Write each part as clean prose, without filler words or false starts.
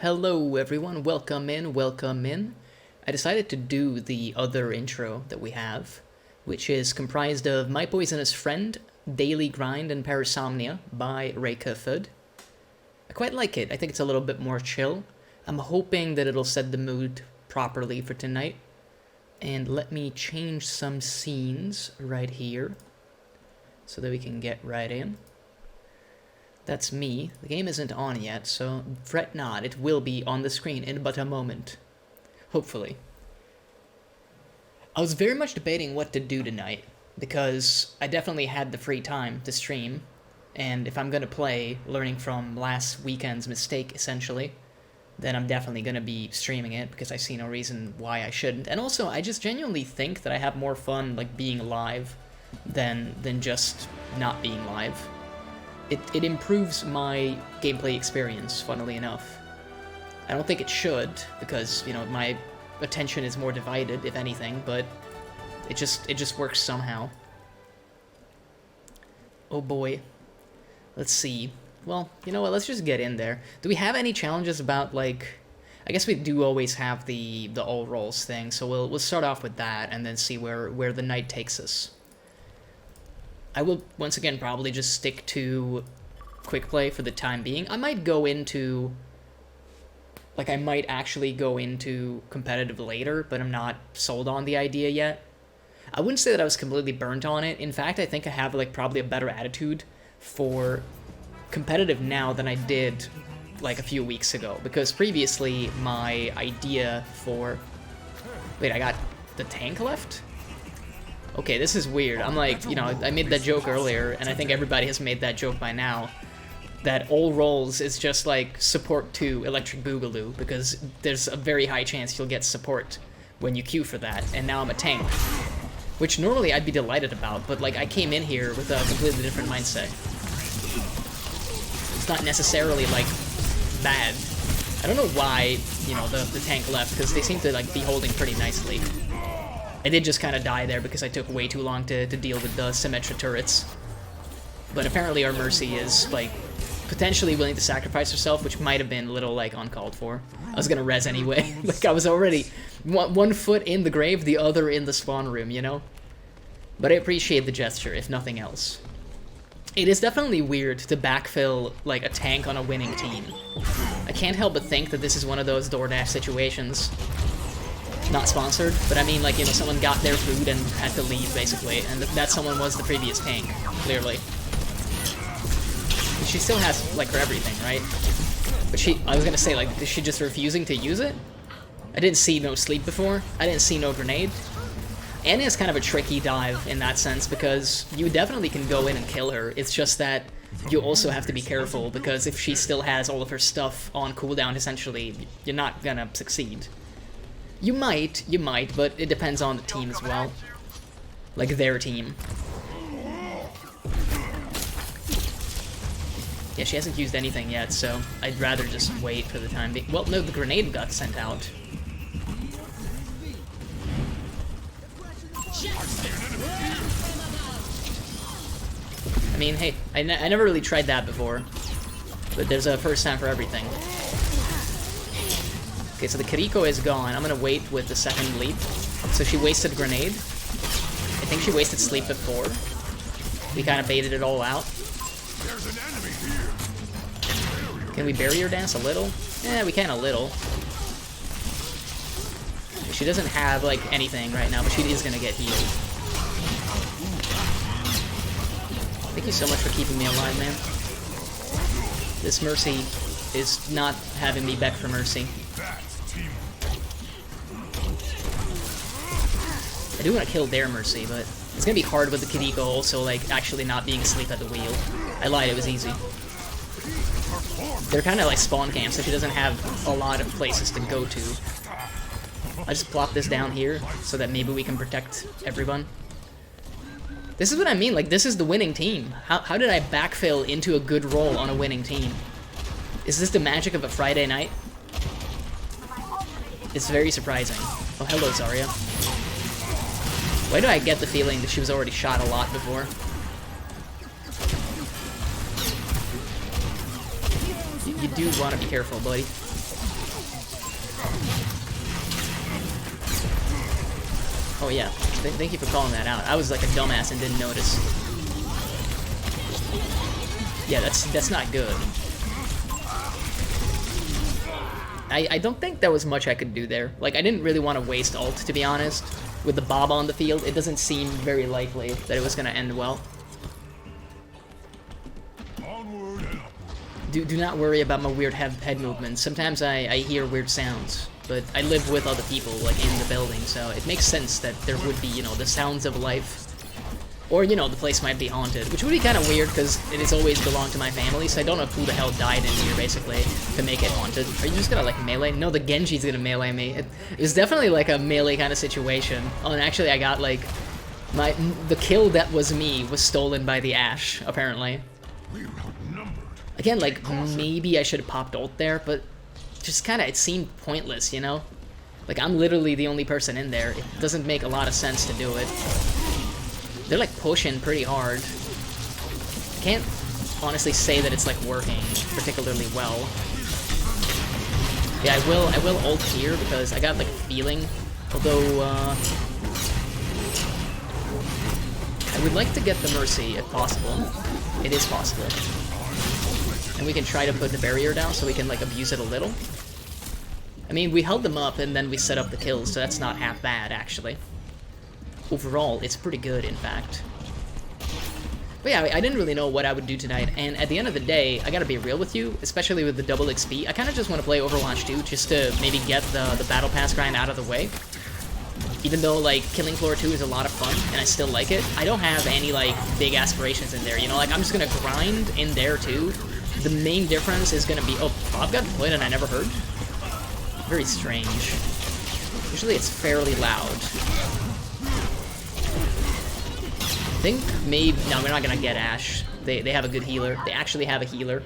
Hello everyone, welcome in, welcome in. I decided to do the other intro that we have, which is comprised of My Poisonous Friend, Daily Grind, and Parasomnia by Reka Food. I quite like it. I think it's a little bit more chill. I'm hoping that it'll set the mood properly for tonight. And let me change some scenes right here so that we can get right in. That's me. The game isn't on yet, so fret not. It will be on the screen in but a moment. Hopefully. I was very much debating what to do tonight, because I definitely had the free time to stream, and if I'm gonna play, learning from last weekend's mistake, essentially, then I'm definitely gonna be streaming it, because I see no reason why I shouldn't. And also, I just genuinely think that I have more fun, like, being live than just not being live. It improves my gameplay experience, funnily enough. I don't think it should, because, you know, my attention is more divided, if anything, but it just works somehow. Oh boy. Let's see. Well, you know what, let's just get in there. Do we have any challenges about, like... I guess we do always have the all rolls thing, so we'll start off with that, and then see where the night takes us. I will, once again, probably just stick to quick play for the time being. I might go into... Like, I might actually go into competitive later, but I'm not sold on the idea yet. I wouldn't say that I was completely burnt on it. In fact, I think I have, like, probably a better attitude for competitive now than I did, like, a few weeks ago. Because previously, my idea for... Wait, I got the tank left? Okay, this is weird. I'm like, you know, I made that joke earlier, and I think everybody has made that joke by now, that all rolls is just like support to Electric Boogaloo, because there's a very high chance you'll get support when you queue for that, and now I'm a tank. Which normally I'd be delighted about, but like I came in here with a completely different mindset. It's not necessarily like bad. I don't know why, you know, the tank left, because they seem to like be holding pretty nicely. I did just kind of die there because I took way too long to deal with the Symmetra turrets. But apparently our Mercy is, like, potentially willing to sacrifice herself, which might have been a little, like, uncalled for. I was gonna res anyway. Like, I was already one foot in the grave, the other in the spawn room, you know? But I appreciate the gesture, if nothing else. It is definitely weird to backfill, like, a tank on a winning team. I can't help but think that this is one of those DoorDash situations. Not sponsored, but I mean, like, you know, someone got their food and had to leave, basically, and that someone was the previous tank, clearly. She still has, like, her everything, right? But I was gonna say, like, is she just refusing to use it? I didn't see no sleep before. I didn't see no grenade. Anna is kind of a tricky dive in that sense, because you definitely can go in and kill her. It's just that you also have to be careful, because if she still has all of her stuff on cooldown, essentially, you're not gonna succeed. You might, but it depends on the team as well. Like, their team. Yeah, she hasn't used anything yet, so I'd rather just wait for the time being. Well, no, the grenade got sent out. I mean, hey, I never really tried that before. But there's a first time for everything. Okay, so the Kiriko is gone. I'm gonna wait with the second leap. So she wasted grenade. I think she wasted sleep before. We kind of baited it all out. Can we barrier dance a little? Yeah, we can a little. She doesn't have, like, anything right now, but she is gonna get healed. Thank you so much for keeping me alive, man. This Mercy is not having me back for Mercy. I do want to kill their Mercy, but it's gonna be hard with the Kiriko also, like, actually not being asleep at the wheel. I lied, it was easy. They're kind of like spawn camps, so she doesn't have a lot of places to go to. I just plop this down here, so that maybe we can protect everyone. This is what I mean, like, this is the winning team. How did I backfill into a good role on a winning team? Is this the magic of a Friday night? It's very surprising. Oh, hello, Zarya. Why do I get the feeling that she was already shot a lot before? You do want to be careful, buddy. Oh yeah, thank you for calling that out. I was like a dumbass and didn't notice. Yeah, that's not good. I don't think there was much I could do there. Like, I didn't really want to waste ult, to be honest. With the Bob on the field, it doesn't seem very likely that it was going to end well. Do not worry about my weird head movements. Sometimes I hear weird sounds, but I live with other people, like, in the building, so it makes sense that there would be, you know, the sounds of life. Or, you know, the place might be haunted, which would be kind of weird because it has always belonged to my family, so I don't know who the hell died in here, basically, to make it haunted. Are you just gonna, like, melee? No, the Genji's gonna melee me. It was definitely, like, a melee kind of situation. Oh, and actually I got, like, the kill that was me was stolen by the Ashe, apparently. Again, like, maybe I should have popped ult there, but just kind of, it seemed pointless, you know? Like, I'm literally the only person in there. It doesn't make a lot of sense to do it. They're, like, pushing pretty hard. I can't honestly say that it's, like, working particularly well. Yeah, I will ult here because I got, like, a feeling. Although, I would like to get the Mercy if possible. It is possible. And we can try to put the barrier down so we can, like, abuse it a little. I mean, we held them up and then we set up the kills, so that's not half bad, actually. Overall, it's pretty good, in fact. But yeah, I didn't really know what I would do tonight, and at the end of the day, I gotta be real with you, especially with the double XP. I kinda just want to play Overwatch 2, just to maybe get the Battle Pass grind out of the way. Even though, like, killing floor 2 is a lot of fun, and I still like it, I don't have any, like, big aspirations in there, you know? Like, I'm just gonna grind in there, too. The main difference is gonna be... Oh, Bob got deployed and I never heard? Very strange. Usually it's fairly loud. I think maybe... No, we're not gonna get Ashe. They have a good healer. They actually have a healer,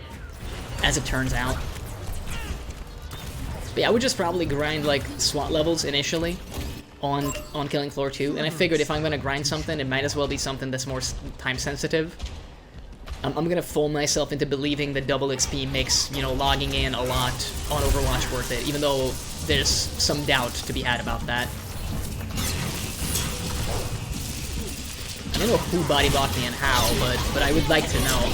as it turns out. But yeah, I would just probably grind, like, SWAT levels initially on killing floor 2. And I figured if I'm gonna grind something, it might as well be something that's more time-sensitive. I'm gonna fool myself into believing that double XP makes, you know, logging in a lot on Overwatch worth it, even though there's some doubt to be had about that. I don't know who body blocked me and how, but I would like to know.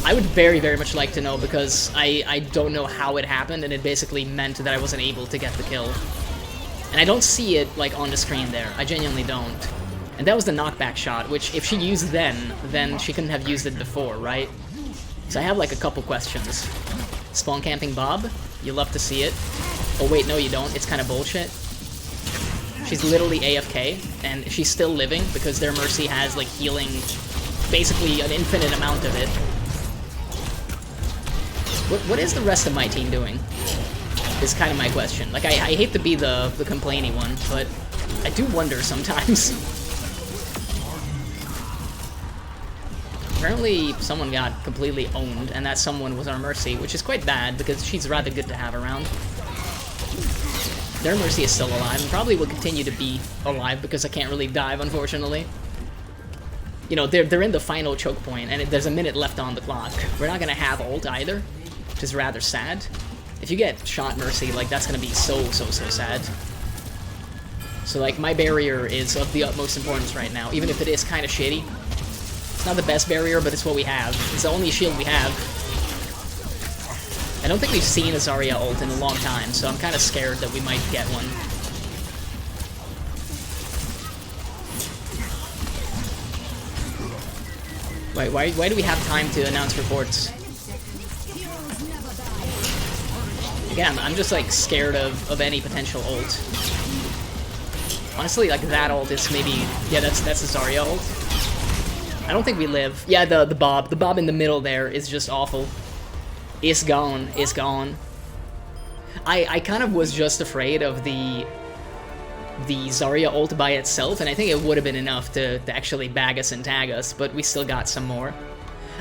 I would very, very much like to know, because I don't know how it happened, and it basically meant that I wasn't able to get the kill. And I don't see it, like, on the screen there. I genuinely don't. And that was the knockback shot, which if she used then she couldn't have used it before, right? So I have, like, a couple questions. Spawn camping Bob? You love to see it. Oh wait, no you don't. It's kind of bullshit. She's literally AFK, and she's still living because their Mercy has, like, healing, basically an infinite amount of it. What is the rest of my team doing? Is kind of my question. Like, I hate to be the complainy one, but I do wonder sometimes. Apparently, someone got completely owned, and that someone was our Mercy, which is quite bad, because she's rather good to have around. Their Mercy is still alive, and probably will continue to be alive, because I can't really dive, unfortunately. You know, they're in the final choke point, and there's a minute left on the clock. We're not gonna have ult either, which is rather sad. If you get shot Mercy, like, that's gonna be so sad. So, like, my barrier is of the utmost importance right now, even if it is kind of shitty. It's not the best barrier, but it's what we have. It's the only shield we have. I don't think we've seen a Zarya ult in a long time, so I'm kind of scared that we might get one. Wait, why do we have time to announce reports? Again, I'm just, like, scared of any potential ult. Honestly, like, that ult is maybe... Yeah, that's a Zarya ult. I don't think we live. Yeah, the Bob. The Bob in the middle there is just awful. It's gone. It's gone. I kind of was just afraid of the Zarya ult by itself, and I think it would have been enough to actually bag us and tag us, but we still got some more.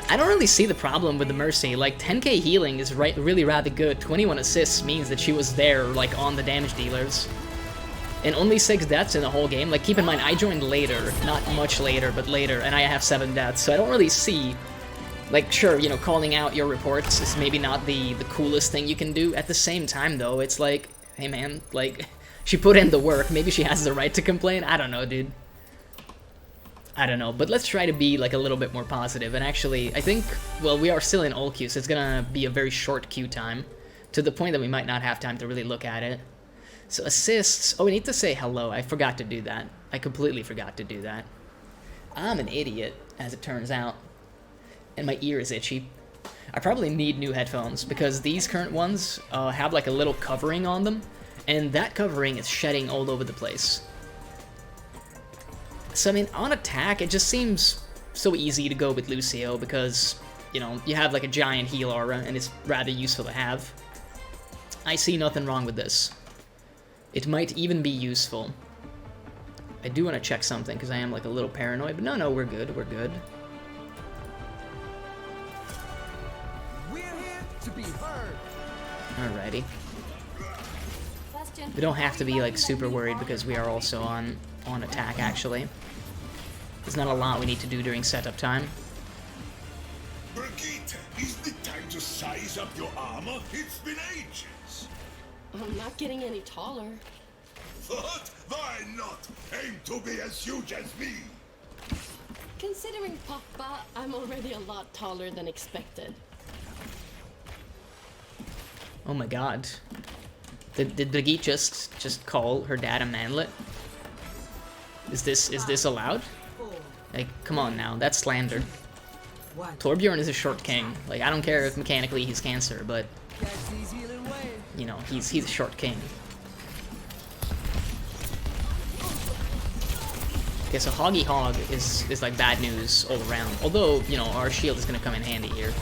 I don't really see the problem with the Mercy. Like, 10k healing is really rather good. 21 assists means that she was there, like, on the damage dealers. And only 6 deaths in the whole game. Like, keep in mind, I joined later. Not much later, but later, and I have 7 deaths, so I don't really see... Like, sure, you know, calling out your reports is maybe not the coolest thing you can do. At the same time, though, it's like, hey man, like, She put in the work. Maybe she has the right to complain. I don't know, dude. I don't know, but let's try to be like a little bit more positive. And actually, I think, well, we are still in all queue, so it's gonna be a very short queue time, to the point that we might not have time to really look at it. So assists, oh, we need to say hello. I forgot to do that. I completely forgot to do that. I'm an idiot, as it turns out. And my ear is itchy. I probably need new headphones, because these current ones have like a little covering on them, and that covering is shedding all over the place. So, I mean, on attack, it just seems so easy to go with Lucio because, you know, you have like a giant heal aura and it's rather useful to have. I see nothing wrong with this. It might even be useful. I do want to check something because I am like a little paranoid, but no, we're good, we're good. We're here to be heard. Alrighty. We don't have to be like super worried because we are also on attack, actually. There's not a lot we need to do during setup time. Brigitte, isn't it time to size up your armor? It's been ages. I'm not getting any taller. What? Why not? Aim to be as huge as me. Considering Papa, I'm already a lot taller than expected. Oh my god. Did Brigitte just call her dad a manlet? Is this allowed? Like, come on now, that's slander. Torbjorn is a short king. Like, I don't care if mechanically he's cancer, but you know, he's a short king. Okay, so Hoggy Hog is like bad news all around. Although, you know, our shield is gonna come in handy here.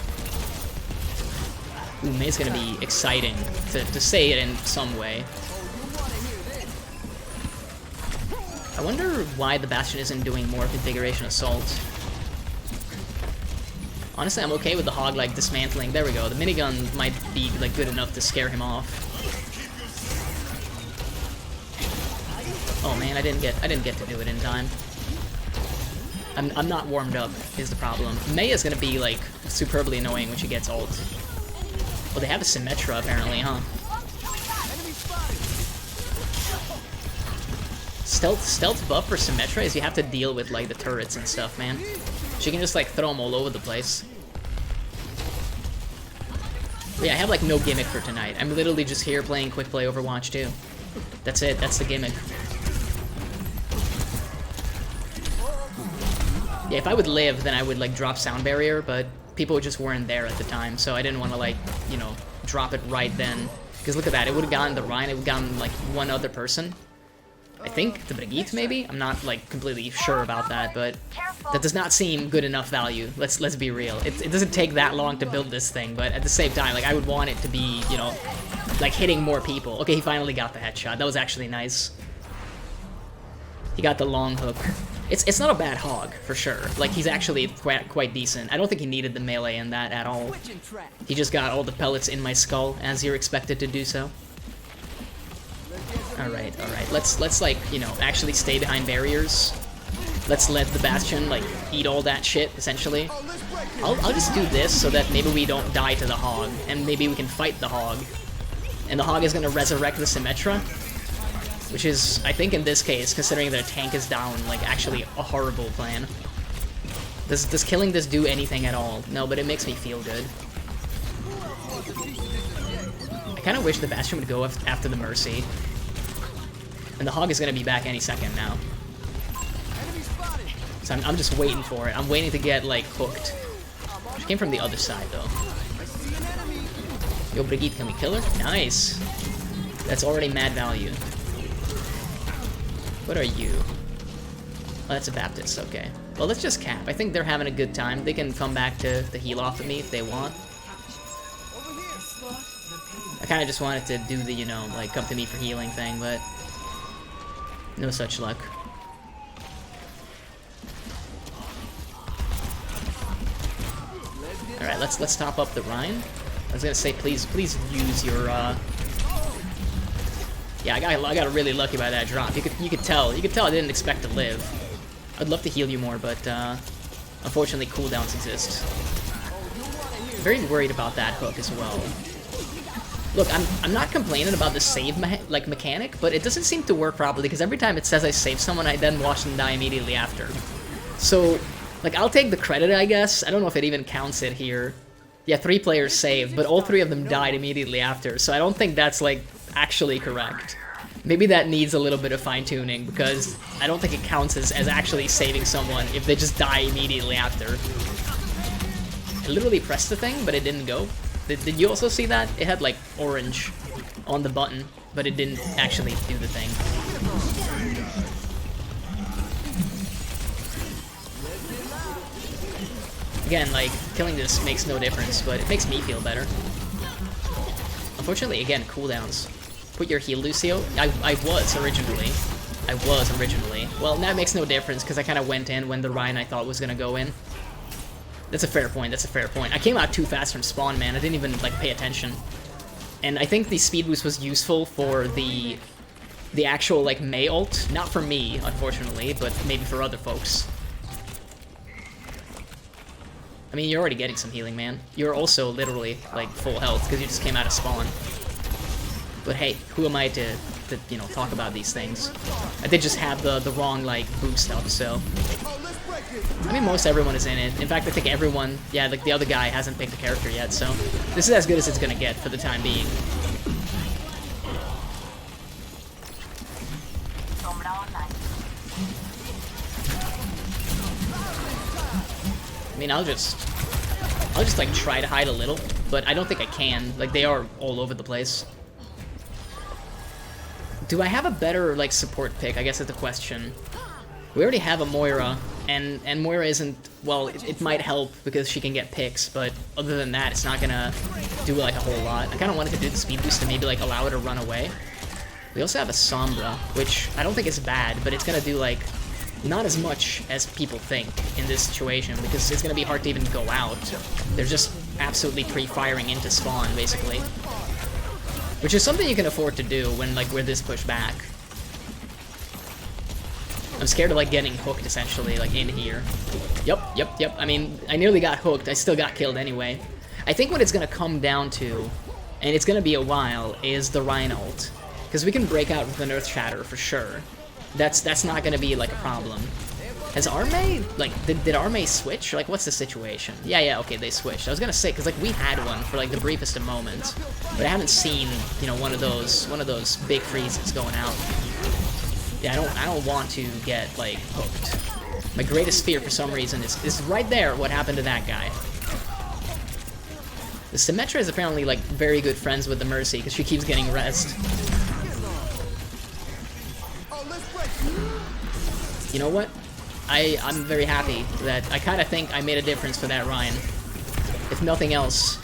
Ooh, May's gonna be exciting to say it in some way. I wonder why the Bastion isn't doing more configuration assault. Honestly, I'm okay with the Hog like dismantling. There we go. The minigun might be like good enough to scare him off. Oh man, I didn't get to do it in time. I'm not warmed up is the problem. May is gonna be like superbly annoying when she gets ult. Well, they have a Symmetra apparently, huh? Stealth buff for Symmetra is you have to deal with like the turrets and stuff, man. She can just like throw them all over the place. But yeah, I have like no gimmick for tonight. I'm literally just here playing quick play Overwatch 2. That's it, that's the gimmick. Yeah, if I would live, then I would like drop sound barrier, but people just weren't there at the time, so I didn't want to like, you know, drop it right then. Because look at that, it would have gotten the Rhine, it would have gotten like one other person. I think the Brigitte, maybe? I'm not like completely sure about that, but that does not seem good enough value. Let's be real. It doesn't take that long to build this thing, but at the same time, like I would want it to be, you know, like hitting more people. Okay, he finally got the headshot. That was actually nice. He got the long hook. It's not a bad Hog, for sure. Like, he's actually quite decent. I don't think he needed the melee in that at all. He just got all the pellets in my skull, as you're expected to do so. Alright. Let's like, you know, actually stay behind barriers. Let's let the Bastion, like, eat all that shit, essentially. I'll just do this so that maybe we don't die to the Hog, and maybe we can fight the Hog. And the Hog is gonna resurrect the Symmetra. Which is, I think in this case, considering their tank is down, like actually a horrible plan. Does killing this do anything at all? No, but it makes me feel good. I kind of wish the Bastion would go after the Mercy. And the Hog is going to be back any second now. So I'm just waiting for it. I'm waiting to get, like, hooked. She came from the other side, though. Yo, Brigitte, can we kill her? Nice! That's already mad value. What are you? Oh, that's a Baptist, okay. Well, let's just cap. I think they're having a good time. They can come back to heal off of me if they want. I kind of just wanted to do the, you know, like, come to me for healing thing, but no such luck. Alright, let's top up the Rhine. I was gonna say, please use your, Yeah, I got really lucky by that drop. You could tell I didn't expect to live. I'd love to heal you more, but unfortunately cooldowns exist. Very worried about that hook as well. Look, I'm not complaining about the save mechanic, but it doesn't seem to work properly because every time it says I save someone, I then watch them die immediately after. So, like, I'll take the credit, I guess. I don't know if it even counts it here. Yeah, 3 players saved, but all 3 of them died immediately after, so I don't think that's, like, actually correct. Maybe that needs a little bit of fine-tuning, because I don't think it counts as actually saving someone if they just die immediately after. I literally pressed the thing, but it didn't go. Did you also see that? It had, like, orange on the button, but it didn't actually do the thing. Again, like, killing this makes no difference, but it makes me feel better. Unfortunately, again, cooldowns. Put your heal, Lucio. I was originally. Well, now it makes no difference, because I kind of went in when the Ryan I thought was going to go in. That's a fair point, that's a fair point. I came out too fast from spawn, man. I didn't even, like, pay attention. And I think the speed boost was useful for the actual, like, Mei ult. Not for me, unfortunately, but maybe for other folks. I mean, you're already getting some healing, man. You're also literally, like, full health, because you just came out of spawn. But hey, who am I to you know, talk about these things? I did just have the wrong, like, boost up, so... I mean, most everyone is in it. In fact, I think everyone... Yeah, like, the other guy hasn't picked a character yet, so... This is as good as it's gonna get for the time being. I mean, I'll just like try to hide a little, but I don't think I can. Like, they are all over the place. Do I have a better, like, support pick? I guess that's the question. We already have a Moira, and Moira isn't, well, it might help because she can get picks, but other than that, it's not gonna do, like, a whole lot. I kind of wanted to do the speed boost to maybe, like, allow her to run away. We also have a Sombra, which I don't think is bad, but it's gonna do, like, not as much as people think in this situation, because it's gonna be hard to even go out. They're just absolutely pre-firing into spawn, basically. Which is something you can afford to do when, like, we're this pushed back. I'm scared of, like, getting hooked, essentially, like, in here. Yep. I mean, I nearly got hooked. I still got killed anyway. I think what it's gonna come down to, and it's gonna be a while, is the Rhine ult. Because we can break out with an Earth Shatter, for sure. That's not gonna be, like, a problem. Has Arme, like, did Arme switch? Like, what's the situation? Yeah, okay, they switched. I was gonna say, because, like, we had one for, like, the briefest of moments, but I haven't seen, you know, one of those big freezes going out. Yeah, I don't want to get, like, hooked. My greatest fear, for some reason, is right there what happened to that guy. The Symmetra is apparently, like, very good friends with the Mercy, because she keeps getting rezzed. You know what? I'm very happy that I kind of think I made a difference for that Ryan. If nothing else.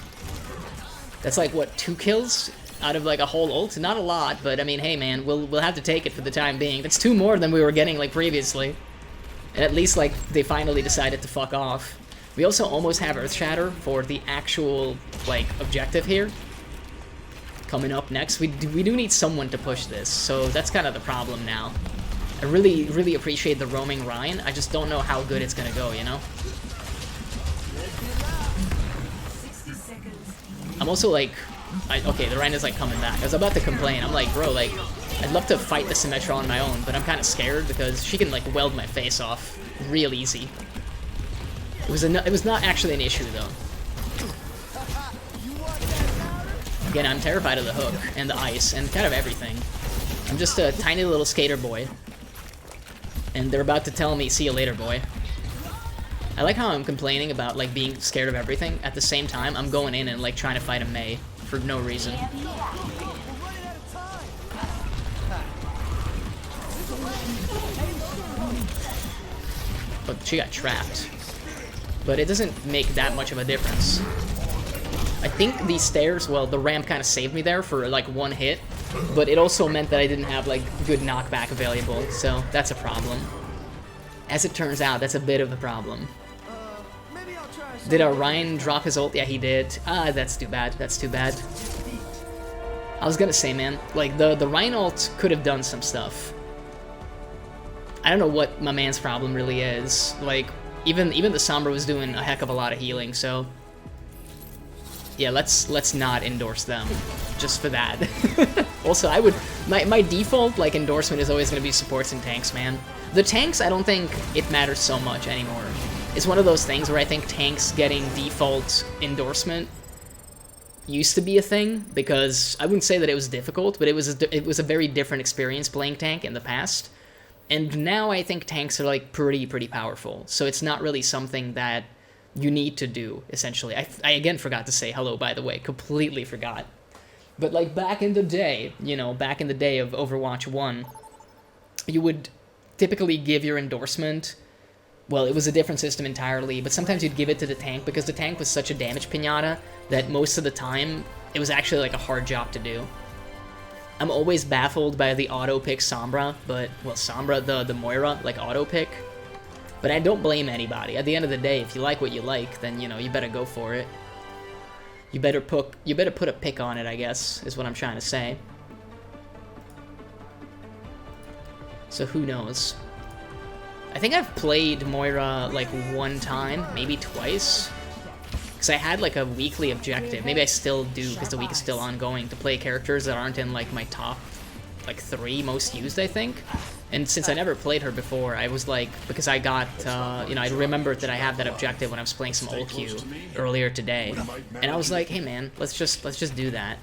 That's like, what, 2 kills out of, like, a whole ult? Not a lot, but I mean, hey man, we'll have to take it for the time being. That's 2 more than we were getting, like, previously. And at least, like, they finally decided to fuck off. We also almost have Earth Shatter for the actual, like, objective here. Coming up next, we do need someone to push this, so that's kind of the problem now. I really appreciate the roaming Ryan. I just don't know how good it's gonna go, you know? I'm also like... okay, the Ryan is, like, coming back. I was about to complain. I'm like, bro, like, I'd love to fight the Symmetra on my own, but I'm kind of scared because she can, like, weld my face off real easy. It was not actually an issue, though. Again, I'm terrified of the hook and the ice and kind of everything. I'm just a tiny little skater boy. And they're about to tell me, see you later, boy. I like how I'm complaining about, like, being scared of everything. At the same time, I'm going in and, like, trying to fight a Mei for no reason. But she got trapped. But it doesn't make that much of a difference. I think these stairs, well, the ramp kind of saved me there for, like, 1 hit. But it also meant that I didn't have, like, good knockback available, so that's a problem. As it turns out, that's a bit of a problem. Did Ryan drop his ult? Yeah, he did. Ah, that's too bad. That's too bad. I was gonna say, man, like, the Ryan ult could have done some stuff. I don't know what my man's problem really is. Like, even the Sombra was doing a heck of a lot of healing, so... Yeah, let's not endorse them, just for that. Also, I would my default like endorsement is always gonna be supports and tanks, man. The tanks, I don't think it matters so much anymore. It's one of those things where I think tanks getting default endorsement used to be a thing, because I wouldn't say that it was difficult, but it was a very different experience playing tank in the past. And now I think tanks are like pretty powerful, so it's not really something that you need to do, essentially. I again forgot to say hello, by the way, completely forgot. But like back in the day, you know, back in the day of Overwatch 1, you would typically give your endorsement, well, it was a different system entirely, but sometimes you'd give it to the tank because the tank was such a damage pinata that most of the time it was actually like a hard job to do. I'm always baffled by the auto-pick Sombra, but, well, Sombra, the Moira, like, auto-pick. But I don't blame anybody. At the end of the day, if you like what you like, then, you know, you better go for it. You better put a pick on it, I guess, is what I'm trying to say. So who knows? I think I've played Moira, like, one time, maybe twice. Because I had, like, a weekly objective. Maybe I still do, because the week is still ongoing, to play characters that aren't in, like, my top, like, 3 most used, I think. And since I never played her before, I was like, because I got, you know, I remembered that I had that objective when I was playing some old queue earlier today. And I was like, hey man, let's just do that.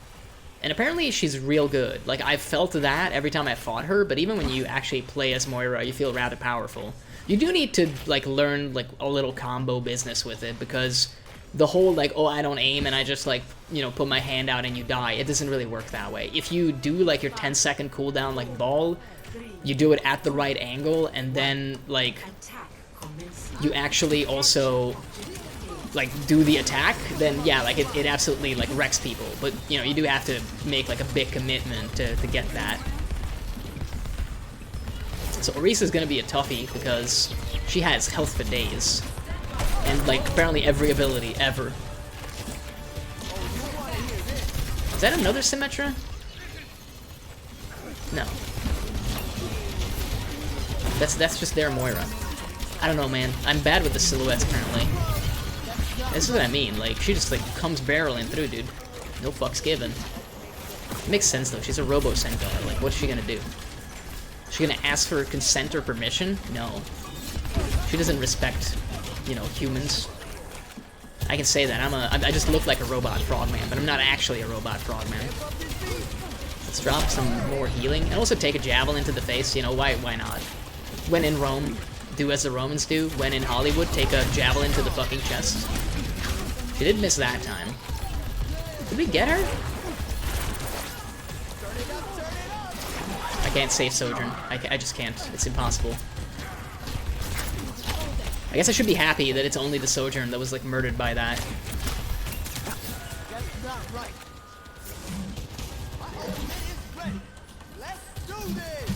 And apparently she's real good. Like, I've felt that every time I fought her, but even when you actually play as Moira, you feel rather powerful. You do need to, like, learn, like, a little combo business with it, because the whole, like, oh, I don't aim and I just, like, you know, put my hand out and you die, it doesn't really work that way. If you do, like, your 10-second cooldown, like, ball, you do it at the right angle, and then, like, you actually also, like, do the attack, then, yeah, like, it absolutely, like, wrecks people. But, you know, you do have to make, like, a big commitment to get that. So Orisa's gonna be a toughie, because she has health for days. And, like, apparently every ability ever. Is that another Symmetra? No. That's just their Moira. I don't know, man. I'm bad with the silhouettes, apparently. This is what I mean. Like, she just, like, comes barreling through, dude. No fucks given. It makes sense, though. She's a Robo-Senpai. Like, what's she gonna do? Is she gonna ask for consent or permission? No. She doesn't respect, you know, humans. I can say that. I just look like a robot frogman, but I'm not actually a robot frogman. Let's drop some more healing. And also take a javelin to the face, you know, why not? When in Rome, do as the Romans do. When in Hollywood, take a javelin to the fucking chest. She did miss that time. Did we get her? I can't save Sojourn. I just can't. It's impossible. I guess I should be happy that it's only the Sojourn that was, like, murdered by that. That's not right. Let's do this.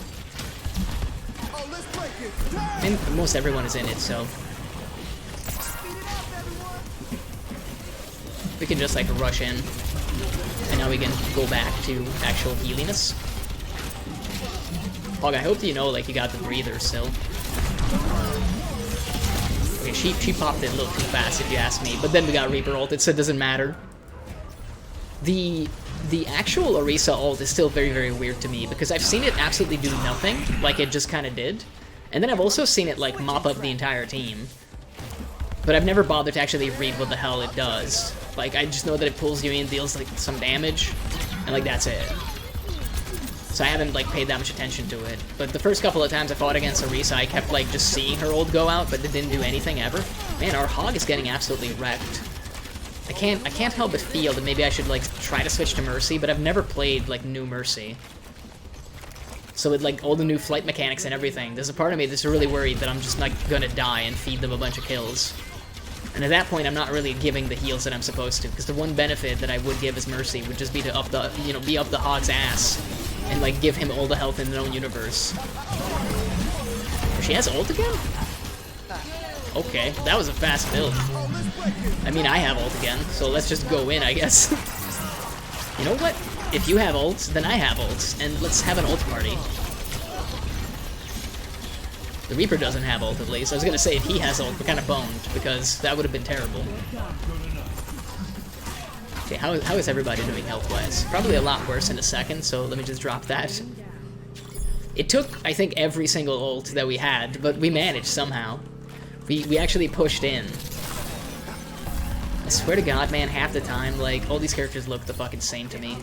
Oh, let's break it. I mean, most everyone is in it, so Speed it up, everyone. we can just, like, rush in. And now we can go back to actual healiness. Hog, I hope you know, like, you got the breather still. Okay, she popped it a little too fast, if you ask me. But then we got Reaper ulted, so it doesn't matter. The actual Orisa ult is still very weird to me, because I've seen it absolutely do nothing, like it just kind of did. And then I've also seen it, like, mop up the entire team. But I've never bothered to actually read what the hell it does. Like, I just know that it pulls you in, deals, like, some damage, and, like, that's it. So I haven't, like, paid that much attention to it. But the first couple of times I fought against Orisa, I kept, like, just seeing her ult go out, but it didn't do anything ever. Man, our Hog is getting absolutely wrecked. I can't help but feel that maybe I should, like, try to switch to Mercy, but I've never played, like, new Mercy. So with, like, all the new flight mechanics and everything, there's a part of me that's really worried that I'm just, like, gonna die and feed them a bunch of kills. And at that point, I'm not really giving the heals that I'm supposed to, because the one benefit that I would give as Mercy would just be to up the, you know, be up the Hog's ass, and, like, give him all the health in the known universe. She has ult again? Okay, that was a fast build. I mean, I have ult again, so let's just go in, I guess. You know what? If you have ults, then I have ults, and let's have an ult party. The Reaper doesn't have ult, at least. I was gonna say, if he has ult, we're kind of boned, because that would have been terrible. Okay, how is everybody doing health-wise? Probably a lot worse in a second, so let me just drop that. It took, I think, every single ult that we had, but we managed somehow. We actually pushed in. I swear to God, man, half the time, like, all these characters look the fucking same to me.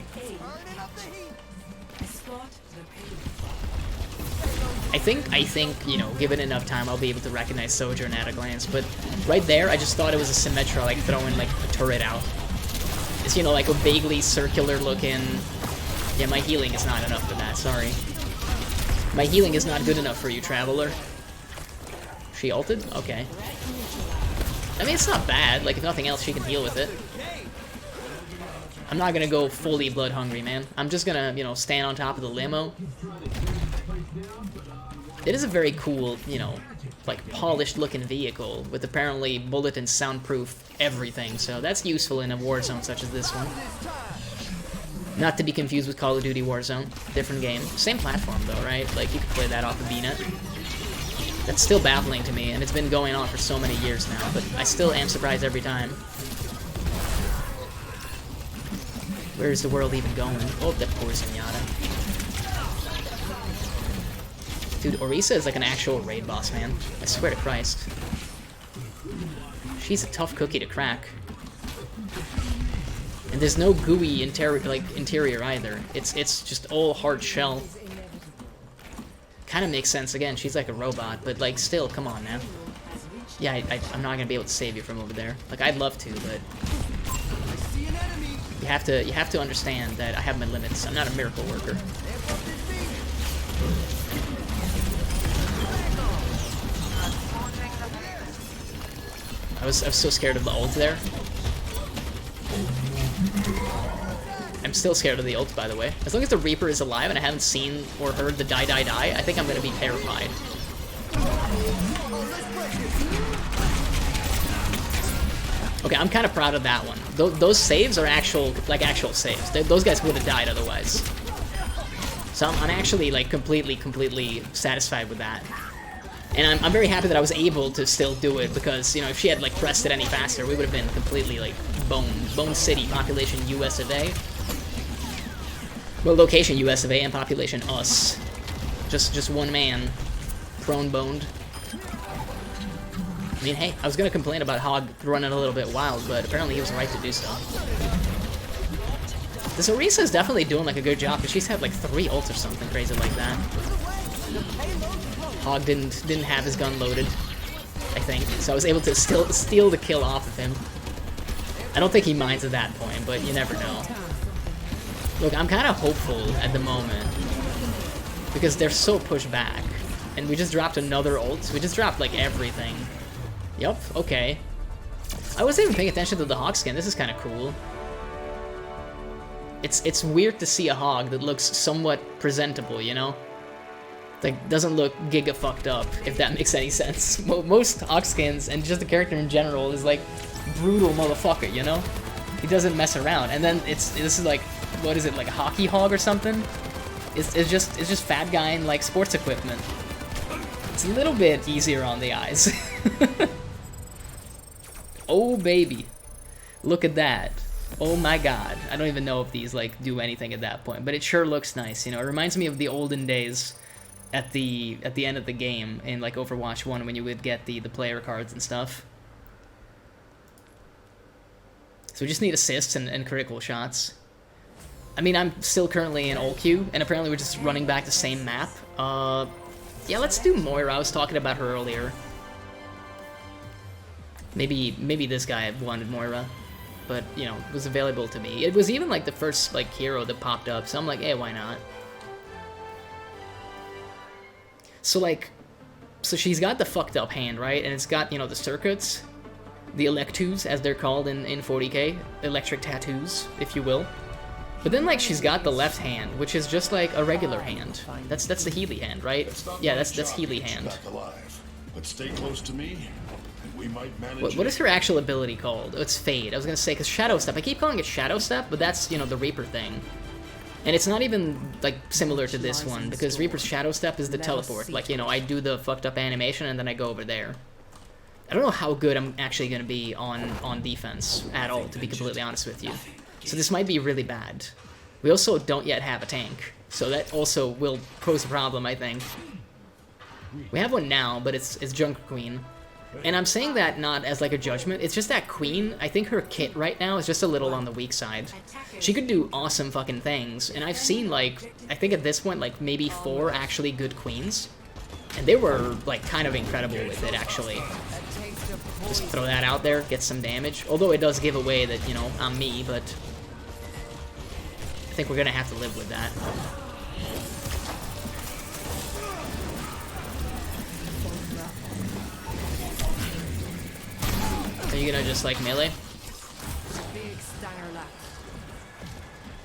I think, you know, given enough time, I'll be able to recognize Sojourn at a glance, but right there, I just thought it was a Symmetra, like, throwing, like, a turret out. It's, you know, like a vaguely circular-looking... Yeah, my healing is not enough for that, sorry. My healing is not good enough for you, Traveler. She ulted? Okay. I mean, it's not bad. Like, if nothing else, she can heal with it. I'm not gonna go fully blood hungry, man. I'm just gonna, you know, stand on top of the limo. It is a very cool, you know, like, polished-looking vehicle with apparently bullet and soundproof everything, so that's useful in a Warzone such as this one. Not to be confused with Call of Duty Warzone. Different game. Same platform, though, right? Like, you can play that off the BNet. That's still baffling to me, and it's been going on for so many years now, but I still am surprised every time. Where is the world even going? Oh, that poor Zenyatta. Dude, Orisa is like an actual raid boss, man. I swear to Christ. She's a tough cookie to crack. And there's no gooey interior either. It's just all hard shell. Kind of makes sense. Again, she's like a robot, but like still, come on now. Yeah, I'm not gonna be able to save you from over there. Like I'd love to, but you have to understand that I have my limits. I'm not a miracle worker. I was so scared of the ult there. I'm still scared of the ult, by the way. As long as the Reaper is alive and I haven't seen or heard the die, I think I'm gonna be terrified. Okay, I'm kind of proud of that one. Those saves are actual saves. Those guys would have died otherwise. So I'm actually, like, completely satisfied with that. And I'm very happy that I was able to still do it because, you know, if she had, like, pressed it any faster, we would have been completely, like, boned. Bone City, population US of A. Well, location US of A and population us. Just one man. Prone-boned. I mean, hey, I was gonna complain about Hog running a little bit wild, but apparently he was right to do so. This Orisa is definitely doing, like, a good job, because she's had, like, 3 ults or something crazy like that. Hog didn't have his gun loaded, I think, so I was able to still steal the kill off of him. I don't think he minds at that point, but you never know. Look, I'm kind of hopeful at the moment, because they're so pushed back, and we just dropped another ult. We just dropped, like, everything. Yup, okay. I wasn't even paying attention to the Hog skin. This is kind of cool. It's weird to see a Hog that looks somewhat presentable, you know? Like, doesn't look giga fucked up, if that makes any sense. Most Hog skins, and just the character in general, is like, brutal motherfucker, you know? He doesn't mess around. And then this is like, what is it, like a hockey hog or something? It's just fat guy in, like, sports equipment. It's a little bit easier on the eyes. Oh, baby. Look at that. Oh my god. I don't even know if these, like, do anything at that point, but it sure looks nice, you know? It reminds me of the olden days at the end of the game in, like, Overwatch 1 when you would get the player cards and stuff. So we just need assists and critical shots. I mean, I'm still currently in ult queue, and apparently we're just running back the same map. Yeah, let's do Moira. I was talking about her earlier. Maybe this guy wanted Moira, but, you know, it was available to me. It was even, like, the first, like, hero that popped up, so I'm like, hey, why not? So, like, so she's got the fucked up hand, right? And it's got, you know, the circuits, the electus, as they're called in 40k, electric tattoos, if you will. But then, like, she's got the left hand, which is just like a regular hand. That's the Healy hand, right? Yeah, that's Healy hand. Back alive. But stay close to me, and we might manage. What is her actual ability called? Oh, it's Fade. I was gonna say, because Shadow Step. I keep calling it Shadow Step, but that's, you know, the Reaper thing. And it's not even, like, similar to this one, because Reaper's Shadow Step is the teleport. Like, you know, I do the fucked up animation, and then I go over there. I don't know how good I'm actually gonna be on defense at all, to be completely honest with you. So this might be really bad. We also don't yet have a tank, so that also will pose a problem, I think. We have one now, but it's Junk Queen. And I'm saying that not as like a judgment, it's just that Queen, I think her kit right now is just a little on the weak side. She could do awesome fucking things, and I've seen like, I think at this point like maybe 4 actually good Queens. And they were like kind of incredible with it actually. Just throw that out there, get some damage. Although it does give away that, you know, I'm me, but I think we're gonna have to live with that. Are you gonna just like melee?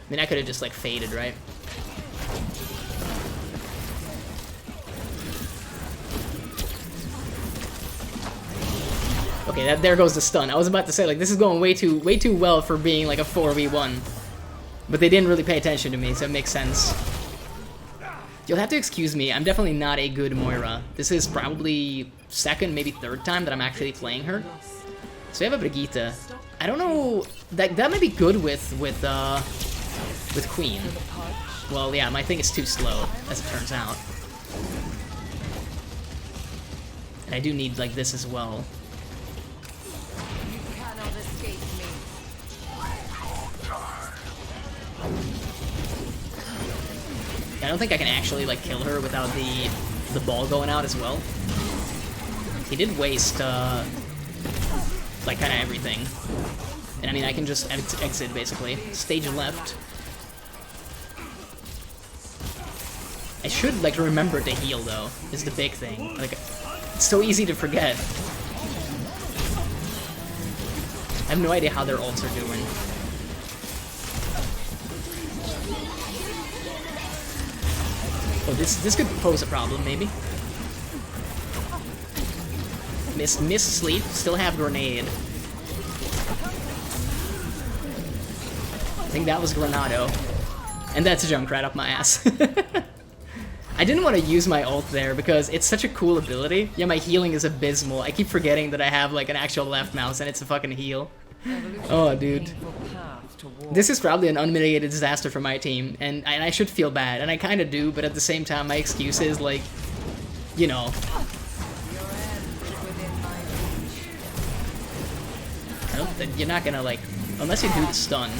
I mean, I could have just like faded, right? Okay, there goes the stun. I was about to say like this is going way too well for being like a 4v1, but they didn't really pay attention to me, so it makes sense. You'll have to excuse me. I'm definitely not a good Moira. This is probably 2nd, maybe 3rd time that I'm actually playing her. So we have a Brigitte. I don't know, that might be good with Queen. Well, yeah, my thing is too slow, as it turns out. And I do need like this as well. I don't think I can actually like kill her without the ball going out as well. He did waste like kind of everything. And I mean, I can just exit basically. Stage left. I should like remember to heal though, is the big thing. Like, it's so easy to forget. I have no idea how their ults are doing. Oh, this could pose a problem, maybe. Miss sleep, still have grenade. I think that was Granado. And that's a jump right up my ass. I didn't want to use my ult there because it's such a cool ability. Yeah, my healing is abysmal. I keep forgetting that I have like an actual left mouse and it's a fucking heal. Oh, dude. This is probably an unmitigated disaster for my team, and I should feel bad, and I kind of do, but at the same time, my excuse is, like, you know. I don't think you're not gonna, like, unless you do the stun.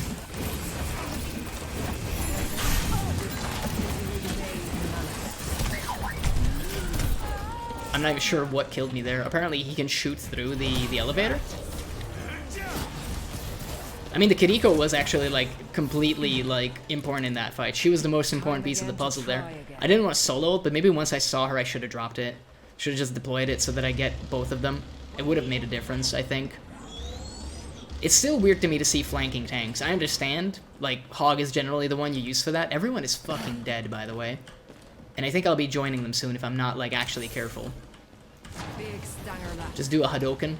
I'm not even sure what killed me there. Apparently, he can shoot through the elevator. I mean, the Kiriko was actually, like, completely, like, important in that fight. She was the most important piece of the puzzle there. I didn't want to solo it, but maybe once I saw her, I should have dropped it. Should have just deployed it so that I get both of them. It would have made a difference, I think. It's still weird to me to see flanking tanks. I understand, like, Hog is generally the one you use for that. Everyone is fucking dead, by the way. And I think I'll be joining them soon if I'm not, like, actually careful. Just do a Hadoken.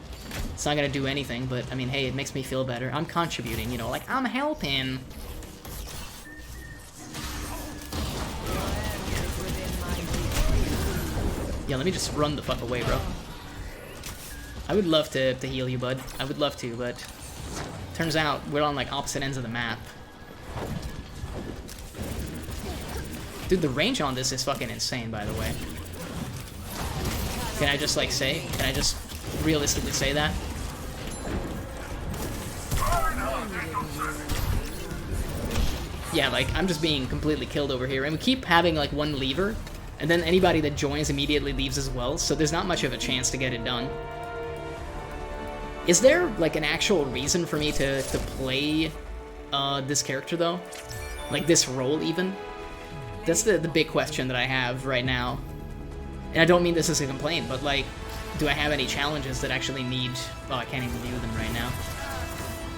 It's not gonna do anything, but, I mean, hey, it makes me feel better. I'm contributing, you know, like, I'm helping. Yeah, let me just run the fuck away, bro. I would love to heal you, bud. I would love to, but turns out we're on, like, opposite ends of the map. Dude, the range on this is fucking insane, by the way. Can I just, like, can I just realistically say that? Yeah, like, I'm just being completely killed over here. And we keep having, like, one lever, and then anybody that joins immediately leaves as well, so there's not much of a chance to get it done. Is there, like, an actual reason for me to play this character, though? Like, this role, even? That's the big question that I have right now. And I don't mean this as a complaint, but, like, do I have any challenges that actually need... Oh, I can't even view them right now.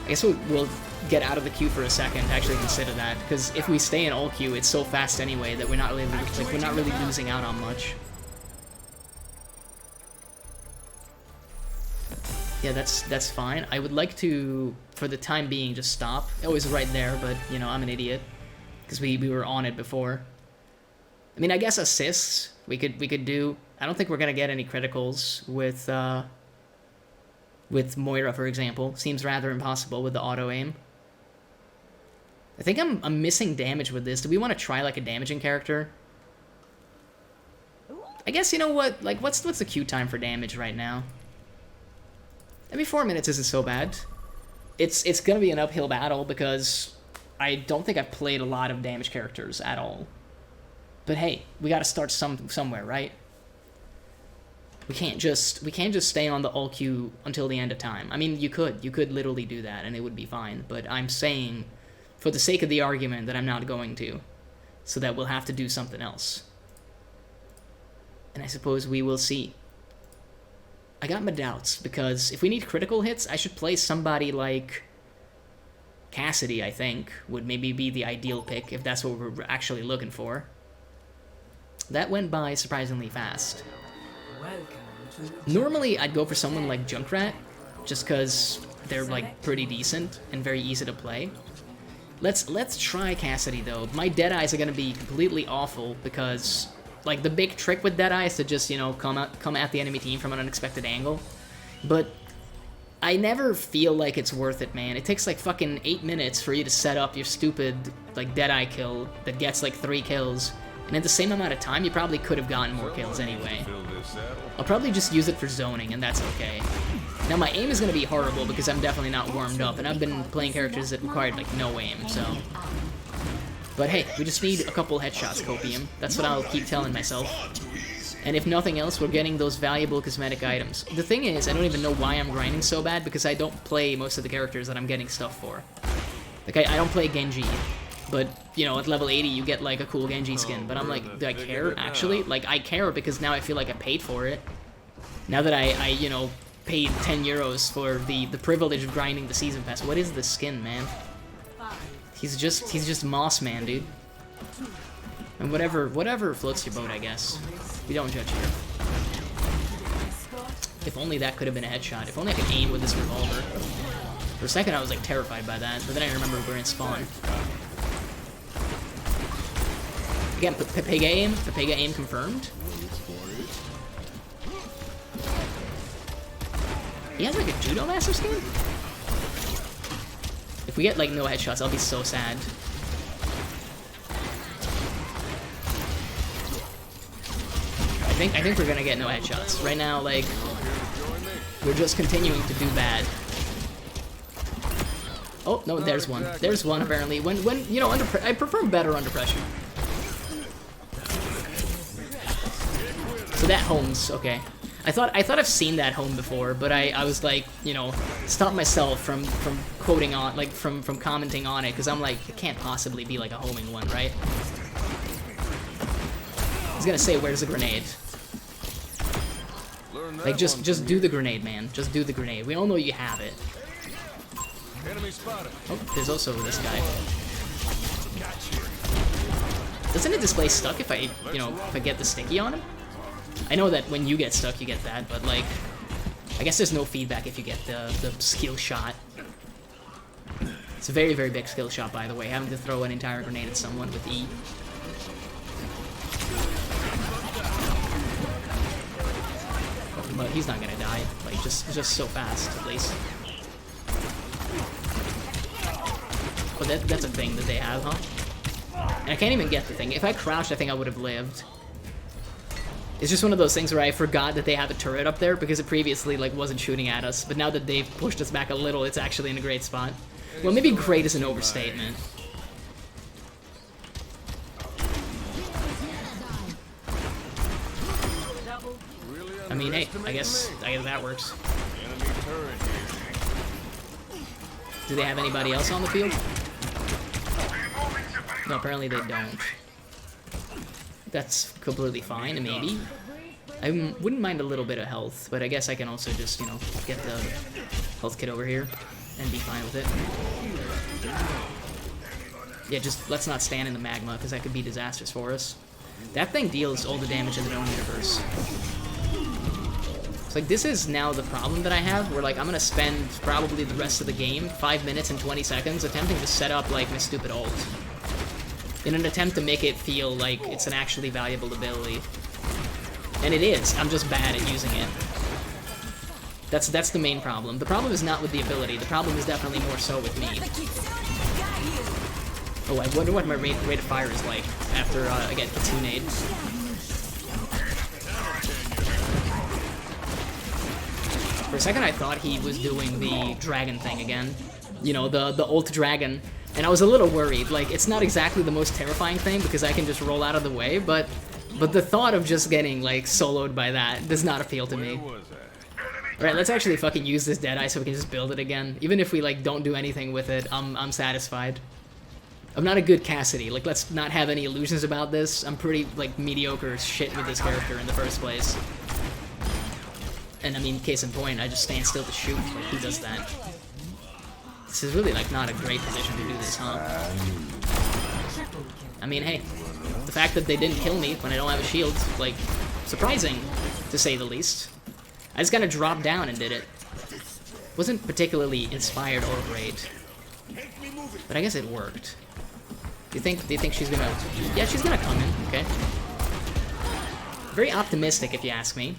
I guess we'll get out of the queue for a second to actually consider that, because if we stay in all queue, it's so fast anyway that we're not really losing out on much. Yeah, that's fine. I would like to, for the time being, just stop. It was right there, but, you know, I'm an idiot. Because we were on it before. I mean, I guess assists we could do. I don't think we're gonna get any criticals with Moira, for example. Seems rather impossible with the auto aim. I think I'm missing damage with this. Do we want to try like a damaging character? I guess, you know what? Like, what's the queue time for damage right now? I mean, 4 minutes isn't so bad. It's gonna be an uphill battle because I don't think I've played a lot of damage characters at all. But hey, we gotta start somewhere, right? We can't just stay on the all queue until the end of time. I mean, you could literally do that and it would be fine. But I'm saying, for the sake of the argument, that I'm not going to, so that we'll have to do something else. And I suppose we will see. I got my doubts, because if we need critical hits, I should play somebody like Cassidy, I think, would maybe be the ideal pick, if that's what we're actually looking for. That went by surprisingly fast. Normally, I'd go for someone like Junkrat, just because they're, like, pretty decent and very easy to play. Let's try Cassidy, though. My Deadeyes are gonna be completely awful, because... like, the big trick with Deadeye is to just, you know, come at the enemy team from an unexpected angle. But I never feel like it's worth it, man. It takes, like, fucking 8 minutes for you to set up your stupid, like, Deadeye kill that gets, like, 3 kills. And in the same amount of time, you probably could have gotten more kills anyway. I'll probably just use it for zoning, and that's okay. Now, my aim is going to be horrible because I'm definitely not warmed up, and I've been playing characters that required, like, no aim, so... But hey, we just need a couple headshots, Copium. That's what I'll keep telling myself. And if nothing else, we're getting those valuable cosmetic items. The thing is, I don't even know why I'm grinding so bad, because I don't play most of the characters that I'm getting stuff for. Like, I don't play Genji. But, you know, at level 80, you get, like, a cool Genji skin. But I'm like, do I care, actually? Like, I care because now I feel like I paid for it. Now that I you know, paid 10 euros for the privilege of grinding the Season Pass. What is this skin, man? He's just Moss Man, dude. And whatever floats your boat, I guess. We don't judge here. If only that could have been a headshot. If only I could aim with this revolver. For a second, I was like terrified by that, but then I remember we're in spawn. Again, Pepega aim confirmed. He has like a Judo Master skin? If we get, like, no headshots, I'll be so sad. I think we're gonna get no headshots. Right now, like, we're just continuing to do bad. Oh, no, there's one. There's one, apparently. When you know, I prefer better under pressure. So that homes, okay. I thought I've seen that home before, but I was like, you know, stopped myself from quoting on, like, from commenting on it, because I'm like, it can't possibly be like a homing one, right? I was gonna say, where's the grenade? Like, just do the grenade, man. Just do the grenade. We all know you have it. Oh, there's also this guy. Doesn't it display stuck if I, you know, if I get the sticky on him? I know that when you get stuck, you get that, but, like, I guess there's no feedback if you get the skill shot. It's a very, very big skill shot, by the way, having to throw an entire grenade at someone with E. But he's not gonna die, like, just so fast, at least. But that's a thing that they have, huh? And I can't even get the thing. If I crouched, I think I would have lived. It's just one of those things where I forgot that they have a turret up there because it previously, like, wasn't shooting at us. But now that they've pushed us back a little, it's actually in a great spot. Well, maybe great is an overstatement. I mean, hey, I guess that works. Do they have anybody else on the field? No, apparently they don't. That's completely fine, maybe. I wouldn't mind a little bit of health, but I guess I can also just, you know, get the health kit over here and be fine with it. Yeah, just let's not stand in the magma, because that could be disastrous for us. That thing deals all the damage in the known universe. So, like, this is now the problem that I have, where, like, I'm gonna spend probably the rest of the game, 5 minutes and 20 seconds, attempting to set up, like, my stupid ult. In an attempt to make it feel like it's an actually valuable ability. And it is, I'm just bad at using it. That's the main problem. The problem is not with the ability, the problem is definitely more so with me. Oh, I wonder what my rate of fire is like after I get Kitsune. For a second I thought he was doing the dragon thing again. You know, the ult dragon. And I was a little worried. Like, it's not exactly the most terrifying thing because I can just roll out of the way, but the thought of just getting, like, soloed by that does not appeal to me. Alright, let's actually fucking use this Deadeye so we can just build it again. Even if we, like, don't do anything with it, I'm satisfied. I'm not a good Cassidy. Like, let's not have any illusions about this. I'm pretty, like, mediocre as shit with this character in the first place. And, I mean, case in point, I just stand still to shoot. Like, who does that? This is really, like, not a great position to do this, huh? I mean, hey, the fact that they didn't kill me when I don't have a shield, like, surprising, to say the least. I just kind of dropped down and did it. Wasn't particularly inspired or great, but I guess it worked. Do you think she's gonna? Yeah, she's gonna come in. Okay. Very optimistic, if you ask me.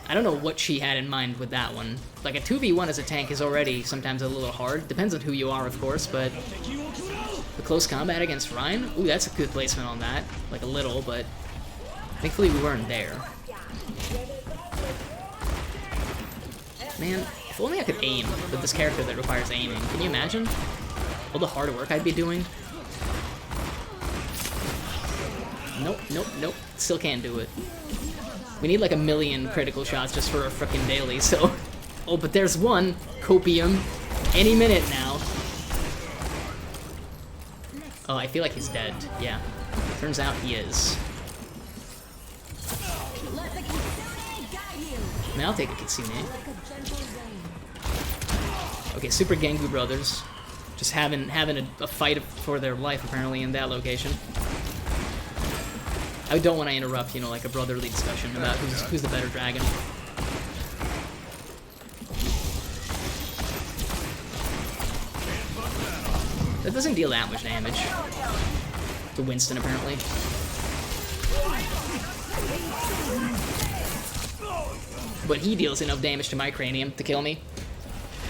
I don't know what she had in mind with that one. Like, a 2v1 as a tank is already sometimes a little hard. Depends on who you are, of course, but the close combat against Ryan? Ooh, that's a good placement on that. Like, a little, but thankfully we weren't there. Man, if only I could aim with this character that requires aiming. Can you imagine all the hard work I'd be doing? Nope, nope, nope. Still can't do it. We need like 1,000,000 critical shots just for a frickin' daily, so... Oh, but there's one! Copium. Any minute now. Oh, I feel like he's dead. Yeah. Turns out he is. I mean, I'll take a Kitsune. Okay, Super Gengu brothers. Just having a fight for their life, apparently, in that location. I don't want to interrupt, you know, like a brotherly discussion about who's the better dragon. That doesn't deal that much damage. To Winston, apparently. But he deals enough damage to my cranium to kill me.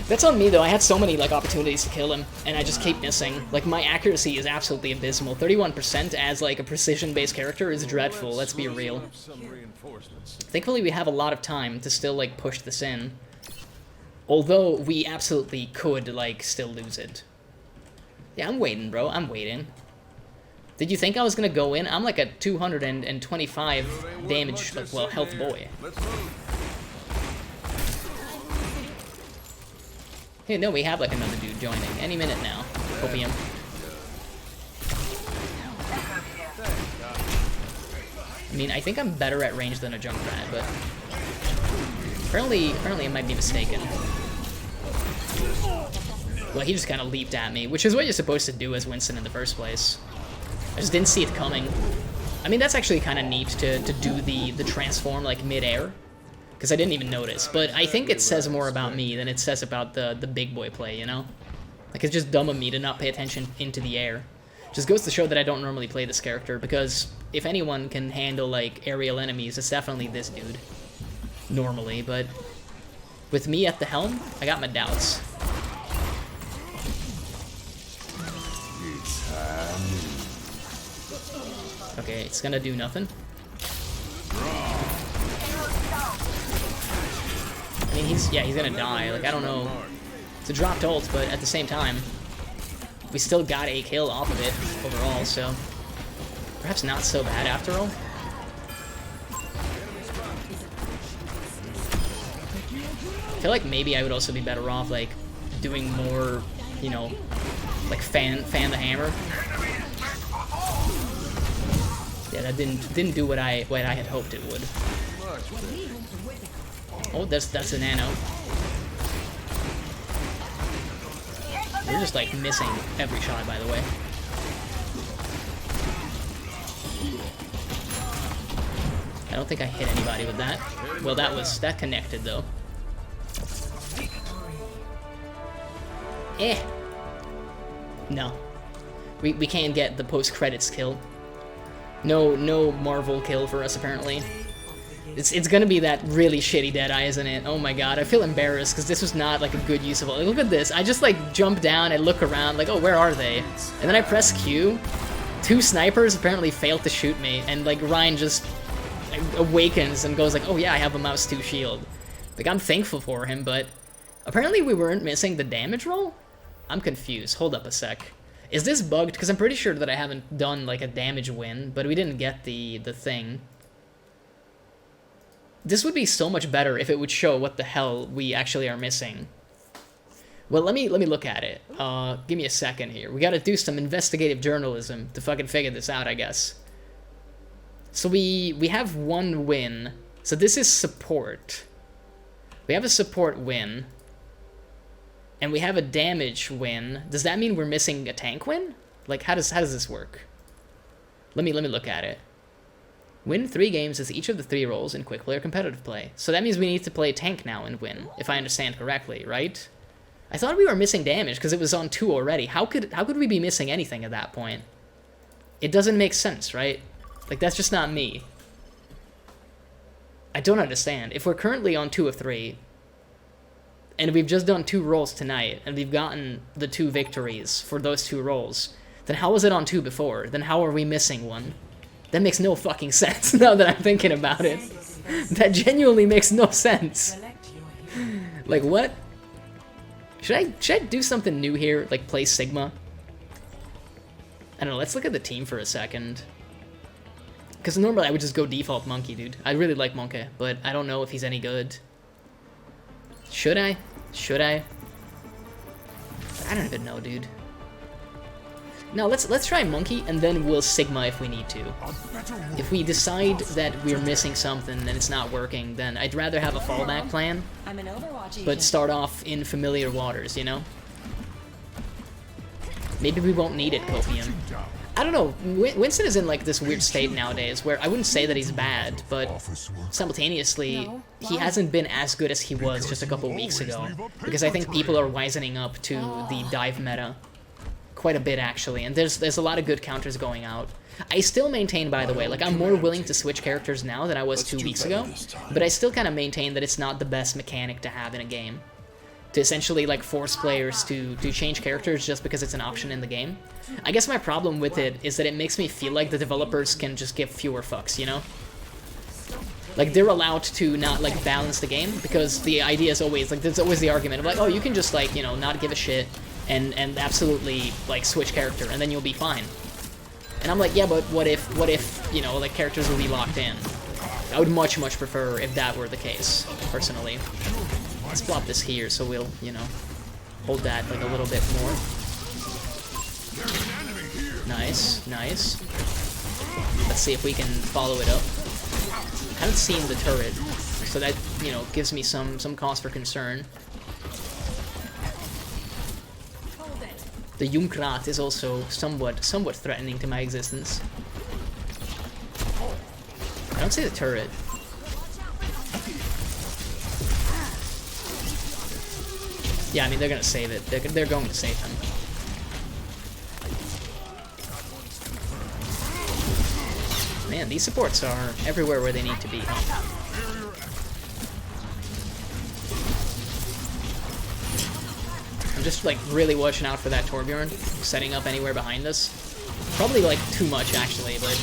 That's on me, though. I had so many, like, opportunities to kill him, and I just keep missing. Like, my accuracy is absolutely abysmal. 31% as, like, a precision-based character is dreadful, let's be real. Thankfully, we have a lot of time to still, like, push this in. Although, we absolutely could, like, still lose it. Yeah, I'm waiting, bro. I'm waiting. Did you think I was gonna go in? I'm, like, a 225 damage, like, well, health boy. Hey, no, we have, like, another dude joining. Any minute now. Copium. I mean, I think I'm better at range than a Junkrat, but... Apparently I might be mistaken. Well, he just kind of leaped at me, which is what you're supposed to do as Winston in the first place. I just didn't see it coming. I mean, that's actually kind of neat to do the transform, like, mid-air. Because I didn't even notice, but I think it says more about me than it says about the big boy play, you know? Like, it's just dumb of me to not pay attention into the air. Just goes to show that I don't normally play this character, because if anyone can handle, like, aerial enemies, it's definitely this dude. Normally, but with me at the helm, I got my doubts. Okay, it's gonna do nothing. I mean, he's gonna die. Like, I don't know. It's a dropped ult, but at the same time, we still got a kill off of it overall, so perhaps not so bad after all. I feel like maybe I would also be better off, like, doing more, you know, like fan the hammer. Yeah, that didn't do what I had hoped it would. Oh, that's a nano. We're just, like, missing every shot, by the way. I don't think I hit anybody with that. Well, that connected, though. Eh. No. We can't get the post-credits kill. No Marvel kill for us, apparently. It's gonna be that really shitty Deadeye, isn't it? Oh my god, I feel embarrassed because this was not like a good use of it. Look at this. I just like jump down and look around like, oh, where are they? And then I press Q. 2 snipers apparently failed to shoot me, and like Ryan just awakens and goes like, oh yeah, I have a mouse 2 shield. Like, I'm thankful for him, but apparently we weren't missing the damage roll? I'm confused. Hold up a sec. Is this bugged? Because I'm pretty sure that I haven't done like a damage win, but we didn't get the thing. This would be so much better if it would show what the hell we actually are missing. Well, let me look at it. Give me a second here. We gotta do some investigative journalism to fucking figure this out, I guess. So we have 1 win. So this is support. We have a support win. And we have a damage win. Does that mean we're missing a tank win? Like, how does this work? Let me look at it. Win 3 games as each of the 3 roles in quick play or competitive play. So that means we need to play tank now and win, if I understand correctly, right? I thought we were missing damage because it was on 2 already. How could we be missing anything at that point? It doesn't make sense, right? Like, that's just not me. I don't understand. If we're currently on 2 of 3, and we've just done 2 rolls tonight, and we've gotten the 2 victories for those 2 rolls, then how was it on 2 before? Then how are we missing 1? That makes no fucking sense now that I'm thinking about it. That genuinely makes no sense. Like, what? Should I do something new here? Like, play Sigma? I don't know, let's look at the team for a second. Because normally I would just go default Monkey, dude. I really like Monkey, but I don't know if he's any good. Should I? Should I? I don't even know, dude. No, let's try Monkey, and then we'll Sigma if we need to. If we decide that we're missing something and it's not working, then I'd rather have a fallback plan, I'm an Overwatch but start off in familiar waters, you know? Maybe we won't need it, Copium. I don't know, Winston is in like this weird state nowadays where I wouldn't say that he's bad, but simultaneously, he hasn't been as good as he was just a couple weeks ago, because I think people are wisening up to the dive meta quite a bit, actually, and there's a lot of good counters going out. I still maintain, by the way, like, I'm more willing to switch characters now than I was 2 weeks ago, but I still kind of maintain that it's not the best mechanic to have in a game. To essentially, like, force players to change characters just because it's an option in the game. I guess my problem with it is that it makes me feel like the developers can just give fewer fucks, you know? Like, they're allowed to not, like, balance the game, because the idea is always, like, there's always the argument of, like, oh, you can just, like, you know, not give a shit and absolutely, like, switch character, and then you'll be fine. And I'm like, yeah, but what if, you know, like, characters will be locked in? I would much prefer if that were the case, personally. Let's plop this here so we'll, you know, hold that, like, a little bit more. Nice, nice. Let's see if we can follow it up. I haven't seen the turret, so that, you know, gives me some cause for concern. The Junkrat is also somewhat threatening to my existence. I don't see the turret. Yeah, I mean, they're gonna save it. They're going to save him. Man, these supports are everywhere where they need to be. I'm just, like, really watching out for that Torbjorn setting up anywhere behind us. Probably, like, too much, actually, but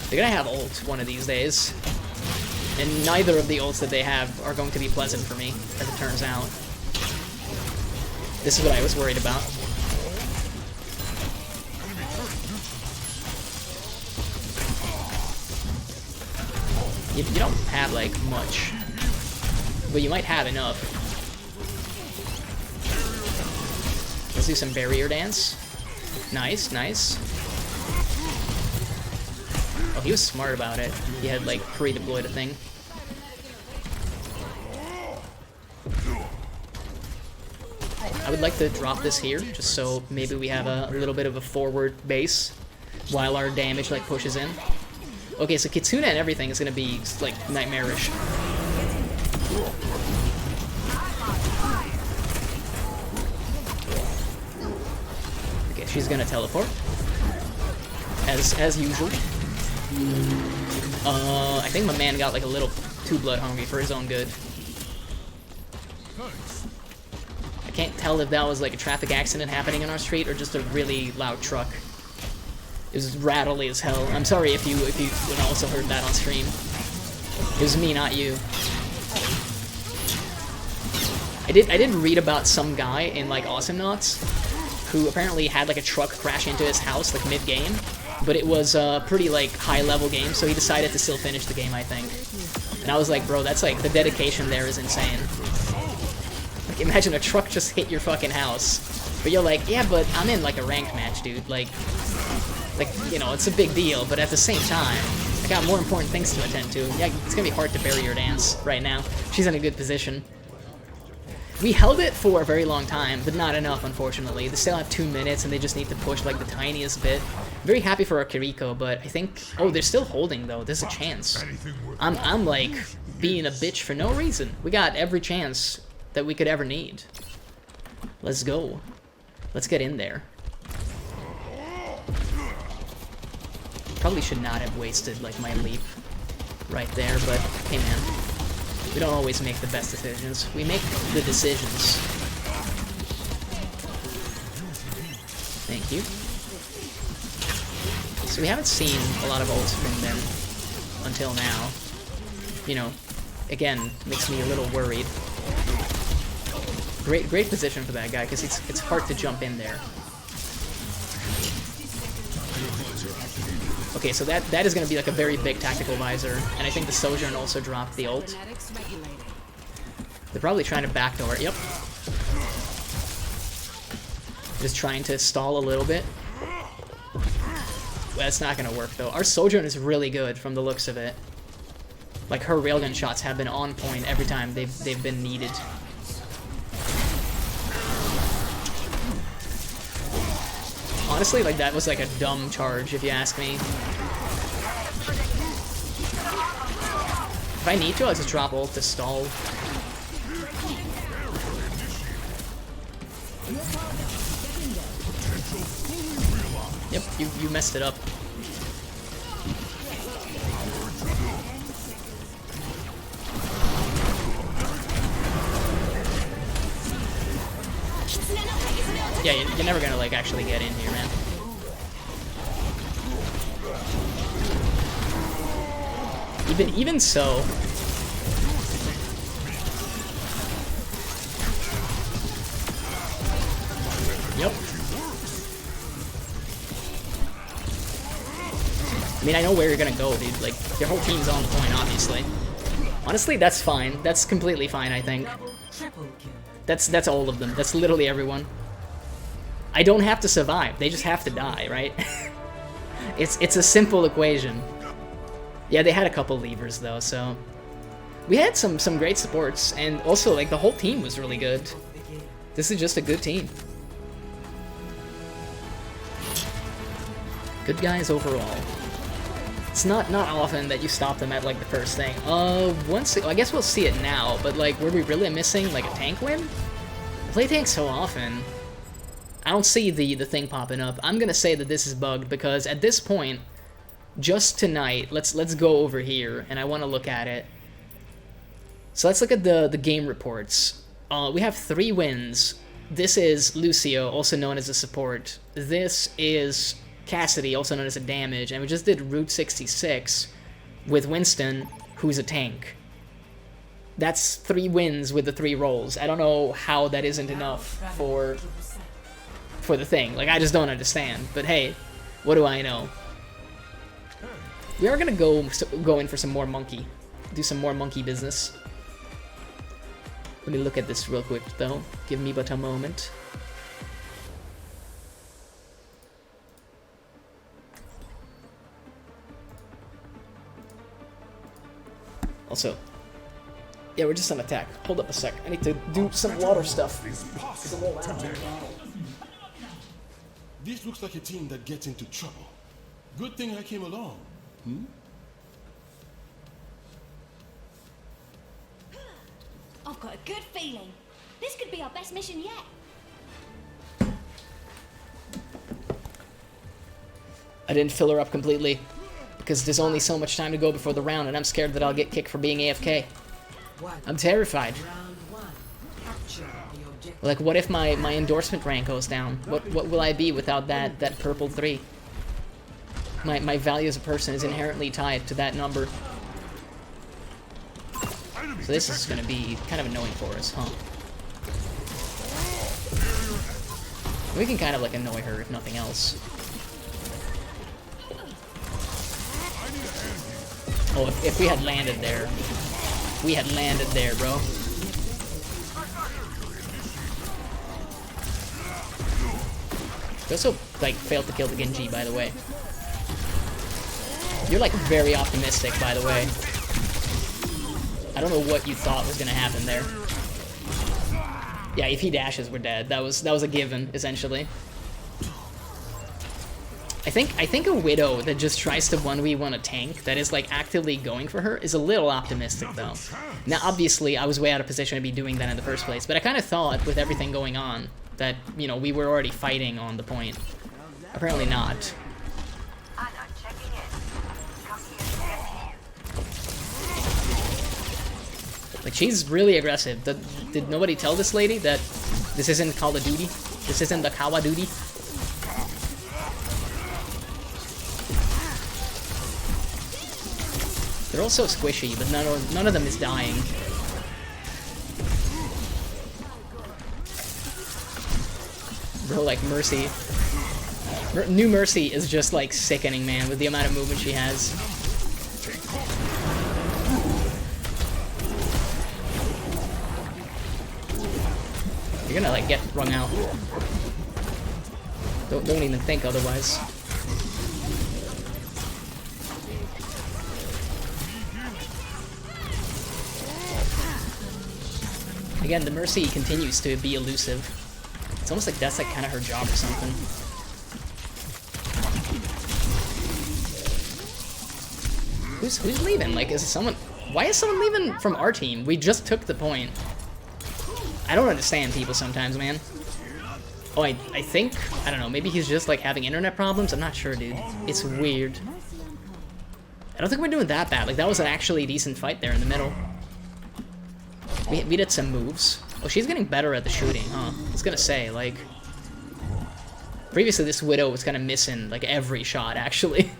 they're gonna have ult one of these days. And neither of the ults that they have are going to be pleasant for me, as it turns out. This is what I was worried about. You don't have, like, much, but you might have enough. Let's do some barrier dance. Nice, nice. Oh, he was smart about it. He had, like, pre-deployed a thing. I would like to drop this here, just so maybe we have a little bit of a forward base while our damage, like, pushes in. Okay, so Kitsune and everything is gonna be, like, nightmarish. Okay, she's gonna teleport. As usual. I think my man got like a little too blood hungry for his own good. I can't tell if that was like a traffic accident happening in our street or just a really loud truck. It was rattly as hell. I'm sorry if you also heard that on stream. It was me, not you. I did read about some guy in like Awesomenauts who apparently had like a truck crash into his house like mid-game, but it was a pretty like high-level game, so he decided to still finish the game, I think. And I was like, bro, that's like, the dedication there is insane. Like, imagine a truck just hit your fucking house, but you're like, yeah, but I'm in like a ranked match, dude. Like, you know, it's a big deal, but at the same time, I got more important things to attend to. Yeah, it's gonna be hard to bury your dance right now. She's in a good position. We held it for a very long time, but not enough, unfortunately. They still have 2 minutes, and they just need to push like the tiniest bit. Very happy for our Kiriko, but I think... Oh, they're still holding, though. There's a chance. I'm like, being a bitch for no reason. We got every chance that we could ever need. Let's go. Let's get in there. Probably should not have wasted, like, my leap right there, but hey, man. We don't always make the best decisions. We make the decisions. Thank you. So we haven't seen a lot of ults from them until now. You know, again, makes me a little worried. Great position for that guy, because it's hard to jump in there. Okay, so that is going to be like a very big tactical visor, and I think the Sojourn also dropped the ult. They're probably trying to backdoor. Yep. Just trying to stall a little bit. Well, that's not going to work, though. Our Sojourn is really good from the looks of it. Like, her railgun shots have been on point every time they've been needed. Honestly, like, that was like a dumb charge, if you ask me. If I need to, I'll just drop ult to stall. Yep, you messed it up. Yeah, you're never gonna like actually get in here, man. Even so. Yep. I mean, I know where you're gonna go, dude. Like, your whole team's on point, obviously. Honestly, that's fine. That's completely fine, I think. That's all of them. That's literally everyone. I don't have to survive. They just have to die, right? It's a simple equation. Yeah, they had a couple levers though, so we had some great supports, and also like the whole team was really good. This is just a good team. Good guys overall. It's not often that you stop them at like the first thing. I guess we'll see it now, but like, were we really missing like a tank win? I play tanks so often. I don't see the thing popping up. I'm gonna say that this is bugged because at this point, just tonight, let's go over here and I want to look at it. So let's look at the game reports. We have 3 wins. This is Lucio, also known as a support. This is Cassidy, also known as a damage, and we just did Route 66 with Winston, who's a tank. That's 3 wins with the 3 roles. I don't know how that isn't enough for the thing. Like, I just don't understand. But hey, what do I know? We are gonna go in for some more monkey. Do some more monkey business. Let me look at this real quick, though. Give me but a moment. Also, yeah, we're just on attack. Hold up a sec. I need to do some water stuff. This looks like a team that gets into trouble. Good thing I came along. I've got a good feeling. This could be our best mission yet. I didn't fill her up completely. because there's only so much time to go before the round, and I'm scared that I'll get kicked for being AFK. I'm terrified. Like, what if my endorsement rank goes down? What will I be without that purple 3? My value as a person is inherently tied to that number. So this is gonna be kind of annoying for us, huh? We can kind of like annoy her if nothing else. Oh, if we had landed there. We had landed there, bro. We also, like, failed to kill the Genji, by the way. You're, like, very optimistic, by the way. I don't know what you thought was gonna happen there. Yeah, if he dashes, we're dead. That was a given, essentially. I think a Widow that just tries to 1v1 a tank that is like actively going for her is a little optimistic though. Now obviously I was way out of position to be doing that in the first place, but I kind of thought with everything going on that, you know, we were already fighting on the point. Apparently not. Like, she's really aggressive. Did nobody tell this lady that this isn't Call of Duty? This isn't the Kawa Duty? They're all so squishy, but none of them is dying. Bro, like, Mercy. New Mercy is just, like, sickening, man, with the amount of movement she has. You're gonna, like, get rung out. Don't even think otherwise. Again, the Mercy continues to be elusive. It's almost like that's like kind of her job or something. Who's leaving? Like, is someone? Why is someone leaving from our team? We just took the point. I don't understand people sometimes, man. Oh, I think, I don't know, maybe he's just like having internet problems. I'm not sure, dude. It's weird. I don't think we're doing that bad. Like, that was an actually decent fight there in the middle. We did some moves. Oh, she's getting better at the shooting, huh? I was gonna say, like... Previously, this Widow was kind of missing, like, every shot, actually.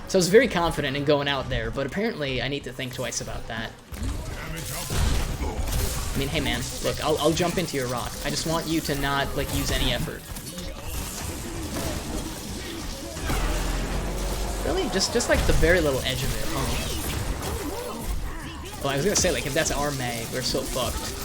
So I was very confident in going out there, but apparently I need to think twice about that. I mean, hey man, look, I'll jump into your rock. I just want you to not, like, use any effort. Really? Just like, the very little edge of it, huh? Well, I was gonna say, like, if that's our May, we're so fucked.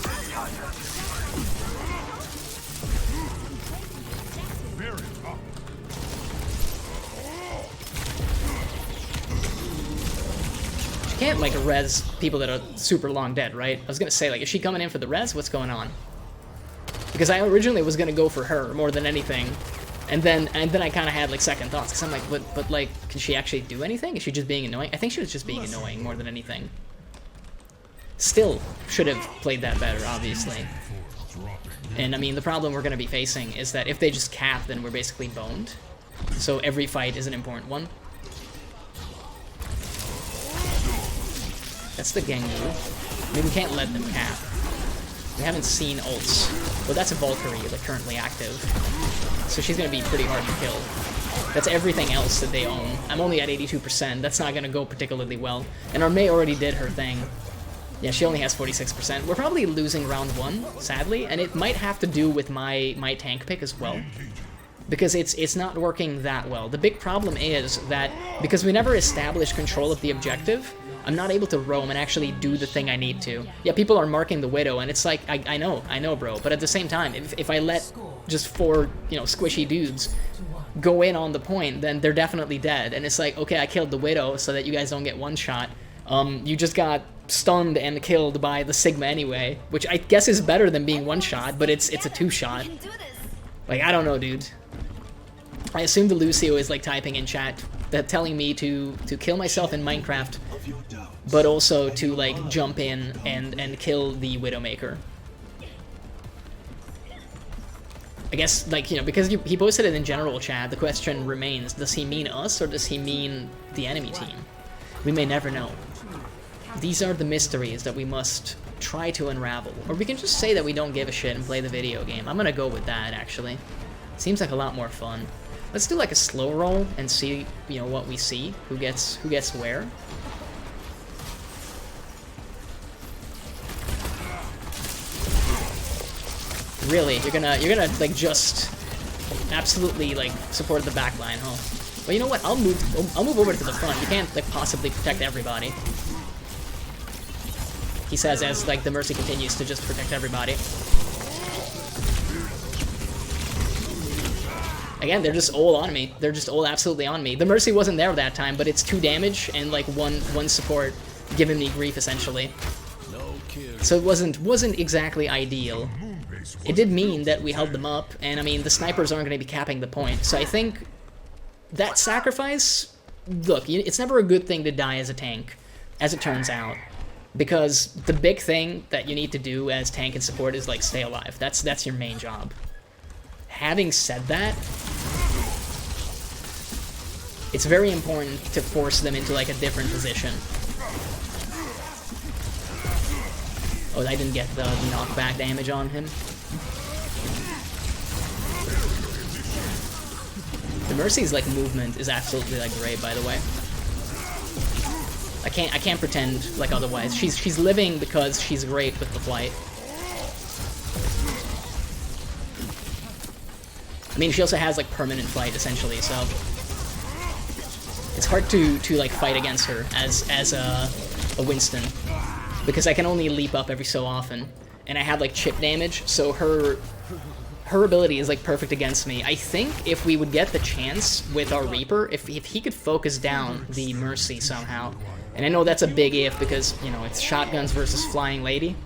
She can't, like, res people that are super long dead, right? I was gonna say, like, is she coming in for the res? What's going on? Because I originally was gonna go for her more than anything. And then I kind of had, like, second thoughts. Because I'm like, but, like, can she actually do anything? Is she just being annoying? I think she was just being annoying more than anything. Still should have played that better, obviously. And I mean, the problem we're going to be facing is that if they just cap, then we're basically boned. So every fight is an important one. That's the gang move. I mean, we can't let them cap. We haven't seen ults. Well, that's a Valkyrie, like, currently active. So she's going to be pretty hard to kill. That's everything else that they own. I'm only at 82%. That's not going to go particularly well. And our Mei already did her thing. Yeah, she only has 46%. We're probably losing round 1, sadly, and it might have to do with my tank pick as well. Because it's not working that well. The big problem is that because we never established control of the objective, I'm not able to roam and actually do the thing I need to. Yeah, people are marking the Widow, and it's like, I know, bro, but at the same time, if I let just 4, you know, squishy dudes go in on the point, then they're definitely dead. And it's like, okay, I killed the Widow so that you guys don't get one shot. You just got stunned and killed by the Sigma anyway, which I guess is better than being one shot, but it's a 2-shot. Like, I don't know, dude. I assume the Lucio is like typing in chat, that telling me to kill myself in Minecraft, but also to like jump in and kill the Widowmaker. I guess, like, you know, because he posted it in general chat, the question remains, does he mean us or does he mean the enemy team? We may never know. These are the mysteries that we must try to unravel. Or we can just say that we don't give a shit and play the video game. I'm gonna go with that, actually. Seems like a lot more fun. Let's do like a slow roll and see, you know, what we see. Who gets where. Really, you're gonna like just absolutely like support the back line, huh? Well, you know what? I'll move over to the front. You can't like possibly protect everybody. He says as like the Mercy continues to just protect everybody. Again, they're just all on me. They're just all absolutely on me. The Mercy wasn't there that time, but it's 2 damage and like one support giving me grief essentially. So it wasn't exactly ideal. It did mean that we held them up, and I mean the snipers aren't going to be capping the point. So I think that sacrifice, look, it's never a good thing to die as a tank, as it turns out, because the big thing that you need to do as tank and support is like stay alive. That's your main job. Having said that, it's very important to force them into like a different position. Oh, I didn't get the knockback damage on him. The Mercy's like movement is absolutely like great, by the way. I can't pretend like otherwise. She's living because she's great with the flight. I mean, she also has like permanent flight essentially, so it's hard to like fight against her as a Winston, because I can only leap up every so often, and I have like chip damage, so her ability is like perfect against me. I think if we would get the chance with our Reaper, if he could focus down the Mercy somehow, and I know that's a big if because, you know, it's shotguns versus flying lady,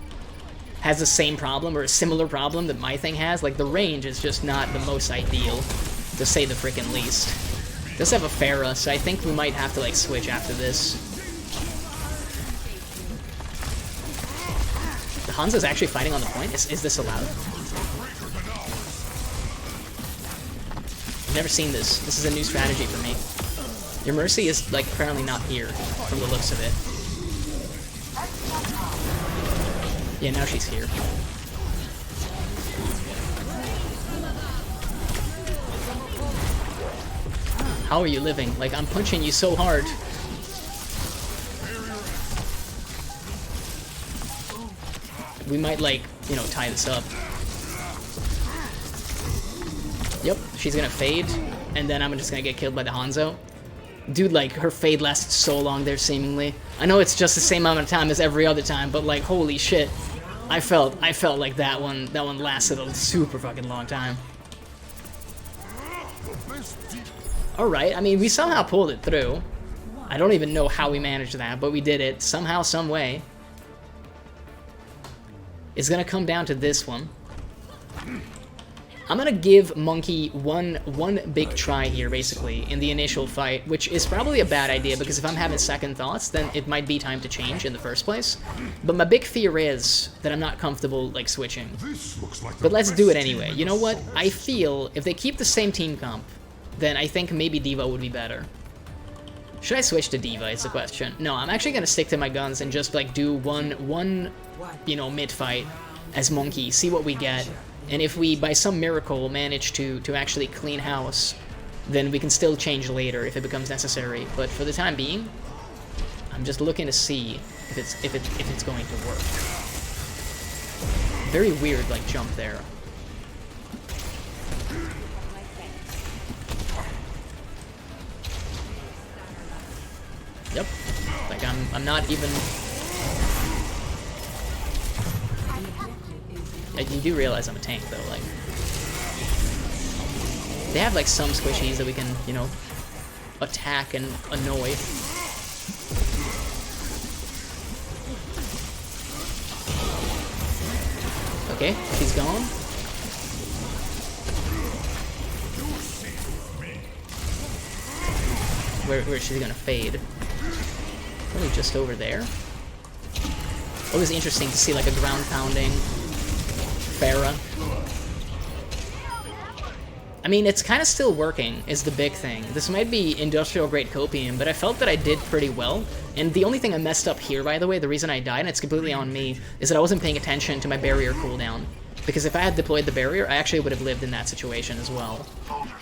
has the same problem or a similar problem that my thing has. Like the range is just not the most ideal, to say the frickin' least. It does have a Pharah, so I think we might have to like switch after this. The Hanzo's actually fighting on the point? Is this allowed? I've never seen this. This is a new strategy for me. Your Mercy is, like, apparently not here, from the looks of it. Yeah, now she's here. How are you living? Like, I'm punching you so hard. We might, like, you know, tie this up. Yep, she's gonna fade, and then I'm just gonna get killed by the Hanzo. Dude, like, her fade lasted so long there, seemingly. I know it's just the same amount of time as every other time, but, like, holy shit. I felt like that one lasted a super fucking long time. Alright, I mean, we somehow pulled it through. I don't even know how we managed that, but we did it somehow, some way. It's gonna come down to this one. I'm gonna give Monkey one big try here, basically, in the initial fight, which is probably a bad idea, because if I'm having second thoughts, then it might be time to change in the first place. But my big fear is that I'm not comfortable, like, switching. But let's do it anyway. You know what? I feel if they keep the same team comp, then I think maybe D.Va would be better. Should I switch to D.Va is the question. No, I'm actually gonna stick to my guns and just, like, do one you know, mid-fight as Monkey, see what we get. And if we, by some miracle, manage to actually clean house, then we can still change later if it becomes necessary. But for the time being, I'm just looking to see if it's going to work. Very weird, like, jump there. Yep. Like, I'm not even... You do realize I'm a tank, though, like... They have, like, some squishies that we can, you know, attack and annoy. Okay, she's gone. Where is she gonna fade? Probably just over there. Always interesting to see, like, a ground pounding Pharah. I mean, it's kind of still working, is the big thing. This might be industrial-grade copium, but I felt that I did pretty well. And the only thing I messed up here, by the way, the reason I died, and it's completely on me, is that I wasn't paying attention to my barrier cooldown. Because if I had deployed the barrier, I actually would have lived in that situation as well.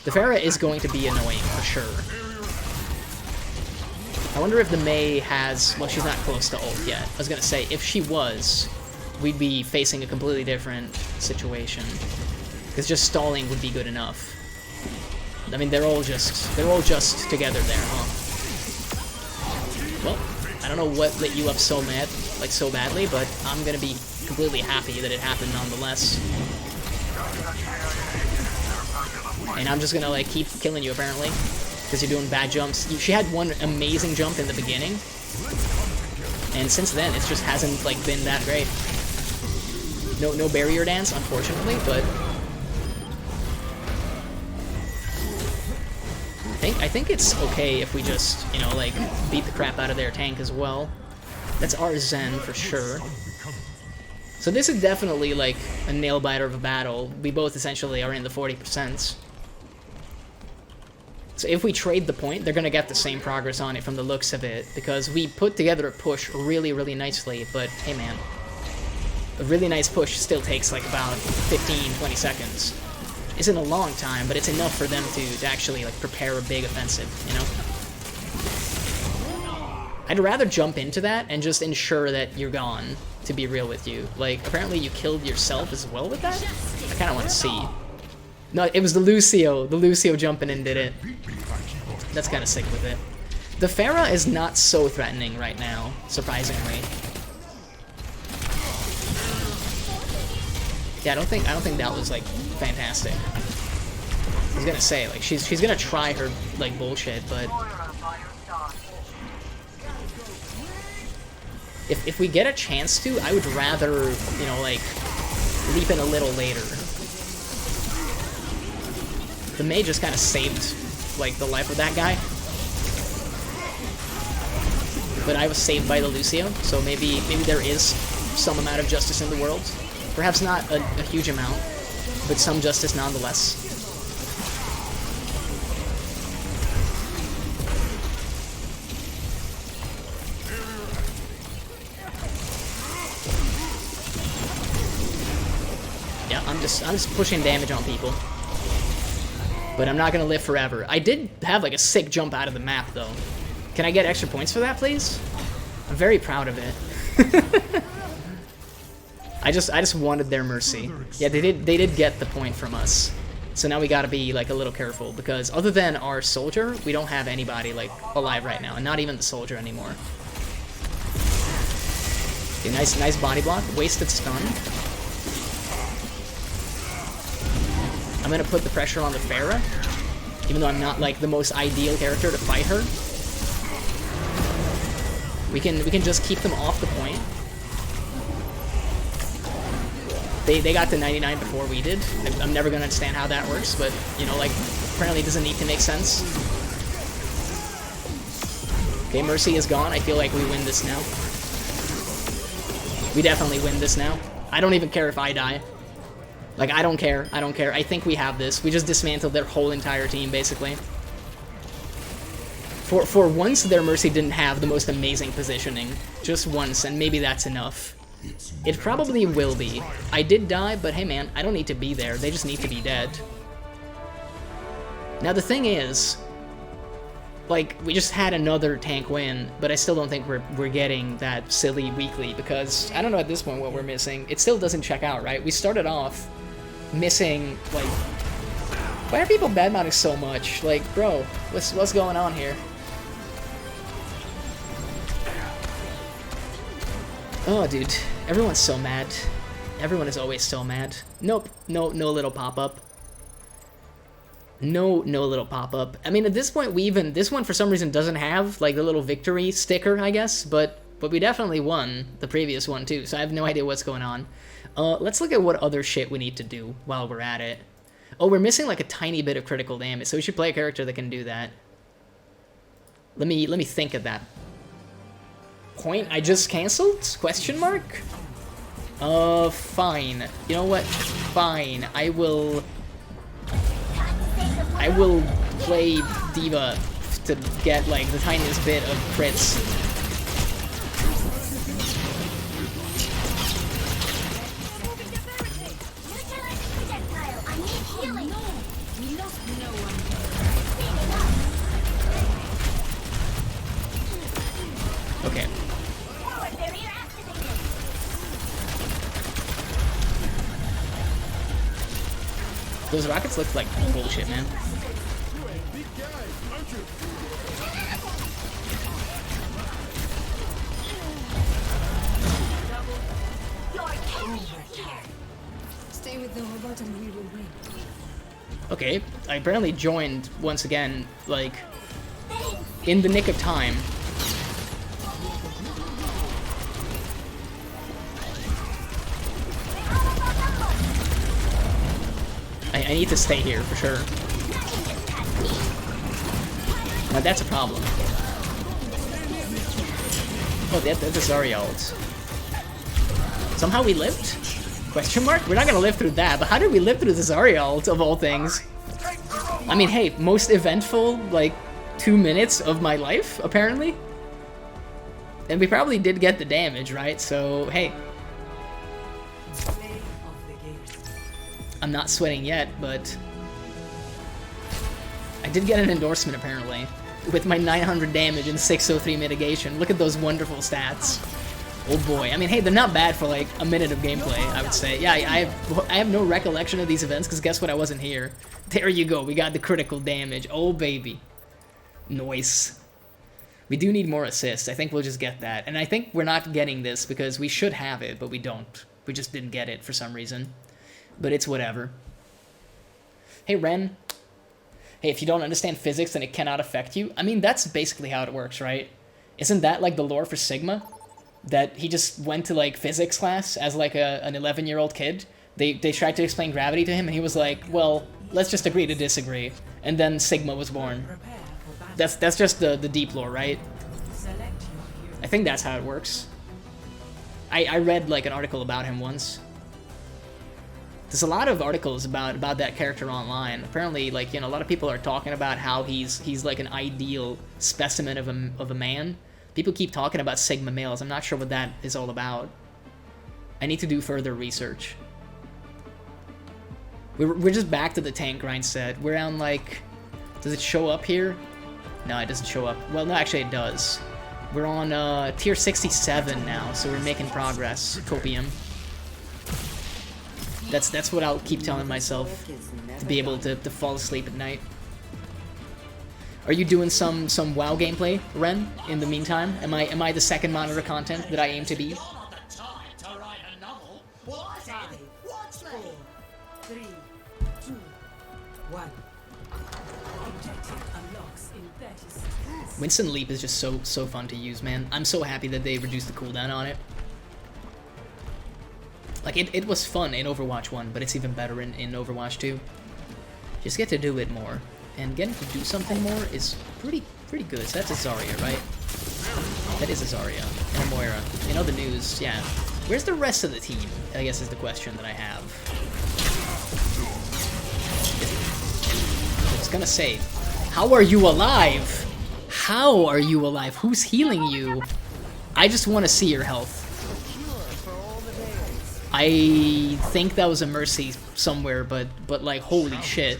The Pharah is going to be annoying, for sure. I wonder if the Mei has... Well, she's not close to ult yet. I was going to say, if she was, we'd be facing a completely different situation. Because just stalling would be good enough. I mean, they're all just together there, huh? Well, I don't know what lit you up so mad, like so badly, but I'm gonna be completely happy that it happened nonetheless. And I'm just gonna like keep killing you apparently, because you're doing bad jumps. She had one amazing jump in the beginning, and since then it just hasn't like been that great. No barrier dance, unfortunately, but I think it's okay if we just, you know, like, beat the crap out of their tank as well. That's our Zen for sure. So this is definitely, like, a nail-biter of a battle. We both essentially are in the 40%. So if we trade the point, they're gonna get the same progress on it from the looks of it, because we put together a push really, really nicely, but hey man, a really nice push still takes like about 15-20 seconds. Isn't a long time, but it's enough for them to actually like prepare a big offensive, you know? I'd rather jump into that and just ensure that you're gone, to be real with you. Like, apparently you killed yourself as well with that? I kinda wanna see. No, it was the Lucio jumping in did it. That's kinda sick with it. The Pharah is not so threatening right now, surprisingly. Yeah, I don't think that was like fantastic. I was gonna say, like, she's gonna try her like bullshit, but if we get a chance to, I would rather, you know, like, leap in a little later. The Mei just kind of saved like the life of that guy, but I was saved by the Lucio, so maybe there is some amount of justice in the world. Perhaps not a huge amount, but some justice nonetheless. Yeah, I'm just pushing damage on people. But I'm not gonna live forever. I did have like a sick jump out of the map though. Can I get extra points for that, please? I'm very proud of it. I just wanted their mercy. Yeah, they did get the point from us. So now we gotta be like a little careful, because other than our soldier, we don't have anybody like alive right now, and not even the soldier anymore. Okay, nice body block, wasted stun. I'm gonna put the pressure on the Pharah, even though I'm not like the most ideal character to fight her. We can just keep them off the point. They got to 99 before we did. I'm never gonna understand how that works, but you know, like, apparently it doesn't need to make sense. Okay, Mercy is gone. I feel like we win this now. We definitely win this now. I don't even care if I die. Like, I don't care. I don't care. I think we have this. We just dismantled their whole entire team, basically. For once, their Mercy didn't have the most amazing positioning. Just once, and maybe that's enough. It probably will be. I did die, but hey man, I don't need to be there. They just need to be dead. Now the thing is, like, we just had another tank win, but I still don't think we're getting that silly weekly, because I don't know at this point what we're missing. It still doesn't check out, right? We started off missing, like, why are people badmouthing so much? Like, bro, what's going on here? Oh, dude, everyone's so mad. Everyone is always so mad. Nope, no little pop-up. No little pop-up. I mean, at this point, this one for some reason doesn't have, like, the little victory sticker, I guess, but we definitely won the previous one, too, so I have no idea what's going on. Let's look at what other shit we need to do while we're at it. Oh, we're missing, like, a tiny bit of critical damage, so we should play a character that can do that. Let me think of that. Point I just canceled? Question mark? Fine. You know what? Fine. I will I will play Diva to get like the tiniest bit of crits. Okay. Those rockets look like bullshit, man. Stay with the robot and we will win. Okay, I apparently joined once again, like, in the nick of time. I need to stay here for sure. Now that's a problem. Oh, that's a Zarya ult. Somehow we lived? Question mark? We're not gonna live through that, but how did we live through the Zarya ult of all things? I mean, hey, most eventful, like, 2 minutes of my life, apparently? And we probably did get the damage, right? So, hey. I'm not sweating yet, but I did get an endorsement, apparently, with my 900 damage and 603 mitigation. Look at those wonderful stats. Oh boy. I mean, hey, they're not bad for like a minute of gameplay, I would say. Yeah, I have no recollection of these events, because guess what? I wasn't here. There you go. We got the critical damage. Oh, baby. Nice. We do need more assists. I think we'll just get that. And I think we're not getting this because we should have it, but we don't. We just didn't get it for some reason. But it's whatever. Hey, Ren. Hey, if you don't understand physics, then it cannot affect you. I mean, that's basically how it works, right? Isn't that like the lore for Sigma? That he just went to like physics class as like an 11-year-old kid. They tried to explain gravity to him, and he was like, well, let's just agree to disagree. And then Sigma was born. That's just the deep lore, right? I think that's how it works. I read like an article about him once. There's a lot of articles about that character online. Apparently, like, you know, a lot of people are talking about how he's like an ideal specimen of a man. People keep talking about Sigma males. I'm not sure what that is all about. I need to do further research. We're just back to the tank grind set. We're on like, does it show up here? No, it doesn't show up. Well, no, actually it does. We're on tier 67 now, so we're making progress. Copium. That's what I'll keep telling myself to be able to fall asleep at night. Are you doing some WoW gameplay, Ren? In the meantime, am I the second monitor content that I aim to be? Winston Leap is just so fun to use, man. I'm so happy that they reduced the cooldown on it. Like, it was fun in Overwatch 1, but it's even better in Overwatch 2. Just get to do it more. And getting to do something more is pretty good. So that's a Zarya, right? That is a Zarya. And a Moira. In other news, yeah. Where's the rest of the team? I guess is the question that I have. I was gonna say, how are you alive? How are you alive? Who's healing you? I just want to see your health. I think that was a Mercy somewhere, but like, holy shit.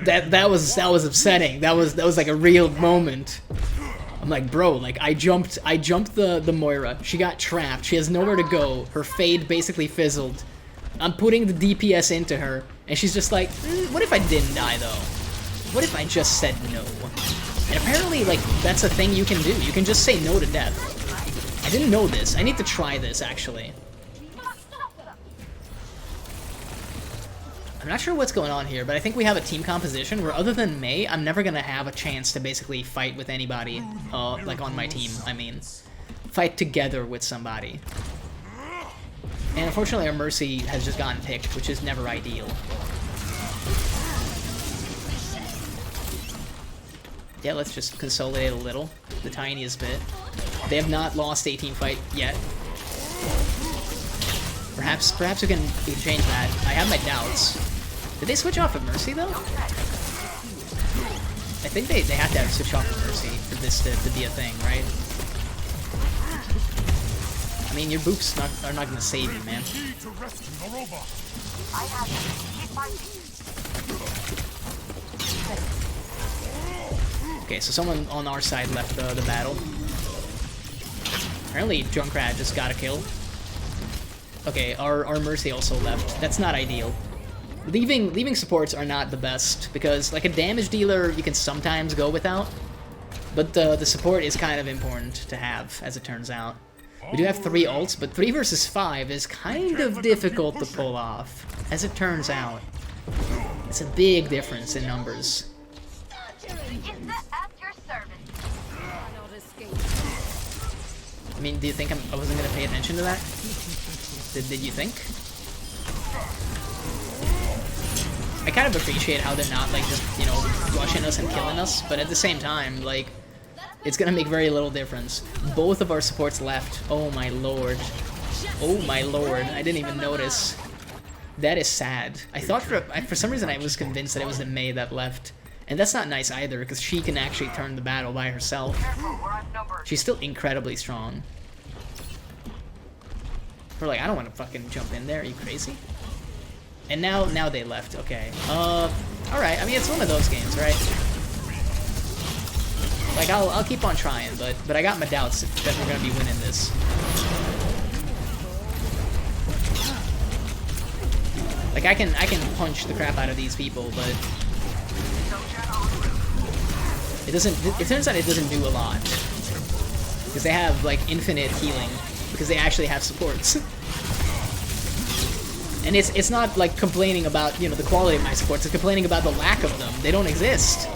That was upsetting. That was like a real moment. I'm like, bro, like I jumped the Moira. She got trapped. She has nowhere to go. Her fade basically fizzled. I'm putting the DPS into her, and she's just like, what if I didn't die though? What if I just said no? And apparently, like, that's a thing you can do. You can just say no to death. I didn't know this. I need to try this, actually. I'm not sure what's going on here, but I think we have a team composition where, other than Mei, I'm never gonna have a chance to basically fight with anybody, like on my team, I mean. Fight together with somebody. And unfortunately our Mercy has just gotten picked, which is never ideal. Yeah, let's just consolidate a little, the tiniest bit. They have not lost a team fight yet. Perhaps we can change that. I have my doubts. Did they switch off of Mercy though? I think they have to have switch off of Mercy for this to be a thing, right? I mean, your boops are not gonna save you, man. Okay, so someone on our side left the battle. Apparently, Junkrat just got a kill. Okay, our Mercy also left. That's not ideal. Leaving supports are not the best, because like a damage dealer you can sometimes go without, but the support is kind of important to have, as it turns out. We do have 3 ults, but 3 versus 5 is kind of difficult to pull off, as it turns out. It's a big difference in numbers. I mean, do you think I wasn't going to pay attention to that? Did you think? I kind of appreciate how they're not, like, just, you know, rushing us and killing us, but at the same time, like, it's gonna make very little difference. Both of our supports left. Oh my lord. Oh my lord. I didn't even notice. That is sad. I thought for some reason I was convinced that it was the Mei that left. And that's not nice either, because she can actually turn the battle by herself. She's still incredibly strong. We're like, I don't want to fucking jump in there. Are you crazy? And now they left. Okay. Alright. I mean, it's one of those games, right? Like, I'll keep on trying, but I got my doubts that we're gonna be winning this. Like, I can punch the crap out of these people, but it doesn't. It turns out it doesn't do a lot because they have like infinite healing because they actually have supports. And it's not like complaining about, you know, the quality of my supports. It's complaining about the lack of them. They don't exist.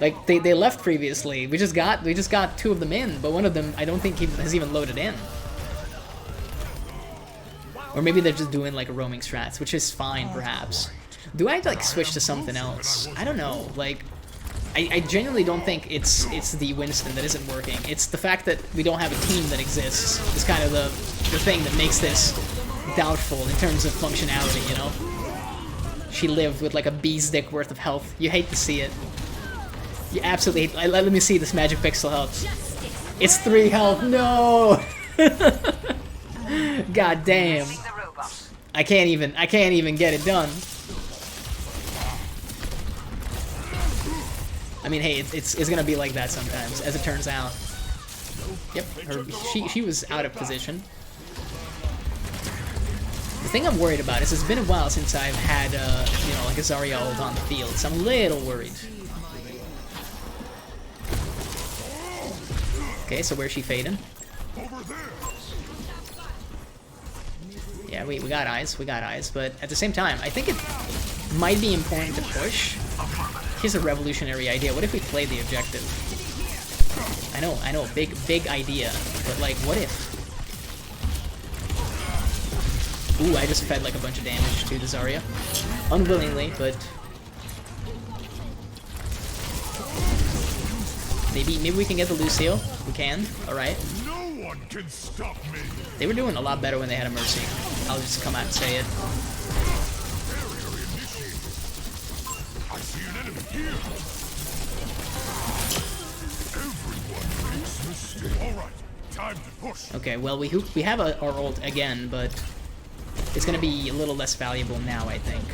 Like they left previously. We just got 2 of them in, but one of them I don't think has even loaded in. Or maybe they're just doing like a roaming strats, which is fine perhaps. Do I like switch to something else? I don't know. Like I genuinely don't think it's the Winston that isn't working. It's the fact that we don't have a team that exists. It's kind of the thing that makes this doubtful in terms of functionality, you know? She lived with like a bee's dick worth of health. You hate to see it. You absolutely hate. Let me see this magic pixel health. It's 3 health. No! God damn. I can't even get it done. I mean, hey, it's gonna be like that sometimes, as it turns out. Yep, she was out of position. The thing I'm worried about is it's been a while since I've had, you know, like a Zarya ult on the field, so I'm a little worried. Okay, so where's she fading? Yeah, we got eyes, but at the same time, I think it might be important to push. Here's a revolutionary idea. What if we play the objective? I know, big idea, but like, what if? Ooh, I just fed like a bunch of damage to the Zarya. Unwillingly, but maybe we can get the Lucio. We can. Alright. No one can stop me. They were doing a lot better when they had a Mercy. I'll just come out and say it. I see an enemy here. Everyone makes mistakes. All right, time to push. Okay, well we have our ult again, but it's gonna be a little less valuable now, I think.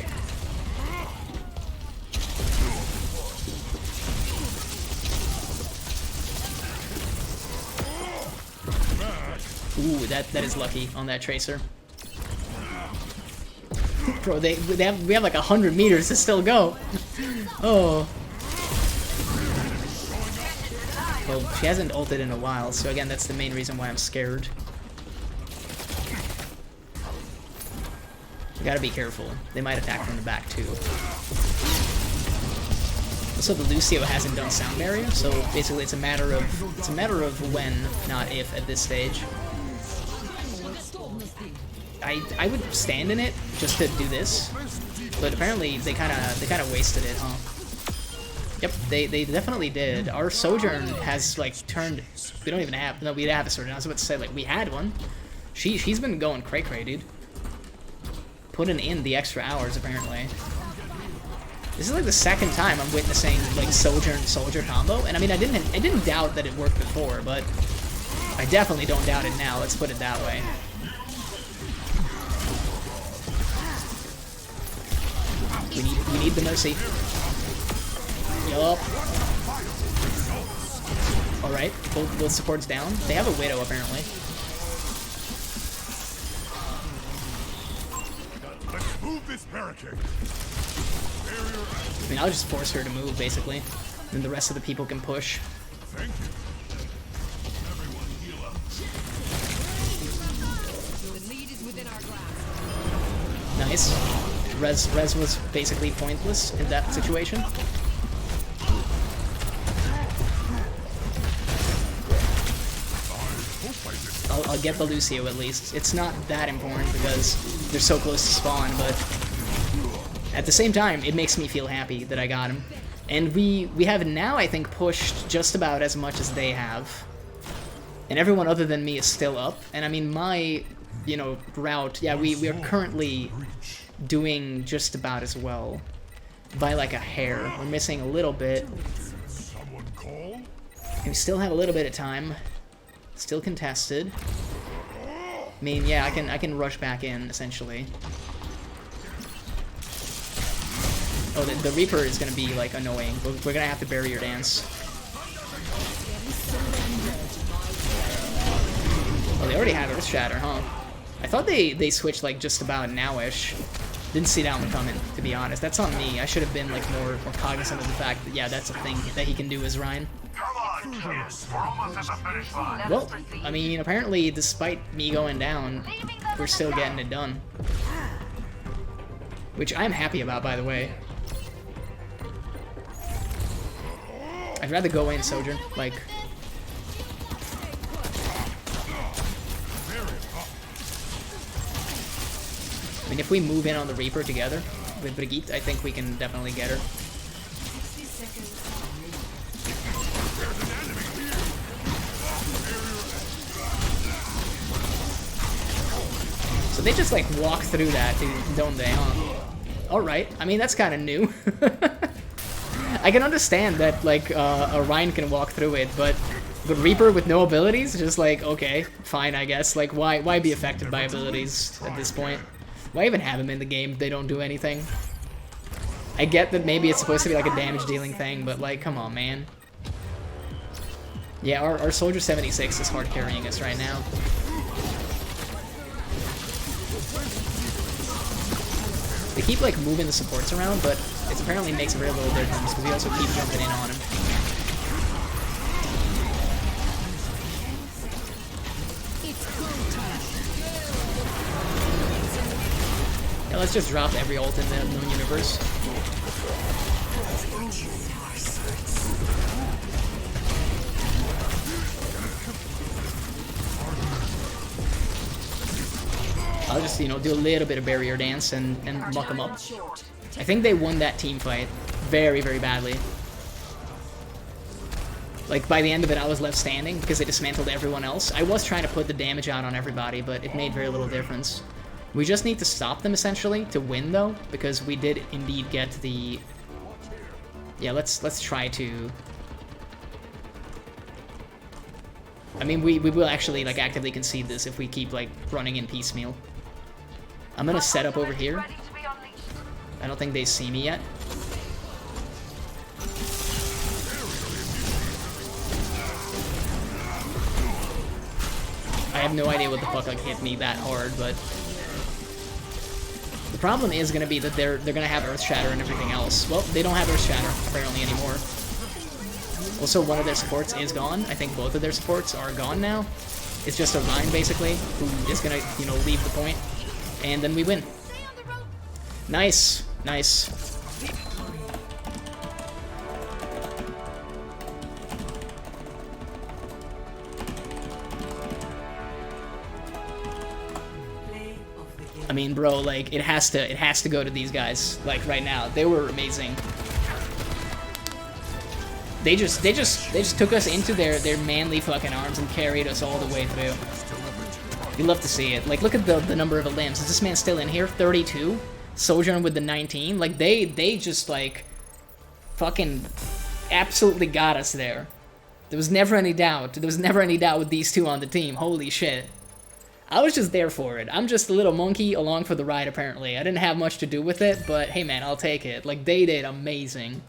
Ooh, that is lucky on that tracer. Bro, we have like 100 meters to still go. Oh. Well, she hasn't ulted in a while, so again, that's the main reason why I'm scared. We gotta be careful. They might attack from the back too. Also, the Lucio hasn't done sound barrier, so basically it's a matter of when, not if, at this stage. I would stand in it just to do this, but apparently they kind of wasted it, huh? Yep, they definitely did. Our Sojourn has like turned. We don't even have. No, we have a Sojourn. I was about to say like we had one. She's been going cray, dude. Putting in the extra hours apparently. This is like the second time I'm witnessing like soldier and soldier combo, and I mean I didn't doubt that it worked before, but I definitely don't doubt it now. Let's put it that way. We need the mercy. Yup. All right, both supports down. They have a widow apparently. Let's move this barricade. I mean, I'll just force her to move, basically. Then the rest of the people can push. Thank you. Everyone heal up. The lead is within our grasp. Nice. Res was basically pointless in that situation. I'll get the Lucio at least. It's not that important because they're so close to spawn, but at the same time, it makes me feel happy that I got him. And we have now, I think, pushed just about as much as they have. And everyone other than me is still up. And I mean, my, you know, route, yeah, we are currently doing just about as well. By like a hair. We're missing a little bit. Someone call? And we still have a little bit of time. Still contested. I mean, yeah, I can rush back in, essentially. Oh, the Reaper is gonna be, like, annoying. We're gonna have to barrier dance. Oh, they already had Earth Shatter, huh? I thought they switched, like, just about now-ish. Didn't see that one coming, to be honest. That's on me. I should have been, like, more cognizant of the fact that, yeah, that's a thing that he can do as Ryan. Come on, kids. We're almost at the finish line. Well, I mean, apparently, despite me going down, we're still getting it done. Which I'm happy about, by the way. I'd rather go in, Sojourn. Like... I mean, if we move in on the Reaper together with Brigitte, I think we can definitely get her. So they just, like, walk through that, don't they, huh? Alright, I mean, that's kind of new. I can understand that, like, a Ryan can walk through it, but the Reaper with no abilities, just like, okay, fine, I guess. Like, why be affected by abilities at this point? Why even have them in the game if they don't do anything? I get that maybe it's supposed to be like a damage-dealing thing, but, like, come on, man. Yeah, our Soldier 76 is hard carrying us right now. They keep, like, moving the supports around, but it apparently makes very little difference because we also keep jumping in on him. Yeah, let's just drop every ult in the known universe. I'll just, you know, do a little bit of barrier dance and muck them up. I think they won that team fight very, very badly. Like, by the end of it, I was left standing because they dismantled everyone else. I was trying to put the damage out on everybody, but it made very little difference. We just need to stop them, essentially, to win, though, because we did indeed get the... Yeah, let's try to... I mean, we will actually, like, actively concede this if we keep, like, running in piecemeal. I'm gonna set up over here. I don't think they see me yet. I have no idea what the fuck, like, hit me that hard, but... The problem is gonna be that they're gonna have Earth Shatter and everything else. Well, they don't have Earth Shatter, apparently, anymore. Also, one of their supports is gone. I think both of their supports are gone now. It's just a Rhine, basically, who is gonna, you know, leave the point. And then we win. Nice. Nice. I mean, bro, like, it has to go to these guys, like, right now. They were amazing. They just took us into their manly fucking arms and carried us all the way through. You love to see it. Like, look at the number of limbs. Is this man still in here? 32? Sojourn with the 19. Like, they just, like, fucking absolutely got us there. There was never any doubt. There was never any doubt with these two on the team. Holy shit. I was just there for it. I'm just a little monkey along for the ride, apparently. I didn't have much to do with it, but hey, man, I'll take it. Like, they did amazing.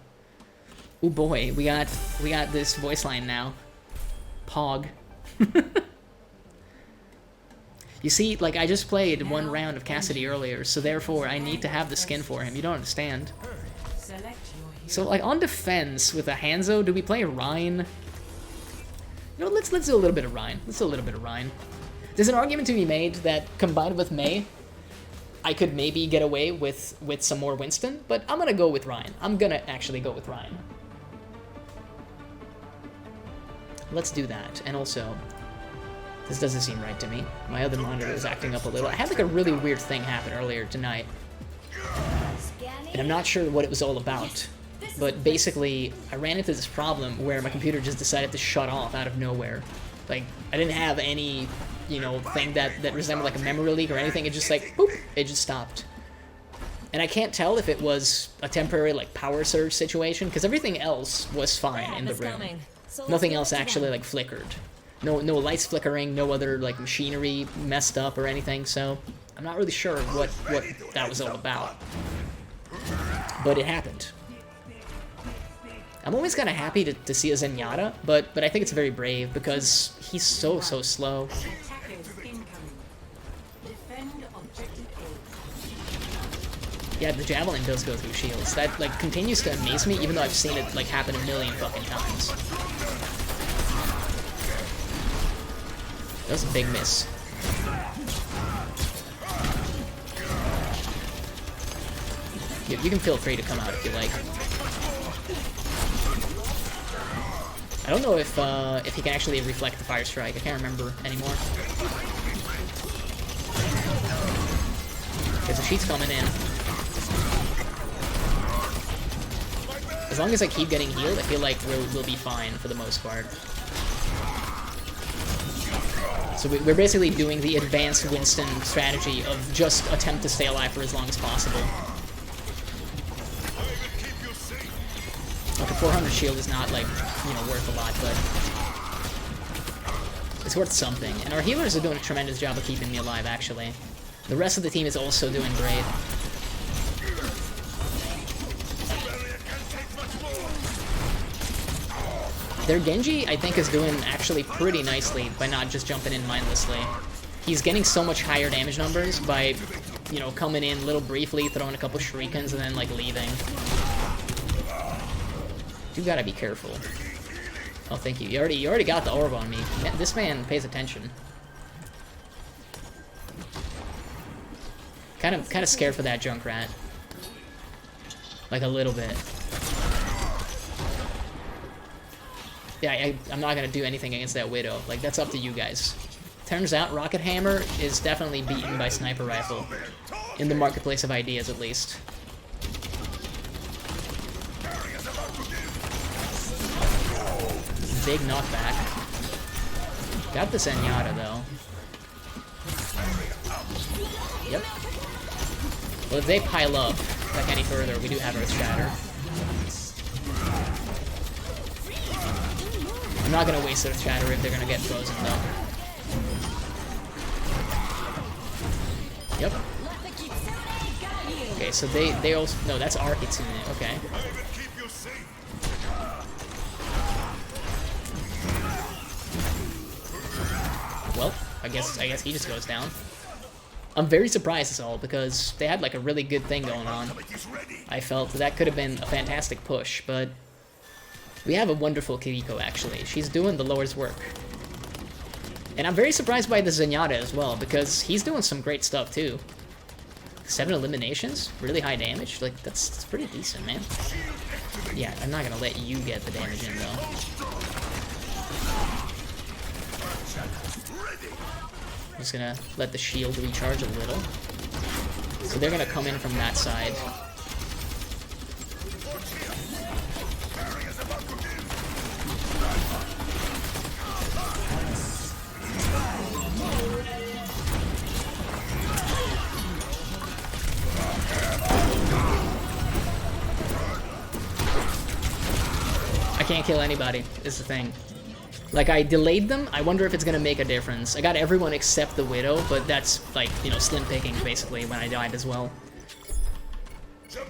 Oh boy, we got this voice line now. Pog. You see, like, I just played one round of Cassidy earlier, so therefore I need to have the skin for him. You don't understand. So, like, on defense with a Hanzo, do we play Rhine? You know, let's do a little bit of Rhine. Let's do a little bit of Rhine. There's an argument to be made that combined with Mei, I could maybe get away with some more Winston, but I'm gonna go with Rhine. I'm gonna actually go with Rhine. Let's do that. And also, this doesn't seem right to me. My other monitor is acting up a little. I had like a really weird thing happen earlier tonight, and I'm not sure what it was all about. But basically, I ran into this problem where my computer just decided to shut off out of nowhere. Like, I didn't have any, you know, thing that resembled like a memory leak or anything. It just like, boop, it just stopped. And I can't tell if it was a temporary like power surge situation, because everything else was fine in the room. Nothing else actually like flickered. No lights flickering, no other like machinery messed up or anything, so I'm not really sure what that was all about. But it happened. I'm always kind of happy to see a Zenyatta, but I think it's very brave because he's so slow. Yeah, the Javelin does go through shields. That like continues to amaze me, even though I've seen it like happen a million fucking times. That was a big miss. You can feel free to come out if you like. I don't know if he can actually reflect the fire strike. I can't remember anymore. Okay, so she's coming in. As long as I keep getting healed, I feel like we'll be fine for the most part. So we're basically doing the advanced Winston strategy of just attempt to stay alive for as long as possible. Okay, 400 shield is not, like, you know, worth a lot, but it's worth something. And our healers are doing a tremendous job of keeping me alive, actually. The rest of the team is also doing great. Their Genji, I think, is doing actually pretty nicely by not just jumping in mindlessly. He's getting so much higher damage numbers by, you know, coming in a little briefly, throwing a couple shurikens, and then, like, leaving. You gotta be careful. Oh, thank you. You already got the orb on me. This man pays attention. Kind of scared for that Junkrat. Like a little bit. Yeah, I'm not gonna do anything against that Widow. Like, that's up to you guys. Turns out Rocket Hammer is definitely beaten by Sniper Rifle. In the marketplace of ideas, at least. Big knockback. Got the Zenyatta, though. Yep. Well, if they pile up, like any further, we do have Earth Shatter. I'm not gonna waste Earth Shatter if they're gonna get frozen, though. Yep. Okay, so they also... No, that's our Kitsune, okay. Well, I guess he just goes down. I'm very surprised as all because they had like a really good thing going on. I felt that could have been a fantastic push, but we have a wonderful Kiriko actually. She's doing the Lord's work. And I'm very surprised by the Zenyatta as well because he's doing some great stuff too. 7 eliminations, really high damage, like that's pretty decent, man. Yeah, I'm not gonna let you get the damage in though. I'm just gonna let the shield recharge a little. So they're gonna come in from that side. can't kill anybody, is the thing. Like, I delayed them. I wonder if it's gonna make a difference. I got everyone except the Widow, but that's, like, you know, slim pickings, basically, when I died as well.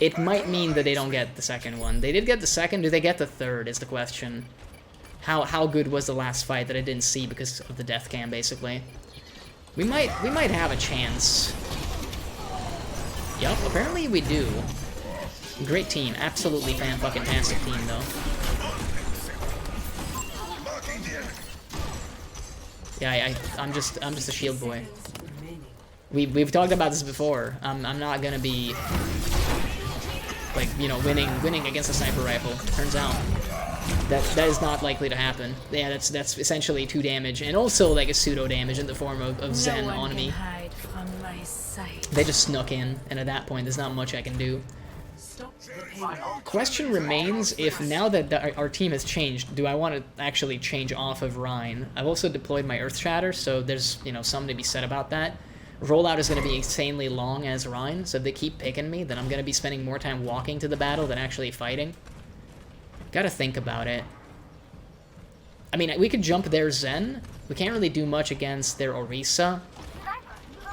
It might mean that they don't get the second one. They did get the second. Do they get the third, is the question. How good was the last fight that I didn't see because of the death cam, basically? We might have a chance. Yup, apparently we do. Great team. Absolutely fan-fucking-tastic team, though. Yeah, I'm just a shield boy. We've talked about this before. I'm not gonna be like, you know, winning against a sniper rifle. Turns out that is not likely to happen. Yeah, that's essentially 2 damage, and also like a pseudo damage in the form of Zen on me. They just snuck in, and at that point, there's not much I can do. Question remains if now that our team has changed, do I want to actually change off of Rhine? I've also deployed my Earth Shatter, so there's, you know, something to be said about that. Rollout is going to be insanely long as Rhine, so if they keep picking me, then I'm going to be spending more time walking to the battle than actually fighting. Gotta think about it. I mean, we could jump their Zen. We can't really do much against their Orisa.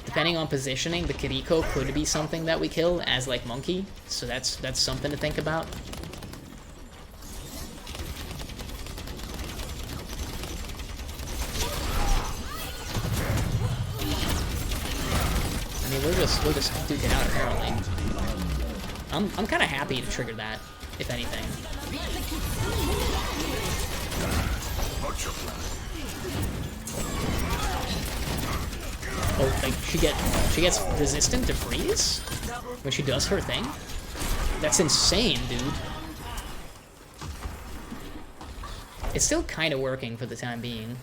Depending on positioning, the Kiriko could be something that we kill as, like, Monkey, so that's something to think about. I mean, we'll just duke it out, apparently. I'm kind of happy to trigger that, if anything. Oh, like, she gets resistant to freeze when she does her thing? That's insane, dude. It's still kind of working for the time being.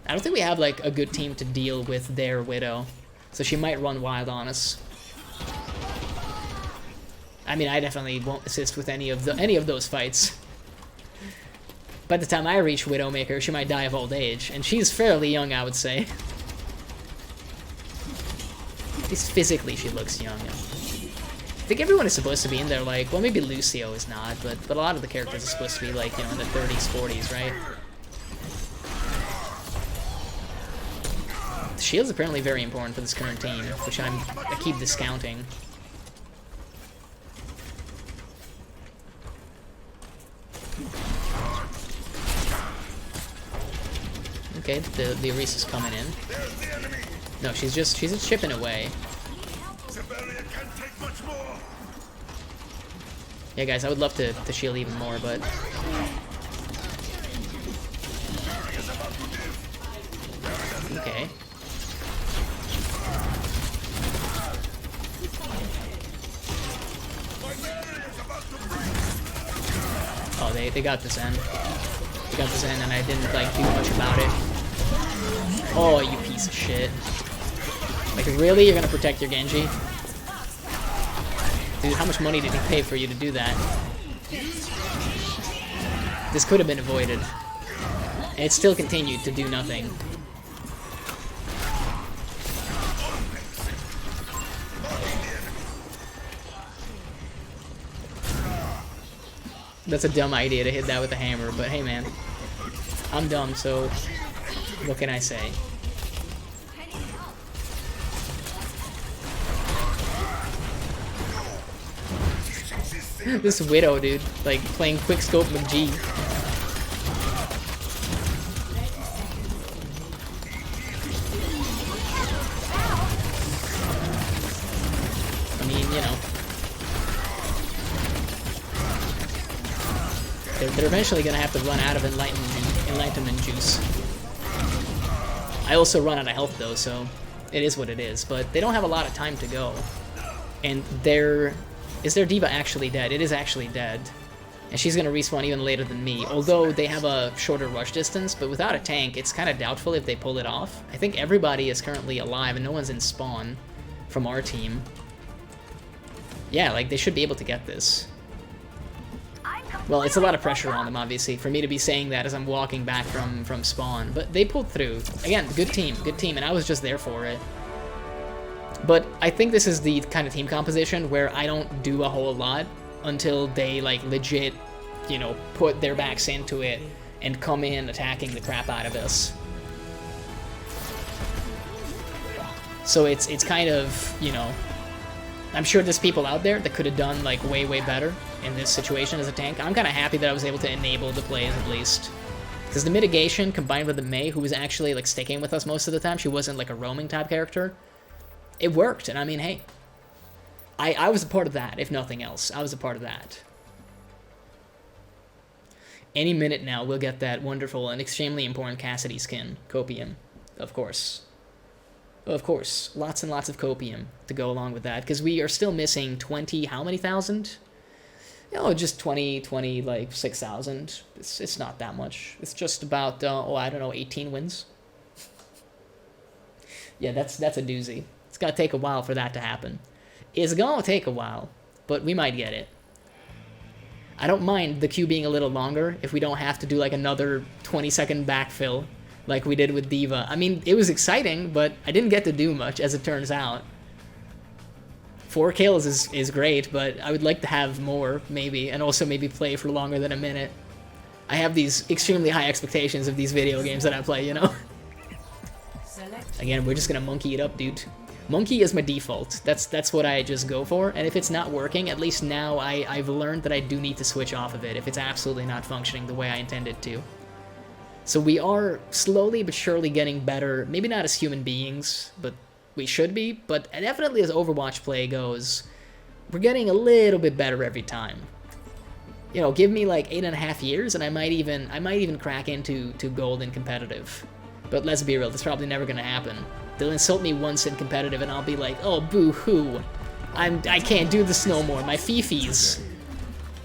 I don't think we have, like, a good team to deal with their Widow, so she might run wild on us. I mean, I definitely won't assist with any of those fights. By the time I reach Widowmaker, she might die of old age, and she's fairly young, I would say. At least physically, she looks young. I think everyone is supposed to be in there, like, well, maybe Lucio is not, but a lot of the characters are supposed to be, like, you know, in the 30s, 40s, right? The shield's apparently very important for this current team, which I keep discounting. Okay, the Orisa's coming in. No, she's just chipping away. Yeah, guys, I would love to shield even more, but okay. Oh, they got the Zen. They got the Zen, and I didn't, like, do much about it. Oh, you piece of shit. Like, really? You're gonna protect your Genji? Dude, how much money did he pay for you to do that? This could have been avoided. And it still continued to do nothing. That's a dumb idea to hit that with a hammer, but hey, man. I'm dumb, so what can I say? This Widow, dude, like playing quickscope McG. I mean, you know, they're eventually gonna have to run out of enlightenment juice. I also run out of health though, so it is what it is. But they don't have a lot of time to go, and is their diva actually dead? It is actually dead. And she's gonna respawn even later than me, although they have a shorter rush distance, but without a tank, it's kind of doubtful if they pull it off. I think everybody is currently alive and no one's in spawn from our team. Yeah, like, they should be able to get this. Well, it's a lot of pressure on them, obviously, for me to be saying that as I'm walking back from spawn, but they pulled through. Again, good team, and I was just there for it. But I think this is the kind of team composition where I don't do a whole lot. until they, like, legit, you know, put their backs into it and come in attacking the crap out of us. So it's kind of, you know, I'm sure there's people out there that could have done, like, way, way better in this situation as a tank. I'm kind of happy that I was able to enable the plays, at least. Because the mitigation, combined with the Mei, who was actually, like, sticking with us most of the time, she wasn't, like, a roaming type character, it worked. And I mean, hey, I was a part of that, if nothing else. I was a part of that. Any minute now, we'll get that wonderful and extremely important Cassidy skin, Copium, of course. Of course, lots and lots of copium to go along with that, because we are still missing 20, how many thousand? You know, just 20, like 6,000. It's not that much. It's just about, oh, I don't know, 18 wins. Yeah, that's a doozy. It's gonna take a while for that to happen. It's gonna take a while, but we might get it. I don't mind the queue being a little longer if we don't have to do like another 20-second backfill like we did with Diva. I mean, it was exciting, but I didn't get to do much, as it turns out. 4 kills is great, but I would like to have more, maybe, and also maybe play for longer than a minute. I have these extremely high expectations of these video games that I play, you know? Again, we're just gonna monkey it up, dude. Monkey is my default. That's what I just go for, and if it's not working, at least now I've learned that I do need to switch off of it if it's absolutely not functioning the way I intended to. So we are slowly but surely getting better, maybe not as human beings, but we should be, but definitely as Overwatch play goes, we're getting a little bit better every time. You know, give me like 8.5 years and I might even crack into gold in competitive. But let's be real, that's probably never gonna happen. They'll insult me once in competitive and I'll be like, oh, boo-hoo. I can't do this no more, my fifis.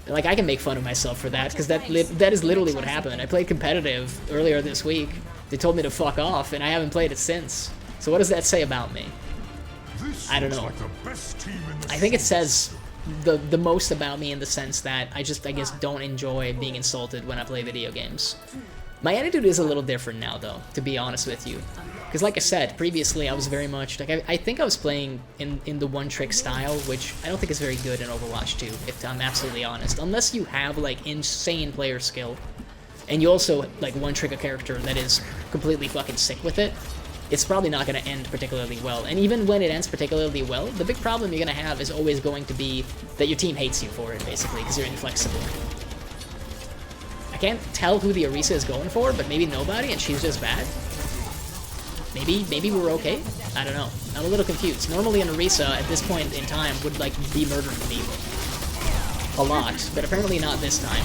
Like, I can make fun of myself for that, because that is literally what happened. I played competitive earlier this week. They told me to fuck off, and I haven't played it since. So what does that say about me? I don't know. I think it says the most about me in the sense that I guess, don't enjoy being insulted when I play video games. My attitude is a little different now, though, to be honest with you. Because like I said, previously I was very much, like, I think I was playing in the one-trick style, which I don't think is very good in Overwatch 2, if I'm absolutely honest. Unless you have, like, insane player skill, and you also, like, one-trick a character that is completely fucking sick with it, it's probably not going to end particularly well. And even when it ends particularly well, the big problem you're going to have is always going to be that your team hates you for it, basically, because you're inflexible. I can't tell who the Orisa is going for, but maybe nobody, and she's just bad. Maybe we're okay? I don't know. I'm a little confused. Normally an Orisa at this point in time would, like, be murdering me a lot, but apparently not this time.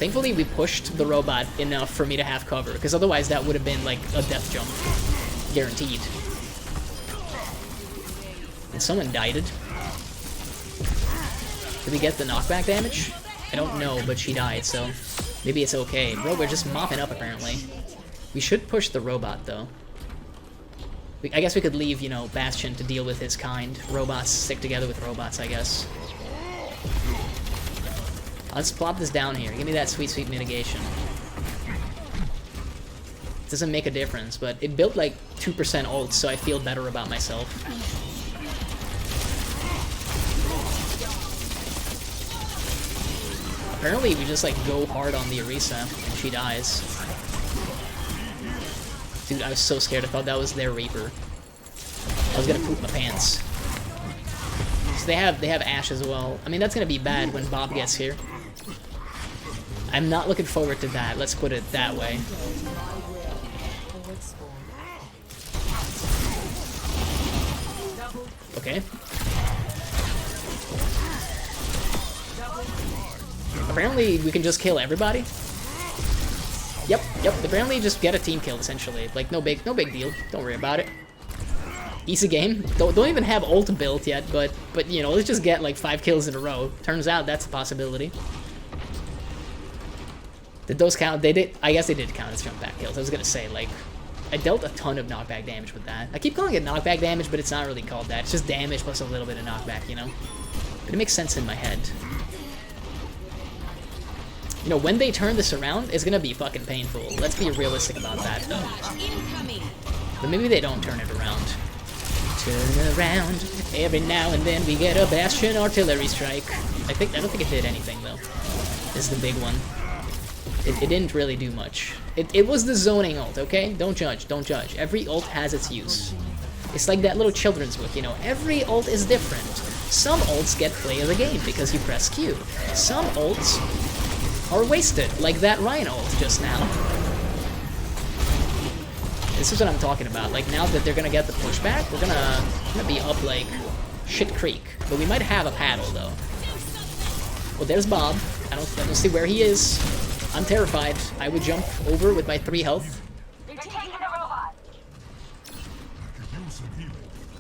Thankfully we pushed the robot enough for me to have cover, because otherwise that would have been, like, a death jump. Guaranteed. And someone died. Did we get the knockback damage? I don't know, but she died, so maybe it's okay. Bro, we're just mopping up, apparently. We should push the robot, though. I guess we could leave, you know, Bastion to deal with his kind. Robots stick together with robots, I guess. Let's plop this down here. Give me that sweet, sweet mitigation. It doesn't make a difference, but it built, like, 2% ult, so I feel better about myself. Apparently, we just, like, go hard on the Orisa, and she dies. Dude, I was so scared. I thought that was their Reaper. I was gonna poop my pants. So they have Ashe as well. I mean, that's gonna be bad when Bob gets here. I'm not looking forward to that. Let's put it that way. Okay. Apparently, we can just kill everybody. Yep. Apparently, just get a team kill essentially. Like, no big deal. Don't worry about it. Easy game. Don't even have ult built yet, but you know, let's just get like 5 kills in a row. Turns out that's a possibility. Did those count? They did. I guess they did count as jump back kills. I was gonna say, like, I dealt a ton of knockback damage with that. I keep calling it knockback damage, but it's not really called that. It's just damage plus a little bit of knockback, you know? But it makes sense in my head. You know, when they turn this around, it's gonna be fucking painful. Let's be realistic about that, though. But maybe they don't turn it around. Turn around. Every now and then we get a Bastion artillery strike. I don't think it did anything though. This is the big one. It didn't really do much. It was the zoning ult, okay? Don't judge, don't judge. Every ult has its use. It's like that little children's book, you know? Every ult is different. Some ults get play of the game because you press Q. Some ults are wasted, like that Ryan ult just now. This is what I'm talking about. Like, now that they're gonna get the pushback, we're gonna be up like shit creek. But we might have a paddle though. Well, there's Bob. I don't see where he is. I'm terrified. I would jump over with my 3 health.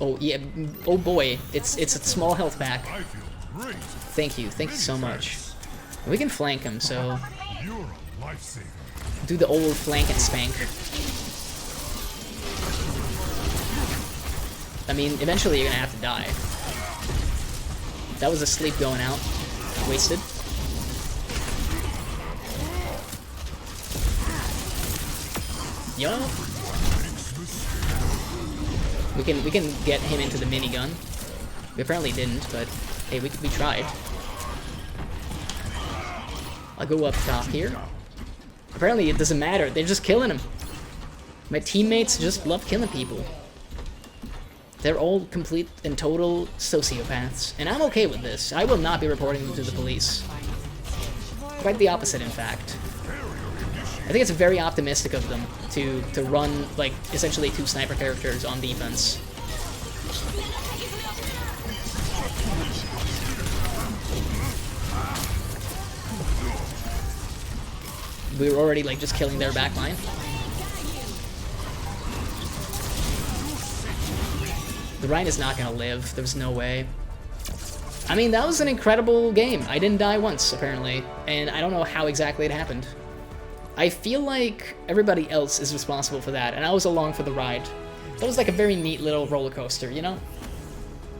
Oh yeah. Oh boy. It's a small health back. Thank you so much. We can flank him, so do the old flank and spank. I mean, eventually you're gonna have to die. That was a sleep going out. Wasted. Yo. We can get him into the minigun. We apparently didn't, but hey, we tried. I'll go up top here. Apparently it doesn't matter. They're just killing him. My teammates just love killing people. They're all complete and total sociopaths, and I'm okay with this. I will not be reporting them to the police. Quite the opposite, in fact. I think it's very optimistic of them to run, like, essentially 2 sniper characters on defense. We were already, like, just killing their backline. The Rhine is not gonna live. There's no way. I mean, that was an incredible game. I didn't die once, apparently, and I don't know how exactly it happened. I feel like everybody else is responsible for that, and I was along for the ride. That was like a very neat little roller coaster, you know?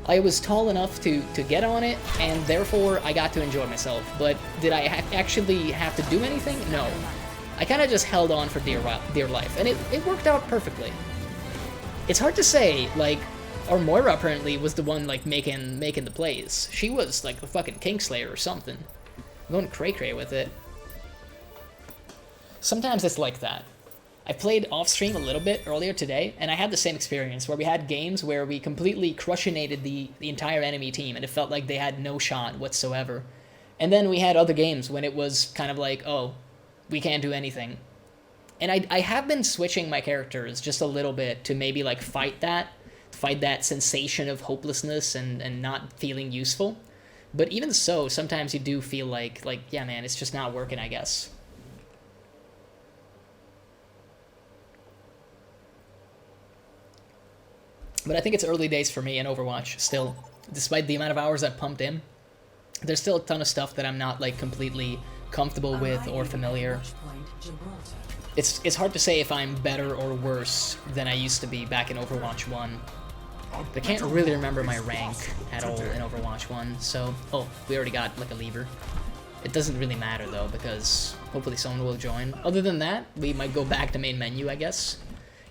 I was tall enough to get on it, and therefore I got to enjoy myself. But did I actually have to do anything? No. I kind of just held on for dear life, and it worked out perfectly. It's hard to say, like, our Moira apparently was the one, like, making the plays. She was, like, the fucking Kingslayer or something. I'm going cray-cray with it. Sometimes it's like that. I played off-stream a little bit earlier today, and I had the same experience, where we had games where we completely crushinated the entire enemy team, and it felt like they had no shot whatsoever. And then we had other games when it was kind of like, oh, we can't do anything. And I have been switching my characters just a little bit to maybe, like, fight that sensation of hopelessness and not feeling useful. But even so, sometimes you do feel like, yeah, man, it's just not working, I guess. But I think it's early days for me in Overwatch still. Despite the amount of hours I've pumped in, there's still a ton of stuff that I'm not, like, completely comfortable with or familiar. It's hard to say if I'm better or worse than I used to be back in Overwatch 1. I can't really remember my rank at all in Overwatch 1, so... Oh, we already got, like, a lever. It doesn't really matter, though, because hopefully someone will join. Other than that, we might go back to main menu, I guess.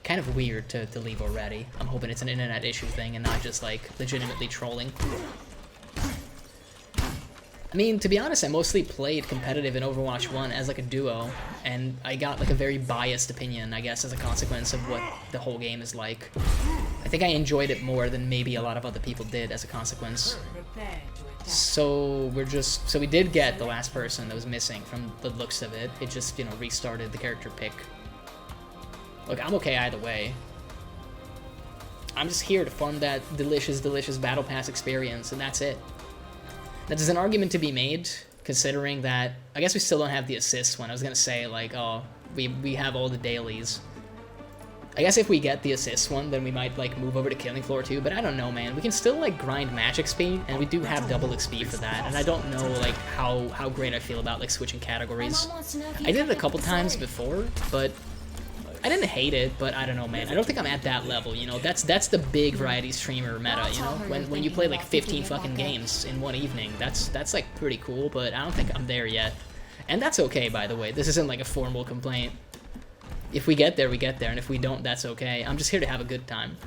Kind of weird to leave already. I'm hoping it's an internet issue thing and not just, like, legitimately trolling. I mean, to be honest, I mostly played competitive in Overwatch 1 as, like, a duo, and I got, like, a very biased opinion, I guess, as a consequence of what the whole game is like. I think I enjoyed it more than maybe a lot of other people did as a consequence. So we did get the last person that was missing from the looks of it. It just, you know, restarted the character pick. Look, I'm okay either way. I'm just here to farm that delicious, delicious Battle Pass experience, and that's it. Now, there's an argument to be made, considering that... I guess we still don't have the assist one. I was gonna say, like, oh, we have all the dailies. I guess if we get the assist one, then we might, like, move over to Killing Floor 2, but I don't know, man. We can still, like, grind match XP, and we do have double XP for that, and I don't know, like, how great I feel about, like, switching categories. I did it a couple times before, but... I didn't hate it, but I don't know, man. I don't think I'm at that level, you know? That's the big variety streamer meta, you know? When you play, like, 15 fucking games in one evening, that's like, pretty cool, but I don't think I'm there yet. And that's okay, by the way. This isn't, like, a formal complaint. If we get there, we get there, and if we don't, that's okay. I'm just here to have a good time.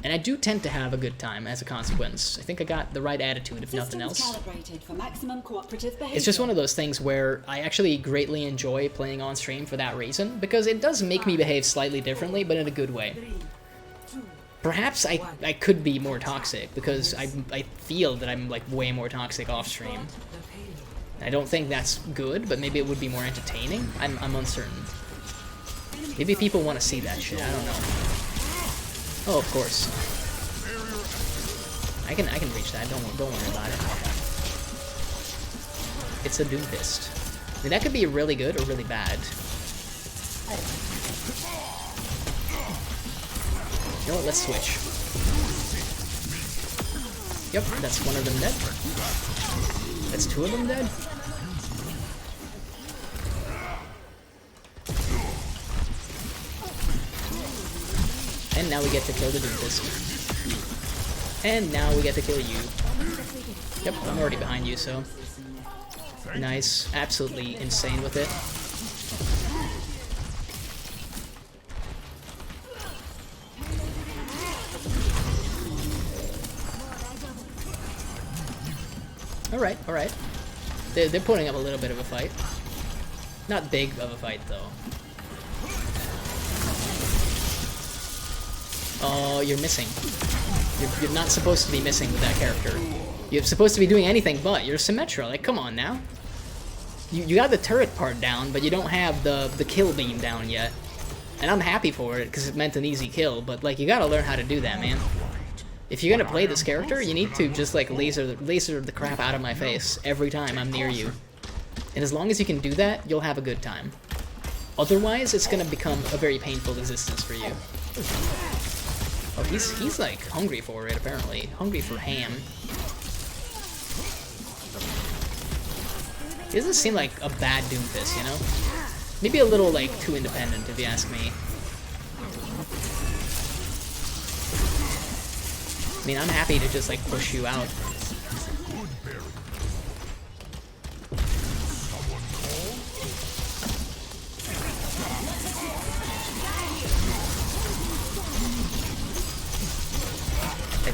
And I do tend to have a good time as a consequence. I think I got the right attitude, if nothing Systems else. calibrated for maximum cooperative behavior. It's just one of those things where I actually greatly enjoy playing on stream for that reason, because it does make me behave slightly differently, but in a good way. Perhaps I could be more toxic, because I feel that I'm like way more toxic off stream. I don't think that's good, but maybe it would be more entertaining. I'm uncertain. Maybe people want to see that shit, I don't know. Oh, of course. I can reach that. Don't worry about it. It's a Doom Fist. I mean, that could be really good or really bad. You know what? Let's switch. Yep, that's one of them dead. That's two of them dead. And now we get to kill the Doomfist. And now we get to kill you. Yep, I'm already behind you, so... Nice. Absolutely insane with it. Alright, alright. They're putting up a little bit of a fight. Not big of a fight, though. Oh, you're missing. You're not supposed to be missing with that character. You're supposed to be doing anything but. You're Symmetra. Like, come on now. You got the turret part down, but you don't have the kill beam down yet. And I'm happy for it, because it meant an easy kill, but, like, you gotta learn how to do that, man. If you're gonna play this character, you need to just, like, laser the crap out of my face every time I'm near you. And as long as you can do that, you'll have a good time. Otherwise, it's gonna become a very painful existence for you. Oh, he's like hungry for it, apparently. Hungry for ham. He doesn't seem like a bad Doomfist, you know? Maybe a little, like, too independent, if you ask me. I mean, I'm happy to just, like, push you out.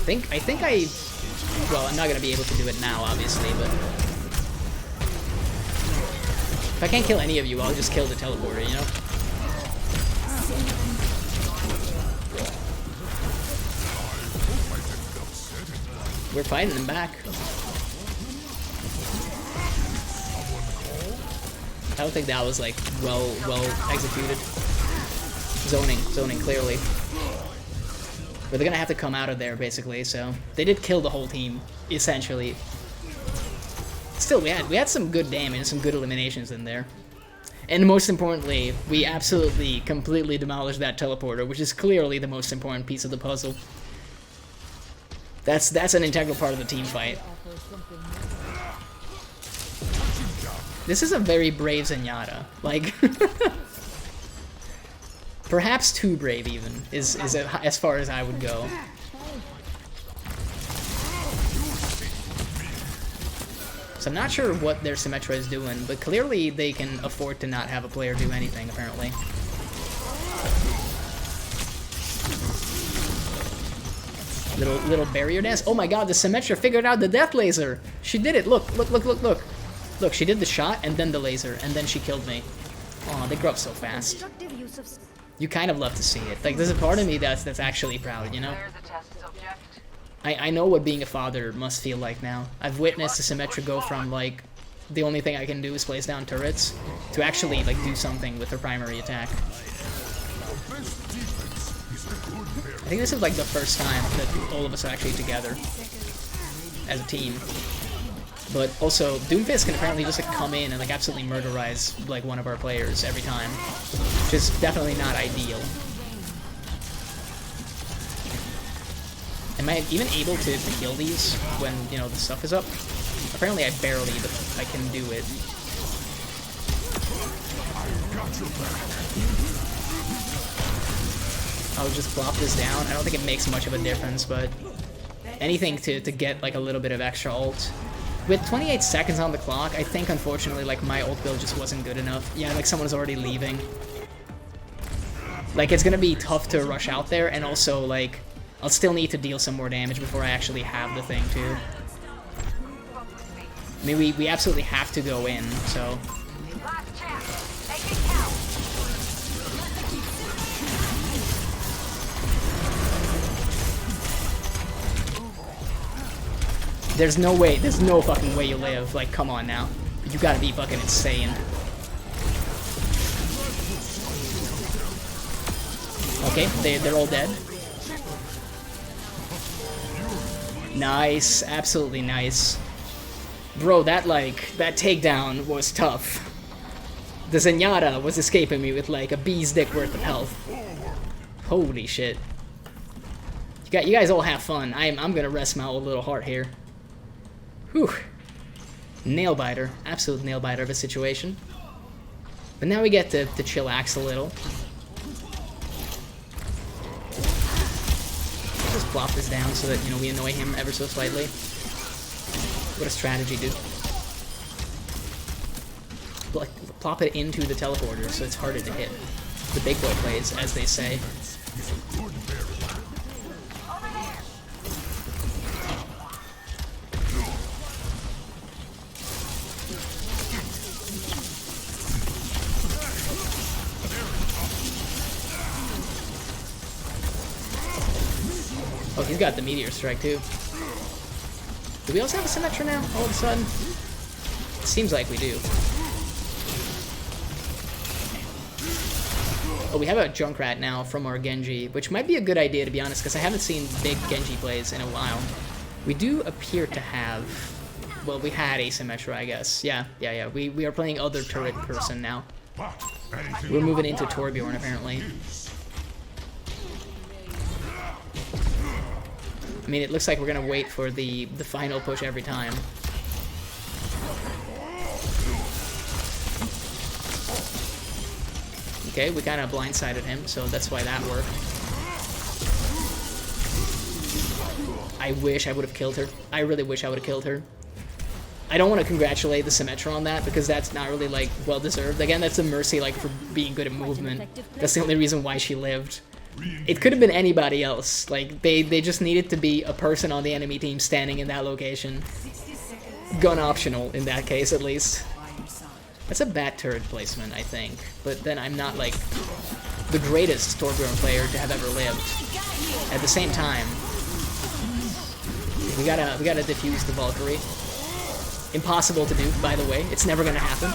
I think well, I'm not gonna be able to do it now, obviously, but if I can't kill any of you, I'll just kill the teleporter, you know? We're fighting them back. I don't think that was, like, well executed. Zoning, clearly. But they're gonna have to come out of there, basically, so... They did kill the whole team, essentially. Still, we had some good damage and some good eliminations in there. And most importantly, we absolutely, completely demolished that teleporter, which is clearly the most important piece of the puzzle. That's an integral part of the team fight. This is a very brave Zenyatta. Like... Perhaps too brave, even, is as far as I would go. So I'm not sure what their Symmetra is doing, but clearly they can afford to not have a player do anything, apparently. Little barrier dance. Oh my god, the Symmetra figured out the death laser! She did it! Look. Look, she did the shot, and then the laser, and then she killed me. Aw, they grow up so fast. You kind of love to see it. Like, there's a part of me that's actually proud, you know? I know what being a father must feel like now. I've witnessed the Symmetra go from, like, the only thing I can do is place down turrets, to actually, like, do something with her primary attack. I think this is, like, the first time that all of us are actually together as a team. But also, Doomfist can apparently just, like, come in and, like, absolutely murderize, like, one of our players every time. Which is definitely not ideal. Am I even able to kill these when, you know, the stuff is up? Apparently I barely, but I can do it. I'll just plop this down. I don't think it makes much of a difference, but anything to get, like, a little bit of extra ult. With 28 seconds on the clock, I think, unfortunately, like, my ult build just wasn't good enough. Yeah, like, someone's already leaving. Like, it's gonna be tough to rush out there, and also, like, I'll still need to deal some more damage before I actually have the thing, too. I mean, we absolutely have to go in, so... There's no way, there's no fucking way you live. Like, come on now. You gotta be fucking insane. Okay, they're all dead. Nice, absolutely nice. Bro, that takedown was tough. The Zenyatta was escaping me with like a bee's dick worth of health. Holy shit. You guys all have fun. I'm gonna rest my old little heart here. Whew. Nail biter. Absolute nail biter of a situation. But now we get to chillax a little. Just plop this down so that, you know, we annoy him ever so slightly. What a strategy, dude. Like, plop it into the teleporter so it's harder to hit. The big boy plays, as they say. Oh, he's got the meteor strike too. Do we also have a Symmetra now, all of a sudden? It seems like we do. Oh, we have a Junkrat now from our Genji, which might be a good idea, to be honest, because I haven't seen big Genji plays in a while. We do appear to have... Well, we had a Symmetra, I guess. Yeah. We are playing other turret person now. We're moving into Torbjorn, apparently. I mean, it looks like we're gonna wait for the final push every time. Okay, we kind of blindsided him, so that's why that worked. I wish I would have killed her. I really wish I would have killed her. I don't want to congratulate the Symmetra on that, because that's not really, like, well-deserved. Again, that's a Mercy, like, for being good at movement. That's the only reason why she lived. It could have been anybody else. Like, they just needed to be a person on the enemy team standing in that location. Gun optional, in that case, at least. That's a bad turret placement, I think. But then I'm not, like, the greatest Torbjorn player to have ever lived. At the same time, we gotta defuse the Valkyrie. Impossible to do, by the way. It's never gonna happen.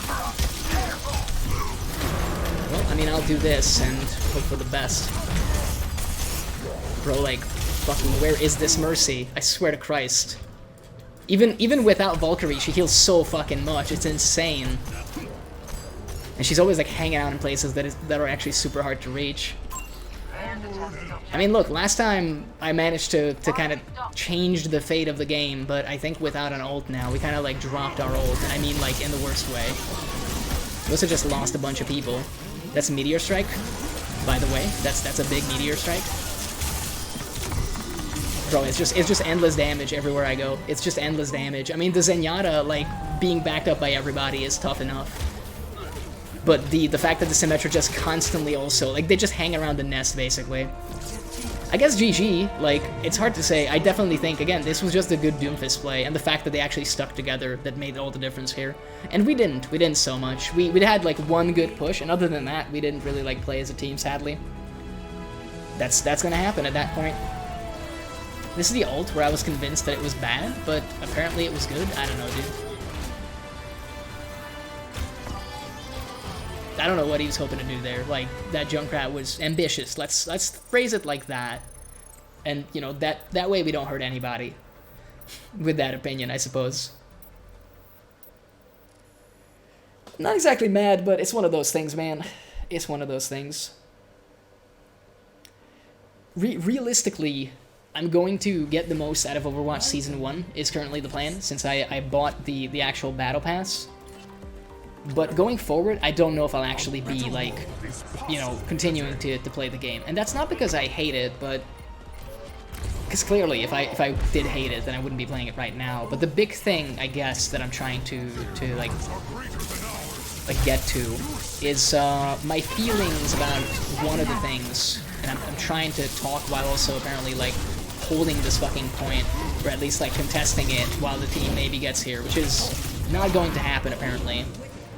Well, I mean, I'll do this and hope for the best. Bro, like, fucking, where is this Mercy? I swear to Christ. Even without Valkyrie, she heals so fucking much. It's insane. And she's always, like, hanging out in places that are actually super hard to reach. I mean, look, last time I managed to kind of change the fate of the game, but I think without an ult now, we kind of, like, dropped our ult, and I mean, like, in the worst way. We also just lost a bunch of people. That's a Meteor Strike, by the way. That's a big Meteor Strike. Bro, it's just endless damage everywhere I go. It's just endless damage. I mean, the Zenyatta, like, being backed up by everybody is tough enough. But the fact that the Symmetra just constantly also, like, they just hang around the nest, basically. I guess GG, like, it's hard to say. I definitely think, again, this was just a good Doomfist play, and the fact that they actually stuck together that made all the difference here. And we didn't so much. We had, like, one good push, and other than that, we didn't really, like, play as a team, sadly. That's gonna happen at that point. This is the ult where I was convinced that it was bad, but apparently it was good. I don't know, dude. I don't know what he was hoping to do there. Like, that Junkrat was ambitious. Let's phrase it like that. And, you know, that way we don't hurt anybody. With that opinion, I suppose. Not exactly mad, but it's one of those things, man. It's one of those things. Realistically, I'm going to get the most out of Overwatch Season 1, is currently the plan, since I bought the actual Battle Pass. But going forward, I don't know if I'll actually be, like, you know, continuing to play the game. And that's not because I hate it, but... Because clearly, if I did hate it, then I wouldn't be playing it right now. But the big thing, I guess, that I'm trying to like get to is my feelings about one of the things. And I'm trying to talk while also apparently, like, holding this fucking point, or at least like contesting it while the team maybe gets here, which is not going to happen apparently.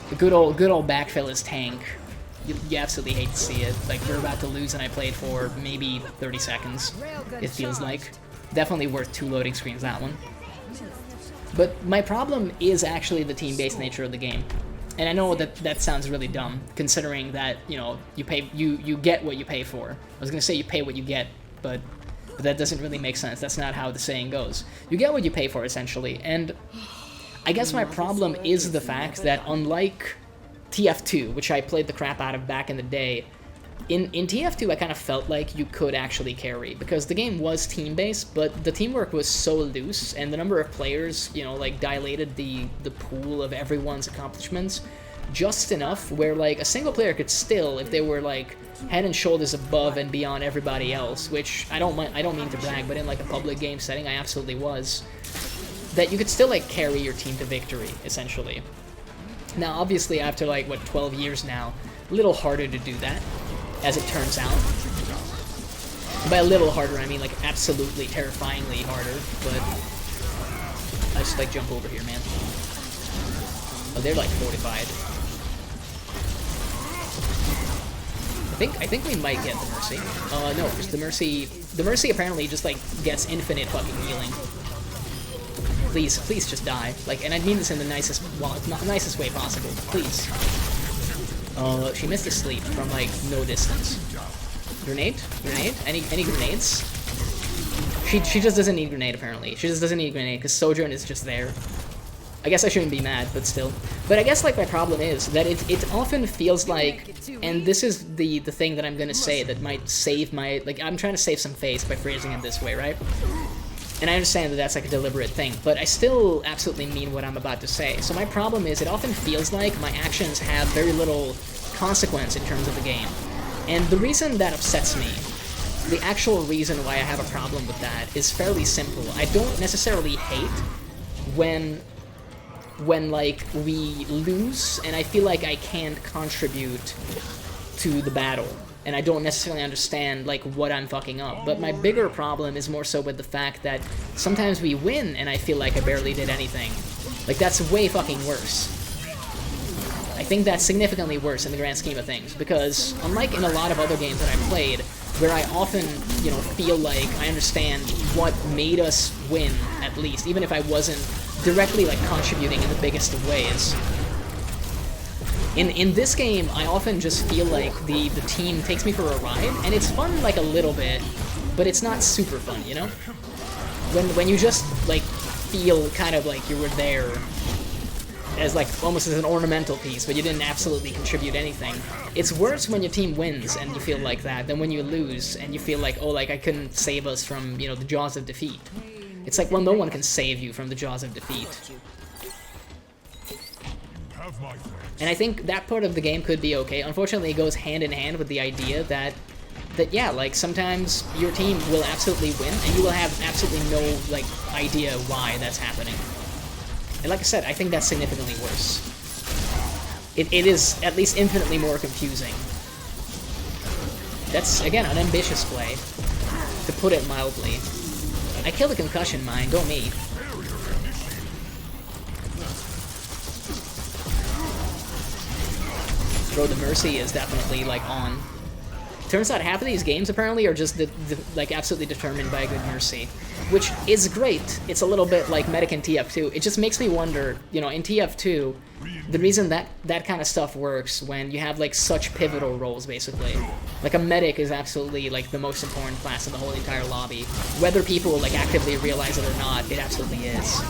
The good old backfill is tank. You absolutely hate to see it. Like, we're about to lose and I played for maybe 30 seconds, it feels like. Definitely worth 2 loading screens, that one. But my problem is actually the team-based nature of the game. And I know that that sounds really dumb, considering that, you know, you get what you pay for. I was gonna say you pay what you get, but that doesn't really make sense. That's not how the saying goes. You get what you pay for, essentially. And I guess my problem is the fact that unlike TF2, which I played the crap out of back in the day, in TF2 I kind of felt like you could actually carry, because the game was team-based, but the teamwork was so loose, and the number of players, you know, like, dilated the pool of everyone's accomplishments just enough where, like, a single player could still, if they were, like, head and shoulders above and beyond everybody else, which I don't mean to brag, but in, like, a public game setting I absolutely was, that you could still, like, carry your team to victory, essentially. Now, obviously, after, like, what, 12 years now, a little harder to do that, as it turns out. By a little harder, I mean, like, absolutely terrifyingly harder, but I just, like, jump over here, man. Oh, they're, like, fortified. I think we might get the Mercy. No, because the Mercy apparently just, like, gets infinite fucking healing. Please just die. Like, and I mean this in the nicest, well, nicest way possible. Please. She missed a sleep from, like, no distance. Grenade? Grenade? Any grenades? She just doesn't need grenade, apparently. She just doesn't need grenade, because Sojourn is just there. I guess I shouldn't be mad, but still. But I guess, like, my problem is that it often feels like, and this is the thing that I'm gonna say that might save my, like, I'm trying to save some face by phrasing it this way, right? And I understand that that's like a deliberate thing, but I still absolutely mean what I'm about to say. So my problem is it often feels like my actions have very little consequence in terms of the game. And the reason that upsets me, the actual reason why I have a problem with that, is fairly simple. I don't necessarily hate when like, we lose and I feel like I can't contribute to the battle. And I don't necessarily understand, like, what I'm fucking up. But my bigger problem is more so with the fact that sometimes we win and I feel like I barely did anything. Like, that's way fucking worse. I think that's significantly worse in the grand scheme of things, because unlike in a lot of other games that I've played, where I often, you know, feel like I understand what made us win, at least, even if I wasn't directly, like, contributing in the biggest of ways. In this game, I often just feel like the team takes me for a ride, and it's fun, like, a little bit, but it's not super fun, you know? When you just, like, feel kind of like you were there as, like, almost as an ornamental piece, but you didn't absolutely contribute anything. It's worse when your team wins and you feel like that than when you lose and you feel like, oh, like, I couldn't save us from, you know, the jaws of defeat. It's like, well, no one can save you from the jaws of defeat. And I think that part of the game could be okay. Unfortunately, it goes hand in hand with the idea that yeah, like, sometimes your team will absolutely win, and you will have absolutely no, like, idea why that's happening. And like I said, I think that's significantly worse. It is at least infinitely more confusing. That's, again, an ambitious play, to put it mildly. I killed a concussion mine, go me. Bro, the Mercy is definitely, like, on. Turns out half of these games, apparently, are just, like, absolutely determined by a good Mercy. Which is great. It's a little bit like Medic in TF2. It just makes me wonder, you know, in TF2, the reason that kind of stuff works when you have, like, such pivotal roles, basically. Like, a Medic is absolutely, like, the most important class in the whole entire lobby. Whether people, like, actively realize it or not, it absolutely is.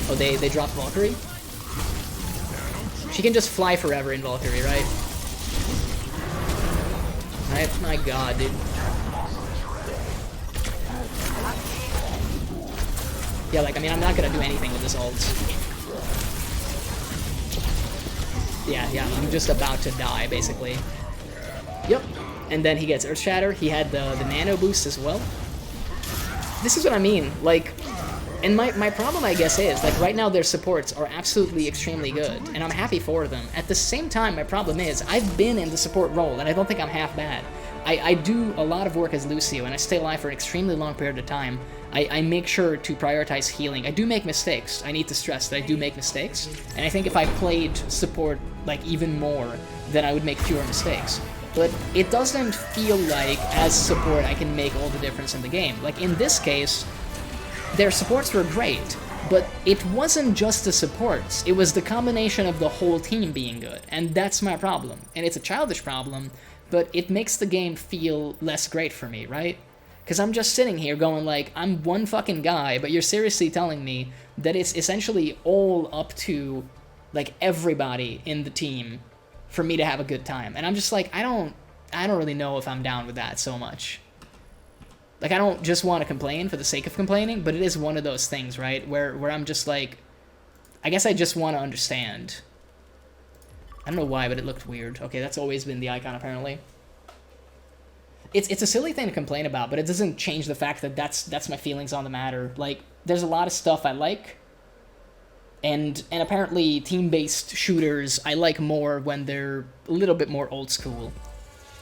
Oh, they dropped Valkyrie? She can just fly forever in Valkyrie, right? My god, dude. Yeah, like, I mean, I'm not gonna do anything with this ult. Yeah, I'm just about to die, basically. Yep. And then he gets Earth Shatter. He had the nano boost as well. This is what I mean, like... And my problem, I guess, is, like, right now their supports are absolutely extremely good, and I'm happy for them. At the same time, my problem is, I've been in the support role, and I don't think I'm half bad. I do a lot of work as Lucio, and I stay alive for an extremely long period of time. I make sure to prioritize healing. I do make mistakes. I need to stress that I do make mistakes, and I think if I played support like even more, then I would make fewer mistakes. But it doesn't feel like, as support, I can make all the difference in the game. Like, in this case, their supports were great, but it wasn't just the supports, it was the combination of the whole team being good, and that's my problem. And it's a childish problem, but it makes the game feel less great for me, right? Because I'm just sitting here going like, I'm one fucking guy, but you're seriously telling me that it's essentially all up to, like, everybody in the team for me to have a good time. And I'm just like, I don't really know if I'm down with that so much. Like, I don't just want to complain for the sake of complaining, but it is one of those things, right? Where I'm just like, I guess I just want to understand. I don't know why, but it looked weird. Okay, that's always been the icon, apparently. It's a silly thing to complain about, but it doesn't change the fact that that's my feelings on the matter. Like, there's a lot of stuff I like, and apparently team-based shooters I like more when they're a little bit more old school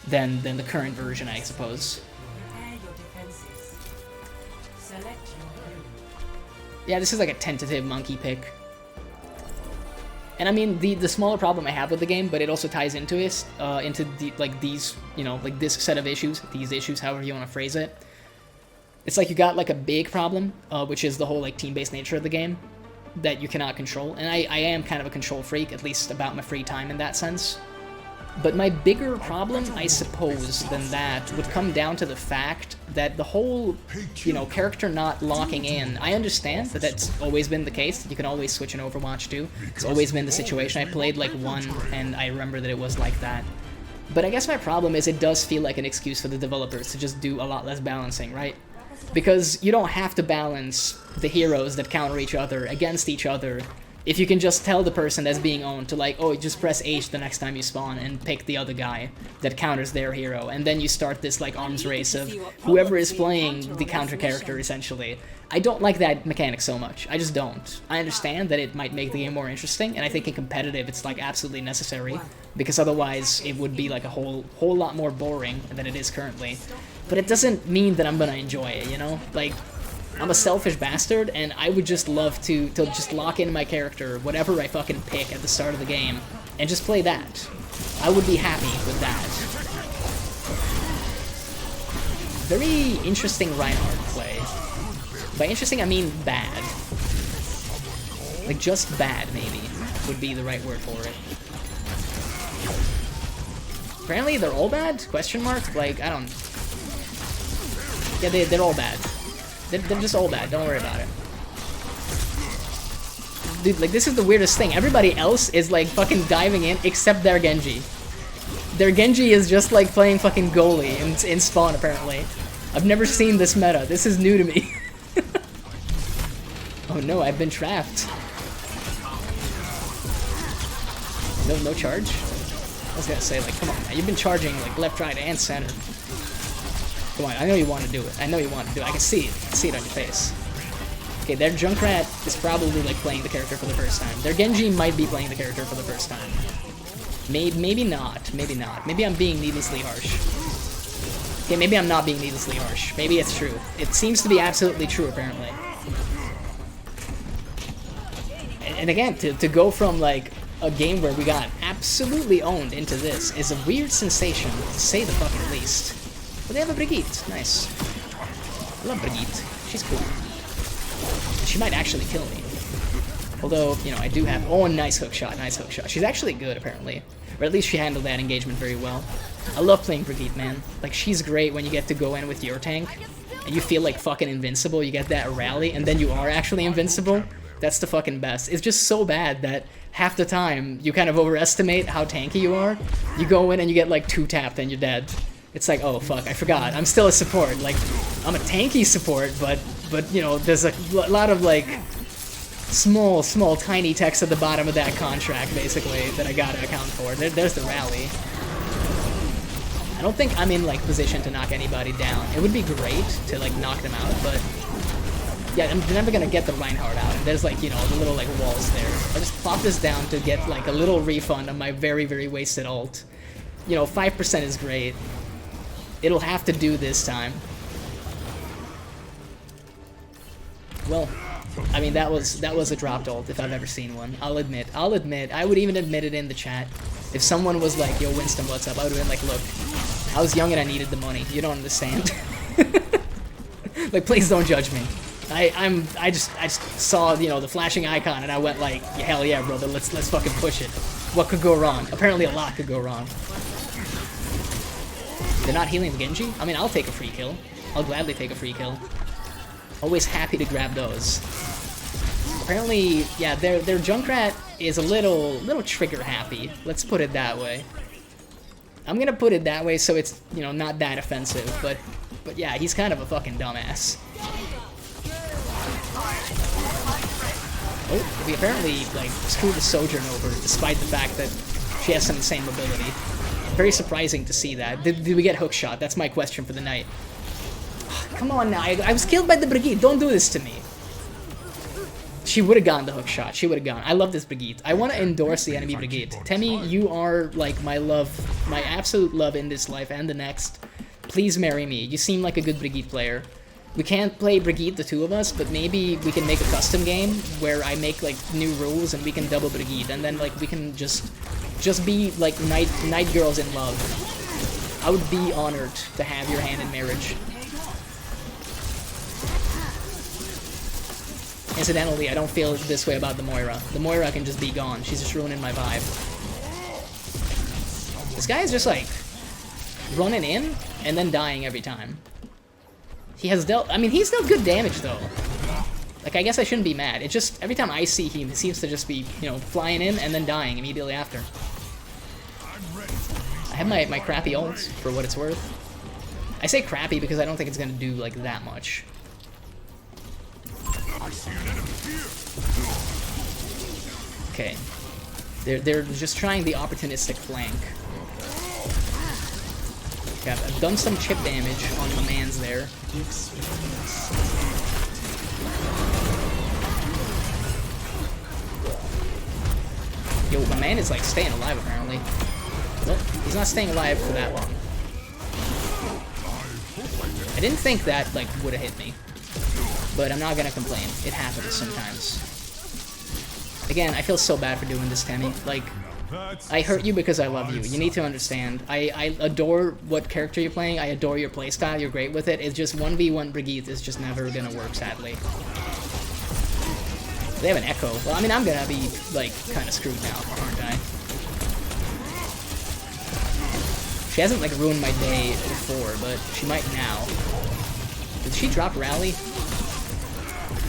than the current version, I suppose. Yeah, this is like a tentative monkey pick. And I mean, the smaller problem I have with the game, but it also ties into it, into these, you know, like this set of issues, these issues, however you want to phrase it. It's like you got like a big problem, which is the whole like team-based nature of the game that you cannot control. And I am kind of a control freak, at least about my free time in that sense. But my bigger problem, I suppose, than that would come down to the fact that the whole, you know, character not locking in. I understand that that's always been the case. You can always switch in Overwatch too. It's always been the situation. I played like one, and I remember that it was like that. But I guess my problem is it does feel like an excuse for the developers to just do a lot less balancing, right? Because you don't have to balance the heroes that counter each other against each other if you can just tell the person that's being owned to, like, oh, just press H the next time you spawn and pick the other guy that counters their hero, and then you start this, like, arms race of whoever is playing the counter character, essentially. I don't like that mechanic so much. I just don't. I understand that it might make the game more interesting, and I think in competitive it's, like, absolutely necessary, because otherwise it would be, like, a whole lot more boring than it is currently. But it doesn't mean that I'm gonna enjoy it, you know? Like, I'm a selfish bastard, and I would just love to just lock in my character, whatever I fucking pick at the start of the game, and just play that. I would be happy with that. Very interesting Reinhardt play. By interesting, I mean bad. Like, just bad, maybe, would be the right word for it. Apparently they're all bad? Question mark? Like, I don't... Yeah, they're all bad. They're just all bad, don't worry about it. Dude, like, this is the weirdest thing. Everybody else is, like, fucking diving in, except their Genji. Their Genji is just, like, playing fucking goalie in spawn, apparently. I've never seen this meta. This is new to me. Oh no, I've been trapped. No charge? I was gonna say, like, come on, man. You've been charging, like, left, right, and center. Come on, I know you want to do it. I know you want to do it. I can see it. I can see it on your face. Okay, their Junkrat is probably, like, playing the character for the first time. Their Genji might be playing the character for the first time. Maybe not. Maybe not. Maybe I'm being needlessly harsh. Okay, maybe I'm not being needlessly harsh. Maybe it's true. It seems to be absolutely true, apparently. And again, to go from, like, a game where we got absolutely owned into this is a weird sensation, to say the fucking least. But they have a Brigitte. Nice. I love Brigitte. She's cool. She might actually kill me. Although, you know, I do have... Oh, nice hook shot, nice hook shot. She's actually good, apparently. Or at least she handled that engagement very well. I love playing Brigitte, man. Like, she's great when you get to go in with your tank, and you feel like fucking invincible. You get that rally, and then you are actually invincible. That's the fucking best. It's just so bad that half the time you kind of overestimate how tanky you are. You go in and you get, like, 2 tapped and you're dead. It's like, oh fuck, I forgot. I'm still a support. Like, I'm a tanky support, but you know, there's a lot of, like, small, tiny text at the bottom of that contract, basically, that I gotta account for. There's the rally. I don't think I'm in, like, position to knock anybody down. It would be great to, like, knock them out, but yeah, I'm never gonna get the Reinhardt out. And there's, like, you know, the little, like, walls there. I just plop this down to get, like, a little refund on my very, very wasted ult. You know, 5% is great. It'll have to do this time. Well, I mean, that was a dropped ult if I've ever seen one. I'll admit. I would even admit it in the chat. If someone was like, yo, Winston, what's up? I would have been like, look, I was young and I needed the money. You don't understand. Like, please don't judge me. I just saw, you know, the flashing icon and I went like, yeah, hell yeah, brother, let's fucking push it. What could go wrong? Apparently a lot could go wrong. They're not healing the Genji? I mean, I'll take a free kill. I'll gladly take a free kill. Always happy to grab those. Apparently, yeah, their Junkrat is a little trigger happy. Let's put it that way. I'm gonna put it that way so it's, you know, not that offensive, but yeah, he's kind of a fucking dumbass. Oh, we apparently, like, screwed the Sojourn over, despite the fact that she has some insane mobility. Very surprising to see that. Did we get hookshot? That's my question for the night. Come on now, I was killed by the Brigitte. Don't do this to me. She would have gotten the hookshot. She would have gone. I love this Brigitte. I want to endorse the enemy Brigitte. Temmie, you are, like, my love, my absolute love in this life and the next. Please marry me. You seem like a good Brigitte player. We can't play Brigitte, the two of us, but maybe we can make a custom game where I make, like, new rules and we can double Brigitte, and then, like, we can just be, like, night girls in love. I would be honored to have your hand in marriage. Incidentally, I don't feel this way about the Moira. The Moira can just be gone. She's just ruining my vibe. This guy is just, like, running in and then dying every time. He has dealt... I mean, he's dealt good damage, though. Like, I guess I shouldn't be mad. It just... Every time I see him, he seems to just be, you know, flying in and then dying immediately after. I have my crappy ult, for what it's worth. I say crappy because I don't think it's gonna do, like, that much. Okay. They're just trying the opportunistic flank. Okay, I've done some chip damage on my mans there. Yo, my man is like staying alive apparently. Nope, he's not staying alive for that long. I didn't think that like would have hit me. But I'm not gonna complain. It happens sometimes. Again, I feel so bad for doing this, Temmie. Like, I hurt you because I love you. You need to understand. I adore what character you're playing. I adore your playstyle. You're great with it. It's just 1v1 Brigitte is just never gonna work, sadly. They have an Echo. Well, I mean, I'm gonna be, like, kind of screwed now, aren't I? She hasn't, like, ruined my day before, but she might now. Did she drop Rally?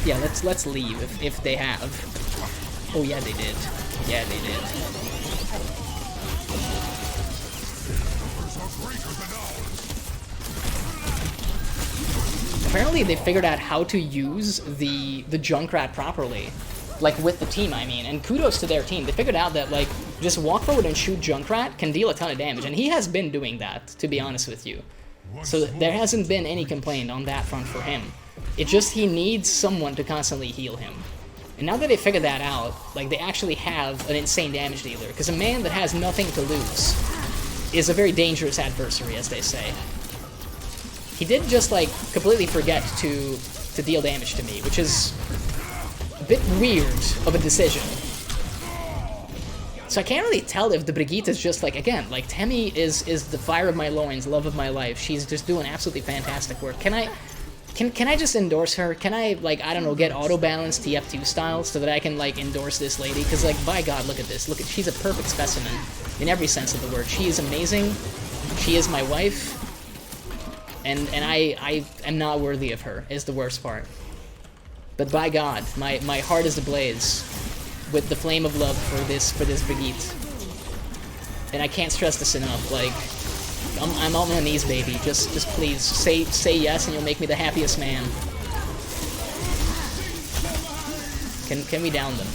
Yeah, let's leave if they have. Oh yeah, they did. Yeah, they did. Apparently they figured out how to use the Junkrat properly. Like with the team, I mean, and kudos to their team. They figured out that like just walk forward and shoot Junkrat can deal a ton of damage, and he has been doing that, to be honest with you. So there hasn't been any complaint on that front for him. It's just he needs someone to constantly heal him. And now that they figured that out, like, they actually have an insane damage dealer, because a man that has nothing to lose is a very dangerous adversary, as they say. He did just, like, completely forget to deal damage to me, which is a bit weird of a decision. So I can't really tell if the Brigitte is just, like, again, like, Temmie is the fire of my loins, love of my life. She's just doing absolutely fantastic work. Can I just endorse her? Can I, like, I don't know, get auto-balance TF2 style so that I can, like, endorse this lady? Because, like, by God, look at this. Look at, she's a perfect specimen in every sense of the word. She is amazing. She is my wife. And I am not worthy of her, is the worst part. But by God, my heart is ablaze with the flame of love for this Brigitte. And I can't stress this enough, like... I'm on my knees, baby. Just please say yes, and you'll make me the happiest man. Can we down them?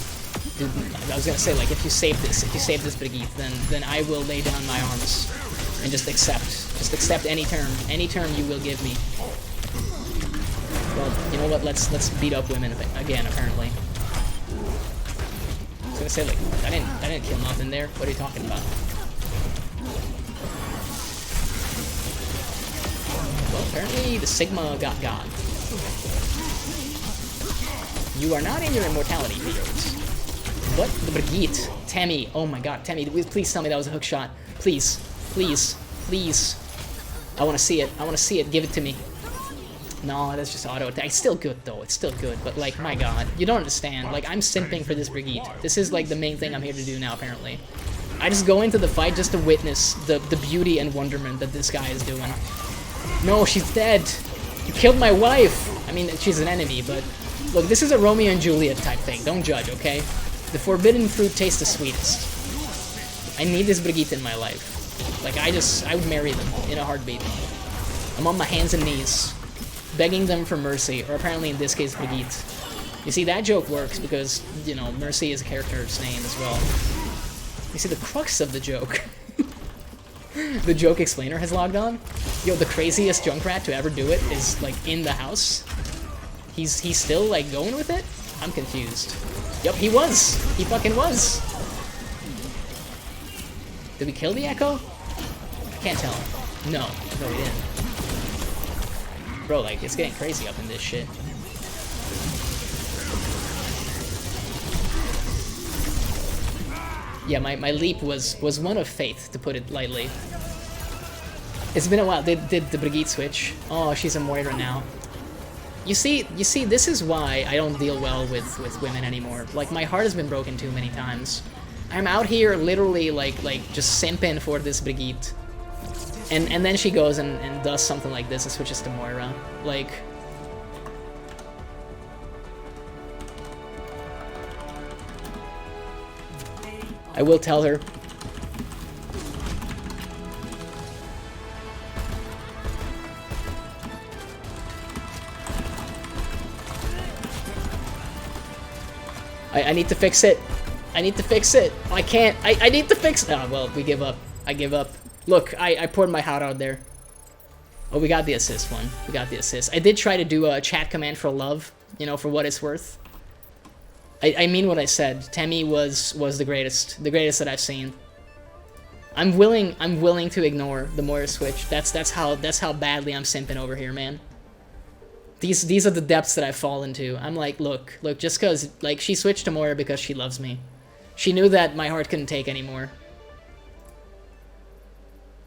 Dude, I was gonna say, like, if you save this Brigitte, then I will lay down my arms and just accept any term you will give me. Well, you know what? Let's beat up women again. Apparently, I was gonna say, like, I didn't kill nothing there. What are you talking about? Apparently the Sigma got God. You are not in your immortality fields. What? The Brigitte. Tammy. Oh my god, Tammy, please tell me that was a hook shot. Please. Please. Please. I want to see it. I want to see it. Give it to me. No, that's just auto attack. It's still good though. It's still good. But like, my god. You don't understand. Like, I'm simping for this Brigitte. This is like the main thing I'm here to do now, apparently. I just go into the fight just to witness the beauty and wonderment that this guy is doing. No, she's dead. You killed my wife. I mean, she's an enemy, but... Look, this is a Romeo and Juliet type thing. Don't judge, okay? The forbidden fruit tastes the sweetest. I need this Brigitte in my life. Like, I would marry them in a heartbeat. I'm on my hands and knees, begging them for mercy, or apparently in this case, Brigitte. You see, that joke works because, you know, Mercy is a character's name as well. You see, the crux of the joke. The joke explainer has logged on. Yo, the craziest Junkrat to ever do it is, like, in the house. He's still, like, going with it? I'm confused. Yup, he was! He fucking was! Did we kill the Echo? I can't tell. No. No, we didn't. Bro, like, it's getting crazy up in this shit. Yeah, my leap was one of faith, to put it lightly. It's been a while. Did the Brigitte switch? Oh, she's a Moira now. You see, this is why I don't deal well with women anymore. Like, my heart has been broken too many times. I'm out here literally, like just simping for this Brigitte. And then she goes and does something like this and switches to Moira. Like... I will tell her. I need to fix it. I need to fix it. I can't. I need to fix it. Oh, well, we give up. I give up. Look, I poured my heart out there. Oh, we got the assist one. We got the assist. I did try to do a chat command for love, you know, for what it's worth. I mean what I said. Temmie was the greatest that I've seen. I'm willing to ignore the Moira switch. That's how badly I'm simping over here, man. These are the depths that I've fallen to. I'm like, look, just cause like she switched to Moira because she loves me. She knew that my heart couldn't take anymore.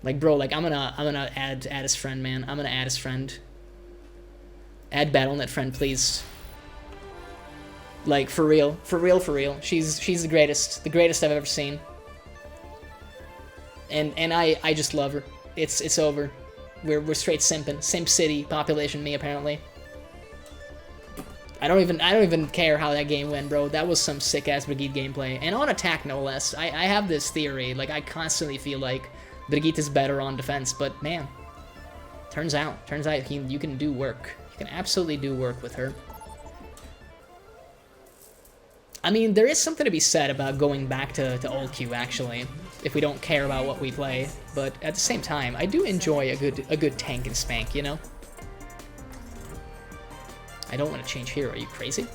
Like, bro, like I'm gonna add his friend, man. I'm gonna add his friend. Add Battle.net friend, please. Like, for real. For real. She's the greatest I've ever seen. And I just love her. It's over. We're straight simping. Simp City, population me apparently. I don't even care how that game went, bro. That was some sick ass Brigitte gameplay. And on attack no less. I have this theory, like I constantly feel like Brigitte is better on defense, but man. Turns out you can do work. You can absolutely do work with her. I mean, there is something to be said about going back to old Q, actually, if we don't care about what we play. But at the same time, I do enjoy a good tank and spank, you know? I don't want to change hero. Are you crazy?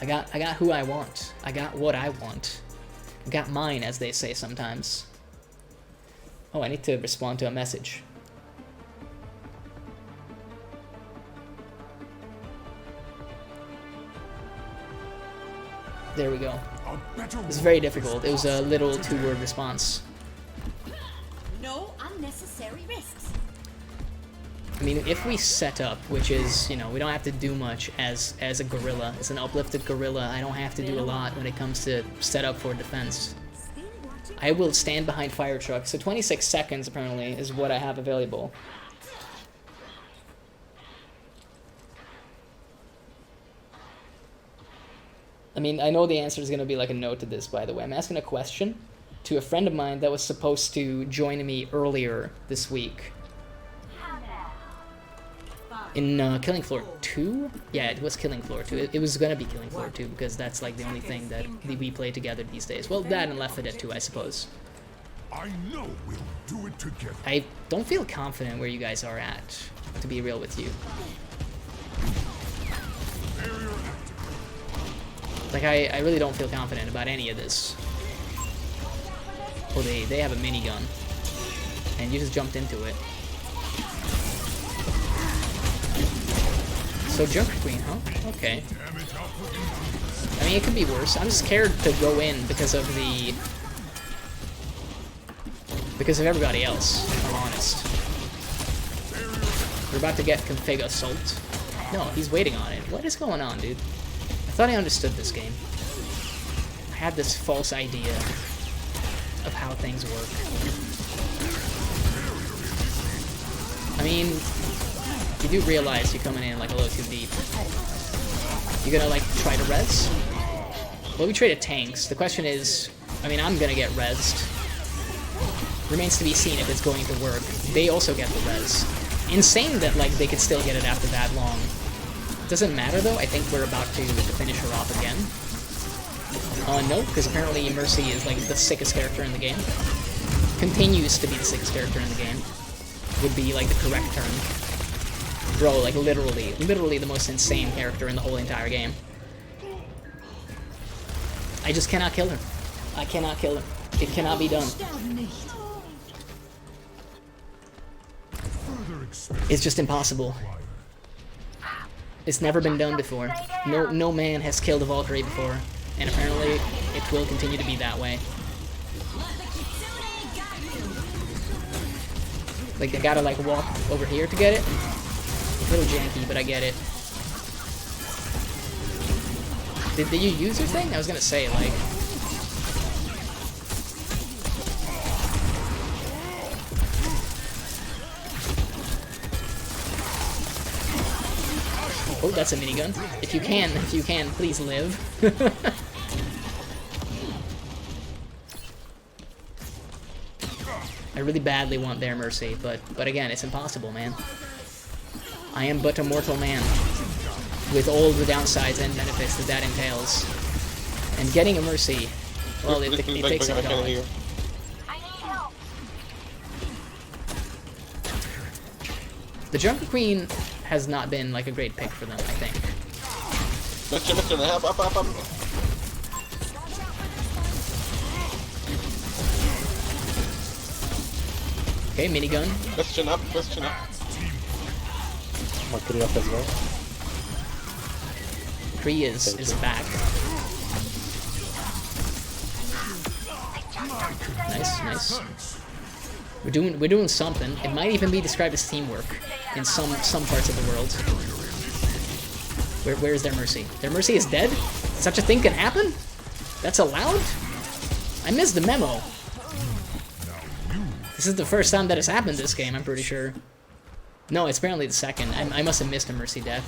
I got who I want. I got what I want. I got mine, as they say sometimes. Oh, I need to respond to a message. There we go. It's very difficult. It was a little two-word response. No unnecessary risks. I mean, if we set up, which is, you know, we don't have to do much as a gorilla, as an uplifted gorilla, I don't have to do a lot when it comes to setup for defense. I will stand behind fire truck, so 26 seconds apparently is what I have available. I mean, I know the answer is going to be like a no to this, by the way. I'm asking a question to a friend of mine that was supposed to join me earlier this week. In Killing Floor 2? Yeah, it was Killing Floor 2. It was going to be Killing Floor 2 because that's like the only thing that we play together these days. Well, that and Left 4 Dead 2, I suppose. I know we'll do it together. I don't feel confident where you guys are at, to be real with you. Like, I really don't feel confident about any of this. Oh, they have a minigun. And you just jumped into it. So Junker Queen, huh? Okay. I mean, it could be worse. I'm scared to go in because of everybody else, if I'm honest. We're about to get config assault. No, he's waiting on it. What is going on, dude? I thought I understood this game. I had this false idea of how things work. I mean, you do realize you're coming in like a little too deep. You're gonna like try to res? Well, we traded tanks. The question is, I mean, I'm gonna get rezzed. Remains to be seen if it's going to work. They also get the res. Insane that like they could still get it after that long. Doesn't matter though. I think we're about to finish her off again. No, because apparently Mercy is like the sickest character in the game. Continues to be the sickest character in the game. Would be like the correct term. Bro, like literally the most insane character in the whole entire game. I just cannot kill her. I cannot kill her. It cannot be done. It's just impossible. It's never been done before. No man has killed a Valkyrie before, and apparently it will continue to be that way. Like, they gotta like walk over here to get it. A little janky, but I get it. Did you use your thing? I was gonna say, like... Oh, that's a minigun. If you can, please live. I really badly want their mercy, but again, it's impossible, man. I am but a mortal man, with all the downsides and benefits that that entails. And getting a mercy, well, it takes a god. The Junker Queen has not been like a great pick for them, I think. Up. Okay, minigun. Question up. Mercury up as well. Kree is back. Nice. We're doing something. It might even be described as teamwork in some parts of the world. Where's their mercy? Their mercy is dead? Such a thing can happen? That's allowed? I missed the memo. This is the first time that has happened this game, I'm pretty sure. No, it's apparently the second. I must have missed a mercy death.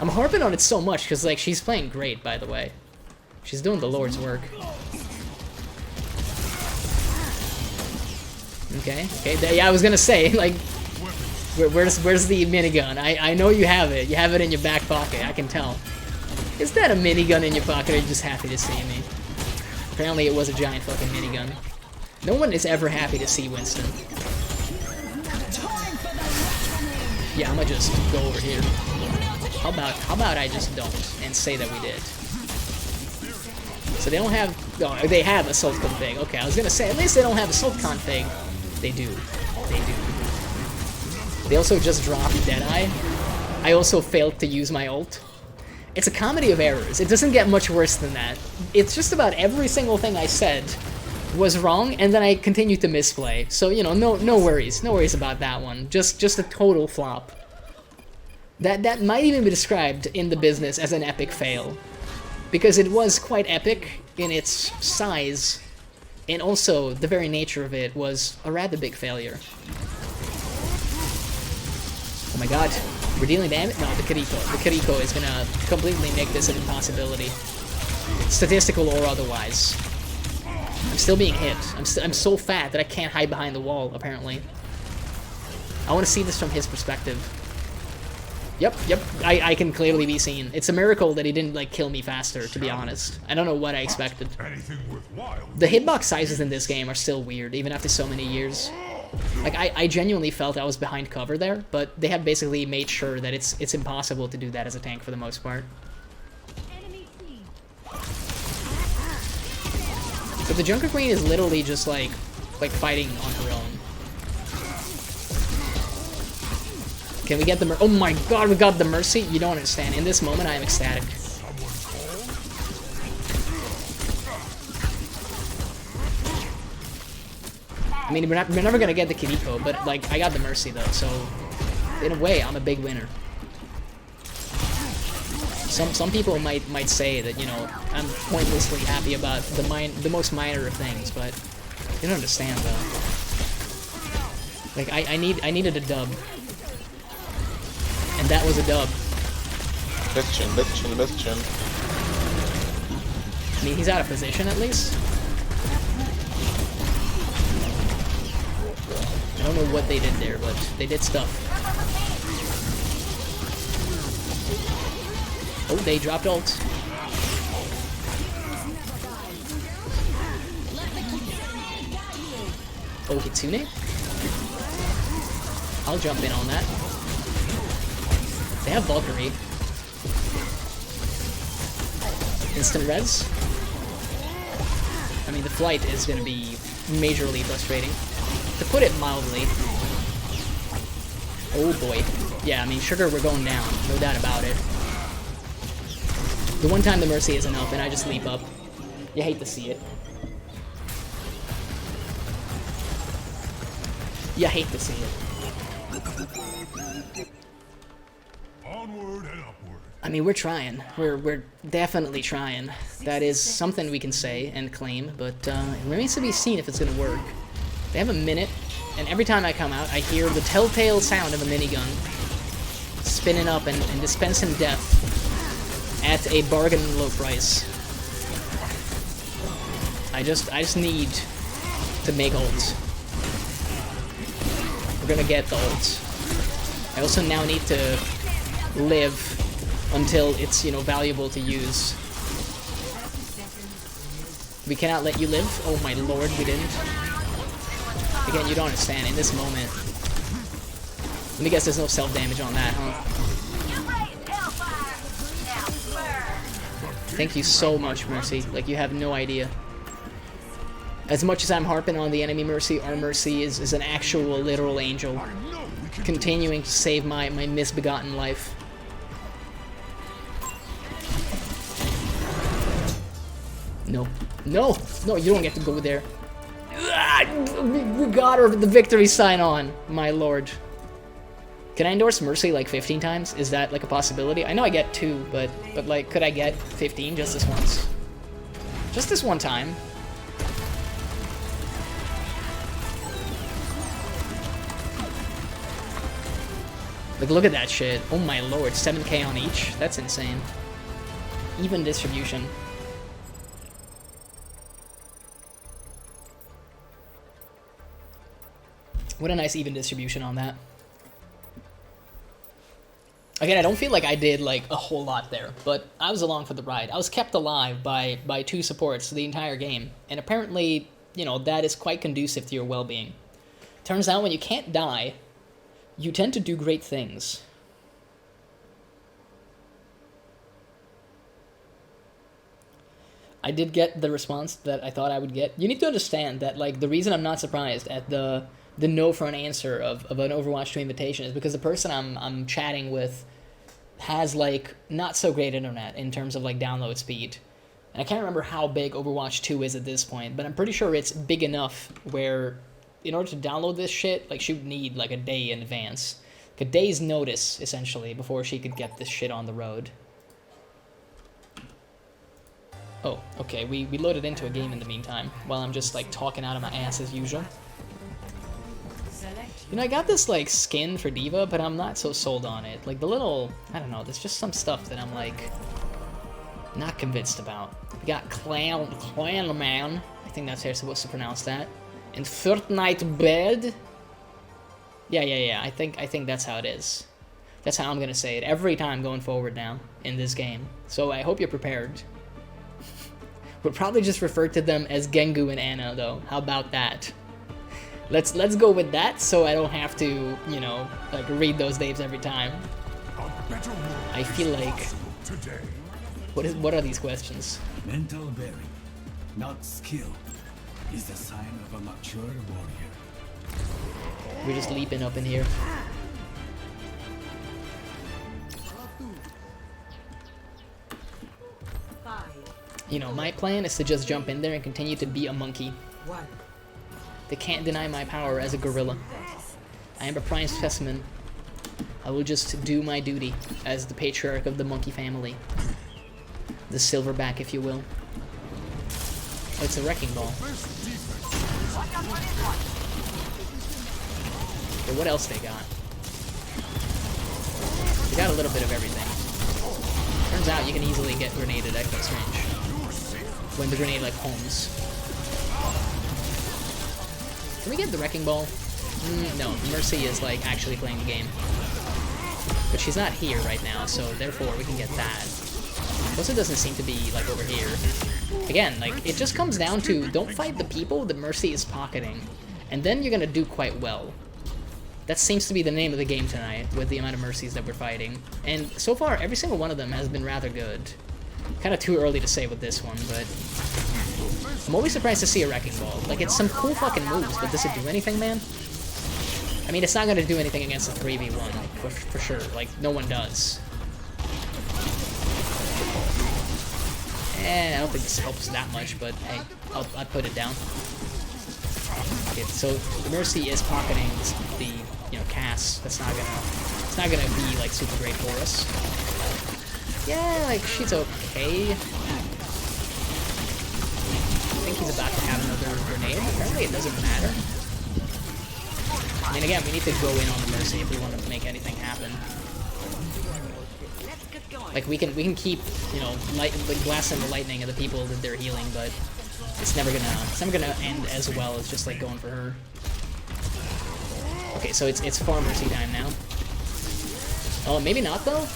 I'm harping on it so much because, like, she's playing great, by the way. She's doing the Lord's work. Okay. Yeah, I was gonna say, like, where's the minigun? I know you have it. You have it in your back pocket. I can tell. Is that a minigun in your pocket, or are you just happy to see me? Apparently, it was a giant fucking minigun. No one is ever happy to see Winston. Yeah, I'm gonna just go over here. How about I just don't and say that we did? So they don't have. Oh, they have assault config. Okay, I was gonna say at least they don't have assault config. They do. They also just dropped Deadeye. I also failed to use my ult. It's a comedy of errors. It doesn't get much worse than that. It's just about every single thing I said was wrong, and then I continued to misplay. So, you know, no worries about that one. Just a total flop. That might even be described in the business as an epic fail, because it was quite epic in its size, and also the very nature of it was a rather big failure. Oh my god, we're dealing damage? No, the Kiriko. The Kiriko is gonna completely make this an impossibility, statistical or otherwise. I'm still being hit. I'm so fat that I can't hide behind the wall, apparently. I want to see this from his perspective. Yep, I can clearly be seen. It's a miracle that he didn't, like, kill me faster, to be honest. I don't know what I expected. The hitbox sizes in this game are still weird, even after so many years. Like, I genuinely felt I was behind cover there, but they have basically made sure that it's impossible to do that as a tank for the most part. But the Junker Queen is literally just like fighting on her own. Can we get the oh my god, we got the Mercy? You don't understand. In this moment, I am ecstatic. I mean, we're never gonna get the Kiriko, but, like, I got the Mercy, though, so... In a way, I'm a big winner. Some people might say that, you know, I'm pointlessly happy about the most minor of things, but... You don't understand, though. Like, I needed a dub. And that was a dub. Bitchin'. I mean, he's out of position, at least. I don't know what they did there, but they did stuff. Oh, they dropped ult. Oh, Kitsune? I'll jump in on that. They have Valkyrie. Instant res. I mean, the flight is going to be majorly frustrating, to put it mildly. Oh boy. Yeah, I mean, Sugar, we're going down. No doubt about it. The one time the Mercy isn't up, and I just leap up. You hate to see it. You hate to see it. Onward and upward. I mean, we're trying. We're definitely trying. That is something we can say and claim, but it remains to be seen if it's gonna work. They have a minute, and every time I come out, I hear the telltale sound of a minigun spinning up and dispensing death at a bargain low price. I just need to make ult. We're gonna get the ult. I also now need to live until it's, you know, valuable to use. We cannot let you live? Oh my lord, we didn't. Again, you don't understand. In this moment... Let me guess there's no self-damage on that, huh? Thank you so much, Mercy. Like, you have no idea. As much as I'm harping on the enemy Mercy, our Mercy is an actual, literal angel. Continuing to save my misbegotten life. No. No! No, you don't get to go there. We got her the victory sign on, my lord. Can I endorse Mercy like 15 times? Is that like a possibility? I know I get 2, but like, could I get 15 just this once? Just this one time. Like, look at that shit. Oh my lord, 7k on each? That's insane. Even distribution. What a nice even distribution on that. Again, I don't feel like I did, like, a whole lot there, but I was along for the ride. I was kept alive by 2 supports the entire game, and apparently, you know, that is quite conducive to your well-being. Turns out when you can't die, you tend to do great things. I did get the response that I thought I would get. You need to understand that, like, the reason I'm not surprised at the no for an answer of an Overwatch 2 invitation is because the person I'm chatting with has, like, not so great internet in terms of, like, download speed. And I can't remember how big Overwatch 2 is at this point, but I'm pretty sure it's big enough where in order to download this shit, like, she would need, like, a day in advance. Like, a day's notice, essentially, before she could get this shit on the road. Oh, okay, we loaded into a game in the meantime, while I'm just, like, talking out of my ass as usual. You know, I got this, like, skin for D.Va, but I'm not so sold on it. Like, the little... I don't know, there's just some stuff that I'm, like, not convinced about. We got Clan Man. I think that's how you're supposed to pronounce that. And Fortnite Bed. Yeah. I think that's how it is. That's how I'm gonna say it every time going forward now in this game. So I hope you're prepared. We'll probably just refer to them as Gengu and Ana, though. How about that? Let's go with that, so I don't have to, you know, like, read those names every time. I feel like... What are these questions? Mental bearing, not skill, is the sign of a mature warrior. We're just leaping up in here. You know, my plan is to just jump in there and continue to be a monkey. They can't deny my power as a gorilla. I am a prime specimen. I will just do my duty as the patriarch of the monkey family. The silverback, if you will. Oh, it's a wrecking ball. Okay, what else they got? They got a little bit of everything. Turns out you can easily get grenaded at close range. When the grenade, like, homes. Can we get the wrecking ball? No, Mercy is, like, actually playing the game. But she's not here right now, so therefore we can get that. Also doesn't seem to be, like, over here. Again, like, it just comes down to don't fight the people that Mercy is pocketing, and then you're gonna do quite well. That seems to be the name of the game tonight, with the amount of Mercies that we're fighting. And so far, every single one of them has been rather good. Kind of too early to say with this one, but I'm always surprised to see a wrecking ball. Like, it's some cool fucking moves, but does it do anything, man? I mean, it's not gonna do anything against a 3v1, for sure. Like, no one does. I don't think this helps that much, but hey, I'll put it down. Okay, so the Mercy is pocketing the, you know, Cass. It's not gonna be, like, super great for us. Yeah, like, she's okay. I think he's about to have another grenade. Apparently it doesn't matter. I mean, again, we need to go in on the Mercy if we want to make anything happen. Like, we can keep, you know, blasting the lightning at the people that they're healing, but it's never gonna end as well as just, like, going for her. Okay, so it's far Mercy time now. Oh, maybe not though.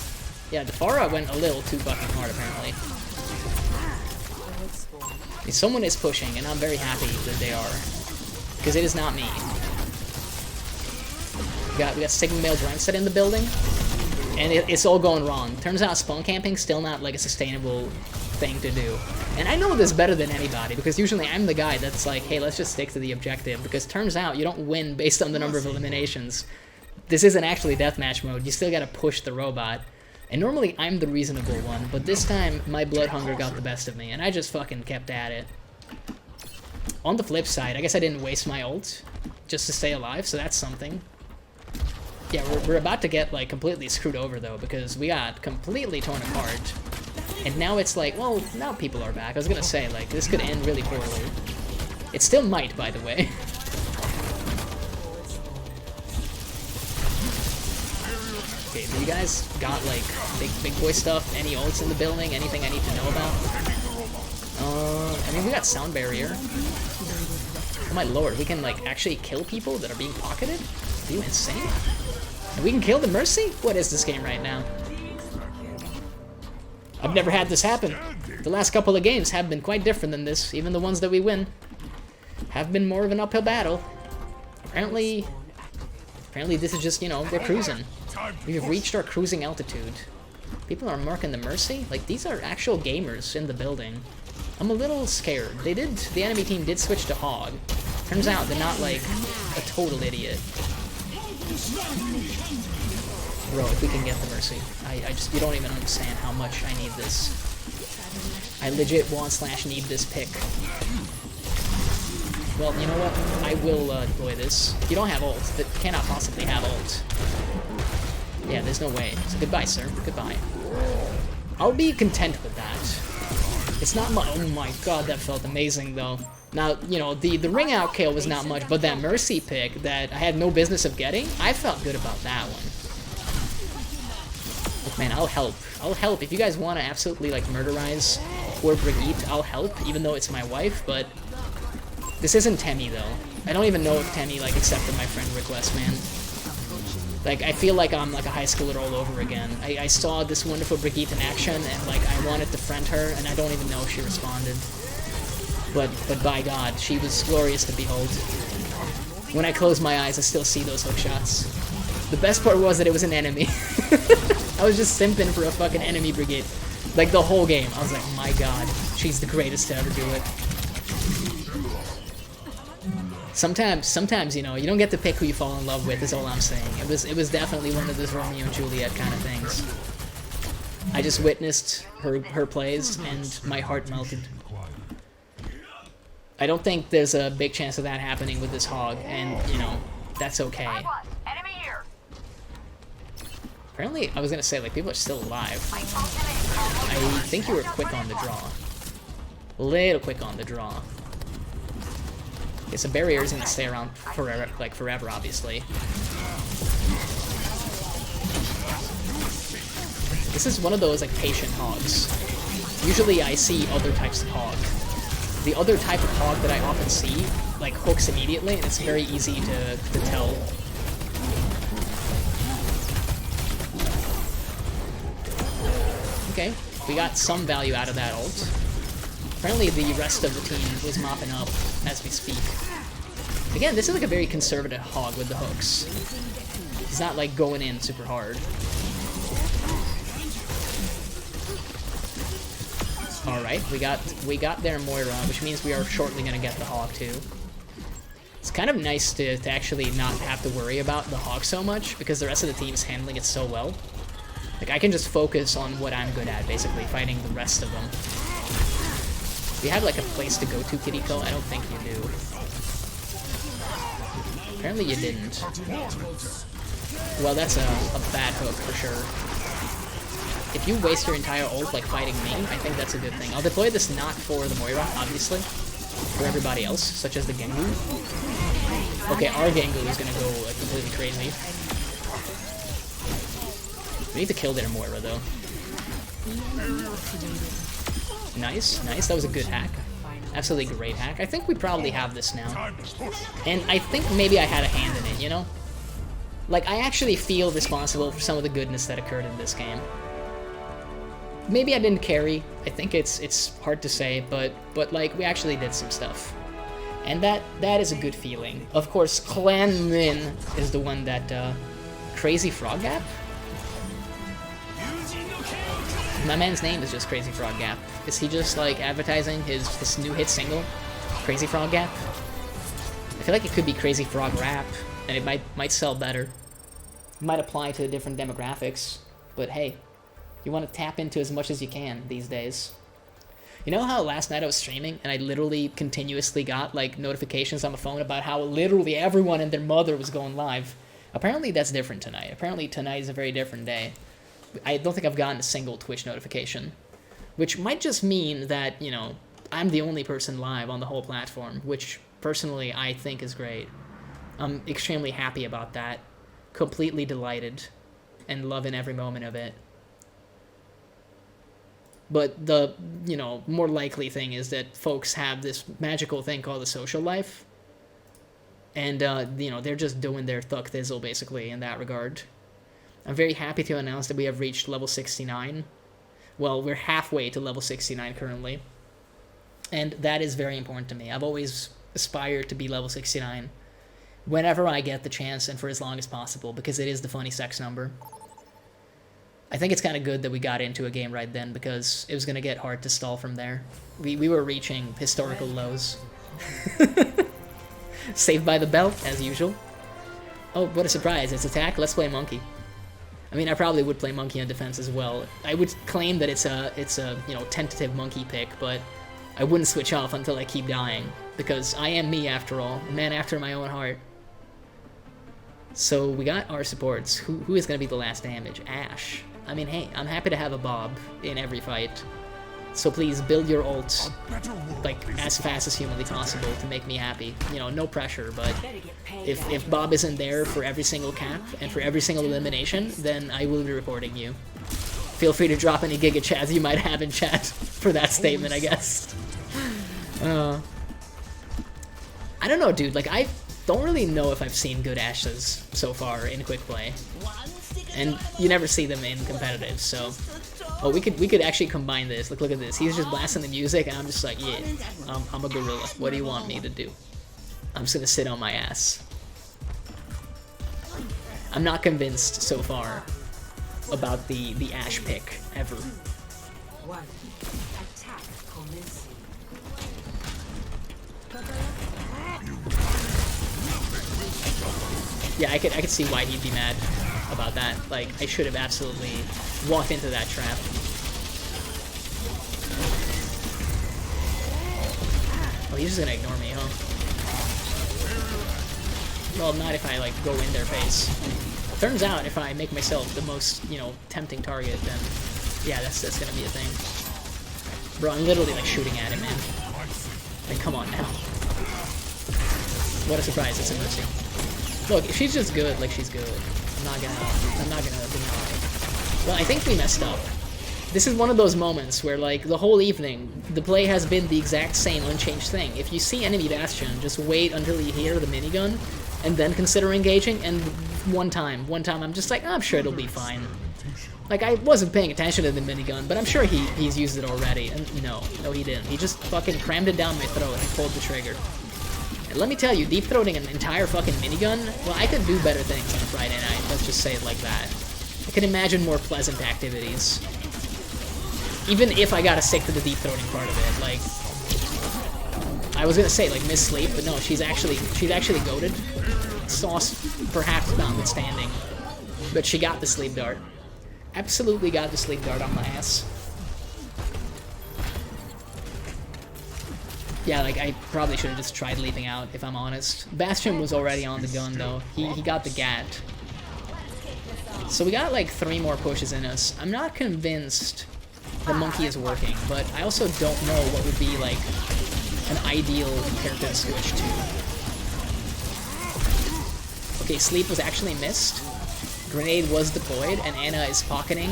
Yeah, the Pharah went a little too fucking hard apparently. I mean, someone is pushing, and I'm very happy that they are, because it is not me. We got Sigma Male Dranset in the building, and it's all going wrong. Turns out spawn camping still not, like, a sustainable thing to do. And I know this better than anybody, because usually I'm the guy that's like, hey, let's just stick to the objective, because turns out you don't win based on the number of eliminations. This isn't actually deathmatch mode, you still gotta push the robot. And normally I'm the reasonable one, but this time my blood hunger got the best of me, and I just fucking kept at it. On the flip side, I guess I didn't waste my ult just to stay alive, so that's something. Yeah, we're about to get, like, completely screwed over, though, because we got completely torn apart. And now it's like, well, now people are back. I was gonna say, like, this could end really poorly. It still might, by the way. Okay, you guys got, like, big boy stuff? Any ults in the building? Anything I need to know about? I mean, we got sound barrier. Oh my lord, we can, like, actually kill people that are being pocketed? Are you insane? And we can kill the Mercy? What is this game right now? I've never had this happen. The last couple of games have been quite different than this. Even the ones that we win have been more of an uphill battle. Apparently this is just, you know, we're cruising. We've reached our cruising altitude. People are marking the Mercy? Like, these are actual gamers in the building. I'm a little scared. The enemy team did switch to Hog. Turns out they're not, like, a total idiot. Bro, if we can get the Mercy. You don't even understand how much I need this. I legit want/need this pick. Well, you know what? I will deploy this. You don't have ult. That cannot possibly have ult. Yeah, there's no way. So goodbye, sir. Goodbye. I'll be content with that. It's not my— oh my god, that felt amazing, though. Now, you know, the ring out kill was not much, but that Mercy pick that I had no business of getting, I felt good about that one. Look, man, I'll help. I'll help. If you guys want to absolutely, like, murderize poor Brigitte, I'll help, even though it's my wife, but this isn't Temmie, though. I don't even know if Temmie, like, accepted my friend request, man. Like, I feel like I'm, like, a high schooler all over again. I saw this wonderful Brigitte in action, and, like, I wanted to friend her, and I don't even know if she responded. But by God, she was glorious to behold. When I close my eyes, I still see those hook shots. The best part was that it was an enemy. I was just simping for a fucking enemy Brigitte. Like, the whole game. I was like, my God, she's the greatest to ever do it. Sometimes, you know, you don't get to pick who you fall in love with, is all I'm saying. It was definitely one of those Romeo and Juliet kind of things. I just witnessed her plays, and my heart melted. I don't think there's a big chance of that happening with this hog, and, you know, that's okay. Apparently, I was gonna say, like, people are still alive. I think you were quick on the draw. A little quick on the draw. Okay, so barrier is gonna stay around forever, like, forever, obviously. This is one of those, like, patient hogs. Usually I see other types of hog. The other type of hog that I often see, like, hooks immediately, and it's very easy to tell. Okay, we got some value out of that ult. Apparently the rest of the team was mopping up as we speak. Again, this is like a very conservative hog with the hooks. He's not, like, going in super hard. Alright, we got their Moira, which means we are shortly gonna get the hog too. It's kind of nice to actually not have to worry about the hog so much, because the rest of the team is handling it so well. Like, I can just focus on what I'm good at, basically, fighting the rest of them. Do you have, like, a place to go to, Kiriko? I don't think you do. Apparently you didn't. Well, that's a bad hook, for sure. If you waste your entire ult, like, fighting me, I think that's a good thing. I'll deploy this not for the Moira, obviously. For everybody else, such as the Gengu. Okay, our Gengu is gonna go, like, completely crazy. We need to kill their Moira, though. Nice, nice. That was a good hack. Absolutely great hack. I think we probably have this now. And I think maybe I had a hand in it, you know? Like, I actually feel responsible for some of the goodness that occurred in this game. Maybe I didn't carry. I think it's hard to say, but like, we actually did some stuff. And that is a good feeling. Of course, Clan Min is the one that, Crazy Frog Gap? My man's name is just Crazy Frog Gap. Is he just, like, advertising his new hit single, Crazy Frog Gap? I feel like it could be Crazy Frog Rap, and it might sell better. It might apply to different demographics, but hey, you want to tap into as much as you can these days. You know how last night I was streaming, and I literally continuously got, like, notifications on my phone about how literally everyone and their mother was going live? Apparently that's different tonight. Apparently tonight is a very different day. I don't think I've gotten a single Twitch notification, which might just mean that, you know, I'm the only person live on the whole platform, which personally I think is great. I'm extremely happy about that, completely delighted, and loving every moment of it. But the, you know, more likely thing is that folks have this magical thing called the social life, and, you know, they're just doing their thuck thizzle, basically, in that regard. I'm very happy to announce that we have reached level 69. Well, we're halfway to level 69 currently. And that is very important to me. I've always aspired to be level 69 whenever I get the chance and for as long as possible, because it is the funny sex number. I think it's kind of good that we got into a game right then, because it was going to get hard to stall from there. We were reaching historical lows. Saved by the bell, as usual. Oh, what a surprise. It's attack. Let's play monkey. I mean, I probably would play monkey on defense as well. I would claim that it's a you know, tentative monkey pick, but I wouldn't switch off until I keep dying, because I am me after all, a man after my own heart. So we got our supports. Who is going to be the last damage? Ash. I mean, hey, I'm happy to have a Bob in every fight. So please build your ults, like, as fast as humanly possible to make me happy. You know, no pressure, but if Bob isn't there for every single cap and for every single elimination, then I will be reporting you. Feel free to drop any Giga Chads you might have in chat for that statement, I guess. I don't know, dude. Like, I don't really know if I've seen good Ashes so far in quick play. And you never see them in competitive, so... Oh, we could actually combine this. Look at this. He's just blasting the music, and I'm just like, yeah, I'm a gorilla. What do you want me to do? I'm just gonna sit on my ass. I'm not convinced so far about the Ash pick ever. Yeah, I could see why he'd be mad. about that. Like, I should have absolutely walked into that trap. Oh, he's just gonna ignore me, huh? Well, not if I, like, go in their face. Turns out, if I make myself the most, you know, tempting target, then yeah, that's gonna be a thing. Bro, I'm literally, like, shooting at him, man. Like, come on now. What a surprise, it's a mercy. Look, if she's just good, like, she's good. I'm not gonna deny. Well, I think we messed up. This is one of those moments where, like, the whole evening, the play has been the exact same unchanged thing. If you see enemy Bastion, just wait until you hear the minigun, and then consider engaging, and one time, I'm just like, oh, I'm sure it'll be fine. Like, I wasn't paying attention to the minigun, but I'm sure he's used it already, and no, he didn't. He just fucking crammed it down my throat and pulled the trigger. And let me tell you, deep-throating an entire fucking minigun, well, I could do better things on a Friday night, let's just say it like that. I can imagine more pleasant activities. Even if I gotta stick to the deep-throating part of it, like... I was gonna say, like, miss sleep, but no, she's actually goated. Sauce, perhaps notwithstanding. But she got the sleep dart. Absolutely got the sleep dart on my ass. Yeah, like, I probably should have just tried leaping out, if I'm honest. Bastion was already on the gun, though. He got the GAT. So we got, like, 3 more pushes in us. I'm not convinced the monkey is working, but I also don't know what would be, like, an ideal character to switch to. Okay, sleep was actually missed. Grenade was deployed, and Anna is pocketing.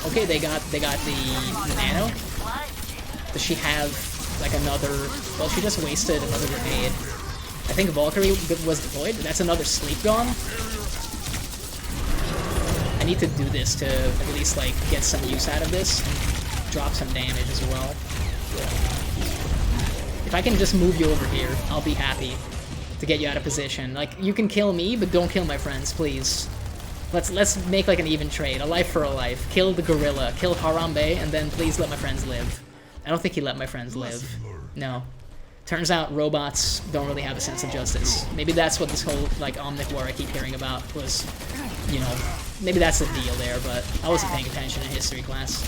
Okay, they got the nano. Does she have like another? Well, she just wasted another grenade. I think Valkyrie was deployed. That's another sleep gone. I need to do this to at least like get some use out of this and drop some damage as well. If I can just move you over here, I'll be happy to get you out of position. Like, you can kill me, but don't kill my friends, please. Let's make like an even trade. A life for a life. Kill the gorilla. Kill Harambe, and then please let my friends live. I don't think he let my friends live. No. Turns out robots don't really have a sense of justice. Maybe that's what this whole, like, Omnic war I keep hearing about was, you know, maybe that's the deal there, but I wasn't paying attention in history class.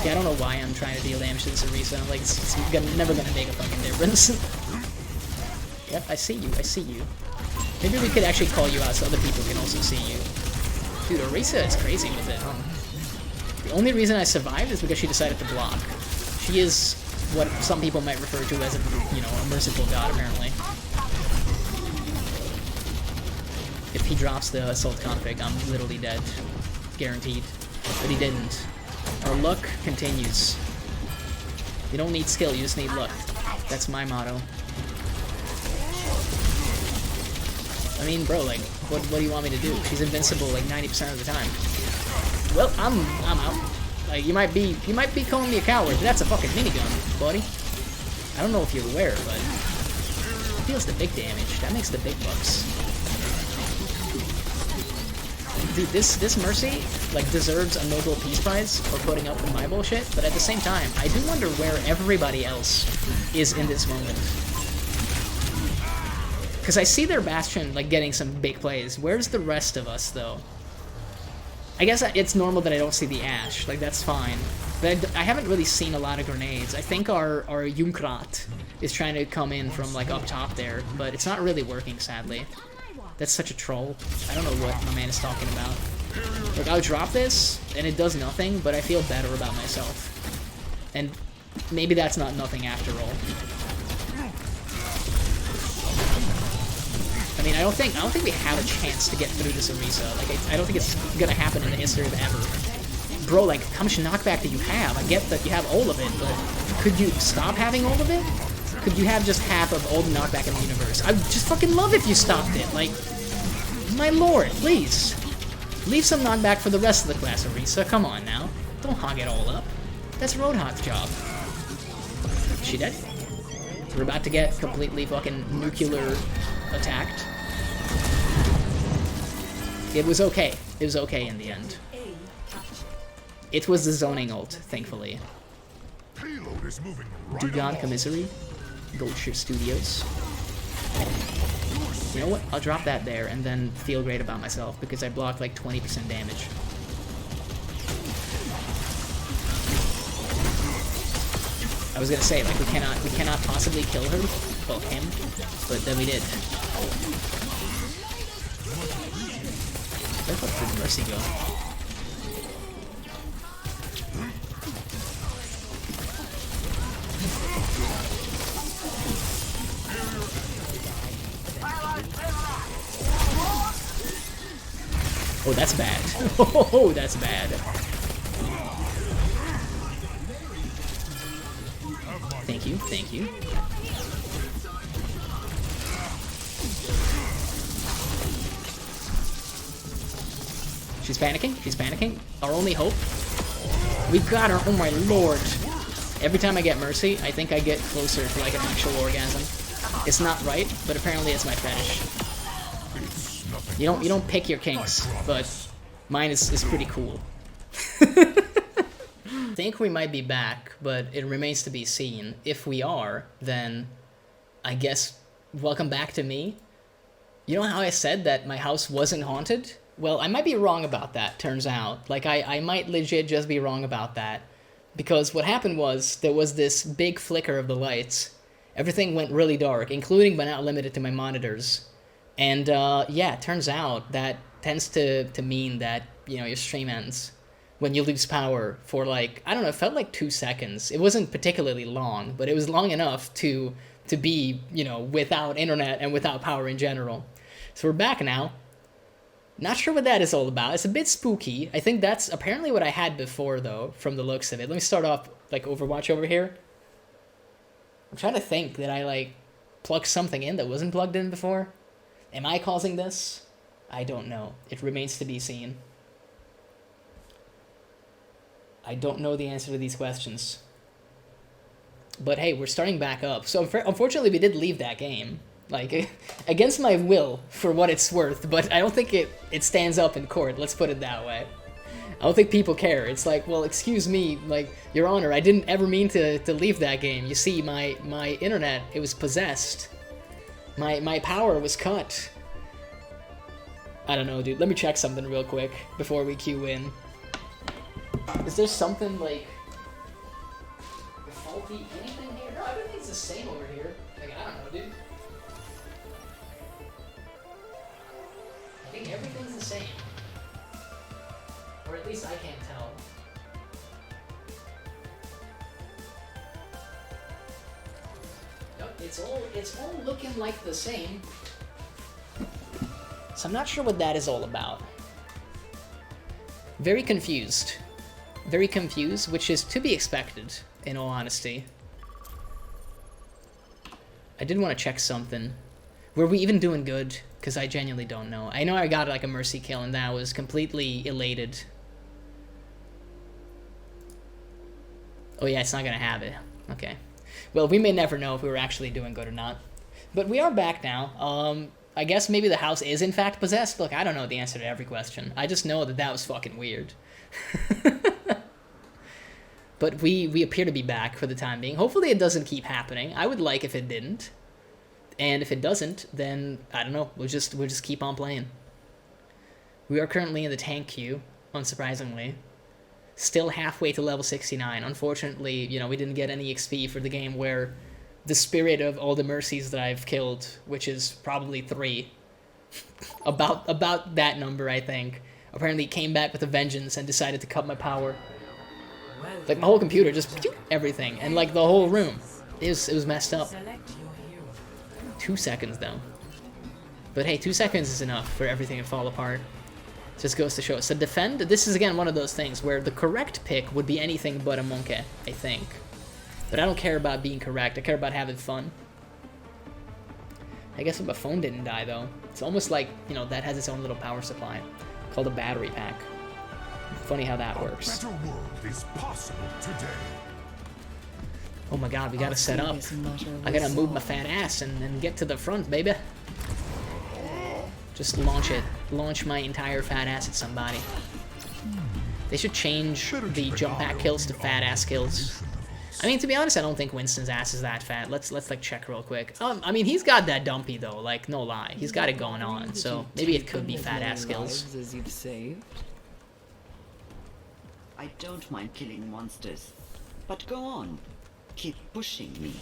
Yeah, I don't know why I'm trying to deal damage to this Orisa. Like, it's never gonna make a fucking difference. Yep, I see you, I see you. Maybe we could actually call you out so other people can also see you. Dude, Orisa is crazy with it, huh? The only reason I survived is because she decided to block. She is what some people might refer to as a, you know, a merciful god, apparently. If he drops the assault config, I'm literally dead. Guaranteed. But he didn't. Our luck continues. You don't need skill, you just need luck. That's my motto. I mean, bro, like, what do you want me to do? She's invincible like 90% of the time. Well, I'm out. Like, you might be calling me a coward, but that's a fucking minigun, buddy. I don't know if you're aware, but it deals the big damage. That makes the big bucks. Dude, this Mercy, like, deserves a Nobel Peace Prize for putting up with my bullshit, but at the same time, I do wonder where everybody else is in this moment. Because I see their Bastion, like, getting some big plays. Where's the rest of us, though? I guess it's normal that I don't see the Ashe. Like, that's fine. But I haven't really seen a lot of grenades. I think our Junkrat is trying to come in from, like, up top there, but it's not really working, sadly. That's such a troll. I don't know what my man is talking about. Like, I'll drop this, and it does nothing, but I feel better about myself. And maybe that's not nothing after all. I mean, I don't think we have a chance to get through this Orisa. Like, I don't think it's gonna happen in the history of ever. Bro, like, how much knockback do you have? I get that you have all of it, but could you stop having all of it? Could you have just half of all the knockback in the universe? I'd just fucking love if you stopped it. Like, my lord, please. Leave some knockback for the rest of the class, Orisa. Come on now. Don't hog it all up. That's Roadhog's job. Is she dead? We're about to get completely fucking nuclear attacked. It was okay. It was okay in the end. It was the zoning ult, thankfully. Dugon Commissary, Goldship Studios. You know what? I'll drop that there and then feel great about myself because I blocked like 20% damage. I was gonna say, like, we cannot possibly kill her, well, him, but then we did. Where the fuck did Mercy go? Oh, that's bad. Oh, that's bad. Thank you, thank you. She's panicking, she's panicking. Our only hope. We've got her, oh my lord. Every time I get Mercy, I think I get closer to like an actual orgasm. It's not right, but apparently it's my fetish. You don't pick your kinks, but mine is pretty cool. I think we might be back, but it remains to be seen. If we are, then I guess welcome back to me. You know how I said that my house wasn't haunted? Well, I might be wrong about that, turns out. Like, I might legit just be wrong about that. Because what happened was, there was this big flicker of the lights. Everything went really dark, including but not limited to my monitors. And, yeah, it turns out that tends to mean that, you know, your stream ends. When you lose power for, like, I don't know, it felt like 2 seconds. It wasn't particularly long, but it was long enough to be, you know, without internet and without power in general. So we're back now. Not sure what that is all about. It's a bit spooky. I think that's apparently what I had before, though, from the looks of it. Let me start off, like, Overwatch over here. I'm trying to think that I, like, plugged something in that wasn't plugged in before. Am I causing this? I don't know. It remains to be seen. I don't know the answer to these questions. But hey, we're starting back up. So unfortunately, we did leave that game. Like, against my will, for what it's worth. But I don't think it stands up in court, let's put it that way. I don't think people care. It's like, well, excuse me, like, Your Honor, I didn't ever mean to leave that game. You see, my internet, it was possessed. My power was cut. I don't know, dude. Let me check something real quick before we queue in. Is there something, like, faulty anything here? No, everything's the same over here. Like, I don't know, dude. I think everything's the same. Or at least I can't tell. Yep, it's all looking like the same. So I'm not sure what that is all about. Very confused. Very confused, which is to be expected, in all honesty. I did want to check something. Were we even doing good? Because I genuinely don't know. I know I got like a Mercy kill and that was completely elated. Oh yeah, it's not gonna have it. Okay. Well, we may never know if we were actually doing good or not. But we are back now. I guess maybe the house is in fact possessed. Look, I don't know the answer to every question. I just know that that was fucking weird. But we appear to be back for the time being. Hopefully it doesn't keep happening. I would like if it didn't. And if it doesn't, then I don't know. We'll just keep on playing. We are currently in the tank queue, unsurprisingly. Still halfway to level 69. Unfortunately, you know, we didn't get any XP for the game where the spirit of all the Mercies that I've killed, which is probably 3, about that number, I think, apparently came back with a vengeance and decided to cut my power. Like, my whole computer just everything, and like the whole room. It was messed up. 2 seconds though. But hey, 2 seconds is enough for everything to fall apart. Just goes to show. So defend, this is again one of those things where the correct pick would be anything but a monkey, I think. But I don't care about being correct, I care about having fun. I guess if my phone didn't die though, it's almost like, you know, that has its own little power supply called a battery pack. Funny how that works. A better world is possible today. Oh my god, we gotta set up. I gotta move my fat ass and get to the front, baby. Just launch it. Launch my entire fat ass at somebody. They should change the jump pack kills to fat ass kills. I mean, to be honest, I don't think Winston's ass is that fat. Let's like check real quick. I mean, he's got that dumpy though, like no lie. He's got it going on, so maybe it could be fat ass skills. As you've saved. I don't mind killing monsters, but go on. Keep pushing me.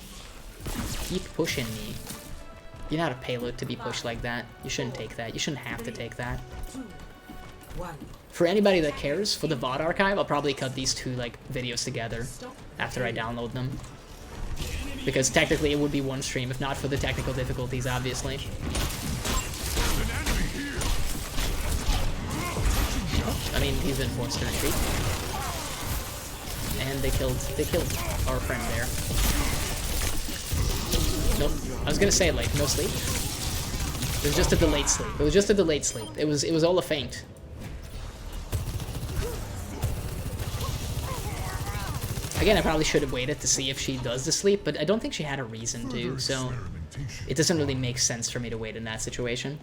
Keep pushing me. You're not a payload to be pushed like that. You shouldn't take that. You shouldn't have to take that. For anybody that cares, for the VOD archive, I'll probably cut these two like videos together after I download them. Because technically it would be one stream, if not for the technical difficulties, obviously. I mean, he's been forced to retreat. And they killed our friend there. Nope. I was gonna say, like, no sleep. It was just a delayed sleep. It was just a delayed sleep. It was all a feint. Again, I probably should have waited to see if she does the sleep, but I don't think she had a reason to, so it doesn't really make sense for me to wait in that situation.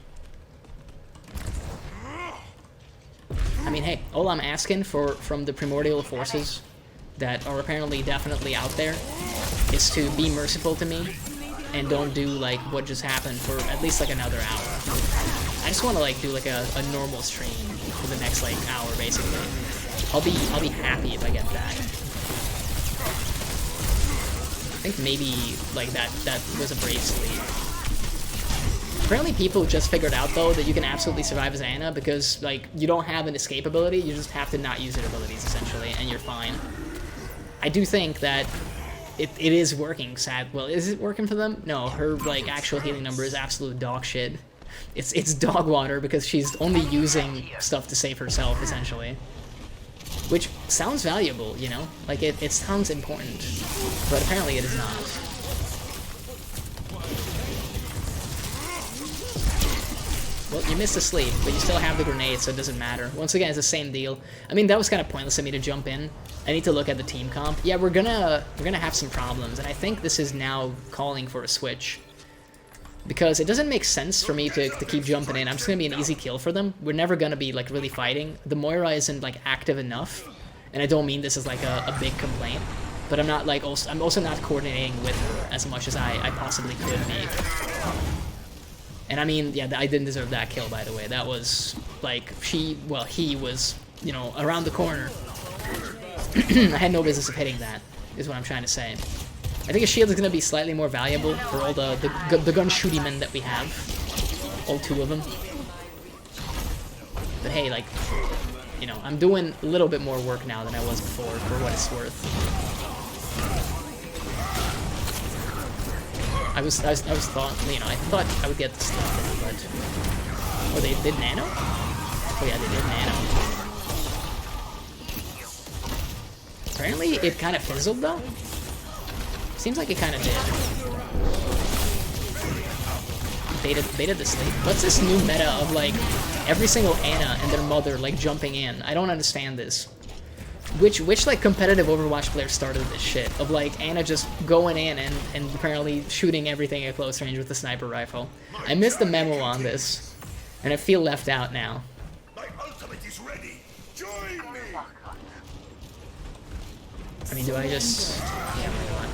I mean, hey, all I'm asking from the primordial forces that are apparently definitely out there is to be merciful to me and don't do like what just happened for at least like another hour. I just want to like do like a normal stream for the next like hour basically. I'll be happy if I get that. I think maybe like that was a brave sleep. Apparently people just figured out though that you can absolutely survive as Anna because like you don't have an escape ability, you just have to not use your abilities essentially and you're fine. I do think that it is working, sad. Well, is it working for them? No, her like actual healing number is absolute dog shit. It's dog water because she's only using stuff to save herself essentially. Which sounds valuable, you know? Like it sounds important, but apparently it is not. Well, you missed a sleep, but you still have the grenade, so it doesn't matter. Once again, it's the same deal. I mean, that was kind of pointless of me to jump in. I need to look at the team comp. Yeah, we're gonna have some problems, and I think this is now calling for a switch. Because it doesn't make sense for me to keep jumping in. I'm just gonna be an easy kill for them. We're never gonna be, like, really fighting. The Moira isn't, like, active enough. And I don't mean this as, like, a big complaint. But I'm not, like, I'm also not coordinating with her as much as I possibly could be. And I mean, yeah, I didn't deserve that kill, by the way. That was, like, he was, you know, around the corner. I had no business of hitting that, is what I'm trying to say. I think a shield is going to be slightly more valuable for all the gun shooty men that we have. All two of them. But hey, like, you know, I'm doing a little bit more work now than I was before, for what it's worth. I thought, you know, I thought I would get this stuff, but... Oh, they did nano? Oh yeah, they did nano. Apparently it kind of fizzled, though. Seems like it kind of did. Baited the sleep. What's this new meta of, like, every single Anna and their mother, like, jumping in? I don't understand this. Which like competitive Overwatch player started this shit of like Anna just going in and apparently shooting everything at close range with a sniper rifle. I missed the memo on this, and I feel left out now. My ultimate is ready. Join me. I mean, do I just? Yeah, why not?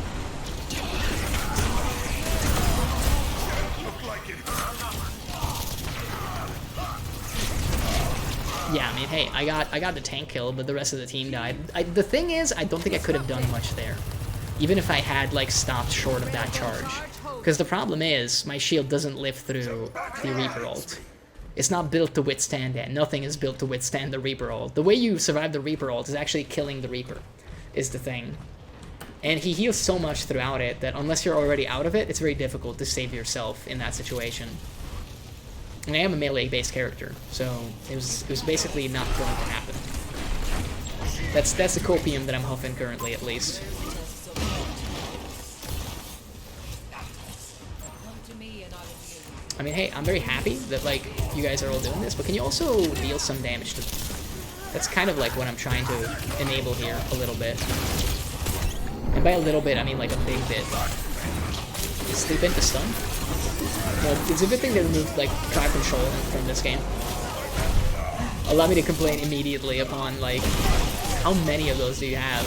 Yeah, I mean, hey, I got the tank kill, but the rest of the team died. The thing is, I don't think I could have done much there, even if I had like stopped short of that charge. Because the problem is, my shield doesn't live through the Reaper ult. It's not built to withstand it. Nothing is built to withstand the Reaper ult. The way you survive the Reaper ult is actually killing the Reaper, is the thing. And he heals so much throughout it that unless you're already out of it, it's very difficult to save yourself in that situation. And I am a melee-based character, so it was basically not going to happen. That's the copium that I'm huffing currently, at least. I mean, hey, I'm very happy that like you guys are all doing this, but can you also deal some damage to me? That's kind of like what I'm trying to enable here a little bit. And by a little bit, I mean like a big bit. Sleep into stun? Well, it's a good thing they removed, like, crowd control from this game. Allow me to complain immediately upon, like, how many of those do you have?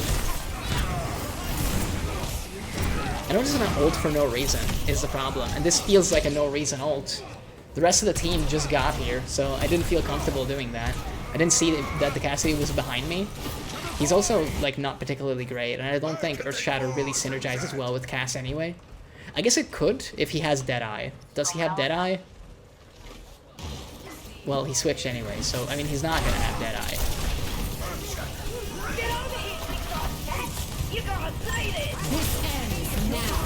I don't just want to ult for no reason is the problem, and this feels like a no reason ult. The rest of the team just got here, so I didn't feel comfortable doing that. I didn't see that the Cassidy was behind me. He's also, like, not particularly great, and I don't think Earthshatter really synergizes well with Cass anyway. I guess it could if he has Deadeye. Does he have Deadeye? Well, he switched anyway, so, I mean, he's not gonna have Deadeye. This ends now.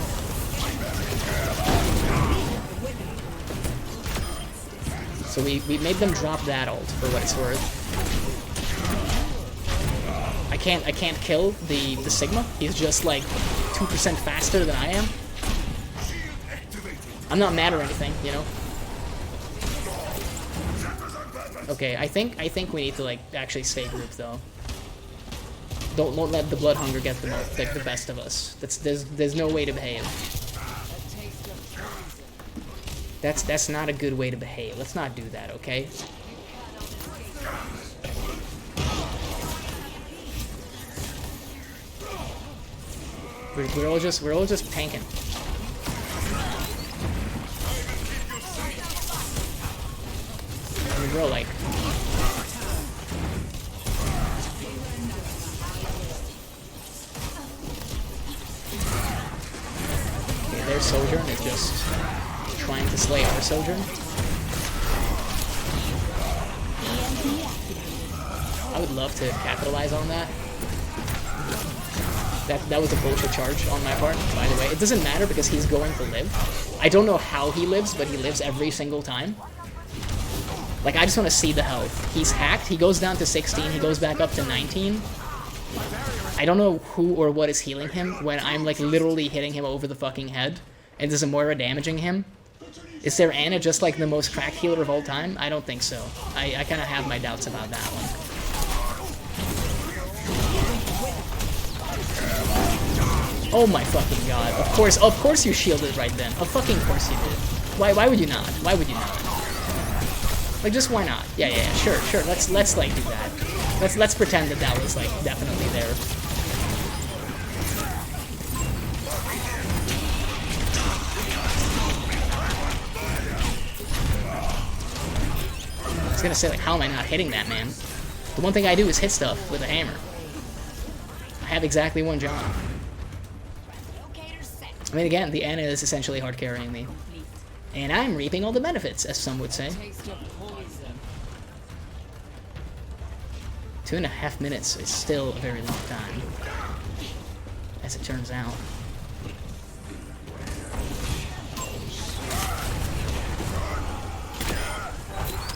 So we made them drop that ult for what it's worth. I can't kill the Sigma. He's just like 2% faster than I am. I'm not mad or anything, you know. Okay, I think we need to like actually stay grouped though. Don't let the blood hunger get the best of us. There's no way to behave. That's not a good way to behave. Let's not do that, okay? We're all just tanking. I mean, bro, like. Okay, their Sojourn is just trying to slay our Sojourn. I would love to capitalize on that. That was a bullshit charge on my part, by the way. It doesn't matter because he's going to live. I don't know how he lives, but he lives every single time. Like, I just want to see the health. He's hacked, he goes down to 16, he goes back up to 19. I don't know who or what is healing him when I'm, like, literally hitting him over the fucking head. And there's a Moira damaging him. Is their Ana just, like, the most cracked healer of all time? I don't think so. I kind of have my doubts about that one. Oh my fucking god. Of course you shielded right then. Of fucking course you did. Why would you not? Why would you not? Like, just why not? Yeah, sure. Let's like do that. Let's pretend that was like definitely there. I was gonna say, like, how am I not hitting that, man? The one thing I do is hit stuff with a hammer. I have exactly one job. I mean, again, the Ana is essentially hard carrying me. And I'm reaping all the benefits, as some would say. 2.5 minutes is still a very long time, as it turns out.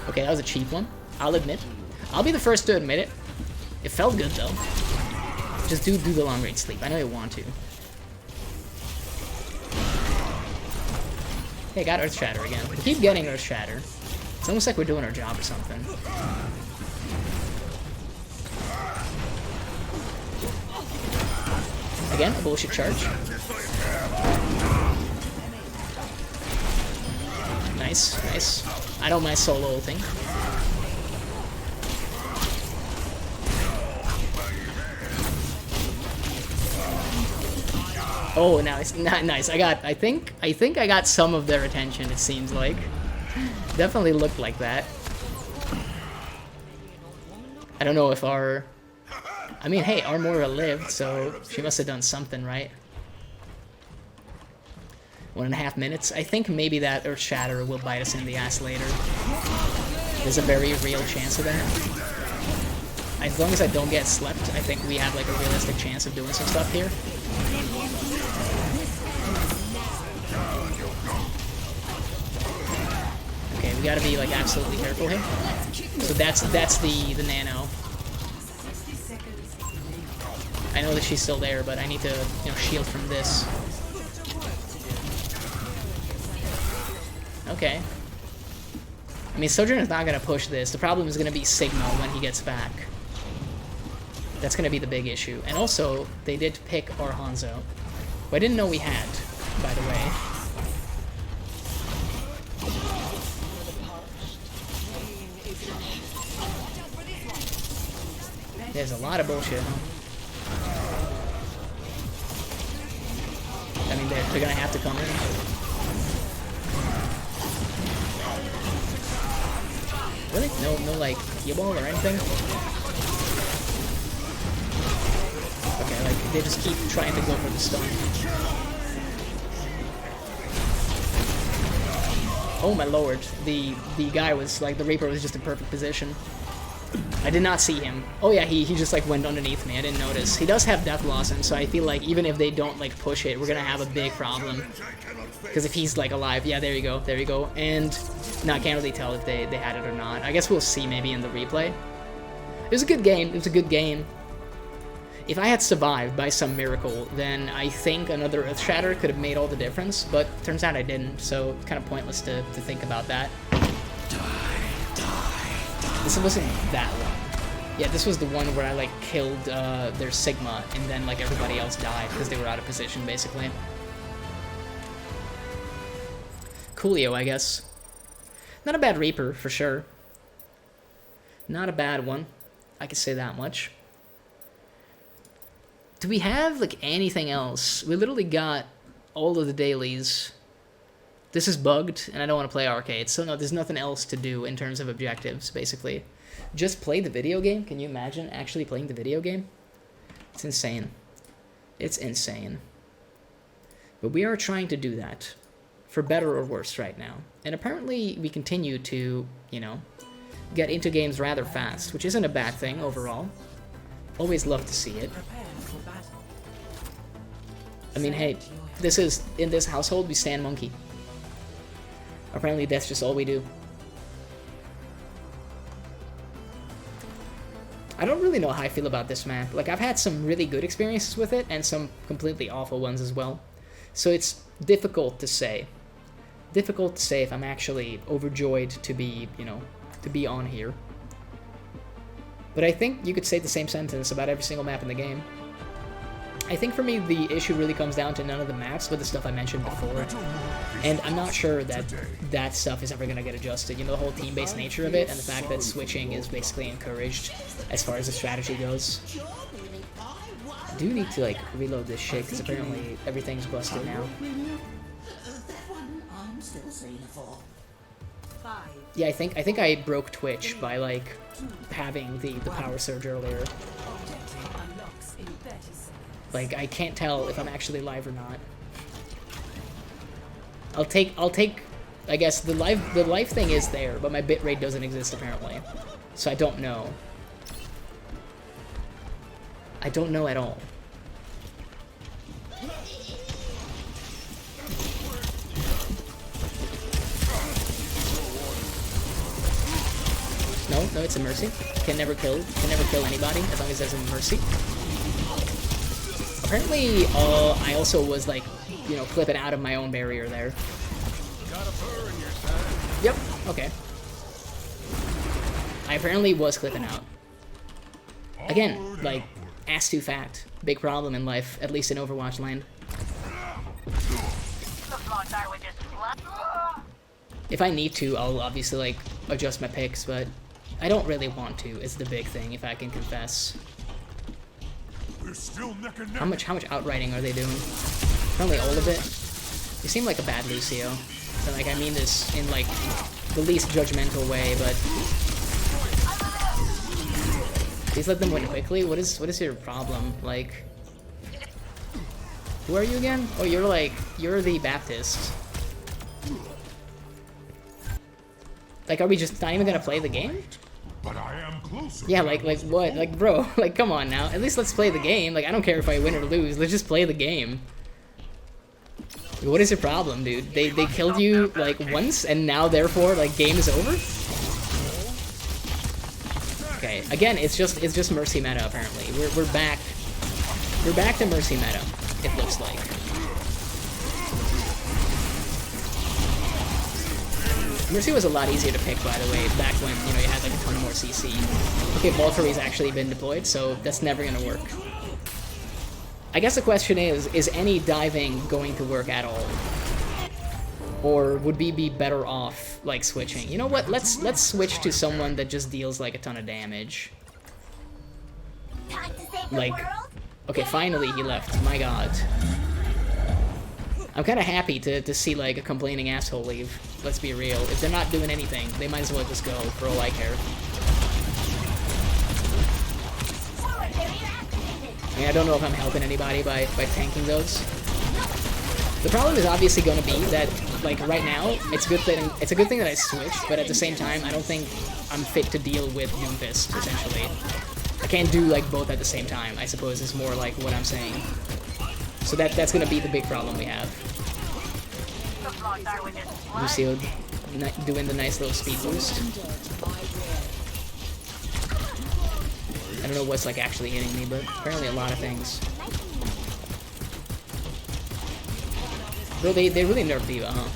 Okay, that was a cheap one, I'll admit. I'll be the first to admit it. It felt good, though. Just do the long-range sleep. I know you want to. Hey, got Earthshatter again. We keep getting Earthshatter. It's almost like we're doing our job or something. Again, a bullshit charge. Nice. I don't mind solo ulting. Oh, now it's not nice. I think I got some of their attention, it seems like. Definitely looked like that. I don't know if our... I mean, hey, our Moira lived, so she must have done something, right? 1.5 minutes. I think maybe that Earthshatter will bite us in the ass later. There's a very real chance of that. As long as I don't get slept, I think we have, like, a realistic chance of doing some stuff here. Okay, we gotta be, like, absolutely careful here. So that's the nano. I know that she's still there, but I need to, you know, shield from this. Okay. I mean, Sojourn is not gonna push this. The problem is gonna be Sigma when he gets back. That's gonna be the big issue. And also, they did pick our Hanzo, who I didn't know we had, by the way. There's a lot of bullshit, huh? mean, they're gonna have to come in. Really? No like heal ball or anything? Okay, like they just keep trying to go for the stun. Oh my lord, the guy was like, the Reaper was just in perfect position. I did not see him. Oh yeah, he just like went underneath me. I didn't notice. He does have death loss, and so I feel like even if they don't like push it, we're gonna have a big problem. Because if he's like alive, yeah, there you go, there you go. And no, I can't really tell if they had it or not. I guess we'll see maybe in the replay. It was a good game. It was a good game. If I had survived by some miracle, then I think another Earthshatter could have made all the difference, but turns out I didn't, so it's kind of pointless to think about that. This wasn't that one. Yeah, this was the one where I like killed their Sigma, and then like everybody else died because they were out of position, basically. Coolio, I guess. Not a bad Reaper, for sure. Not a bad one. I can say that much. Do we have, like, anything else? We literally got all of the dailies. This is bugged, and I don't want to play arcade, so no, there's nothing else to do in terms of objectives, basically. Just play the video game? Can you imagine actually playing the video game? It's insane. It's insane. But we are trying to do that. For better or worse right now. And apparently we continue to, you know, get into games rather fast, which isn't a bad thing overall. Always love to see it. I mean, hey, this is, in this household, we stand monkey. Apparently that's just all we do. I don't really know how I feel about this map. Like, I've had some really good experiences with it, and some completely awful ones as well. So it's difficult to say. Difficult to say if I'm actually overjoyed to be, you know, to be on here. But I think you could say the same sentence about every single map in the game. I think for me the issue really comes down to none of the maps, but the stuff I mentioned before. And I'm not sure that that stuff is ever going to get adjusted. You know, the whole team-based nature of it, and the fact that switching is basically encouraged as far as the strategy goes. I do need to, like, reload this shit, because apparently everything's busted now. Yeah, I think I broke Twitch by, like, having the power surge earlier. Like, I can't tell if I'm actually live or not. I'll take I guess the live thing is there, but my bitrate doesn't exist apparently. So I don't know. I don't know at all. No, it's a mercy. Can never kill anybody as long as there's a mercy. Apparently, I also was, like, you know, clipping out of my own barrier there. Yep, okay. I apparently was clipping out. Again, like, ass too fat. Big problem in life, at least in Overwatch land. If I need to, I'll obviously, like, adjust my picks, but I don't really want to, is the big thing, if I can confess. How much outrighting are they doing? Probably all of it. You seem like a bad Lucio. So, like, I mean this in, like, the least judgmental way, but please let them win quickly. What is your problem? Like, who are you again? Oh, you're the Baptist. Like, are we just not even gonna play the game? But I am closer. Yeah, like what? Like, bro, like, come on now. At least let's play the game. Like, I don't care if I win or lose. Let's just play the game. What is your problem, dude? They killed you, like, once, and now, therefore, like, game is over? Okay, again, it's just Mercy meta, apparently. We're back to Mercy meta, it looks like. Mercy was a lot easier to pick, by the way, back when, you know, you had, like, a ton more CC. Okay, Valkyrie's actually been deployed, so that's never gonna work. I guess the question is any diving going to work at all? Or would we be better off, like, switching? You know what, let's switch to someone that just deals, like, a ton of damage. Like, okay, finally he left, my god. I'm kind of happy to see, like, a complaining asshole leave. Let's be real. If they're not doing anything, they might as well just go, for all I care. I mean, I don't know if I'm helping anybody by tanking those. The problem is obviously going to be that, like, right now, it's a good thing that I switched, but at the same time, I don't think I'm fit to deal with Doomfist, essentially. I can't do, like, both at the same time, I suppose, is more like what I'm saying. So that's going to be the big problem we have. Lucio doing the nice little speed boost. I don't know what's, like, actually hitting me, but apparently a lot of things. Bro, they really nerfed D.Va, huh?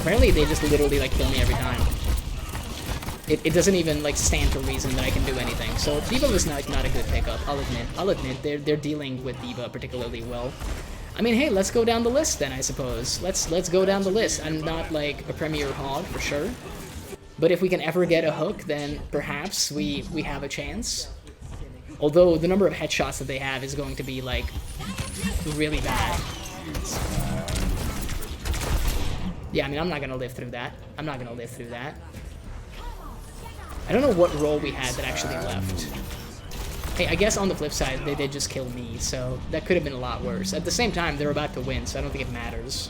Apparently they just literally, like, kill me every time. It doesn't even, like, stand to reason that I can do anything. So D.Va was not a good pickup, I'll admit. They're dealing with D.Va particularly well. I mean, hey, let's go down the list then, I suppose. Let's go down the list. I'm not, like, a premier hog, for sure. But if we can ever get a hook, then perhaps we have a chance. Although the number of headshots that they have is going to be, like, really bad. Yeah, I mean, I'm not gonna live through that. I don't know what role we had that actually left. Hey, I guess on the flip side, they did just kill me, so that could have been a lot worse. At the same time, they're about to win, so I don't think it matters.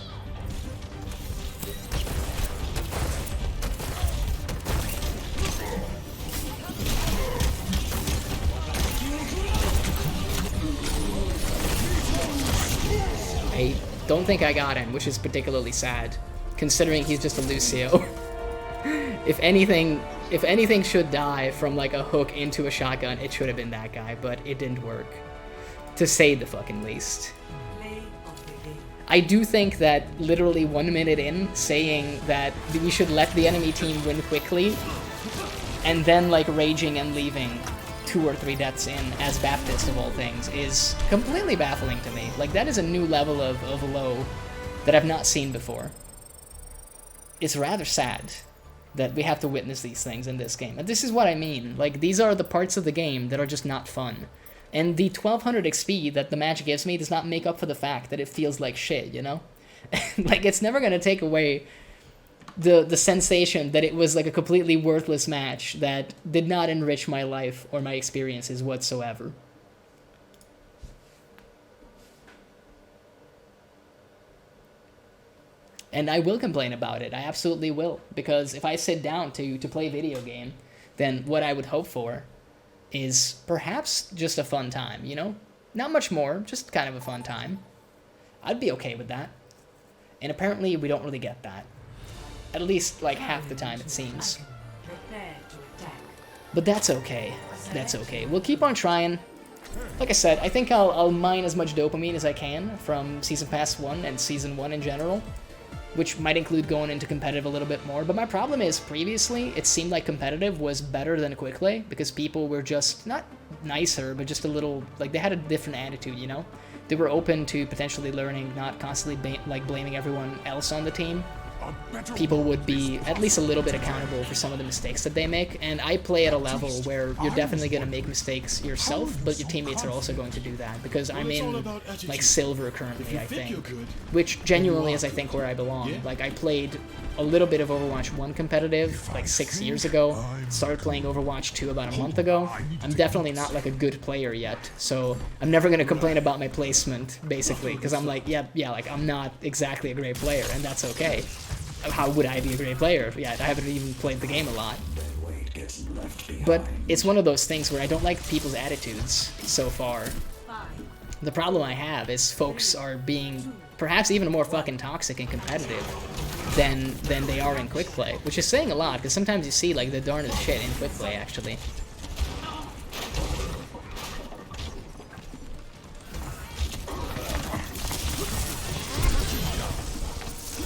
I don't think I got him, which is particularly sad, considering he's just a Lucio. If anything should die from, like, a hook into a shotgun, it should have been that guy, but it didn't work. To say the fucking least. I do think that literally 1 minute in, saying that we should let the enemy team win quickly, and then, like, raging and leaving 2 or 3 deaths in as Baptist of all things is completely baffling to me. Like, that is a new level of low that I've not seen before. It's rather sad that we have to witness these things in this game. And this is what I mean. Like, these are the parts of the game that are just not fun. And the 1200 XP that the match gives me does not make up for the fact that it feels like shit, you know? Like, it's never gonna take away the sensation that it was, like, a completely worthless match that did not enrich my life or my experiences whatsoever. And I will complain about it. I absolutely will. Because if I sit down to play a video game, then what I would hope for is perhaps just a fun time, you know? Not much more, just kind of a fun time. I'd be okay with that. And apparently we don't really get that. At least, like, half the time, it seems. But that's okay. That's okay. We'll keep on trying. Like I said, I think I'll mine as much dopamine as I can from Season Pass 1 and Season 1 in general, which might include going into competitive a little bit more. But my problem is, previously, it seemed like competitive was better than quick play, because people were just, not nicer, but just a little, like, they had a different attitude, you know? They were open to potentially learning, not constantly, blaming everyone else on the team. People would be at least a little bit accountable for some of the mistakes that they make, and I play at a level where you're definitely going to make mistakes yourself, but your teammates are also going to do that, because I'm in, like, silver currently, I think, which genuinely is, I think, where I belong. Like, I played a little bit of Overwatch 1 competitive, like, 6 years ago, started playing Overwatch 2 about a month ago. I'm definitely not, like, a good player yet, so I'm never going to complain about my placement, basically, because I'm like, yeah, like, I'm not exactly a great player, and that's okay. How would I be a great player? Yeah, I haven't even played the game a lot. But it's one of those things where I don't like people's attitudes so far. The problem I have is folks are being perhaps even more fucking toxic and competitive than they are in quick play, which is saying a lot, because sometimes you see, like, the darndest shit in quick play, actually.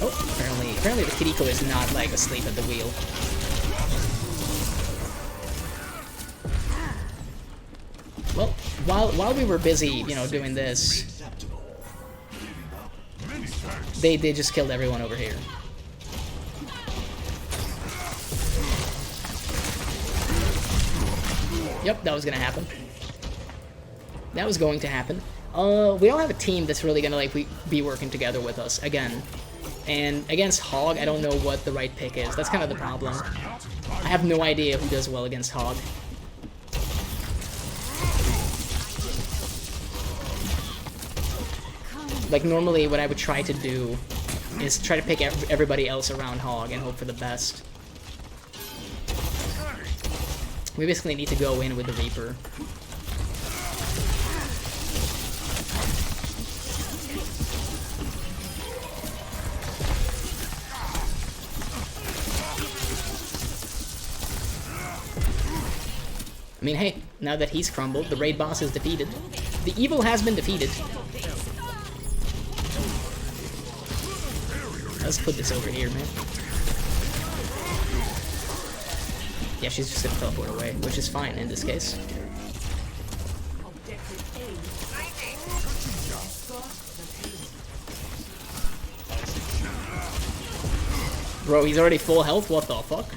Oh, apparently the Kiriko is not, like, asleep at the wheel. Well, while we were busy, you know, doing this, they just killed everyone over here. Yep, that was gonna happen. That was going to happen. We don't have a team that's really gonna like be working together with us again. And against Hog, I don't know what the right pick is. That's kind of the problem. I have no idea who does well against Hog. Like, normally what I would try to do is try to pick everybody else around Hog and hope for the best. We basically need to go in with the Reaper. I mean, hey, now that he's crumbled, the raid boss is defeated. The evil has been defeated. Let's put this over here, man. Yeah, she's just gonna teleport away, which is fine in this case. Bro, he's already full health? What the fuck?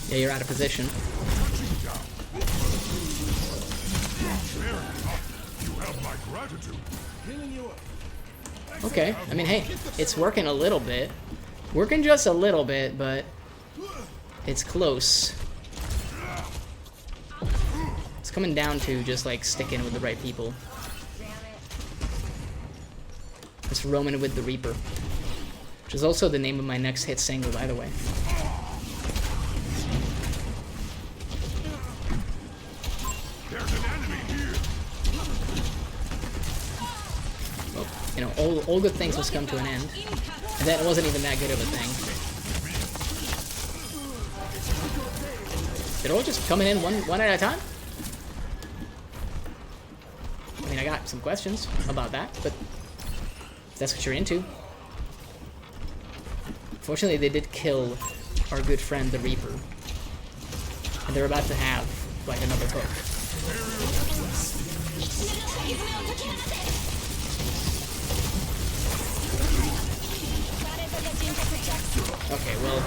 Yeah, you're out of position. Okay, I mean, hey, it's working a little bit. Working just a little bit, but it's close. It's coming down to just, like, sticking with the right people. Just roaming with the Reaper. Which is also the name of my next hit single, by the way. You know, all good things must come to an end. And that wasn't even that good of a thing. They're all just coming in one at a time? I mean, I got some questions about that, but if that's what you're into. Fortunately, they did kill our good friend, the Reaper. And they're about to have, like, another hook. Okay, well...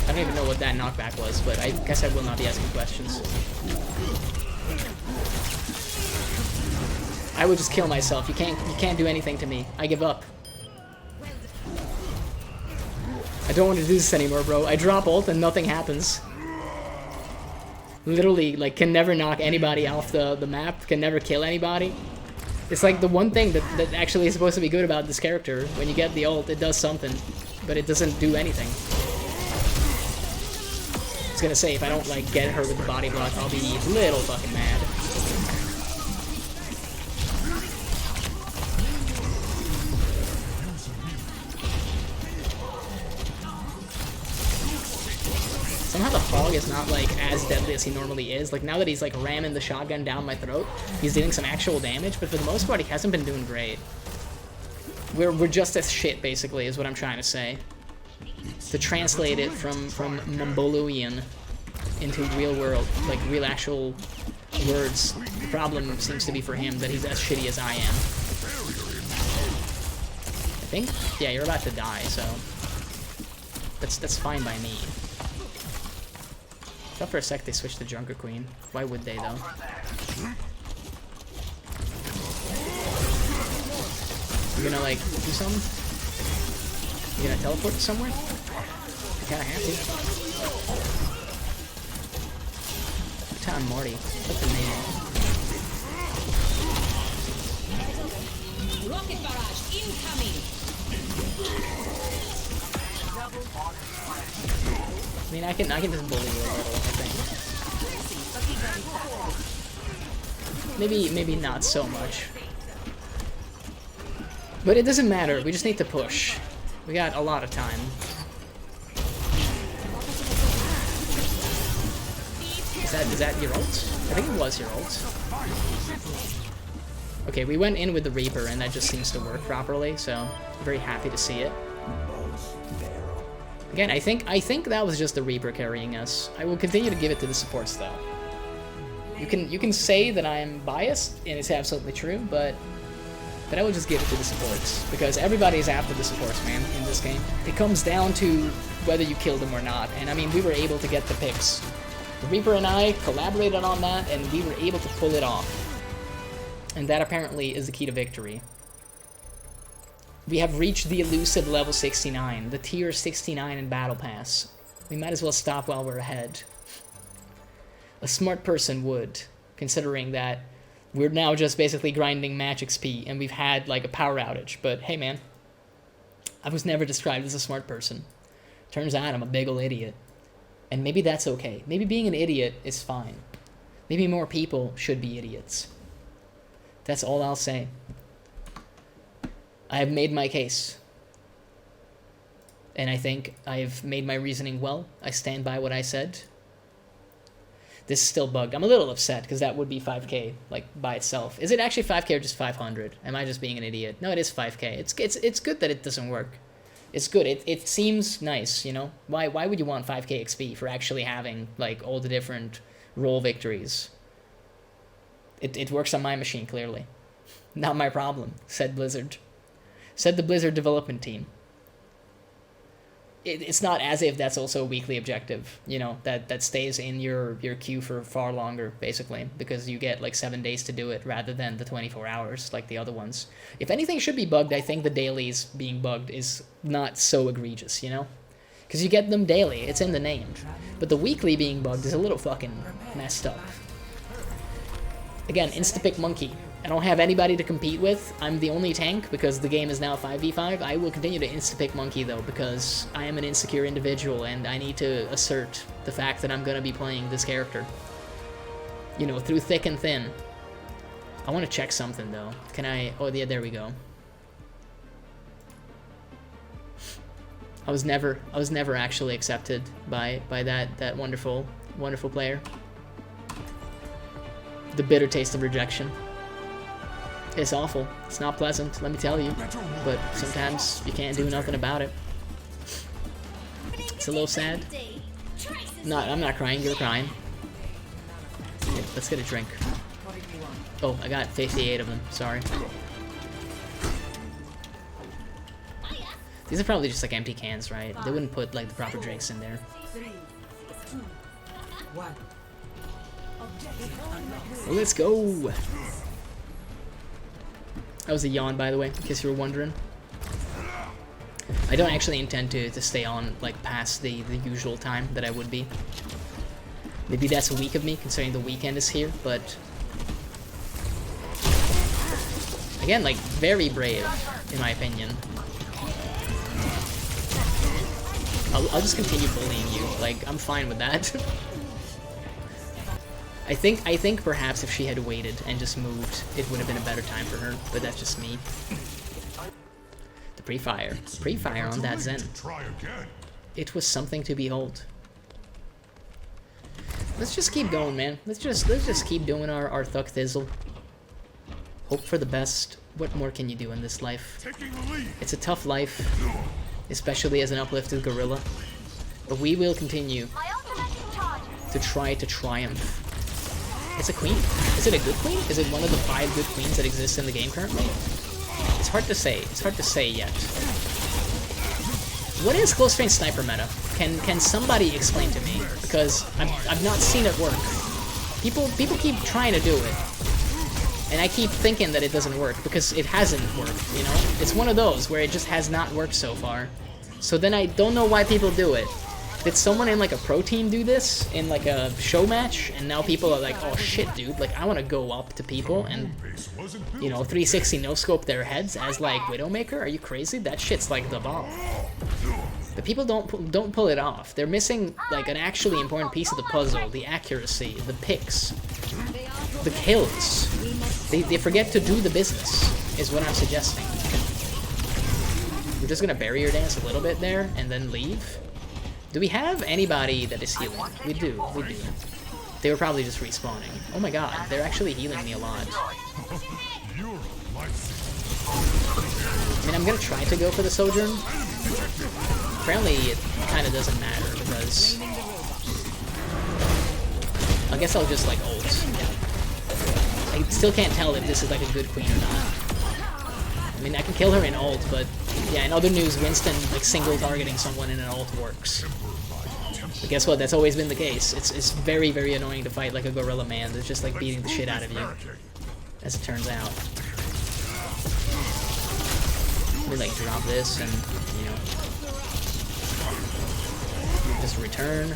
I don't even know what that knockback was, but I guess I will not be asking questions. I would just kill myself. You can't do anything to me. I give up. I don't want to do this anymore, bro. I drop ult and nothing happens. Literally, like, can never knock anybody off the map, can never kill anybody. It's like the one thing that actually is supposed to be good about this character. When you get the ult, it does something, but it doesn't do anything. I was gonna say, if I don't, like, get her with the body block, I'll be a little fucking mad. Somehow the Hog is not, like, as deadly as he normally is. Like, now that he's, like, ramming the shotgun down my throat, he's dealing some actual damage, but for the most part, he hasn't been doing great. We're just as shit, basically, is what I'm trying to say. To translate it from Mumblezian into real world, like, real actual words, the problem seems to be for him that he's as shitty as I am. I think? Yeah, you're about to die, so... That's fine by me. I thought for a sec they switched to Junker Queen. Why would they, though? You gonna, like, do something? You gonna teleport to somewhere? You kinda have to. Town Morty. What's the name? Rocket barrage incoming. I mean, I can just bully you a little, I think. Maybe not so much. But it doesn't matter, we just need to push. We got a lot of time. Is that your ult? I think it was your ult. Okay, we went in with the Reaper and that just seems to work properly, so I'm very happy to see it. Again, I think that was just the Reaper carrying us. I will continue to give it to the supports, though. You can say that I'm biased, and it's absolutely true, but I will just give it to the supports, because everybody's after the supports, man, in this game. It comes down to whether you kill them or not, and I mean, we were able to get the picks. The Reaper and I collaborated on that, and we were able to pull it off. And that apparently is the key to victory. We have reached the elusive level 69, the tier 69 in Battle Pass. We might as well stop while we're ahead. A smart person would, considering that we're now just basically grinding match XP, and we've had, like, a power outage. But, hey, man. I was never described as a smart person. Turns out I'm a big ol' idiot. And maybe that's okay. Maybe being an idiot is fine. Maybe more people should be idiots. That's all I'll say. I have made my case. And I think I've made my reasoning well. I stand by what I said. This is still bugged. I'm a little upset because that would be 5k, like, by itself. Is it actually 5k or just 500? Am I just being an idiot? No, it is 5k. It's good that it doesn't work. It's good. It seems nice, you know? Why would you want 5k XP for actually having, like, all the different role victories? It works on my machine, clearly. Not my problem, said Blizzard. Said the Blizzard development team. It's not as if that's also a weekly objective, you know, that stays in your queue for far longer, basically, because you get, like, 7 days to do it rather than the 24 hours like the other ones. If anything should be bugged, I think the dailies being bugged is not so egregious, you know? Because you get them daily, it's in the name. But the weekly being bugged is a little fucking messed up. Again, Instapick Monkey. I don't have anybody to compete with. I'm the only tank because the game is now 5v5. I will continue to instapick Monkey, though, because I am an insecure individual and I need to assert the fact that I'm going to be playing this character. You know, through thick and thin. I want to check something, though. Can I... Oh, yeah, there we go. I was never actually accepted by that wonderful player. The bitter taste of rejection. It's awful. It's not pleasant, let me tell you. But sometimes you can't do nothing about it. It's a little sad. I'm not crying, you're crying. Okay, let's get a drink. Oh, I got 58 of them, sorry. These are probably just like empty cans, right? They wouldn't put like the proper drinks in there. Well, let's go! That was a yawn, by the way, in case you were wondering. I don't actually intend to stay on, like, past the usual time that I would be. Maybe that's weak of me, considering the weekend is here, but... Again, like, very brave, in my opinion. I'll just continue bullying you. Like, I'm fine with that. I think perhaps if she had waited and just moved, it would have been a better time for her, but that's just me. The pre-fire. Pre-fire on that Zen. It was something to behold. Let's just keep going, man. Let's just keep doing our thuck thizzle. Hope for the best. What more can you do in this life? It's a tough life, especially as an uplifted gorilla. But we will continue to try to triumph. It's a queen. Is it a good queen? Is it one of the 5 good queens that exist in the game currently? It's hard to say. It's hard to say yet. What is close range sniper meta? Can somebody explain to me? Because I've not seen it work. People keep trying to do it, and I keep thinking that it doesn't work because it hasn't worked. You know, it's one of those where it just has not worked so far. So then I don't know why people do it. Did someone in like a pro team do this in like a show match, and now people are like, oh shit, dude, like I want to go up to people and, you know, 360 no scope their heads as like Widowmaker? Are you crazy? That shit's like the bomb. But people don't pull it off. They're missing like an actually important piece of the puzzle: the accuracy, the picks, the kills. They forget to do the business, is what I'm suggesting. We're just gonna barrier dance a little bit there and then leave. Do we have anybody that is healing? We do. They were probably just respawning. Oh my god, they're actually healing me a lot. I mean, I'm gonna try to go for the Sojourn. Apparently, it kind of doesn't matter because... I guess I'll just, like, ult. Yeah. I still can't tell if this is like a good queen or not. I mean, I can kill her in ult, but yeah, in other news, Winston like single targeting someone in an ult works. But guess what? That's always been the case. It's very, very annoying to fight like a gorilla man that's just like beating the shit out of you, as it turns out. We like drop this and, you know, just return,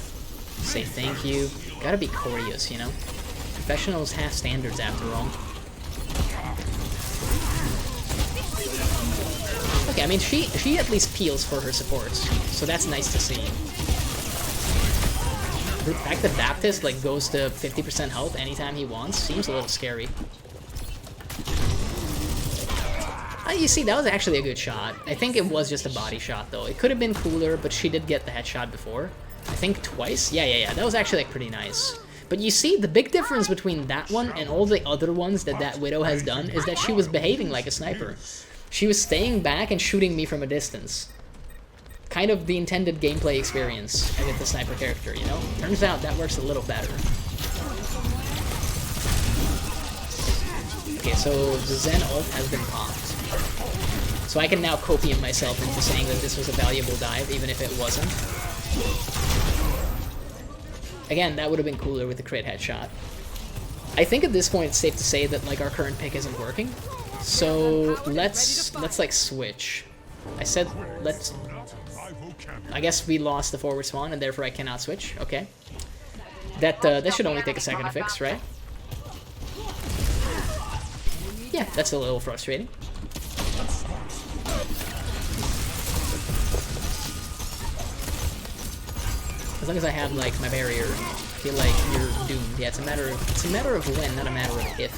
say thank you. Gotta be courteous, you know? Professionals have standards after all. Okay, I mean, she at least peels for her supports, so that's nice to see. The fact that Baptist like goes to 50% health anytime he wants seems a little scary. You see, that was actually a good shot. I think it was just a body shot, though. It could have been cooler, but she did get the headshot before. I think twice? Yeah. That was actually, like, pretty nice. But you see, the big difference between that one and all the other ones that Widow has done is that she was behaving like a sniper. She was staying back and shooting me from a distance. Kind of the intended gameplay experience with the sniper character, you know? Turns out that works a little better. Okay, so the Zen ult has been popped. So I can now copium myself into saying that this was a valuable dive, even if it wasn't. Again, that would have been cooler with the crit headshot. I think at this point it's safe to say that like our current pick isn't working. So let's like switch. I said let's. I guess we lost the forward spawn and therefore I cannot switch. Okay. That should only take a second to fix, right? Yeah, that's a little frustrating. As long as I have like my barrier, I feel like you're doomed. Yeah, it's a matter of when, not a matter of if.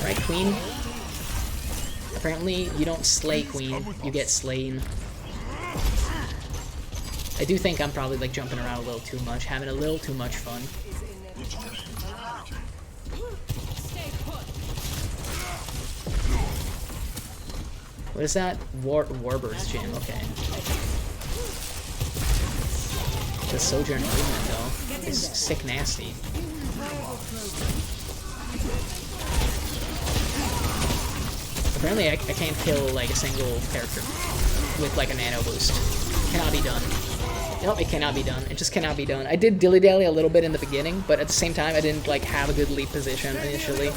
Alright, Queen. Apparently you don't slay Queen, you get slain. I do think I'm probably like jumping around a little too much, having a little too much fun. What is that? Warbird's gym, okay. The Sojourn movement, though, is sick nasty. Apparently I can't kill, like, a single character with, like, a nano boost. Cannot be done. Nope, it cannot be done. It just cannot be done. I did dilly-dally a little bit in the beginning, but at the same time I didn't, like, have a good lead position initially.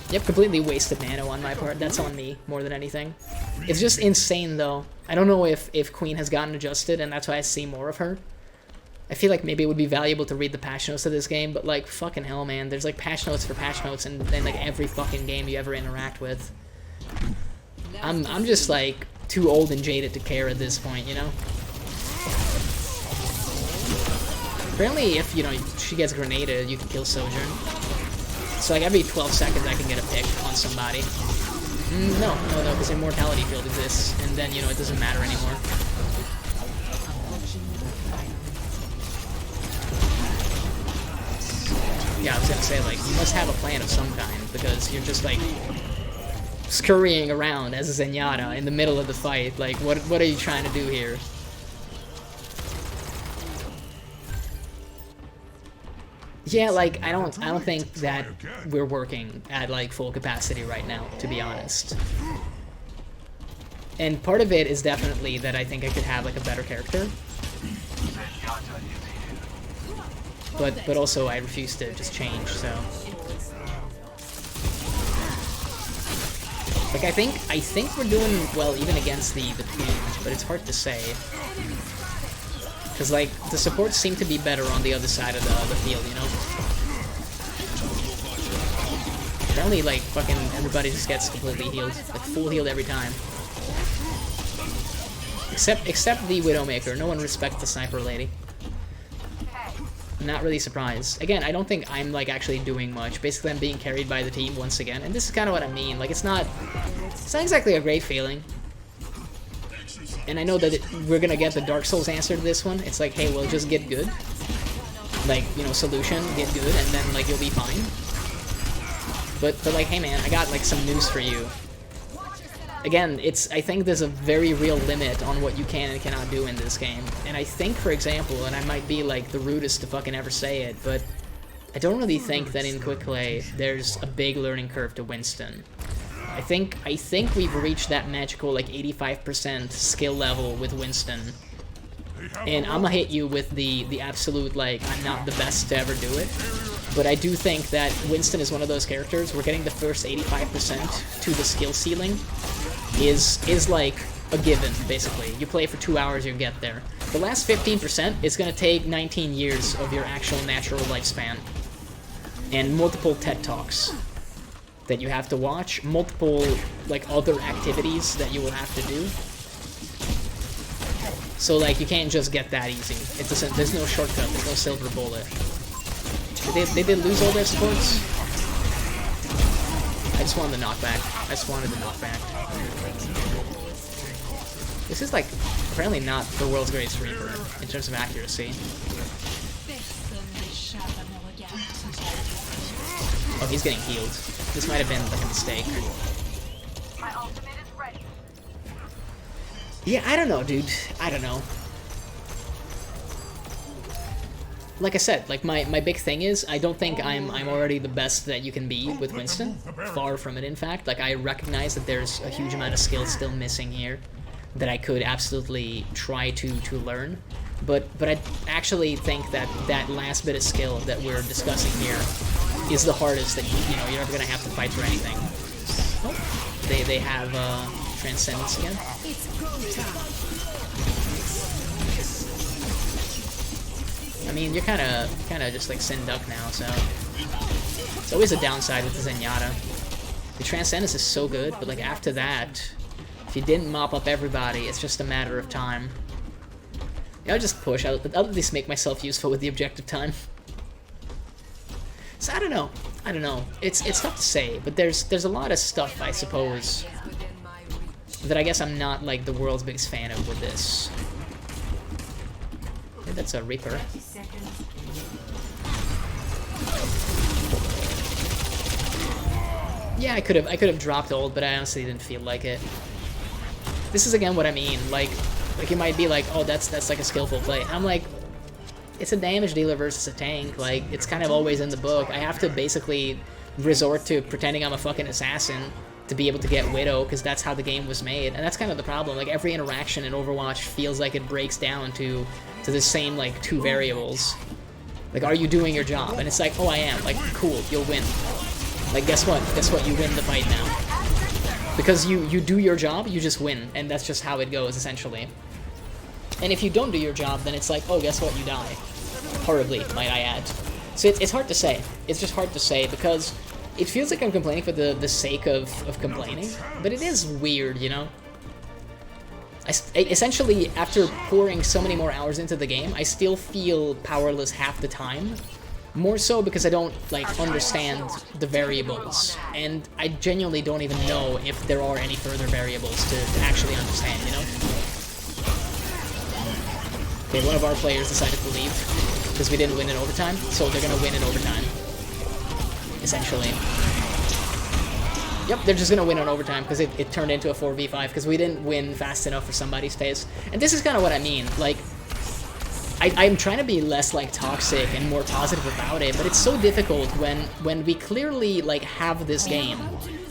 Yep, completely wasted nano on my part. That's on me, more than anything. It's just insane, though. I don't know if Queen has gotten adjusted, and that's why I see more of her. I feel like maybe it would be valuable to read the patch notes of this game, but, like, fucking hell, man. There's, like, patch notes for patch notes in like, every fucking game you ever interact with. I'm just, like, too old and jaded to care at this point, you know? Apparently, if, you know, she gets grenaded, you can kill Sojourn. So, like, every 12 seconds I can get a pick on somebody. No, because Immortality Field exists, and then, you know, it doesn't matter anymore. Yeah, I was gonna say, like, you must have a plan of some kind, because you're just, like, scurrying around as a Zenyatta in the middle of the fight. Like, what are you trying to do here? Yeah, like, I don't think that we're working at, like, full capacity right now, to be honest. And part of it is definitely that I think I could have, like, a better character. But also I refuse to just change, so... Like, I think we're doing well even against the Queen, but it's hard to say. Because, like, the supports seem to be better on the other side of the field, you know? Apparently, like, fucking everybody just gets completely healed. Like, full healed every time. Except the Widowmaker. No one respects the sniper lady. I'm not really surprised. Again, I don't think I'm, like, actually doing much. Basically, I'm being carried by the team once again. And this is kind of what I mean. Like, it's not exactly a great feeling. And I know that we're gonna get the Dark Souls answer to this one. It's like, hey, well, just get good. Like, you know, solution, get good, and then, like, you'll be fine. But like, hey, man, I got, like, some news for you. again, I think there's a very real limit on what you can and cannot do in this game. And I think, for example, and I might be like the rudest to fucking ever say it, but I don't really think that in quick play there's a big learning curve to Winston. I think we've reached that magical like 85% skill level with Winston. And I'm gonna hit you with the absolute, like, I'm not the best to ever do it. But I do think that Winston is one of those characters where getting the first 85% to the skill ceiling is like a given, basically. You play for 2 hours, you get there. The last 15% is gonna take 19 years of your actual natural lifespan. And multiple TED Talks that you have to watch, multiple, like, other activities that you will have to do. So, like, you can't just get that easy. It doesn't, there's no shortcut, there's no silver bullet. They did lose all their supports? I just wanted the knockback. I just wanted the knockback. This is, like, apparently not the world's greatest Reaper in terms of accuracy. Oh, he's getting healed. This might have been, like, a mistake. My ultimate is ready. Yeah, I don't know, dude. I don't know. Like I said, like my big thing is I don't think I'm already the best that you can be with Winston. Far from it, in fact. Like, I recognize that there's a huge amount of skill still missing here that I could absolutely try to learn. But I actually think that that last bit of skill that we're discussing here is the hardest that you know you're ever gonna have to fight for anything. Oh, they have Transcendence again. I mean, you're kind of just like Sin Duck now, so it's always a downside with the Zenyatta. The Transcendence is so good, but like after that, if you didn't mop up everybody, it's just a matter of time. Yeah, I'll just push. I'll at least make myself useful with the objective time. So I don't know. It's tough to say, but there's a lot of stuff, I suppose, that I guess I'm not like the world's biggest fan of with this. I think that's a Reaper. Yeah, I could have dropped ult, but I honestly didn't feel like it. This is again what I mean. Like you might be like, oh, that's like a skillful play. I'm like, it's a damage dealer versus a tank. Like, it's kind of always in the book. I have to basically resort to pretending I'm a fucking assassin to be able to get Widow, because that's how the game was made. And that's kind of the problem. Like, every interaction in Overwatch feels like it breaks down to the same, like, two variables. Like, are you doing your job? And it's like, oh, I am. Like, cool, you'll win. Like, guess what? Guess what? You win the fight now. Because you do your job, you just win. And that's just how it goes, essentially. And if you don't do your job, then it's like, oh, guess what? You die. Horribly, might I add. So it's hard to say. It's just hard to say, because it feels like I'm complaining for the sake of complaining, but it is weird, you know? Essentially, after pouring so many more hours into the game, I still feel powerless half the time. More so because I don't, like, understand the variables. And I genuinely don't even know if there are any further variables to actually understand, you know? Okay, one of our players decided to leave because we didn't win in overtime, so they're gonna win in overtime. Essentially. Yep, they're just gonna win on overtime because it turned into a 4v5 because we didn't win fast enough for somebody's face. And this is kind of what I mean. Like, I'm trying to be less, like, toxic and more positive about it, but it's so difficult when we clearly, like, have this game.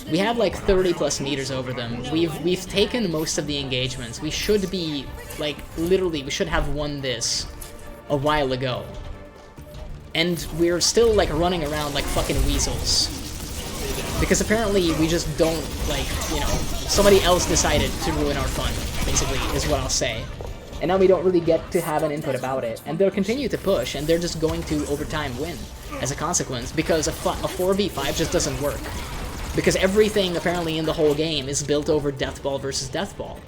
We have, like, 30 plus meters over them. We've taken most of the engagements. We should be, like, literally, we should have won this a while ago. And we're still, like, running around like fucking weasels. Because apparently we just don't, like, you know, somebody else decided to ruin our fun, basically, is what I'll say. And now we don't really get to have an input about it. And they'll continue to push, and they're just going to, over time, win as a consequence, because a 4v5 just doesn't work. Because everything, apparently, in the whole game is built over Deathball versus Deathball.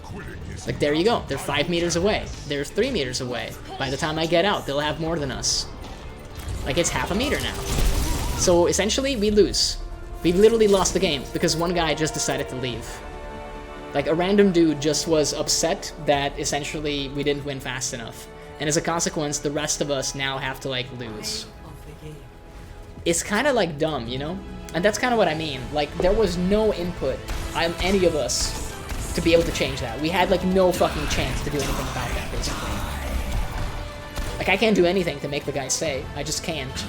Like, there you go. They're 5 meters away. They're 3 meters away. By the time I get out, they'll have more than us. Like, it's half a meter now. So, essentially, we lose. We literally lost the game, because one guy just decided to leave. Like, a random dude just was upset that, essentially, we didn't win fast enough. And as a consequence, the rest of us now have to, like, lose. It's kind of, like, dumb, you know? And that's kind of what I mean. Like, there was no input on any of us to be able to change that. We had like no fucking chance to do anything about that, basically. Like, I can't do anything to make the guy stay. I just can't.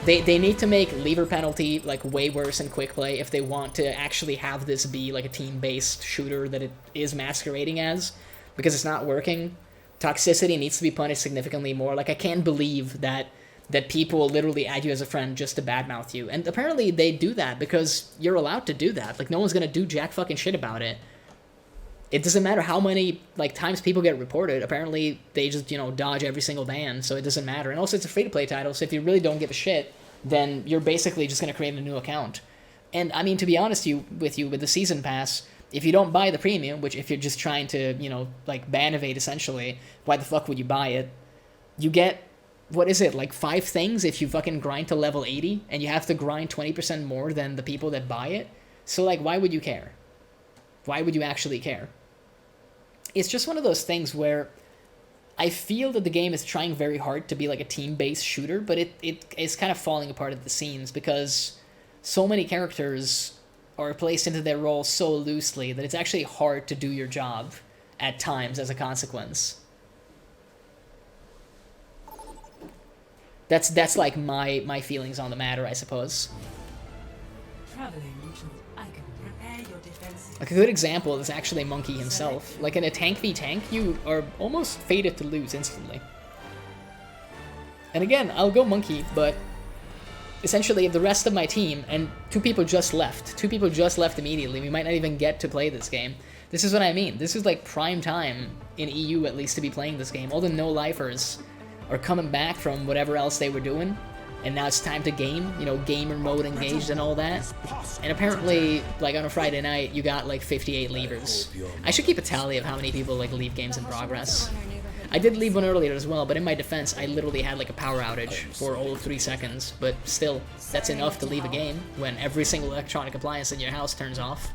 They need to make lever penalty like way worse in quick play if they want to actually have this be like a team-based shooter that it is masquerading as, because it's not working. Toxicity needs to be punished significantly more. Like, I can't believe that people literally add you as a friend just to badmouth you. And apparently they do that because you're allowed to do that. Like, no one's gonna do jack fucking shit about it. It doesn't matter how many, like, times people get reported. Apparently, they just, you know, dodge every single ban, so it doesn't matter. And also, it's a free-to-play title, so if you really don't give a shit, then you're basically just going to create a new account. And, I mean, to be honest with the Season Pass, if you don't buy the Premium, which if you're just trying to, you know, like, ban evade, essentially, why the fuck would you buy it? You get, what is it, like 5 things if you fucking grind to level 80, and you have to grind 20% more than the people that buy it? So, like, why would you care? Why would you actually care? It's just one of those things where I feel that the game is trying very hard to be like a team-based shooter, but it is kind of falling apart at the seams because so many characters are placed into their role so loosely that it's actually hard to do your job at times as a consequence. That's like my feelings on the matter, I suppose. Like, a good example is actually Monkey himself. Like, in a tank v tank, you are almost fated to lose instantly. And again, I'll go Monkey, but essentially if the rest of my team, and 2 people just left immediately, we might not even get to play this game. This is what I mean. This is like prime time, in EU at least, to be playing this game. All the no-lifers are coming back from whatever else they were doing, and now it's time to game, you know, gamer mode engaged and all that. And apparently, like, on a Friday night, you got, like, 58 leavers. I should keep a tally of how many people, like, leave games in progress. I did leave one earlier as well, but in my defense, I literally had, like, a power outage for all of 3 seconds. But still, that's enough to leave a game when every single electronic appliance in your house turns off.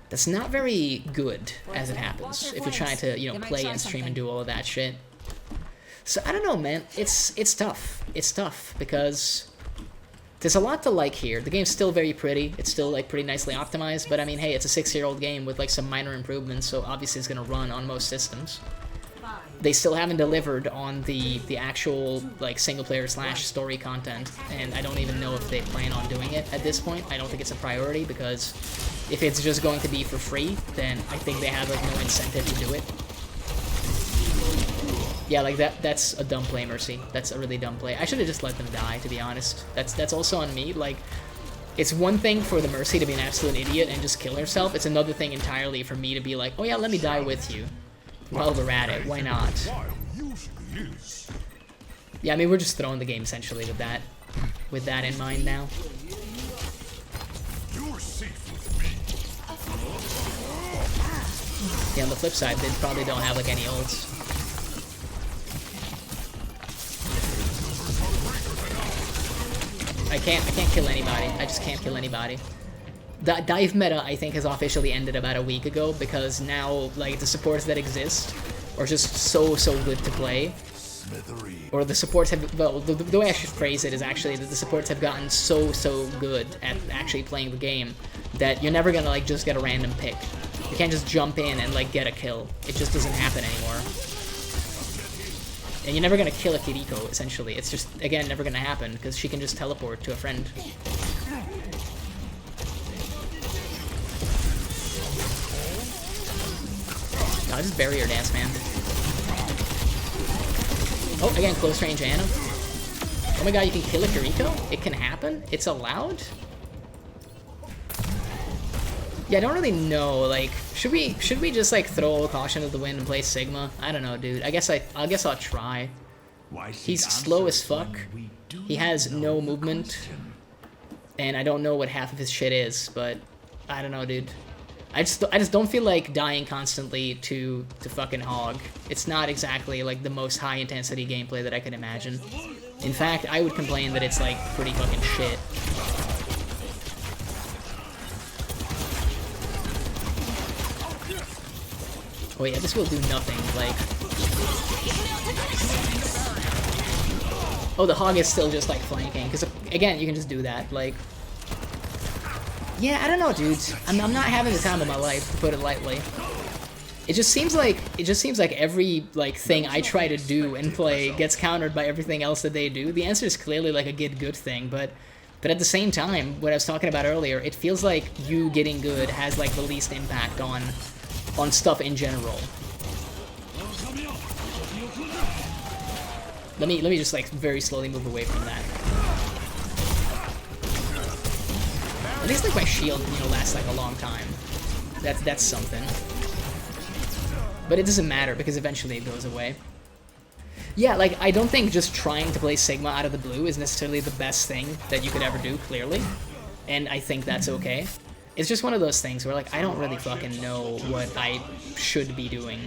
That's not very good, as it happens, if you're trying to, you know, play and stream and do all of that shit. So, I don't know, man. It's tough. It's tough, because there's a lot to like here. The game's still very pretty. It's still, like, pretty nicely optimized, but, I mean, hey, it's a 6-year-old game with, like, some minor improvements, so obviously it's gonna run on most systems. They still haven't delivered on the actual, like, single-player / story content, and I don't even know if they plan on doing it at this point. I don't think it's a priority, because if it's just going to be for free, then I think they have, like, no incentive to do it. Yeah, like, that's a dumb play, Mercy. That's a really dumb play. I should have just let them die, to be honest. That's also on me. Like, it's one thing for the Mercy to be an absolute idiot and just kill herself. It's another thing entirely for me to be like, oh yeah, let me die with you. While we're at it, why not? Yeah, I mean, we're just throwing the game, essentially, with that in mind now. Yeah, on the flip side, they probably don't have, like, any ults. I can't kill anybody. I just can't kill anybody. The dive meta, I think, has officially ended about a week ago, because now, like, the supports that exist are just so good to play. Or the supports have, well, the way I should phrase it is actually that the supports have gotten so good at actually playing the game that you're never gonna, like, just get a random pick. You can't just jump in and, like, get a kill. It just doesn't happen anymore. And you're never gonna kill a Kiriko, essentially. It's just, again, never gonna happen, because she can just teleport to a friend. No, this is barrier dance, man. Oh, again, close range Ana. Oh my god, you can kill a Kiriko? It can happen? It's allowed? Yeah, I don't really know, like, should we just, like, throw caution to the wind and play Sigma? I don't know, dude. I guess I'll try. He's slow as fuck. He has no movement. And I don't know what half of his shit is, but I don't know, dude. I just don't feel like dying constantly to fucking Hog. It's not exactly, like, the most high-intensity gameplay that I could imagine. In fact, I would complain that it's, like, pretty fucking shit. Oh yeah, this will do nothing, like... Oh, the Hog is still just, like, flanking, because, again, you can just do that, like... Yeah, I don't know, dudes. I'm not having the time of my life, to put it lightly. It just seems like every like thing I try to do and play gets countered by everything else that they do. The answer is clearly like a get good thing, but at the same time, what I was talking about earlier, it feels like you getting good has like the least impact on stuff in general. Let me just like very slowly move away from that. At least like my shield, you know, lasts like a long time. That's something. But it doesn't matter because eventually it goes away. Yeah, like I don't think just trying to play Sigma out of the blue is necessarily the best thing that you could ever do, clearly. And I think that's okay. It's just one of those things where like I don't really fucking know what I should be doing.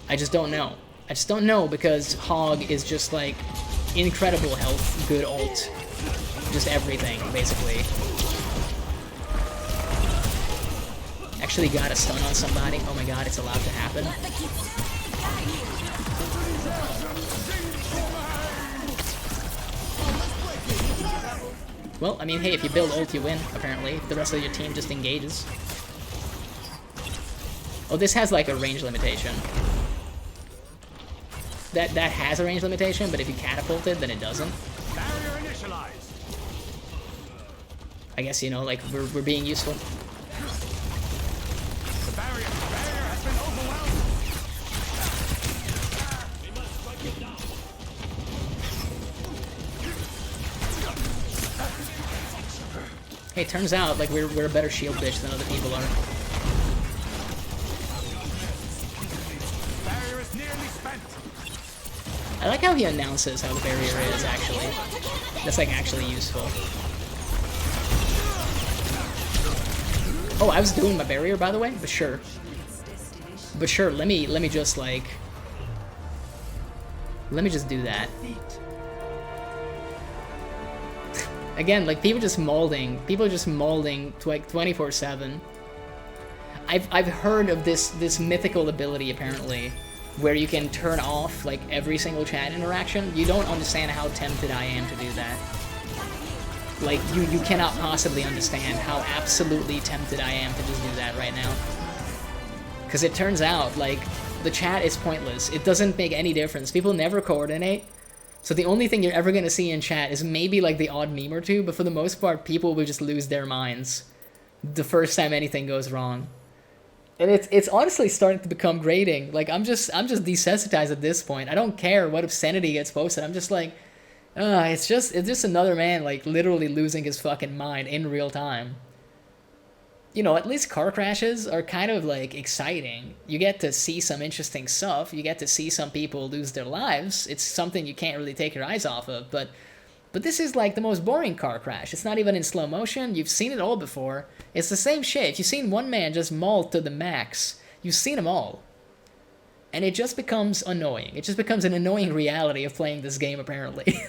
I just don't know. I just don't know because Hog is just like incredible health, good ult, just everything, basically. Actually got a stun on somebody. Oh my god, it's allowed to happen. Well, I mean, hey, if you build ult, you win, apparently. If the rest of your team just engages. Oh, this has like a range limitation. That has a range limitation, but if you catapult it, then it doesn't. Barrier initialized. I guess, you know, like, we're being useful. The barrier has been overwhelmed. Hey, turns out, like, we're a better shield bitch than other people are. Barrier is nearly spent. I like how he announces how the barrier is, actually. That's, like, actually useful. Oh, I was doing my barrier, by the way, but sure. But sure, let me just, like... Let me just do that. Again, like, people are just molding like 24/7. I've heard of this mythical ability, apparently, where you can turn off, like, every single chat interaction. You don't understand how tempted I am to do that. Like, you cannot possibly understand how absolutely tempted I am to just do that right now. Because it turns out, like, the chat is pointless. It doesn't make any difference. People never coordinate. So the only thing you're ever going to see in chat is maybe, like, the odd meme or two, but for the most part, people will just lose their minds the first time anything goes wrong. And it's honestly starting to become grating. Like, I'm just desensitized at this point. I don't care what obscenity gets posted. I'm just like, it's just another man, like, literally losing his fucking mind in real time. You know, at least car crashes are kind of, like, exciting. You get to see some interesting stuff. You get to see some people lose their lives. It's something you can't really take your eyes off of. But this is, like, the most boring car crash. It's not even in slow motion. You've seen it all before. It's the same shit. If you've seen one man just maul to the max, you've seen them all. And it just becomes annoying. It just becomes an annoying reality of playing this game, apparently.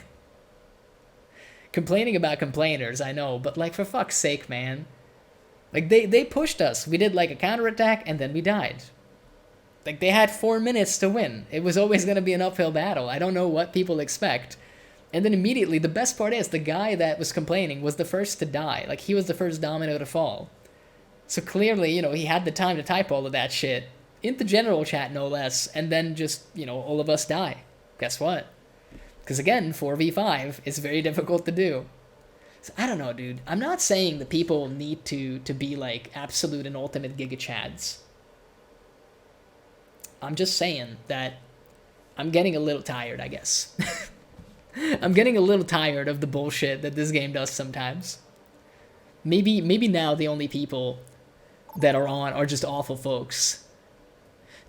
Complaining about complainers, I know. But, like, for fuck's sake, man. Like, they pushed us. We did, like, a counterattack, and then we died. Like, they had 4 minutes to win. It was always going to be an uphill battle. I don't know what people expect. And then immediately, the best part is, the guy that was complaining was the first to die. Like, he was the first domino to fall. So clearly, you know, he had the time to type all of that shit. In the general chat, no less. And then just, you know, all of us die. Guess what? Because again, 4v5 is very difficult to do. So, I don't know, dude. I'm not saying that people need to be, like, absolute and ultimate Giga Chads. I'm just saying that I'm getting a little tired, I guess. I'm getting a little tired of the bullshit that this game does sometimes. Maybe now the only people that are on are just awful folks.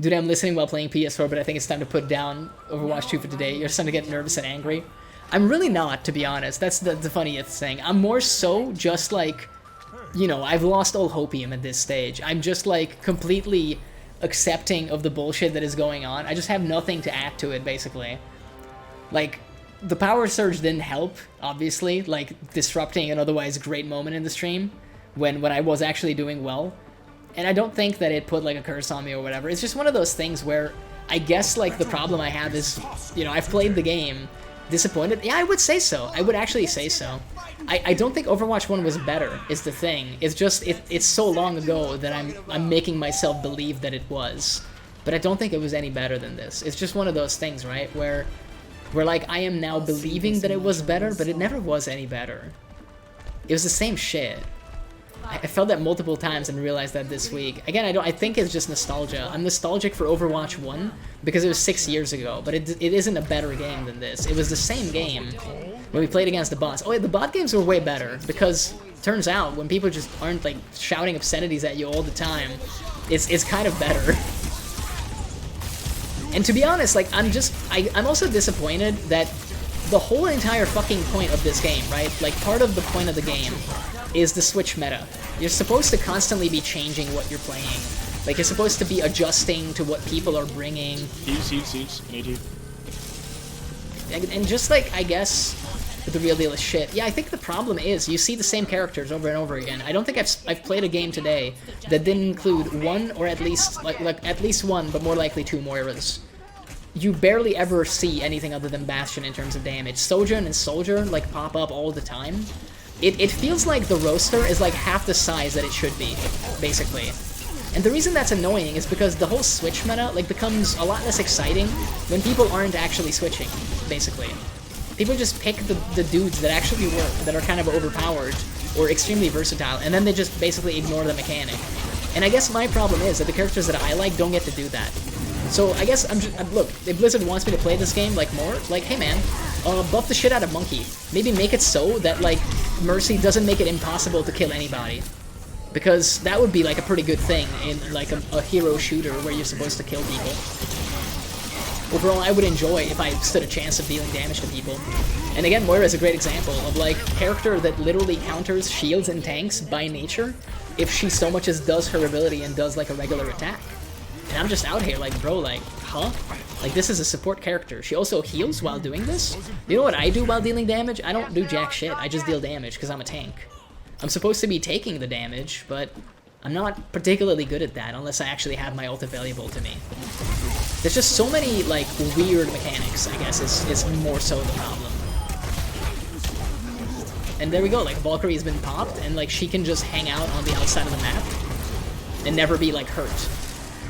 Dude, I'm listening while playing PS4, but I think it's time to put down Overwatch 2 for today. You're starting to get nervous and angry. I'm really not, to be honest. That's the funniest thing. I'm more so just like, you know, I've lost all hopium at this stage. I'm just like completely accepting of the bullshit that is going on. I just have nothing to add to it, basically. Like, the power surge didn't help, obviously, like disrupting an otherwise great moment in the stream when I was actually doing well. And I don't think that it put like a curse on me or whatever. It's just one of those things where I guess like the problem I have is, you know, I've played the game Disappointed? Yeah, I would say so. I would actually say so. I don't think Overwatch 1 was better, is the thing. It's just, it's so long ago that I'm making myself believe that it was. But I don't think it was any better than this. It's just one of those things, right? Where like, I am now believing that it was better, but it never was any better. It was the same shit. I felt that multiple times and realized that this week. Again, I think it's just nostalgia. I'm nostalgic for Overwatch 1 because it was 6 years ago, but it isn't a better game than this. It was the same game when we played against the bots. Oh yeah, the bot games were way better because turns out when people just aren't like shouting obscenities at you all the time, it's kind of better. And to be honest, like I'm also disappointed that the whole entire fucking point of this game, right? Like part of the point of the game is the Switch meta. You're supposed to constantly be changing what you're playing. Like, you're supposed to be adjusting to what people are bringing. Heals. I need you. And just like, I guess, the real deal is shit. Yeah, I think the problem is you see the same characters over and over again. I don't think I've played a game today that didn't include one or at least, like at least one, but more likely two Moiras. You barely ever see anything other than Bastion in terms of damage. Sojourn and Soldier, like, pop up all the time. It feels like the roster is like half the size that it should be, basically. And the reason that's annoying is because the whole Switch meta like becomes a lot less exciting when people aren't actually switching, basically. People just pick the dudes that actually work, that are kind of overpowered or extremely versatile, and then they just basically ignore the mechanic. And I guess my problem is that the characters that I like don't get to do that. So I guess look, if Blizzard wants me to play this game like more, like, hey man, buff the shit out of Monkey. Maybe make it so that like Mercy doesn't make it impossible to kill anybody, because that would be like a pretty good thing in like a hero shooter where you're supposed to kill people. Overall, I would enjoy if I stood a chance of dealing damage to people. And again, Moira is a great example of like character that literally counters shields and tanks by nature if she so much as does her ability and does like a regular attack. And I'm just out here like, bro, like, huh? Like, this is a support character. She also heals while doing this? You know what I do while dealing damage? I don't do jack shit. I just deal damage because I'm a tank. I'm supposed to be taking the damage, but I'm not particularly good at that unless I actually have my ult available to me. There's just so many, like, weird mechanics, I guess, is more so the problem. And there we go, like, Valkyrie's been popped, and, like, she can just hang out on the outside of the map and never be, like, hurt.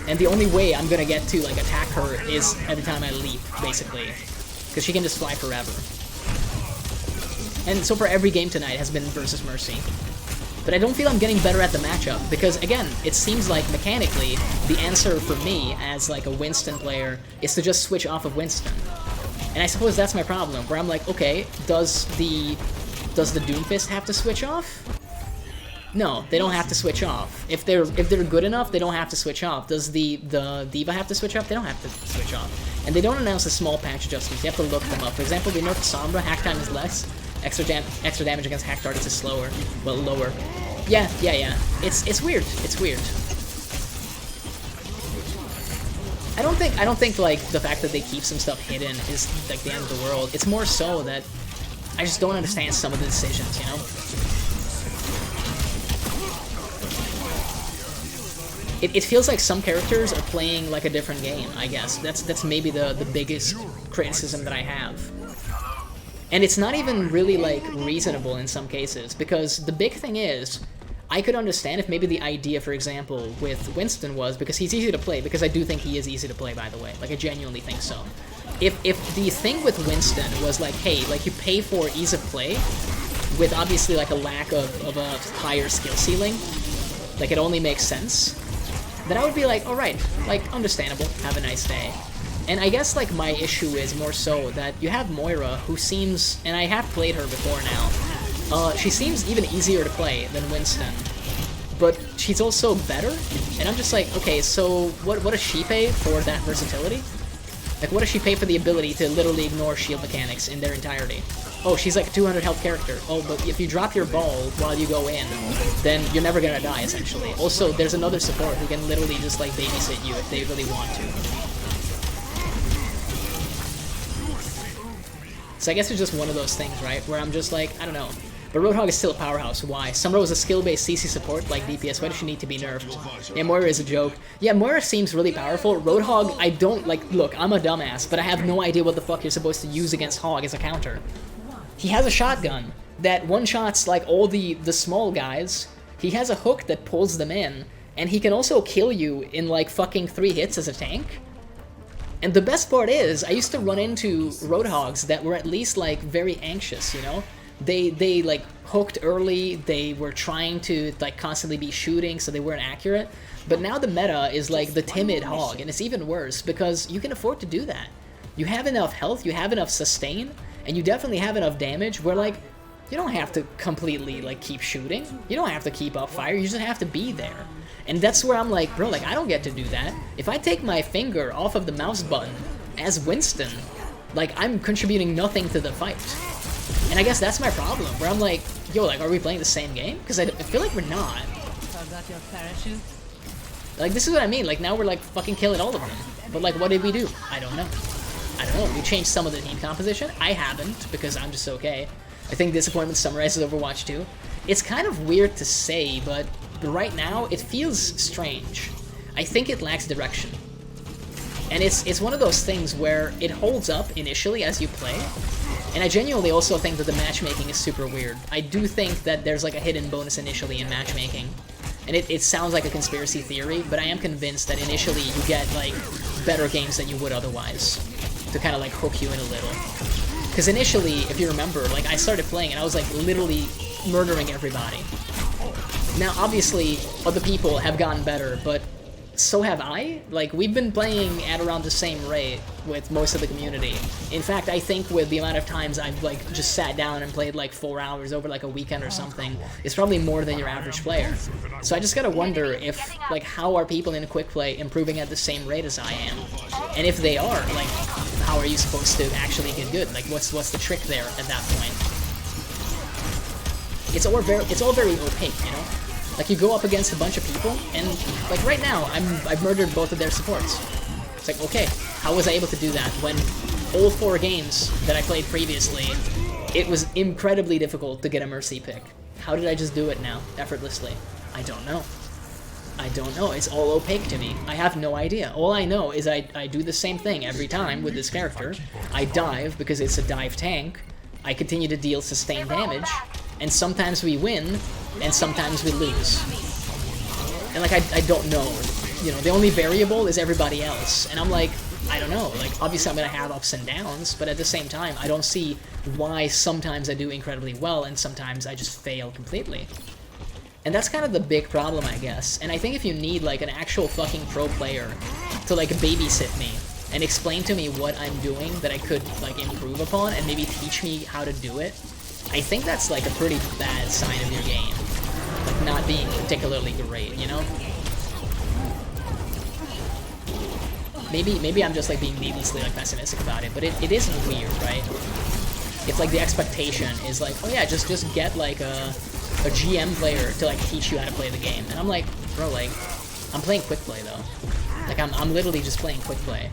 And the only way I'm gonna get to, like, attack her is every time I leap, basically. Because she can just fly forever. And so for every game tonight has been versus Mercy. But I don't feel I'm getting better at the matchup, because, again, it seems like, mechanically, the answer for me, as, like, a Winston player, is to just switch off of Winston. And I suppose that's my problem, where I'm like, okay, does the Doomfist have to switch off? No, they don't have to switch off. If they're good enough, they don't have to switch off. Does the D.Va have to switch off? They don't have to switch off. And they don't announce the small patch adjustments. You have to look them up. For example, they nerfed Sombra, hack time is less. Extra damage against hack targets is slower. Well, lower. Yeah. It's weird. It's weird. I don't think like the fact that they keep some stuff hidden is like the end of the world. It's more so that I just don't understand some of the decisions, you know? It feels like some characters are playing like a different game, I guess. That's maybe the biggest criticism that I have. And it's not even really, like, reasonable in some cases, because the big thing is, I could understand if maybe the idea, for example, with Winston was, because he's easy to play, because I do think he is easy to play, by the way. Like, I genuinely think so. If the thing with Winston was like, hey, like, you pay for ease of play, with obviously, like, a lack of a higher skill ceiling, like, it only makes sense, then I would be like, alright, like, understandable, have a nice day. And I guess, like, my issue is more so that you have Moira, who seems, and I have played her before now, she seems even easier to play than Winston, but she's also better, and I'm just like, okay, so what does she pay for that versatility? Like, what does she pay for the ability to literally ignore shield mechanics in their entirety? Oh, she's like a 200 health character. Oh, but if you drop your ball while you go in, then you're never gonna die, essentially. Also, there's another support who can literally just, like, babysit you if they really want to. So I guess it's just one of those things, right? Where I'm just like, I don't know. But Roadhog is still a powerhouse. Why? Sumro is a skill-based CC support like DPS. Why does she need to be nerfed? Yeah, Moira is a joke. Yeah, Moira seems really powerful. Roadhog, I don't, like, look, I'm a dumbass, but I have no idea what the fuck you're supposed to use against Hog as a counter. He has a shotgun that one-shots, like, all the small guys. He has a hook that pulls them in, and he can also kill you in, like, fucking 3 hits as a tank. And the best part is, I used to run into Roadhogs that were at least, like, very anxious, you know? They like, hooked early, they were trying to, like, constantly be shooting, so they weren't accurate. But now the meta is, like, the timid Hog, and it's even worse, because you can afford to do that. You have enough health, you have enough sustain, and you definitely have enough damage where, like, you don't have to completely, like, keep shooting. You don't have to keep up fire, you just have to be there. And that's where I'm like, bro, like, I don't get to do that. If I take my finger off of the mouse button as Winston, like, I'm contributing nothing to the fight. And I guess that's my problem, where I'm like, yo, like, are we playing the same game? Because I feel like we're not. Forgot your parachute? Like, this is what I mean, like, now we're, like, fucking killing all of them. But, like, what did we do? I don't know. I don't know. We changed some of the team composition. I haven't, because I'm just okay. I think Disappointment summarizes Overwatch 2. It's kind of weird to say, but right now, it feels strange. I think it lacks direction. And it's one of those things where it holds up initially as you play, and I genuinely also think that the matchmaking is super weird. I do think that there's, like, a hidden bonus initially in matchmaking. And it sounds like a conspiracy theory, but I am convinced that initially you get, like, better games than you would otherwise, to kind of, like, hook you in a little. Because initially, if you remember, like, I started playing and I was, like, literally murdering everybody. Now, obviously, other people have gotten better, but so have I. Like, we've been playing at around the same rate with most of the community. In fact, I think with the amount of times I've, like, just sat down and played, like, 4 hours over, like, a weekend or something, it's probably more than your average player. So I just gotta wonder if, like, how are people in quick play improving at the same rate as I am? And if they are, like, how are you supposed to actually get good? Like, what's the trick there at that point? It's all very opaque, you know? Like, you go up against a bunch of people, and, like, right now, I've murdered both of their supports. It's like, okay, how was I able to do that when all 4 games that I played previously, it was incredibly difficult to get a Mercy pick? How did I just do it now, effortlessly? I don't know. I don't know. It's all opaque to me. I have no idea. All I know is I do the same thing every time with this character. I dive because it's a dive tank. I continue to deal sustained damage, and sometimes we win, and sometimes we lose. And, like, I don't know. You know, the only variable is everybody else. And I'm like, I don't know. Like, obviously I'm gonna have ups and downs, but at the same time, I don't see why sometimes I do incredibly well and sometimes I just fail completely. And that's kind of the big problem, I guess. And I think if you need, like, an actual fucking pro player to, like, babysit me and explain to me what I'm doing that I could, like, improve upon and maybe teach me how to do it, I think that's, like, a pretty bad sign of your game. Like, not being particularly great, you know? Maybe I'm just, like, being needlessly, like, pessimistic about it, but it isn't weird, right? It's like the expectation is like, oh yeah, just get, like, a GM player to, like, teach you how to play the game. And I'm like, bro, like, I'm playing quick play, though. Like, I'm literally just playing quick play.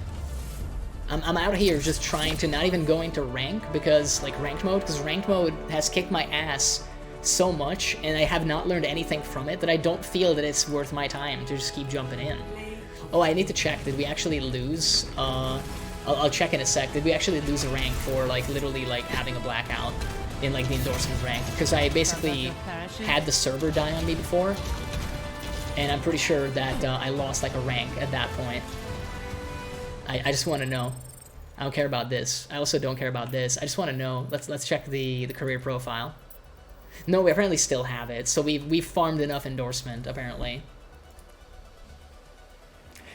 I'm out here just trying to not even go into rank, because, like, ranked mode has kicked my ass so much, and I have not learned anything from it, that I don't feel that it's worth my time to just keep jumping in. Oh, I need to check, did we actually lose, I'll check in a sec, did we actually lose a rank for, like, literally, like, having a blackout in, like, the endorsement rank? Because I basically had the server die on me before, and I'm pretty sure that I lost, like, a rank at that point. I just want to know. I don't care about this. I also don't care about this. I just want to know. Let's check the career profile. No, we apparently still have it. So we've farmed enough endorsement, apparently.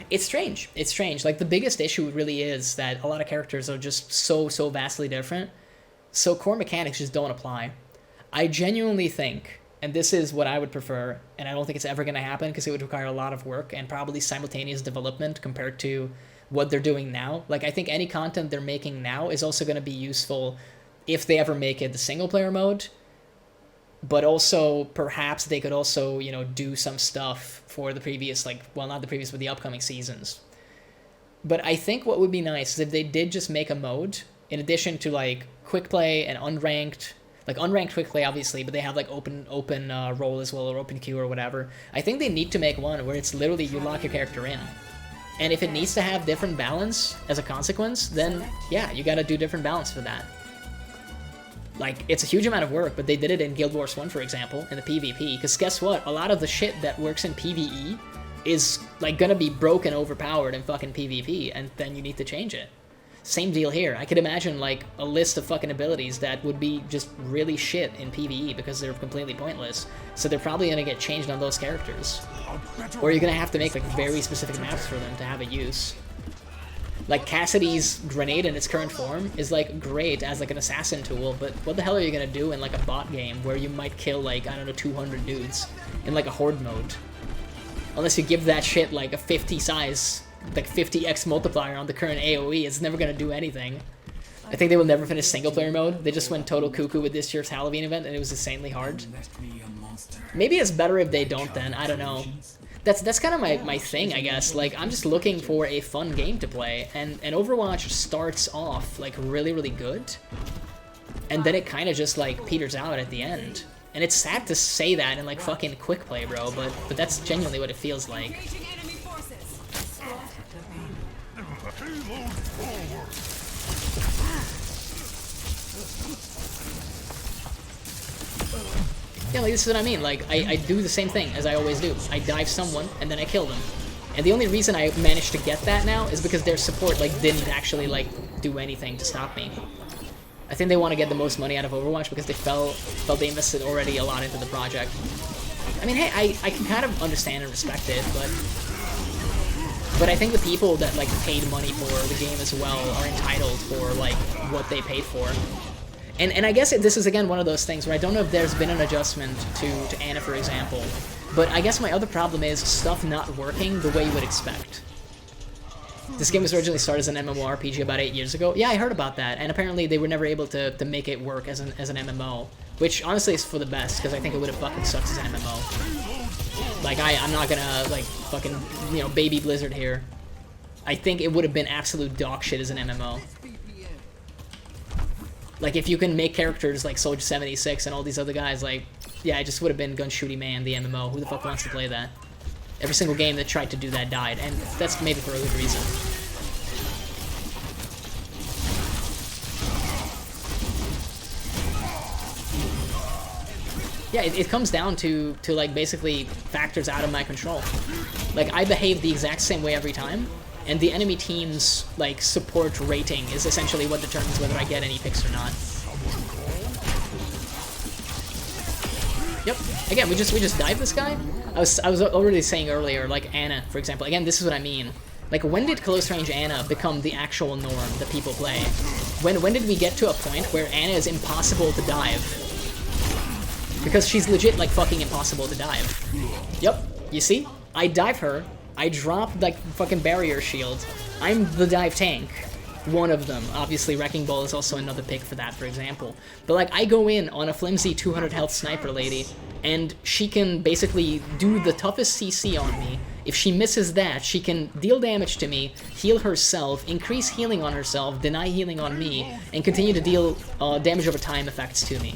It's strange. It's strange. Like, the biggest issue really is that a lot of characters are just so vastly different. So core mechanics just don't apply. I genuinely think, and this is what I would prefer, and I don't think it's ever going to happen because it would require a lot of work and probably simultaneous development compared to what they're doing now. Like, I think any content they're making now is also going to be useful if they ever make it the single player mode, but also perhaps they could also, you know, do some stuff for the previous, like, well, not the previous, but the upcoming seasons. But I think what would be nice is if they did just make a mode, in addition to, like, quick play and unranked, Like unranked quick play, obviously, but they have like open role as well, or open queue or whatever. I think they need to make one where it's literally you lock your character in. And if it needs to have different balance as a consequence, then yeah, you gotta do different balance for that. Like, it's a huge amount of work, but they did it in Guild Wars 1, for example, in the PvP, because guess what? A lot of the shit that works in PvE is, like, gonna be broken, overpowered in fucking PvP, and then you need to change it. Same deal here. I could imagine, like, a list of fucking abilities that would be just really shit in PvE because they're completely pointless, so they're probably gonna get changed on those characters. Or you're gonna have to make, like, very specific maps for them to have a use. Like, Cassidy's grenade in its current form is, like, great as, like, an assassin tool, but what the hell are you gonna do in, like, a bot game where you might kill, like, I don't know, 200 dudes in, like, a horde mode? Unless you give that shit, like, a 50 size, like, 50x multiplier on the current AoE, it's never gonna do anything. I think they will never finish single-player mode. They just went total cuckoo with this year's Halloween event, and it was insanely hard. Maybe it's better if they don't then, I don't know. That's kind of my thing, I guess. Like, I'm just looking for a fun game to play, and Overwatch starts off, like, really, really good, and then it kind of just, like, peters out at the end. And it's sad to say that in, like, fucking quick play, bro, but that's genuinely what it feels like. Yeah, like, this is what I mean. Like, I do the same thing as I always do. I dive someone, and then I kill them. And the only reason I managed to get that now is because their support, like, didn't actually, like, do anything to stop me. I think they want to get the most money out of Overwatch because they felt they invested already a lot into the project. I mean, hey, I can kind of understand and respect it, but I think the people that, like, paid money for the game as well are entitled for, like, what they paid for. And I guess this is, again, one of those things where I don't know if there's been an adjustment to Ana, for example, but I guess my other problem is stuff not working the way you would expect. This game was originally started as an MMORPG about 8 years ago. Yeah, I heard about that, and apparently they were never able to make it work as an MMO, which honestly is for the best, because I think it would have fucking sucked as an MMO. Like, I'm not gonna, like, fucking, you know, baby Blizzard here. I think it would have been absolute dog shit as an MMO. Like, if you can make characters like Soldier 76 and all these other guys, like, yeah, it just would have been Gun Shooty Man, the MMO. Who the fuck wants to play that? Every single game that tried to do that died, and that's maybe for a good reason. Yeah, it comes down to, like, basically factors out of my control. Like, I behave the exact same way every time, and the enemy team's, like, support rating is essentially what determines whether I get any picks or not. Yep. Again, we just dive this guy. I was already saying earlier, like Ana, for example. Again, this is what I mean. Like, when did close range Ana become the actual norm that people play? When did we get to a point where Ana is impossible to dive? Because she's legit, like, fucking impossible to dive. Yep. You see? I dive her. I drop, like, fucking barrier shield. I'm the dive tank. One of them. Obviously, Wrecking Ball is also another pick for that, for example. But, like, I go in on a flimsy 200 health sniper lady, and she can basically do the toughest CC on me. If she misses that, she can deal damage to me, heal herself, increase healing on herself, deny healing on me, and continue to deal damage over time effects to me.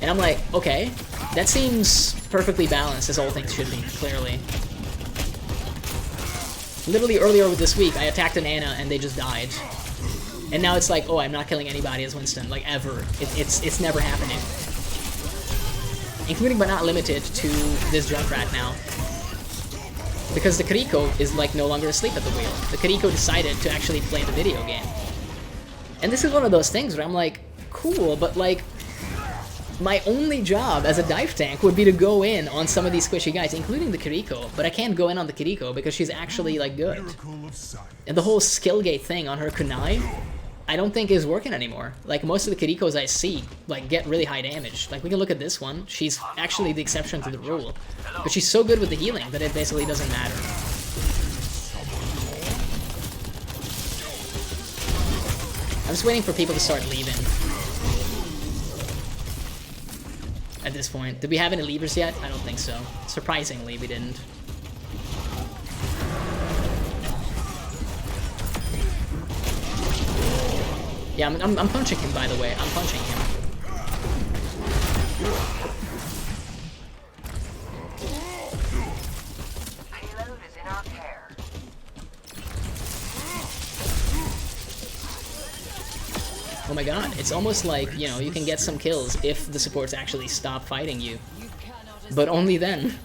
And I'm like, okay, that seems perfectly balanced, as all things should be, clearly. Literally earlier this week, I attacked an Ana and they just died. And now it's like, oh, I'm not killing anybody as Winston, like, ever. It's never happening. Including but not limited to this Junkrat now. Because the Kiriko is, like, no longer asleep at the wheel. The Kiriko decided to actually play the video game. And this is one of those things where I'm like, cool, but, like, my only job as a dive tank would be to go in on some of these squishy guys, including the Kiriko, but I can't go in on the Kiriko because she's actually, like, good. And the whole skill gate thing on her kunai, I don't think is working anymore. Like, most of the Kirikos I see, like, get really high damage. Like, we can look at this one. She's actually the exception to the rule. But she's so good with the healing that it basically doesn't matter. I'm just waiting for people to start leaving. At this point. Did we have any leavers yet? I don't think so. Surprisingly, we didn't. Yeah, I'm punching him, by the way. I'm punching him. Oh my god, it's almost like, you know, you can get some kills if the supports actually stop fighting you. But only then.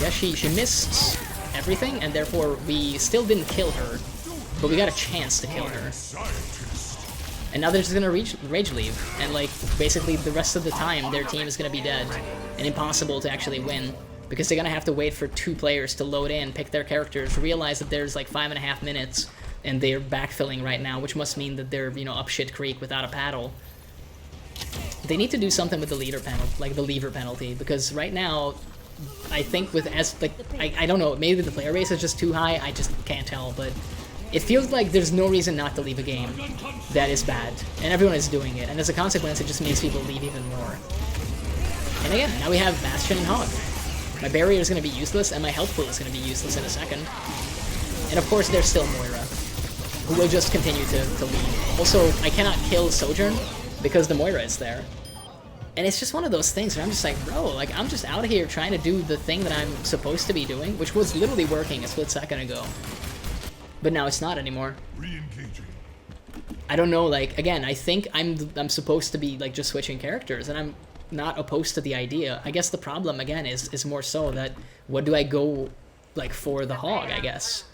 Yeah, she missed everything, and therefore we still didn't kill her, but we got a chance to kill her. And now they're just gonna rage leave, and like basically the rest of the time their team is gonna be dead and impossible to actually win, because they're gonna have to wait for 2 players to load in, pick their characters, realize that there's like 5.5 minutes, and they're backfilling right now, which must mean that they're, you know, up shit creek without a paddle. They need to do something with the leader penalty, like the lever penalty, because right now, I think with I don't know, maybe the player base is just too high, I just can't tell, but it feels like there's no reason not to leave a game that is bad, and everyone is doing it, and as a consequence, it just makes people leave even more. And again, now we have Bastion and Hog. My barrier is going to be useless, and my health pool is going to be useless in a second. And of course, there's still Moira, who will just continue to leave. Also, I cannot kill Sojourn because the Moira is there. And it's just one of those things where I'm just like, bro, like, I'm just out here trying to do the thing that I'm supposed to be doing, which was literally working a split second ago. But now it's not anymore. I don't know, like, again, I think I'm supposed to be, like, just switching characters, and I'm not opposed to the idea. I guess the problem, again, is more so that, what do I go, like, for the Hog, I guess?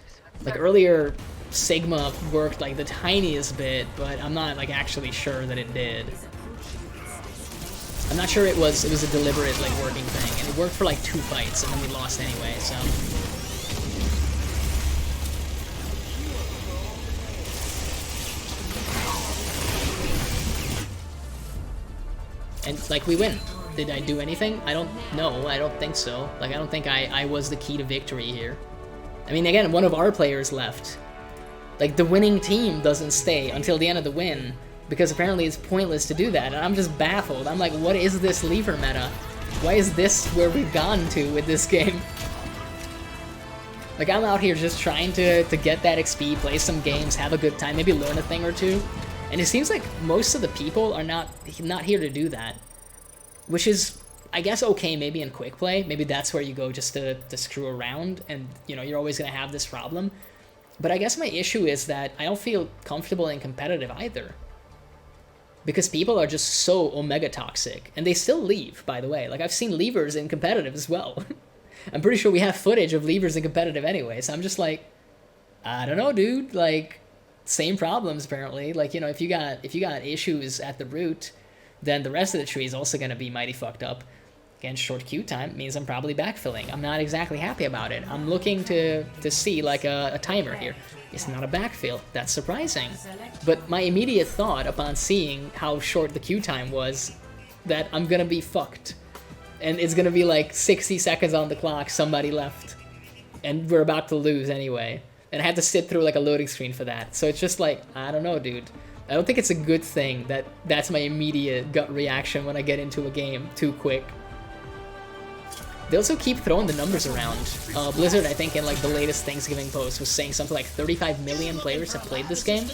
Like, earlier, Sigma worked, like, the tiniest bit, but I'm not, like, actually sure that it did. I'm not sure it was a deliberate, like, working thing, and it worked for, like, 2 fights, and then we lost anyway, so... And, like, we win. Did I do anything? I don't know. I don't think so. Like, I don't think I was the key to victory here. I mean, again, one of our players left. Like, the winning team doesn't stay until the end of the win, because apparently it's pointless to do that, and I'm just baffled. I'm like, what is this lever meta? Why is this where we've gone to with this game? Like, I'm out here just trying to get that XP, play some games, have a good time, maybe learn a thing or two. And it seems like most of the people are not here to do that. Which is, I guess, okay maybe in quick play. Maybe that's where you go just to screw around, and, you know, you're always going to have this problem. But I guess my issue is that I don't feel comfortable in competitive either. Because people are just so omega toxic. And they still leave, by the way. Like, I've seen leavers in competitive as well. I'm pretty sure we have footage of leavers in competitive anyway, so I'm just like, I don't know, dude. Like, same problems apparently. Like, you know, if you got issues at the root, then the rest of the tree is also going to be mighty fucked up. Again, short queue time means I'm probably backfilling. I'm not exactly happy about it. I'm looking to see like a timer here. It's not a backfill. That's surprising. But my immediate thought upon seeing how short the queue time was, that I'm going to be fucked. And it's going to be like 60 seconds on the clock, somebody left. And we're about to lose anyway. And I had to sit through like a loading screen for that. So it's just like, I don't know, dude. I don't think it's a good thing that that's my immediate gut reaction when I get into a game too quick. They also keep throwing the numbers around. Blizzard, I think, in like the latest Thanksgiving post was saying something like 35 million players have played this game.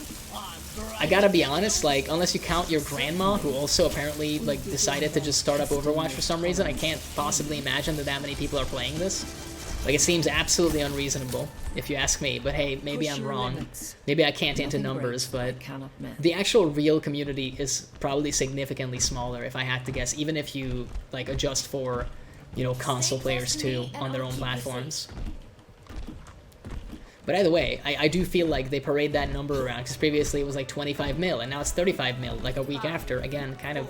I gotta be honest, like, unless you count your grandma, who also apparently like decided to just start up Overwatch for some reason, I can't possibly imagine that many people are playing this. Like, it seems absolutely unreasonable, if you ask me, but hey, maybe I'm wrong. Maybe I can't into numbers, but the actual real community is probably significantly smaller, if I had to guess, even if you, like, adjust for, you know, console players too, on their own platforms. But either way, I do feel like they parade that number around, because previously it was like 25 mil, and now it's 35 mil, like a week after. Again, kind of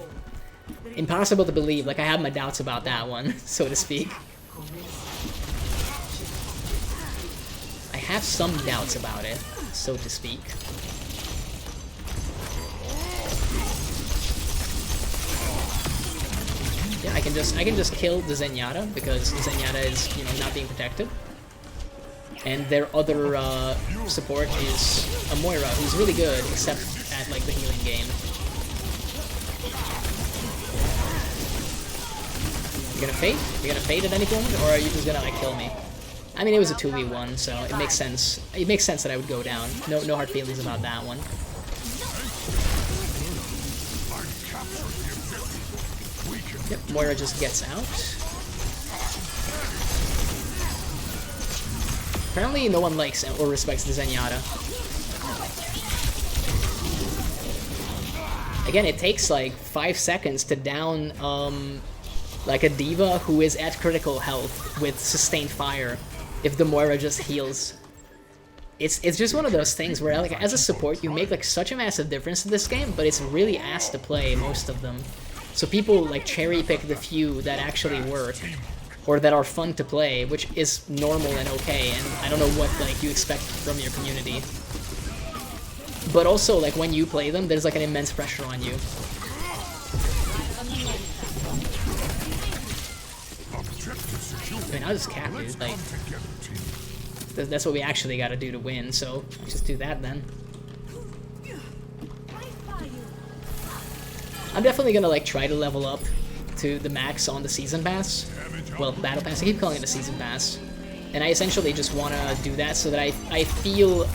impossible to believe. Like, I have my doubts about that one, so to speak. I have some doubts about it, so to speak. Yeah, I can just kill the Zenyatta, because the Zenyatta is, you know, not being protected. And their other support is a Moira, who's really good, except at like the healing game. You gonna fade? You gonna fade at any point, or are you just gonna like kill me? I mean, it was a 2v1, so it makes sense. It makes sense that I would go down. No hard feelings about that one. Yep, Moira just gets out. Apparently no one likes or respects the Zenyatta. Again, it takes like 5 seconds to down like a diva who is at critical health with sustained fire if the Moira just heals. It's just one of those things where like as a support you make like such a massive difference to this game, but it's really ass to play most of them. So people like cherry pick the few that actually work or that are fun to play, which is normal and okay, and I don't know what like you expect from your community. But also, like, when you play them, there's like an immense pressure on you. I mean, I'll just cap, dude. Like, that's what we actually gotta do to win, so let's just do that then. I'm definitely gonna, like, try to level up to the max on the Season Pass. Well, Battle Pass, I keep calling it a Season Pass. And I essentially just wanna do that so that I feel...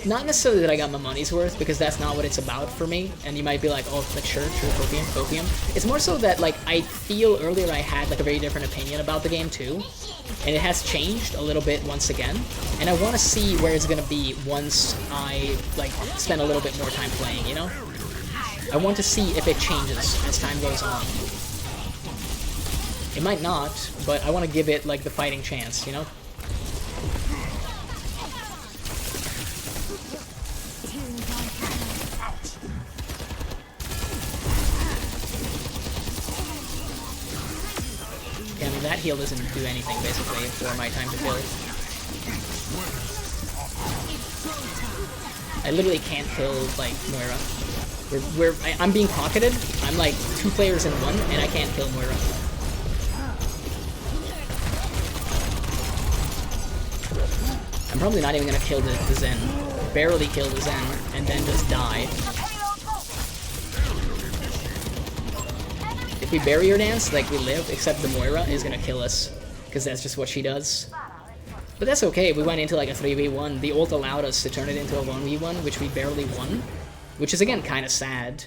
Not necessarily that I got my money's worth, because that's not what it's about for me. And you might be like, oh, like, sure, opium. It's more so that, like, I feel earlier I had, like, a very different opinion about the game, too. And it has changed a little bit once again. And I want to see where it's going to be once I, like, spend a little bit more time playing, you know? I want to see if it changes as time goes on. It might not, but I want to give it, like, the fighting chance, you know? I mean, that heal doesn't do anything, basically, for my time to kill. I literally can't kill, like, Moira. I'm being pocketed. I'm, like, 2 players in 1, and I can't kill Moira. I'm probably not even gonna kill the Zen. Barely kill the Zen, and then just die. If we barrier dance, like, we live, except the Moira is gonna kill us, because that's just what she does. But that's okay, we went into like a 3v1, the ult allowed us to turn it into a 1v1, which we barely won, which is again kind of sad,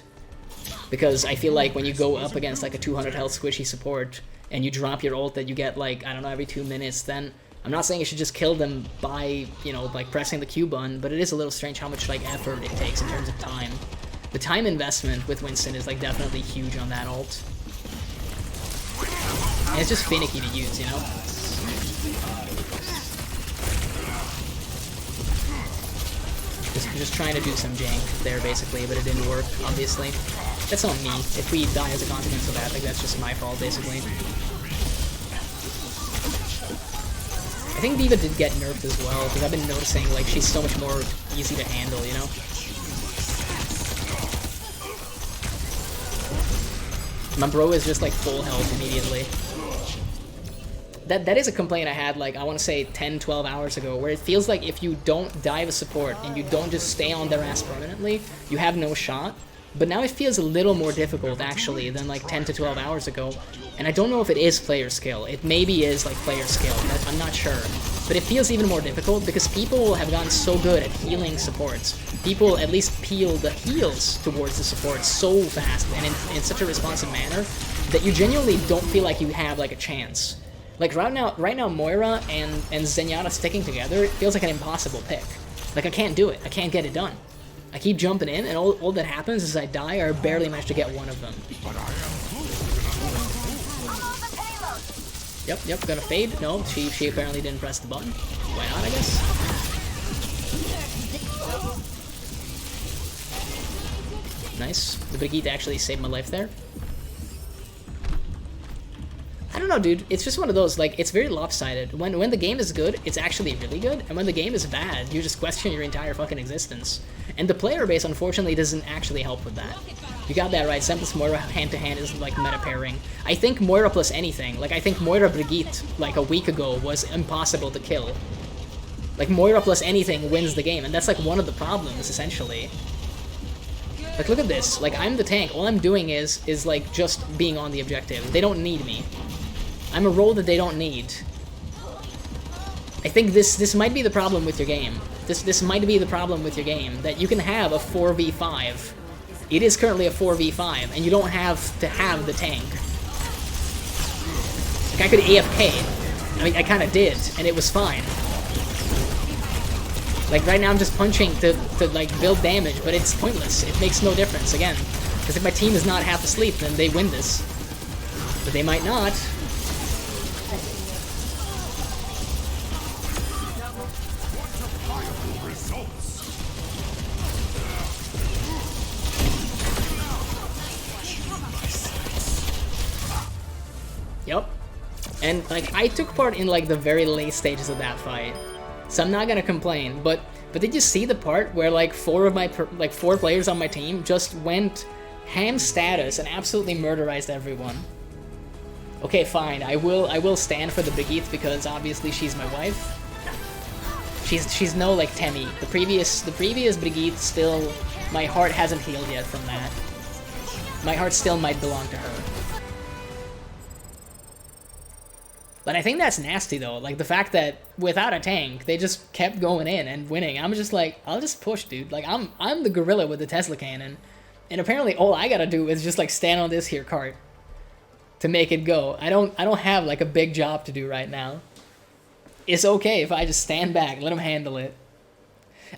because I feel like when you go up against like a 200 health squishy support, and you drop your ult that you get like, I don't know, every 2 minutes, then I'm not saying you should just kill them by, you know, like pressing the Q button, but it is a little strange how much like effort it takes in terms of time. The time investment with Winston is like definitely huge on that ult. And it's just finicky to use, you know? Just trying to do some jank there, basically, but it didn't work, obviously. That's on me. If we die as a consequence of that, like, that's just my fault, basically. I think D.Va did get nerfed as well, because I've been noticing, like, she's so much more easy to handle, you know? My bro is just, like, full health immediately. That is a complaint I had, like, I want to say 10, 12 hours ago, where it feels like if you don't dive a support and you don't just stay on their ass permanently, you have no shot. But now it feels a little more difficult, actually, than, like, 10 to 12 hours ago. And I don't know if it is player skill. It maybe is, like, player skill. I'm not sure. But it feels even more difficult because people have gotten so good at healing supports. People at least peel the heals towards the supports so fast and in such a responsive manner that you genuinely don't feel like you have, like, a chance. Like, right now, Moira and Zenyatta sticking together, it feels like an impossible pick. Like, I can't do it. I can't get it done. I keep jumping in, and all that happens is I die or I barely manage to get one of them. Yep, gonna fade. No, she apparently didn't press the button. Why not, I guess? Nice. The Brigitte actually saved my life there. I don't know, dude. It's just one of those, like, it's very lopsided. When the game is good, it's actually really good, and when the game is bad, you just question your entire fucking existence. And the player base, unfortunately, doesn't actually help with that. You got that right. Zen plus Moira hand-to-hand is, like, meta pairing. I think Moira plus anything. Like, I think Moira Brigitte, like, a week ago was impossible to kill. Like, Moira plus anything wins the game, and that's, like, one of the problems, essentially. Like, look at this. Like, I'm the tank. All I'm doing is like, just being on the objective. They don't need me. I'm a role that they don't need. I think this might be the problem with your game. This might be the problem with your game, that you can have a 4v5. It is currently a 4v5, and you don't have to have the tank. Like, I could AFK. I mean, I kind of did, and it was fine. Like, right now I'm just punching to like, build damage, but it's pointless. It makes no difference, again. Because if my team is not half asleep, then they win this. But they might not. Yep. And, like, I took part in, like, the very late stages of that fight. So I'm not gonna complain, but did you see the part where, like, four players on my team just went ham status and absolutely murderized everyone? Okay, fine. I will stand for the Brigitte because obviously she's my wife. She's no, like, Temmie. The previous Brigitte still, my heart hasn't healed yet from that. My heart still might belong to her. But I think that's nasty, though. Like, the fact that without a tank, they just kept going in and winning. I'm just like, I'll just push, dude. Like, I'm the gorilla with the Tesla cannon. And apparently all I gotta do is just, like, stand on this here cart to make it go. I don't have, like, a big job to do right now. It's okay if I just stand back, let them handle it.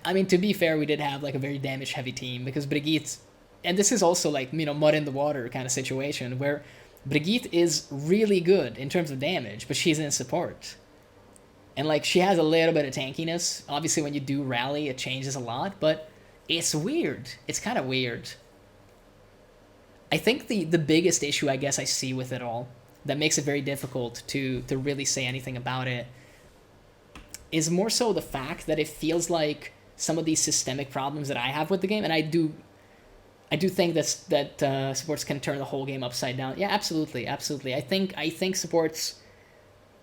I mean, to be fair, we did have, like, a very damage-heavy team because Brigitte... And this is also, like, you know, mud in the water kind of situation where... Brigitte is really good in terms of damage, but she's in support. And, like, she has a little bit of tankiness. Obviously, when you do rally, it changes a lot, but it's weird. It's kind of weird. I think the biggest issue, I guess, I see with it all, that makes it very difficult to really say anything about it, is more so the fact that it feels like some of these systemic problems that I have with the game, and I do think that supports can turn the whole game upside down. Yeah, absolutely, absolutely. I think supports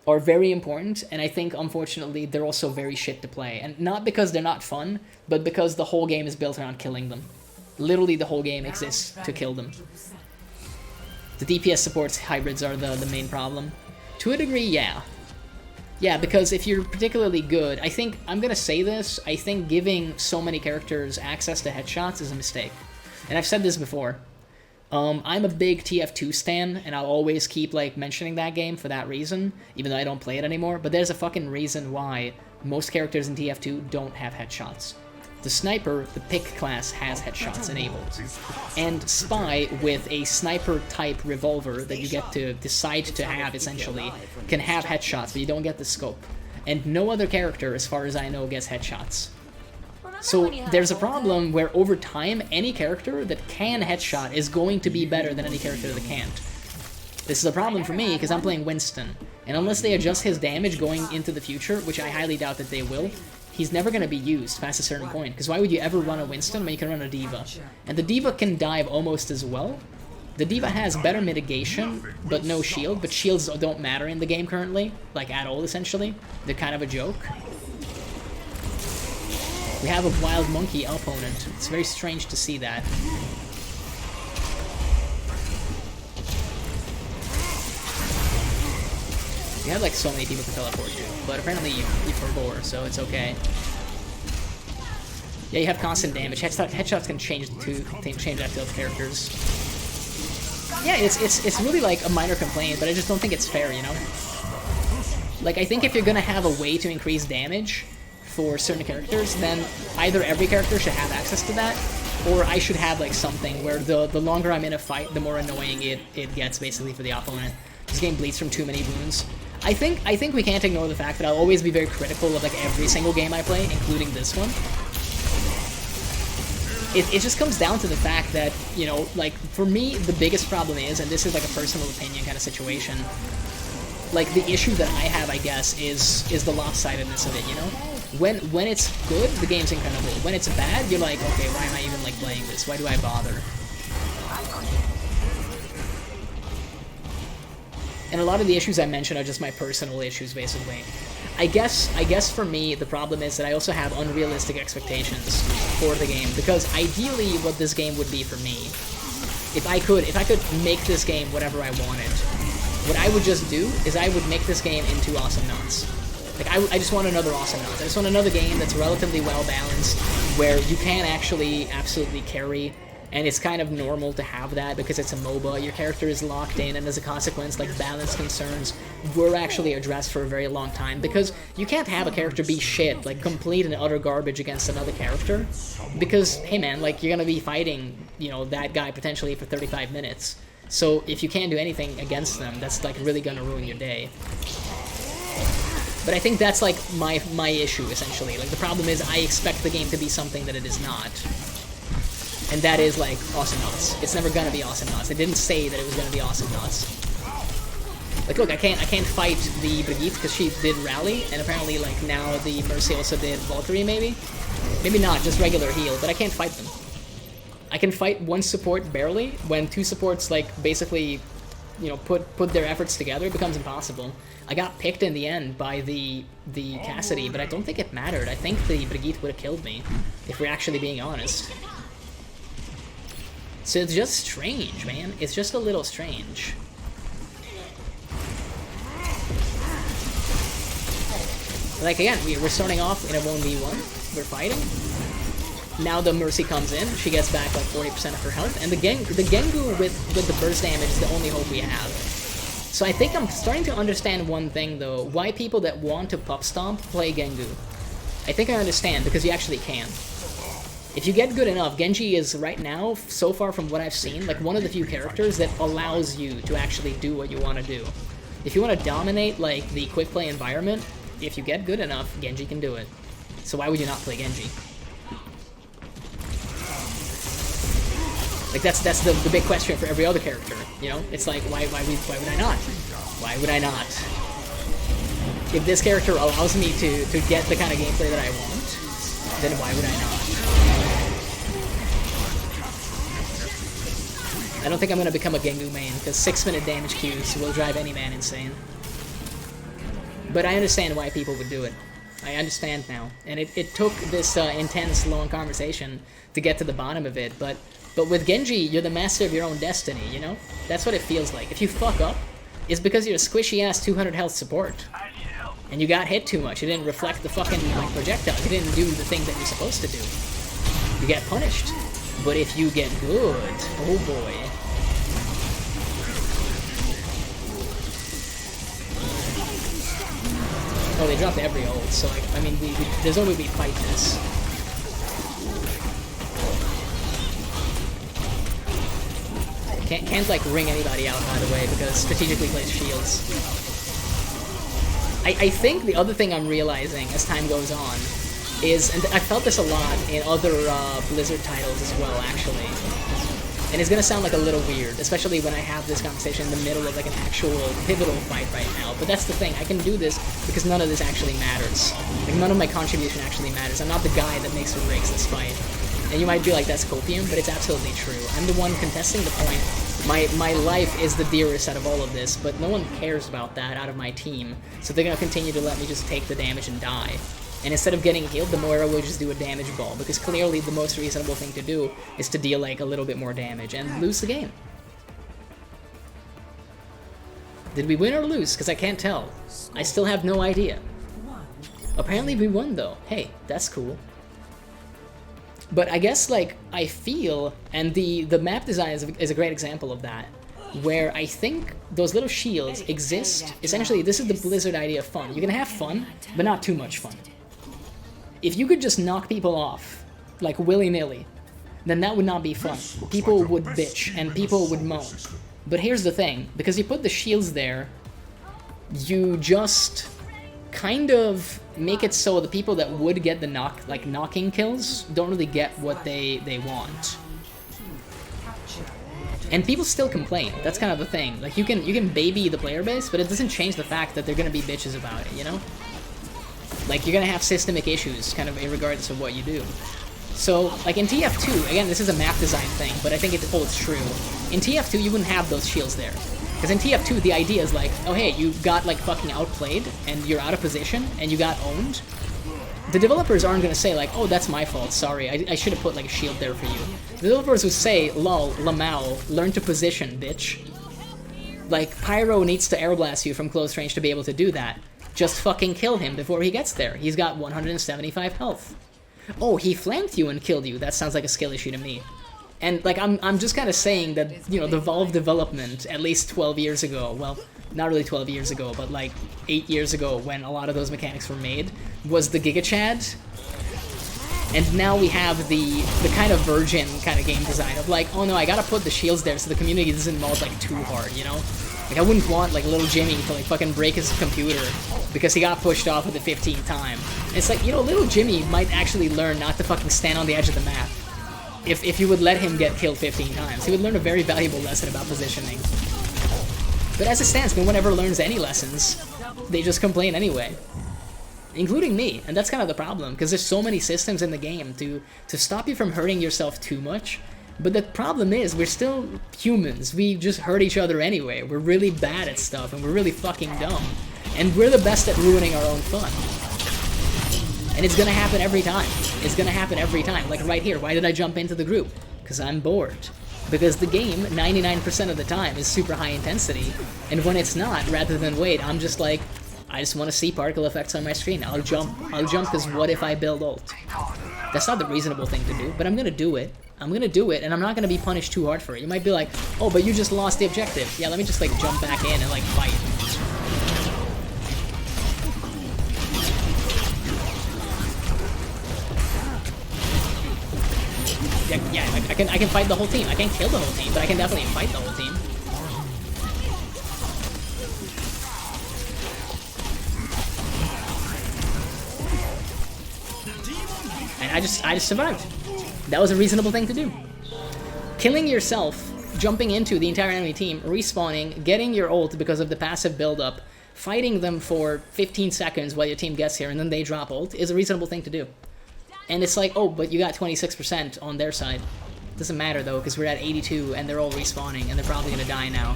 are very important, and I think, unfortunately, they're also very shit to play. And not because they're not fun, but because the whole game is built around killing them. Literally, the whole game exists to kill them. The DPS supports hybrids are the main problem. To a degree, yeah. Yeah, because if you're particularly good, I think, I'm gonna say this, I think giving so many characters access to headshots is a mistake. And I've said this before. I'm a big TF2 stan, and I'll always keep, like, mentioning that game for that reason, even though I don't play it anymore. But there's a fucking reason why most characters in TF2 don't have headshots. The Sniper, the pick class, has headshots enabled. And Spy, with a sniper-type revolver that you get to decide to have, essentially, can have headshots, but you don't get the scope. And no other character, as far as I know, gets headshots. So there's a problem where over time, any character that can headshot is going to be better than any character that can't. This is a problem for me because I'm playing Winston, and unless they adjust his damage going into the future, which I highly doubt that they will, he's never going to be used past a certain point. Because why would you ever run a Winston when you can run a D.Va? And the D.Va can dive almost as well. The D.Va has better mitigation, but no shield, but shields don't matter in the game currently, like at all essentially. They're kind of a joke. We have a wild monkey opponent. It's very strange to see that. You have like so many people to teleport to, but apparently you forbore, so it's okay. Yeah, you have constant damage. Headshots can change that to other characters. Yeah, it's really like a minor complaint, but I just don't think it's fair, you know? Like, I think if you're gonna have a way to increase damage for certain characters, then either every character should have access to that, or I should have like something where the longer I'm in a fight, the more annoying it gets basically for the opponent. This game bleeds from too many wounds. I think we can't ignore the fact that I'll always be very critical of like every single game I play, including this one. It just comes down to the fact that, you know, like for me the biggest problem is, and this is like a personal opinion kind of situation, like the issue that I have, I guess, is the lopsidedness of it, you know? When it's good, the game's incredible. When it's bad, you're like, okay, why am I even like playing this? Why do I bother? And a lot of the issues I mentioned are just my personal issues, basically. I guess for me, the problem is that I also have unrealistic expectations for the game, because ideally what this game would be for me, if I could make this game whatever I wanted, what I would just do is I would make this game into Awesome Knots. Like, I just want another Awesome Knots. I just want another game that's relatively well-balanced, where you can actually absolutely carry, and it's kind of normal to have that because it's a MOBA. Your character is locked in, and as a consequence, like, balance concerns were actually addressed for a very long time, because you can't have a character be shit, like, complete and utter garbage against another character, because, hey man, like, you're gonna be fighting, you know, that guy potentially for 35 minutes. So if you can't do anything against them, that's, like, really gonna ruin your day. But I think that's, like, my issue, essentially. Like, the problem is I expect the game to be something that it is not. And that is, like, Awesome Knots. It's never gonna be Awesome Knots. They didn't say that it was gonna be Awesome Knots. Like, look, I can't fight the Brigitte because she did rally, and apparently, like, now the Mercy also did Valkyrie, maybe? Maybe not, just regular heal, but I can't fight them. I can fight one support barely. When two supports, like, basically, you know, put their efforts together, it becomes impossible. I got picked in the end by the Cassidy, but I don't think it mattered. I think the Brigitte would have killed me, if we're actually being honest. So it's just strange, man. It's just a little strange. Like, again, we're starting off in a 1v1. We're fighting. Now the Mercy comes in. She gets back like 40% of her health. And the Gengu with the burst damage is the only hope we have. So I think I'm starting to understand one thing, though. Why people that want to pup stomp play Gengu. I think I understand, because you actually can. If you get good enough, Genji is right now, so far from what I've seen, like one of the few characters that allows you to actually do what you want to do. If you want to dominate like the quick play environment, if you get good enough, Genji can do it. So why would you not play Genji? Like that's the big question for every other character, you know? It's like why would I not? Why would I not? If this character allows me to get the kind of gameplay that I want, then why would I not? I don't think I'm gonna become a Gengu main, because 6-minute damage queues will drive any man insane. But I understand why people would do it. I understand now. And it took this intense, long conversation to get to the bottom of it, but with Genji, you're the master of your own destiny, you know? That's what it feels like. If you fuck up, it's because you're a squishy-ass 200 health support. And you got hit too much. You didn't reflect the fucking, like, projectile. You didn't do the thing that you're supposed to do. You get punished. But if you get good, oh boy. Oh, they dropped every ult, so, like, I mean, there's no way we fight this. Can't like ring anybody out, by the way, because strategically plays shields. I think the other thing I'm realizing as time goes on is, and I felt this a lot in other Blizzard titles as well, actually. And it's gonna sound like a little weird, especially when I have this conversation in the middle of like an actual pivotal fight right now. But that's the thing, I can do this because none of this actually matters. Like none of my contribution actually matters. I'm not the guy that makes or breaks this fight. And you might be like, that's copium, but it's absolutely true. I'm the one contesting the point. My life is the dearest out of all of this, but no one cares about that out of my team. So they're gonna continue to let me just take the damage and die. And instead of getting healed, the Moira will just do a damage ball, because clearly the most reasonable thing to do is to deal like a little bit more damage and lose the game. Did we win or lose? Because I can't tell. I still have no idea. Apparently we won though. Hey, that's cool. But I guess, like, I feel, and the map design is a great example of that, where I think those little shields exist. Essentially, this is the Blizzard idea of fun. You can have fun, but not too much fun. If you could just knock people off, like willy-nilly, then that would not be fun. People would bitch, and people would moan. But here's the thing, because you put the shields there, you just kind of make it so the people that would get the knocking kills don't really get what they want. And people still complain. That's kind of the thing. Like you can baby the player base, but it doesn't change the fact that they're gonna be bitches about it, you know? Like you're gonna have systemic issues kind of regardless of what you do. So like in TF2, again, this is a map design thing, but I think it holds true. In TF2 you wouldn't have those shields there. Because in TF2, the idea is like, oh hey, you got like fucking outplayed, and you're out of position, and you got owned. The developers aren't gonna say like, oh, that's my fault, sorry, I should have put like a shield there for you. The developers would say, lol, Lamau, learn to position, bitch. Like, Pyro needs to airblast you from close range to be able to do that. Just fucking kill him before he gets there. He's got 175 health. Oh, he flanked you and killed you. That sounds like a skill issue to me. And, like, I'm just kind of saying that, you know, the Valve development, at least 12 years ago, well, not really 12 years ago, but, like, 8 years ago, when a lot of those mechanics were made, was the Giga Chad. And now we have the kind of virgin kind of game design of, like, oh no, I gotta put the shields there so the community doesn't mold, like, too hard, you know? Like, I wouldn't want, like, little Jimmy to, like, fucking break his computer because he got pushed off at the 15th time. And it's like, you know, little Jimmy might actually learn not to fucking stand on the edge of the map. If you would let him get killed 15 times, he would learn a very valuable lesson about positioning. But as it stands, no one ever learns any lessons. They just complain anyway. Including me, and that's kind of the problem, because there's so many systems in the game to stop you from hurting yourself too much. But the problem is, we're still humans. We just hurt each other anyway. We're really bad at stuff, and we're really fucking dumb. And we're the best at ruining our own fun. And it's gonna happen every time. It's gonna happen every time. Like right here, why did I jump into the group? Because I'm bored. Because the game, 99% of the time, is super high intensity. And when it's not, rather than wait, I'm just like, I just want to see particle effects on my screen. I'll jump because what if I build ult? That's not the reasonable thing to do, but I'm gonna do it. I'm gonna do it, and I'm not gonna be punished too hard for it. You might be like, oh, but you just lost the objective. Yeah, let me just like jump back in and like fight. Yeah, I can fight the whole team. I can't kill the whole team, but I can definitely fight the whole team. And I just survived. That was a reasonable thing to do. Killing yourself, jumping into the entire enemy team, respawning, getting your ult because of the passive build-up, fighting them for 15 seconds while your team gets here, and then they drop ult, is a reasonable thing to do. And it's like, oh, but you got 26% on their side. Doesn't matter, though, because we're at 82, and they're all respawning, and they're probably gonna die now.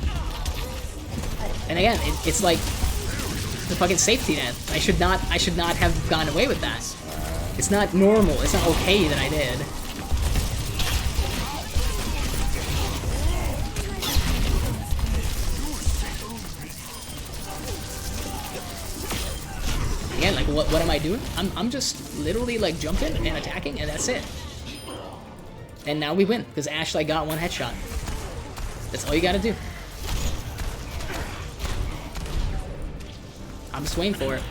And again, it's like the fucking safety net. I should not have gone away with that. It's not normal. It's not okay that I did. Again, like, what am I doing? I'm just literally, like, jumping and attacking, and that's it. And now we win, because Ash, like, got one headshot. That's all you gotta do. I'm just waiting for it.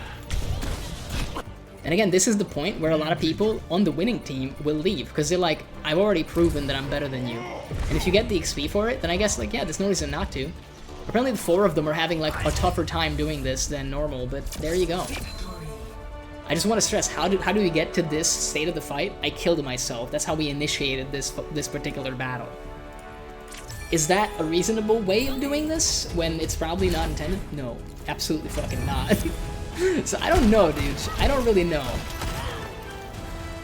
And again, this is the point where a lot of people on the winning team will leave, because they're like, I've already proven that I'm better than you. And if you get the XP for it, then I guess, like, yeah, there's no reason not to. Apparently the 4 of them are having, like, a tougher time doing this than normal, but there you go. I just want to stress, how do we get to this state of the fight? I killed myself. That's how we initiated this particular battle. Is that a reasonable way of doing this when it's probably not intended? No, absolutely fucking not. So I don't know, dude. I don't really know.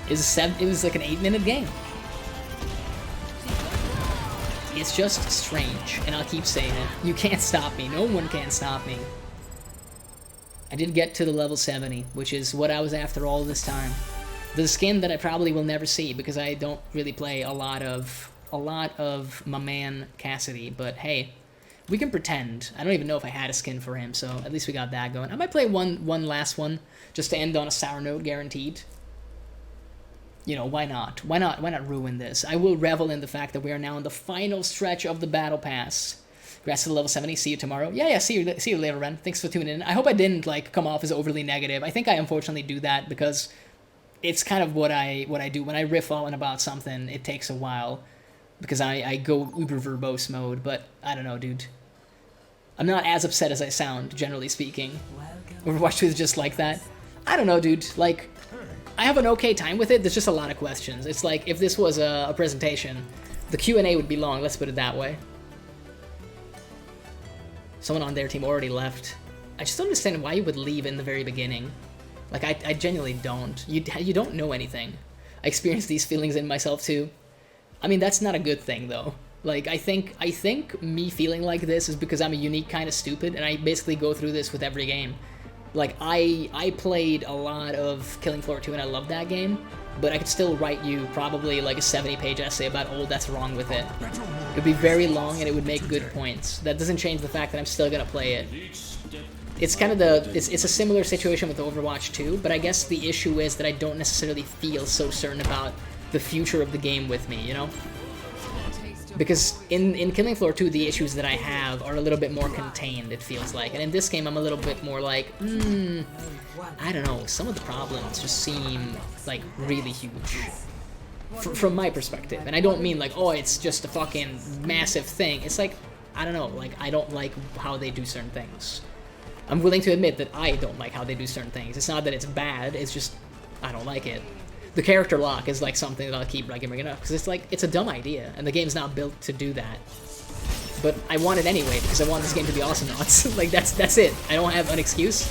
It was like an 8-minute game. It's just strange, and I'll keep saying it. You can't stop me. No one can stop me. I did get to the level 70, which is what I was after all this time. The skin that I probably will never see because I don't really play a lot of my man Cassidy, but hey, we can pretend. I don't even know if I had a skin for him, so at least we got that going. I might play one last one just to end on a sour note, guaranteed. You know, why not? Why not ruin this? I will revel in the fact that we are now in the final stretch of the battle pass. Congrats to the level 70. See you tomorrow. Yeah, see you later, Ren. Thanks for tuning in. I hope I didn't like come off as overly negative. I think I unfortunately do that because it's kind of what I do when I riff on about something. It takes a while because I go uber verbose mode. But I don't know, dude. I'm not as upset as I sound, generally speaking. Overwatch 2 is just like that. I don't know, dude. Like, I have an okay time with it. There's just a lot of questions. It's like if this was a presentation, the Q&A would be long. Let's put it that way. Someone on their team already left. I just don't understand why you would leave in the very beginning. Like, I genuinely don't. You don't know anything. I experienced these feelings in myself too. I mean, that's not a good thing though. Like, I think me feeling like this is because I'm a unique kind of stupid, and I basically go through this with every game. Like, I played a lot of Killing Floor 2, and I love that game, but I could still write you probably like a 70-page essay about all that's wrong with it. It would be very long and it would make good points. That doesn't change the fact that I'm still gonna play it. It's kind of it's a similar situation with Overwatch 2, but I guess the issue is that I don't necessarily feel so certain about the future of the game with me, you know? Because in Killing Floor 2, the issues that I have are a little bit more contained, it feels like. And in this game, I'm a little bit more like, I don't know, some of the problems just seem, like, really huge. From my perspective. And I don't mean like, oh, it's just a fucking massive thing. It's like, I don't know, like, I don't like how they do certain things. I'm willing to admit that I don't like how they do certain things. It's not that it's bad, it's just, I don't like it. The character lock is like something that I'll keep like bringing up, because it's like, it's a dumb idea, and the game's not built to do that. But I want it anyway, because I want this game to be Awesomnauts. Like, that's it. I don't have an excuse.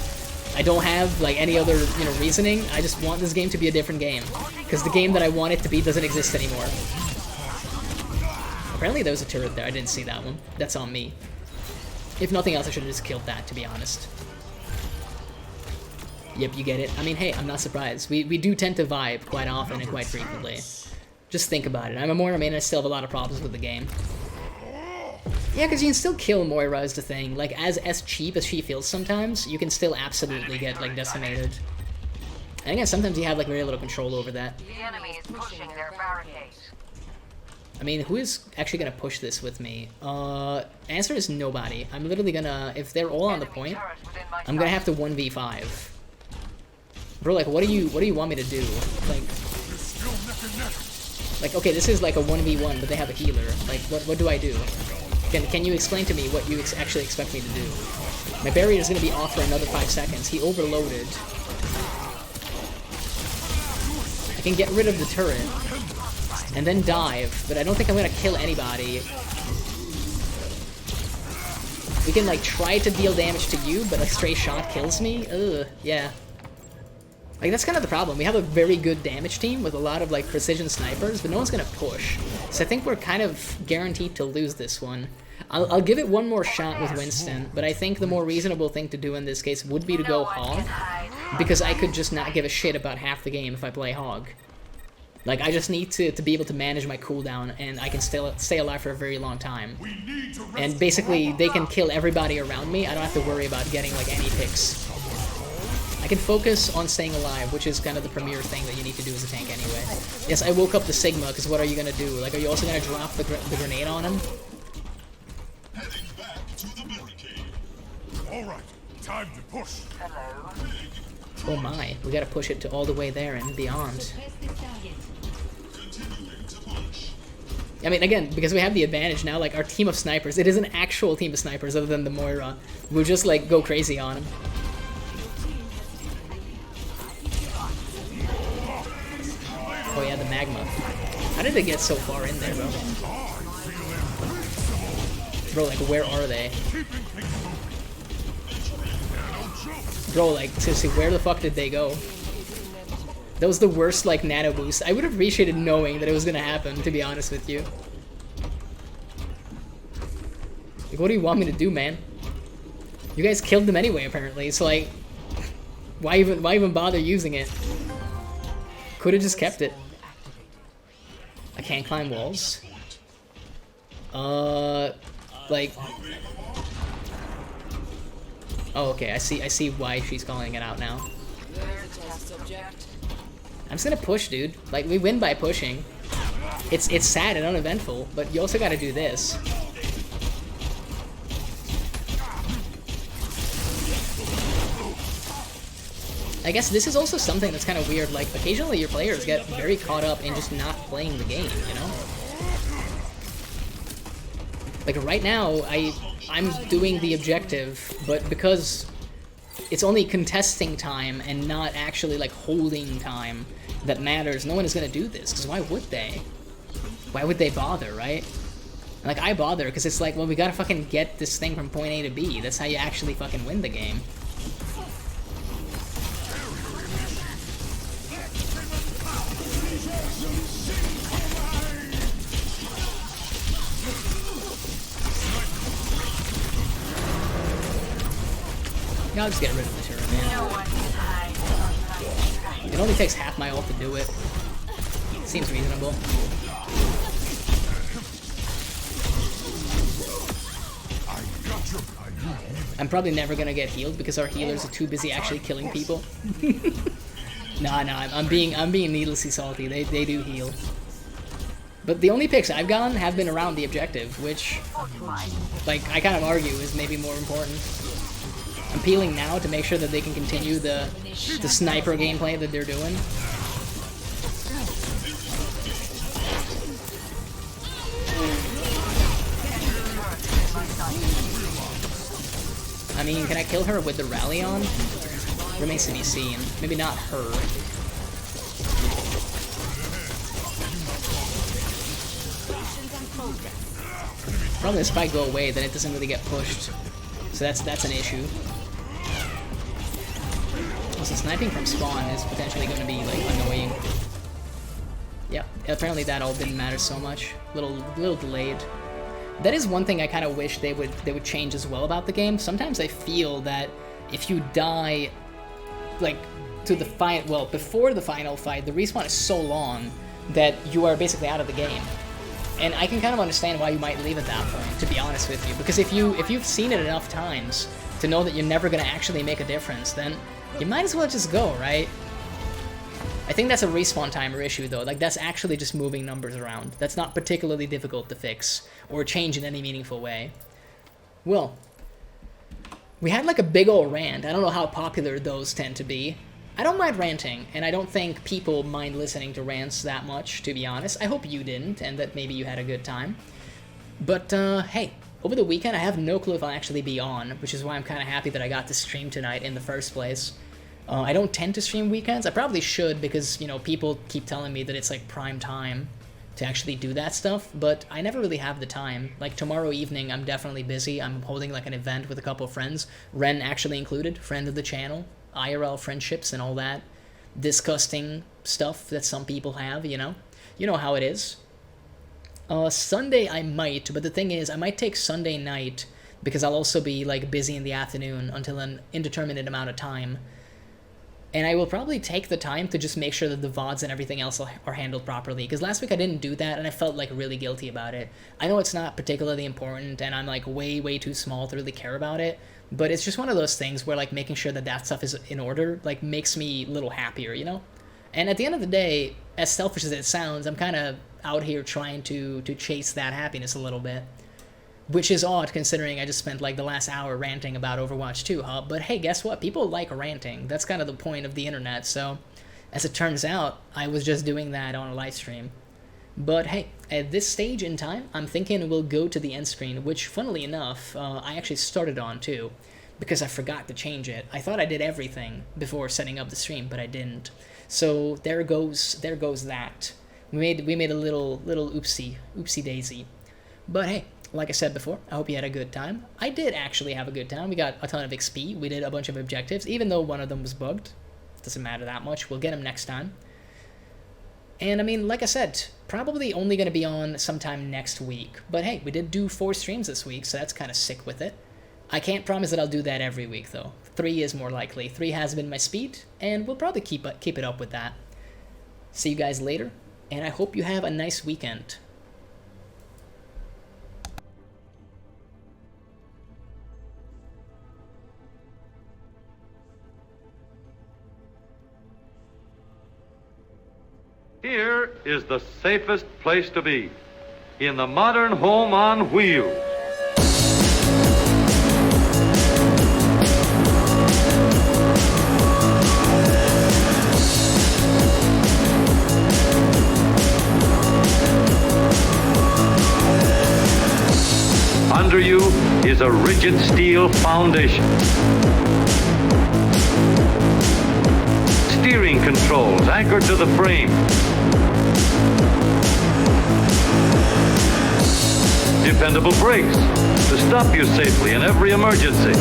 I don't have like any other, you know, reasoning. I just want this game to be a different game, because the game that I want it to be doesn't exist anymore. Apparently there was a turret there, I didn't see that one. That's on me. If nothing else, I should have just killed that, to be honest. Yep, you get it. I mean, hey, I'm not surprised. We do tend to vibe quite often and quite frequently. Just think about it. I'm a Moira main and I still have a lot of problems with the game. Yeah, because you can still kill Moira is the thing. Like, as cheap as she feels sometimes, you can still absolutely get, like, decimated. And again, sometimes you have, like, very little control over that. The enemy is pushing their barricade. I mean, who is actually gonna push this with me? Answer is nobody. I'm literally gonna, if they're all on the point, I'm gonna have to 1v5. Bro, like, what do you want me to do? Like, okay, this is like a 1v1, but they have a healer. Like, what do I do? Can you explain to me what you actually expect me to do? My barrier is gonna be off for another 5 seconds. He overloaded. I can get rid of the turret and then dive, but I don't think I'm gonna kill anybody. We can like try to deal damage to you, but a stray shot kills me? Ugh, yeah. Like, that's kind of the problem. We have a very good damage team with a lot of, like, precision snipers, but no one's gonna push. So I think we're kind of guaranteed to lose this one. I'll give it one more shot with Winston, but I think the more reasonable thing to do in this case would be to go Hog, because I could just not give a shit about half the game if I play Hog. Like, I just need to be able to manage my cooldown, and I can still stay alive for a very long time. And basically, they can kill everybody around me. I don't have to worry about getting, like, any picks. I can focus on staying alive, which is kind of the premier thing that you need to do as a tank anyway. Yes, I woke up the Sigma, because what are you going to do? Like, are you also going to drop the grenade on him? Heading back to the barricade. All right, time to push. Hello. Oh my, we got to push it to all the way there and beyond. Continuing to push. I mean, again, because we have the advantage now, like, our team of snipers, it is an actual team of snipers other than the Moira. We'll just, like, go crazy on him. Oh yeah, the magma. How did they get so far in there, bro? Bro, like, where are they? Bro, like, seriously, where the fuck did they go? That was the worst, like, nano boost. I would have appreciated knowing that it was gonna happen, to be honest with you. Like, what do you want me to do, man? You guys killed them anyway, apparently, so, like, why even bother using it? Could have just kept it. I can't climb walls. Like... Oh, okay, I see why she's calling it out now. I'm just gonna push, dude. Like, we win by pushing. It's sad and uneventful, but you also gotta do this. I guess this is also something that's kind of weird. Like, occasionally your players get very caught up in just not playing the game, you know? Like, right now, I'm doing the objective, but because it's only contesting time and not actually, like, holding time that matters, no one is gonna do this, because why would they? Why would they bother, right? Like, I bother, because it's like, well, we gotta fucking get this thing from point A to B. That's how you actually fucking win the game. I'll just get rid of the turret, man. It only takes half my ult to do it. Seems reasonable. I'm probably never gonna get healed because our healers are too busy actually killing people. Nah, I'm being needlessly salty. They do heal. But the only picks I've gotten have been around the objective, which, like, I kind of argue is maybe more important. I'm peeling now to make sure that they can continue the sniper gameplay that they're doing. I mean, can I kill her with the rally on? Remains to be seen. Maybe not her. Problem is, if I go away, then it doesn't really get pushed. So that's an issue. Also, sniping from spawn is potentially going to be, like, annoying. Yeah, apparently that all didn't matter so much. Little delayed. That is one thing I kind of wish they would change as well about the game. Sometimes I feel that if you die, like, to the before the final fight, the respawn is so long that you are basically out of the game. And I can kind of understand why you might leave at that point, to be honest with you. Because if you've seen it enough times to know that you're never going to actually make a difference, then you might as well just go, right? I think that's a respawn timer issue, though. Like, that's actually just moving numbers around. That's not particularly difficult to fix or change in any meaningful way. Well, we had like a big old rant. I don't know how popular those tend to be. I don't mind ranting, and I don't think people mind listening to rants that much, to be honest. I hope you didn't, and that maybe you had a good time. But, hey, over the weekend, I have no clue if I'll actually be on, which is why I'm kind of happy that I got to stream tonight in the first place. I don't tend to stream weekends. I probably should because, you know, people keep telling me that it's like prime time to actually do that stuff, but I never really have the time. Like tomorrow evening, I'm definitely busy. I'm holding like an event with a couple of friends, Ren actually included, friend of the channel, IRL friendships and all that disgusting stuff that some people have, you know? You know how it is. Sunday I might, but the thing is, I might take Sunday night because I'll also be like busy in the afternoon until an indeterminate amount of time. And I will probably take the time to just make sure that the VODs and everything else are handled properly. Because last week I didn't do that, and I felt like really guilty about it. I know it's not particularly important, and I'm like way too small to really care about it. But it's just one of those things where like making sure that that stuff is in order like makes me a little happier, you know? And at the end of the day, as selfish as it sounds, I'm kind of out here trying to chase that happiness a little bit. Which is odd, considering I just spent, like, the last hour ranting about Overwatch 2, huh? But hey, guess what? People like ranting. That's kind of the point of the internet, so... As it turns out, I was just doing that on a live stream. But hey, at this stage in time, I'm thinking we'll go to the end screen, which, funnily enough, I actually started on, too. Because I forgot to change it. I thought I did everything before setting up the stream, but I didn't. So, there goes that. We made a little oopsie daisy. But hey... Like I said before, I hope you had a good time. I did actually have a good time. We got a ton of XP. We did a bunch of objectives, even though one of them was bugged. Doesn't matter that much. We'll get them next time. And I mean, like I said, probably only going to be on sometime next week. But hey, we did do 4 streams this week, so that's kind of sick with it. I can't promise that I'll do that every week, though. 3 is more likely. 3 has been my speed, and we'll probably keep it up with that. See you guys later, and I hope you have a nice weekend. Here is the safest place to be, in the modern home on wheels. Under you is a rigid steel foundation. Steering controls anchored to the frame. Dependable brakes to stop you safely in every emergency.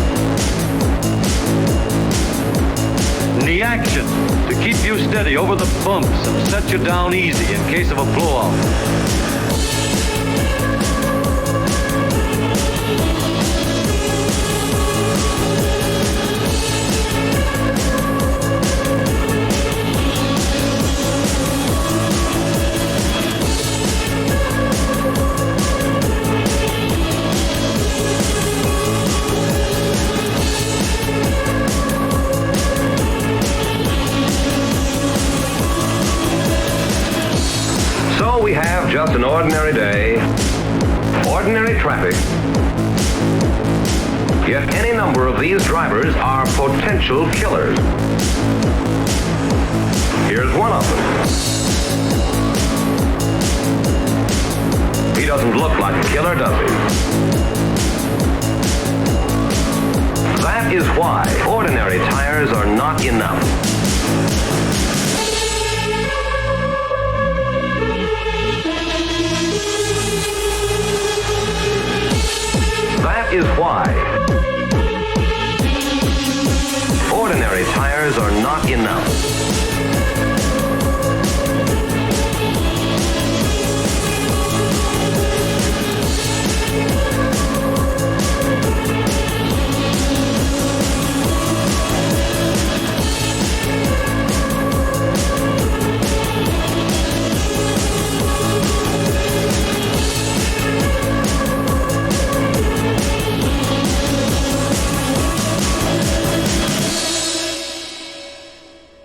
Knee action to keep you steady over the bumps and set you down easy in case of a blowout. So we have just an ordinary day, ordinary traffic. Yet any number of these drivers are potential killers. Here's one of them. He doesn't look like a killer, does he? That is why ordinary tires are not enough. That is why ordinary tires are not enough.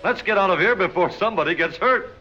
Let's get out of here before somebody gets hurt.